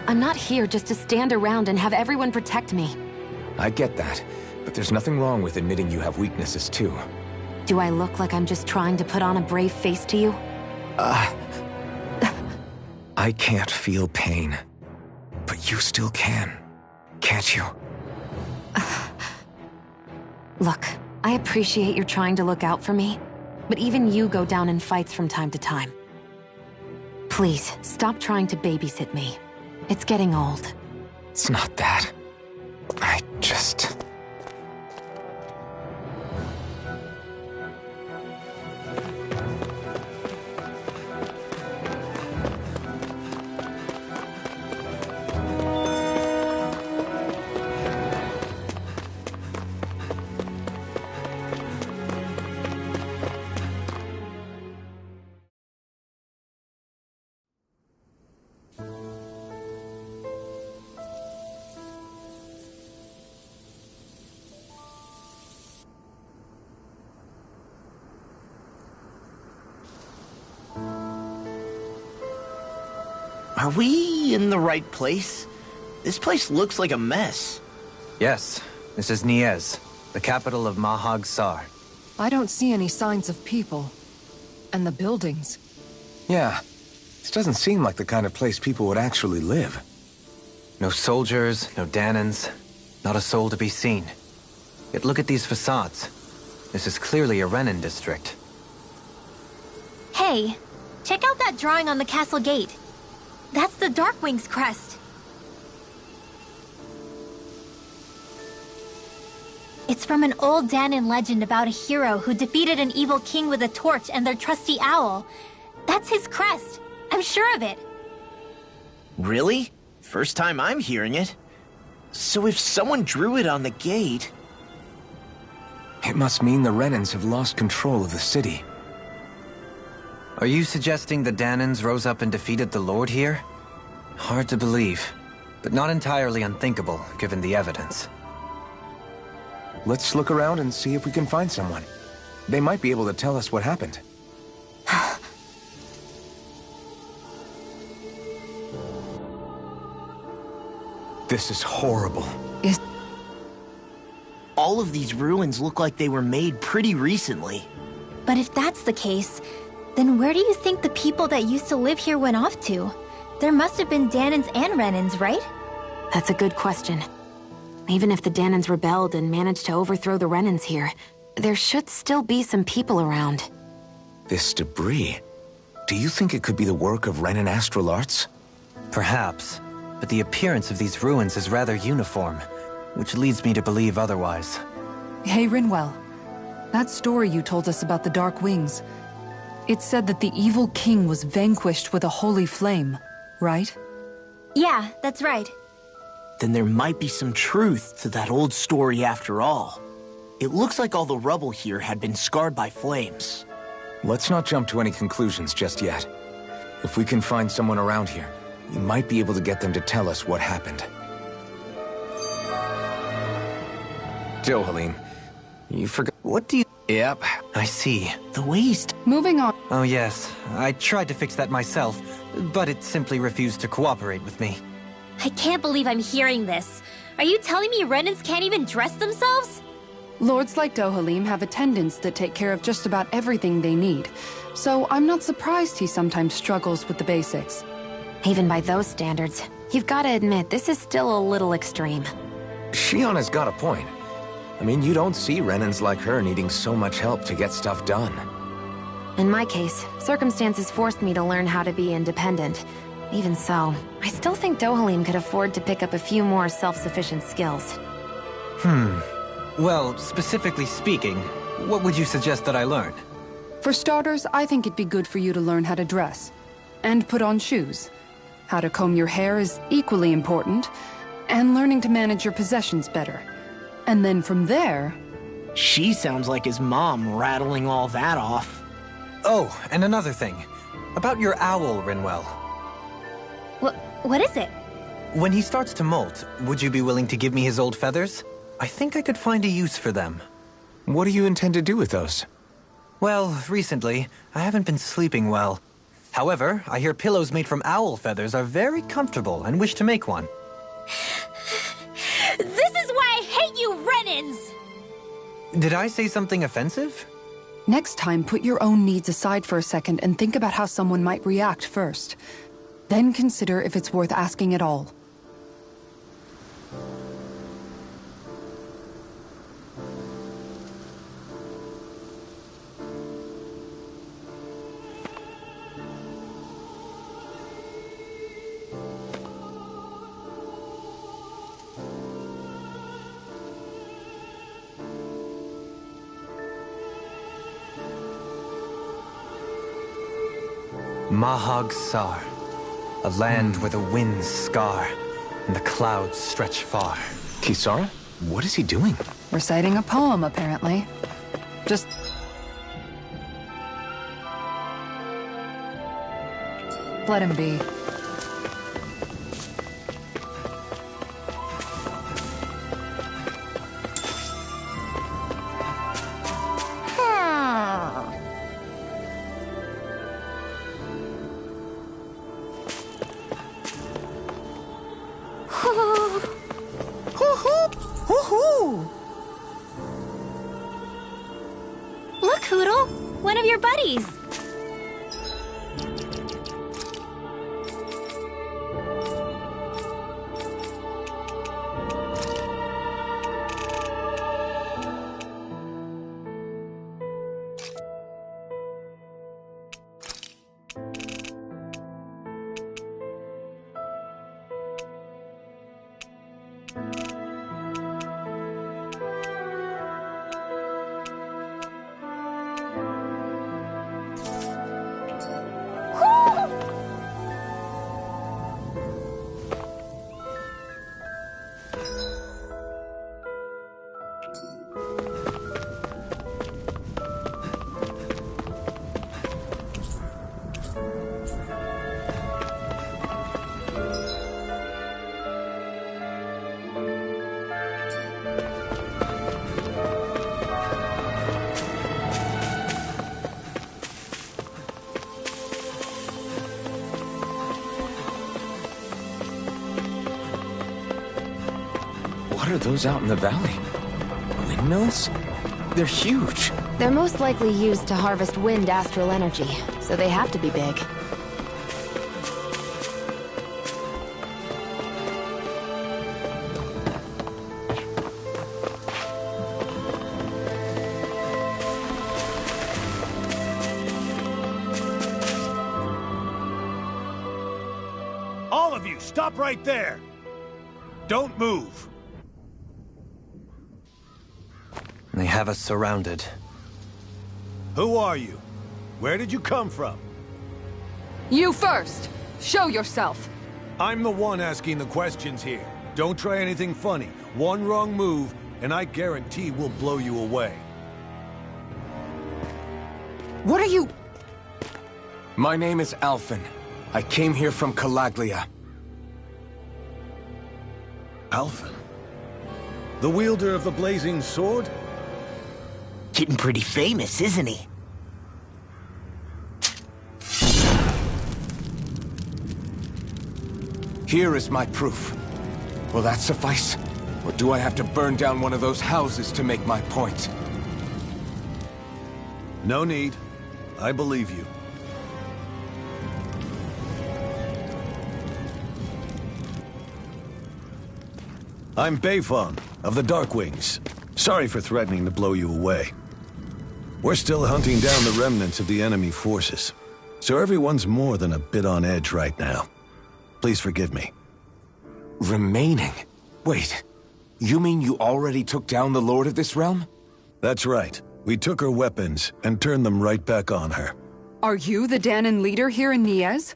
I'm not here just to stand around and have everyone protect me. I get that, but there's nothing wrong with admitting you have weaknesses too. Do I look like I'm just trying to put on a brave face to you? I can't feel pain, but you still can, can't you? Look, I appreciate you're trying to look out for me, but even you go down in fights from time to time. Please, stop trying to babysit me. It's getting old. It's not that. I just... Are we in the right place? This place looks like a mess. Yes, this is Niez, the capital of Mahag Saar. I don't see any signs of people. And the buildings. Yeah, this doesn't seem like the kind of place people would actually live. No soldiers, no Danans, not a soul to be seen. Yet look at these facades. This is clearly a Renan district. Hey, check out that drawing on the castle gate. That's the Darkwing's crest. It's from an old Danan legend about a hero who defeated an evil king with a torch and their trusty owl. That's his crest. I'm sure of it. Really? First time I'm hearing it. So if someone drew it on the gate... It must mean the Renans have lost control of the city. Are you suggesting the Danans rose up and defeated the Lord here? Hard to believe, but not entirely unthinkable, given the evidence. Let's look around and see if we can find someone. They might be able to tell us what happened. This is horrible. All of these ruins look like they were made pretty recently. But if that's the case, then where do you think the people that used to live here went off to? There must have been Danans and Renans, right? That's a good question. Even if the Danans rebelled and managed to overthrow the Renans here, there should still be some people around. This debris... Do you think it could be the work of Renan astral arts? Perhaps, but the appearance of these ruins is rather uniform, which leads me to believe otherwise. Hey, Rinwell. That story you told us about the Dark Wings, it said that the evil king was vanquished with a holy flame, right? Yeah, that's right. Then there might be some truth to that old story after all. It looks like all the rubble here had been scarred by flames. Let's not jump to any conclusions just yet. If we can find someone around here, we might be able to get them to tell us what happened. Dohalim, you forgot... What do you... Yep. I see. The waste. Moving on. Oh yes, I tried to fix that myself, but it simply refused to cooperate with me. I can't believe I'm hearing this. Are you telling me Renans can't even dress themselves? Lords like Dohalim have attendants that take care of just about everything they need, so I'm not surprised he sometimes struggles with the basics. Even by those standards, you've got to admit this is still a little extreme. Shionna's got a point. I mean, you don't see Renans like her needing so much help to get stuff done. In my case, circumstances forced me to learn how to be independent. Even so, I still think Dohalim could afford to pick up a few more self-sufficient skills. Well, specifically speaking, what would you suggest that I learn? For starters, I think it'd be good for you to learn how to dress. And put on shoes. How to comb your hair is equally important. And learning to manage your possessions better. And then from there... She sounds like his mom rattling all that off. Oh, and another thing. About your owl, Rinwell. What is it? When he starts to molt, would you be willing to give me his old feathers? I think I could find a use for them. What do you intend to do with those? Well, recently, I haven't been sleeping well. However, I hear pillows made from owl feathers are very comfortable and wish to make one. This is why I hate you, Renans! Did I say something offensive? Next time, put your own needs aside for a second and think about how someone might react first. Then consider if it's worth asking at all. Mahag Saar, a land where the winds scar and the clouds stretch far. Kisara? What is he doing? Reciting a poem, apparently. Just... let him be. of your buddies. What are those out in the valley? Windmills? They're huge. They're most likely used to harvest wind astral energy, so they have to be big. All of you, stop right there! Don't move! They have us surrounded. Who are you? Where did you come from? You first! Show yourself! I'm the one asking the questions here. Don't try anything funny. One wrong move, and I guarantee we'll blow you away. What are you... My name is Alphen. I came here from Calaglia. Alphen? The wielder of the blazing sword? Getting pretty famous, isn't he? Here is my proof. Will that suffice? Or do I have to burn down one of those houses to make my point? No need. I believe you. I'm Beifong, of the Darkwings. Sorry for threatening to blow you away. We're still hunting down the remnants of the enemy forces, so everyone's more than a bit on edge right now. Please forgive me. Remaining? Wait, you mean you already took down the Lord of this realm? That's right. We took her weapons and turned them right back on her. Are you the Dahnan leader here in Niez?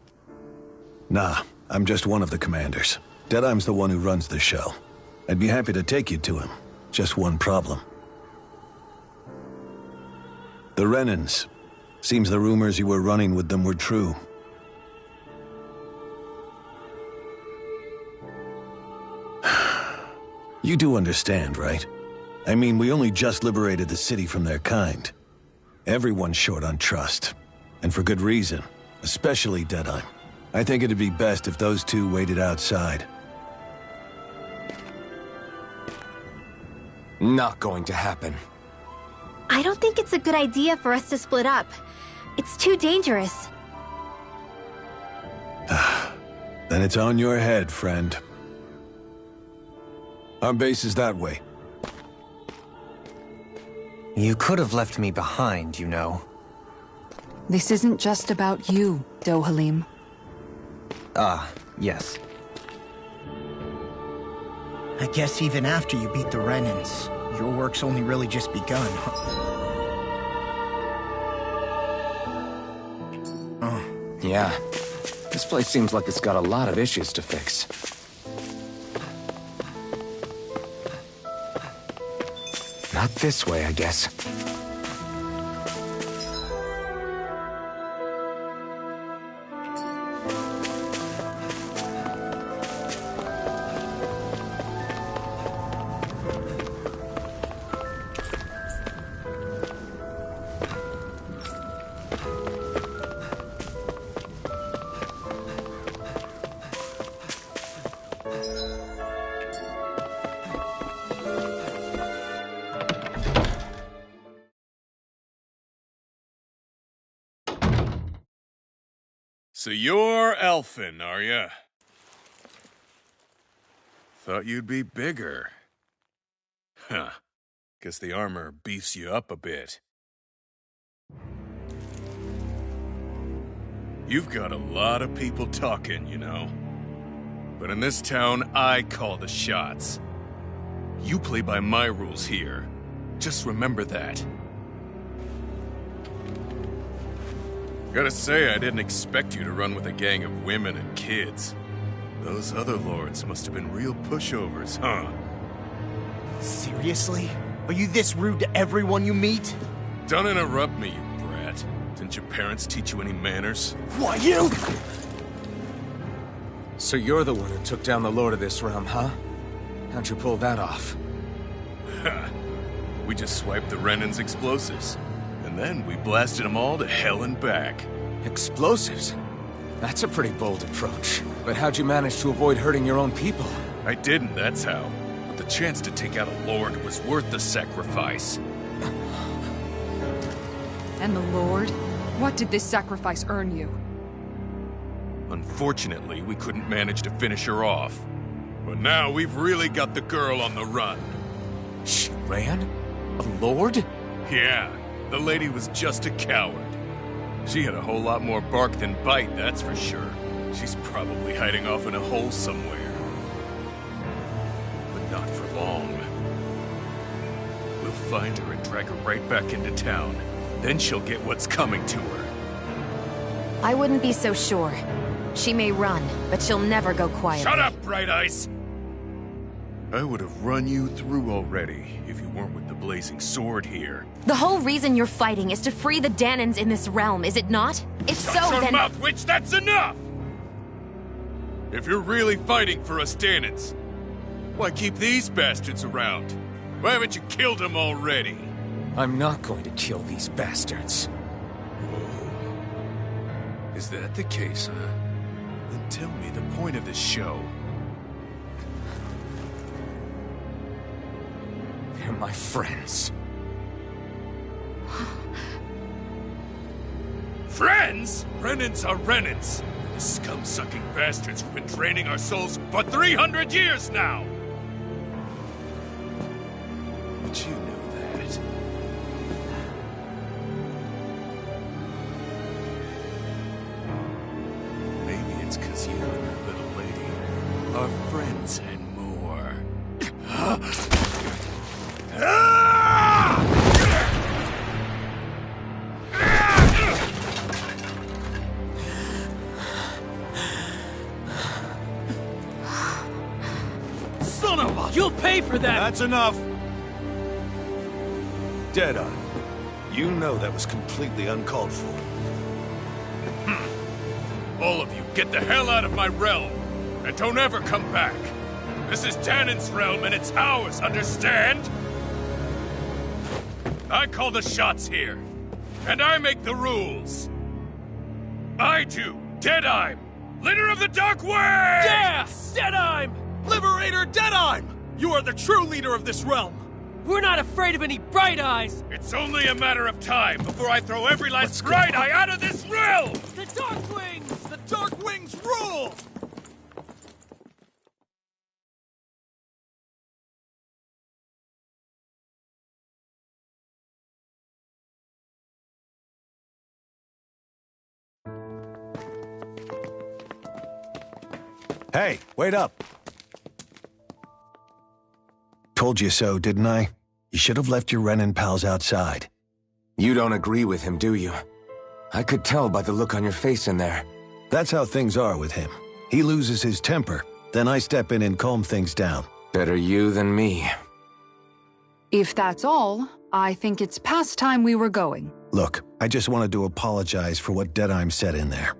Nah, I'm just one of the commanders. Deadeye's the one who runs the show. I'd be happy to take you to him. Just one problem. The Renans. Seems the rumors you were running with them were true. You do understand, right? I mean, we only just liberated the city from their kind. Everyone's short on trust. And for good reason. Especially Deadeye. I think it'd be best if those two waited outside. Not going to happen. I don't think it's a good idea for us to split up. It's too dangerous. Then it's on your head, friend. Our base is that way. You could have left me behind, you know. This isn't just about you, Dohalim. Ah, yes. I guess even after you beat the Renans, your work's only really just begun. Yeah. This place seems like it's got a lot of issues to fix. Not this way, I guess. So you're Elfin, are ya? Thought you'd be bigger. Huh. Guess the armor beefs you up a bit. You've got a lot of people talking, you know. But in this town, I call the shots. You play by my rules here. Just remember that. Gotta say, I didn't expect you to run with a gang of women and kids. Those other lords must have been real pushovers, huh? Seriously? Are you this rude to everyone you meet? Don't interrupt me, you brat. Didn't your parents teach you any manners? Why, you? So you're the one who took down the Lord of this realm, huh? How'd you pull that off? Ha! We just swiped the Renan's explosives. And then we blasted them all to hell and back. Explosives? That's a pretty bold approach. But how'd you manage to avoid hurting your own people? I didn't, that's how. But the chance to take out a Lord was worth the sacrifice. And the Lord? What did this sacrifice earn you? Unfortunately, we couldn't manage to finish her off. But now we've really got the girl on the run. She ran? A Lord? Yeah, the lady was just a coward. She had a whole lot more bark than bite, that's for sure. She's probably hiding off in a hole somewhere. But not for long. We'll find her and drag her right back into town. Then she'll get what's coming to her. I wouldn't be so sure. She may run, but she'll never go quietly. Shut up, Bright Eyes! I would have run you through already if you weren't with the blazing sword here. The whole reason you're fighting is to free the Danans in this realm, is it not? If so, Shut your then— mouth, witch! That's enough! If you're really fighting for us Danans, why keep these bastards around? Why haven't you killed them already? I'm not going to kill these bastards. Whoa. Is that the case, huh? Then tell me the point of this show. They're my friends. Friends? Renans are Renans. The scum-sucking bastards who've been draining our souls for 300 years now! But you know that. Maybe it's 'cause you and that little lady are friends and more. Son of a... You'll pay for that! That's enough! Deadeye, you know that was completely uncalled for. All of you, get the hell out of my realm! And don't ever come back! This is Danan's realm and it's ours, understand? I call the shots here. And I make the rules. I do, Deadeye, leader of the Dark Way! Yeah! Deadeye! Liberator Deadeye! You are the true leader of this realm! We're not afraid of any Bright Eyes! It's only a matter of time before I throw every last Bright Eye out of this realm! The Dark Wings! The Dark Wings rule! Hey, wait up. Told you so, didn't I? You should have left your Renan pals outside. You don't agree with him, do you? I could tell by the look on your face in there. That's how things are with him. He loses his temper, then I step in and calm things down. Better you than me. If that's all, I think it's past time we were going. Look, I just wanted to apologize for what Deadeye said in there.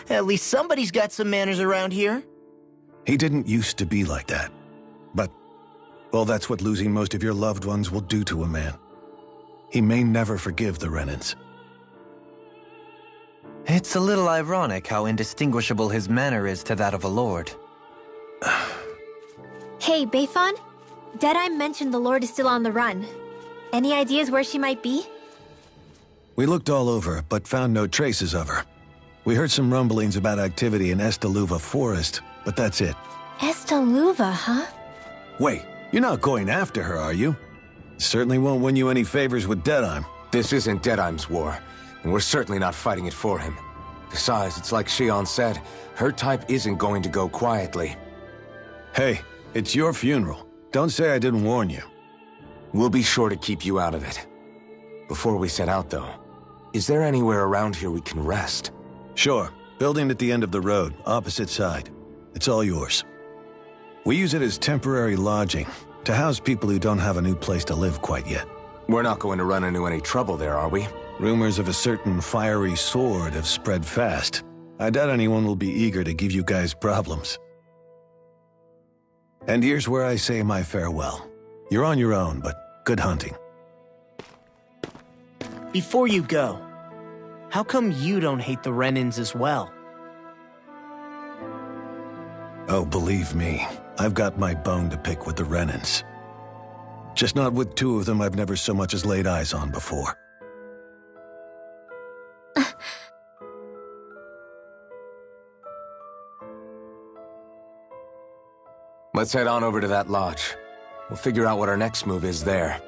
At least somebody's got some manners around here. He didn't used to be like that. But, well, that's what losing most of your loved ones will do to a man. He may never forgive the Renans. It's a little ironic how indistinguishable his manner is to that of a lord. Hey, Bayfon? Deadeye mentioned the Lord is still on the run. Any ideas where she might be? We looked all over, but found no traces of her. We heard some rumblings about activity in Estaluva Forest, but that's it. Estaluva, huh? Wait, you're not going after her, are you? Certainly won't win you any favors with Deadheim. This isn't Deadheim's war, and we're certainly not fighting it for him. Besides, it's like Shion said, her type isn't going to go quietly. Hey, it's your funeral. Don't say I didn't warn you. We'll be sure to keep you out of it. Before we set out, though, is there anywhere around here we can rest? Sure. Building at the end of the road, opposite side. It's all yours. We use it as temporary lodging, to house people who don't have a new place to live quite yet. We're not going to run into any trouble there, are we? Rumors of a certain fiery sword have spread fast. I doubt anyone will be eager to give you guys problems. And here's where I say my farewell. You're on your own, but good hunting. Before you go, how come you don't hate the Renans as well? Oh, believe me, I've got my bone to pick with the Renans. Just not with two of them I've never so much as laid eyes on before. Let's head on over to that lodge. We'll figure out what our next move is there.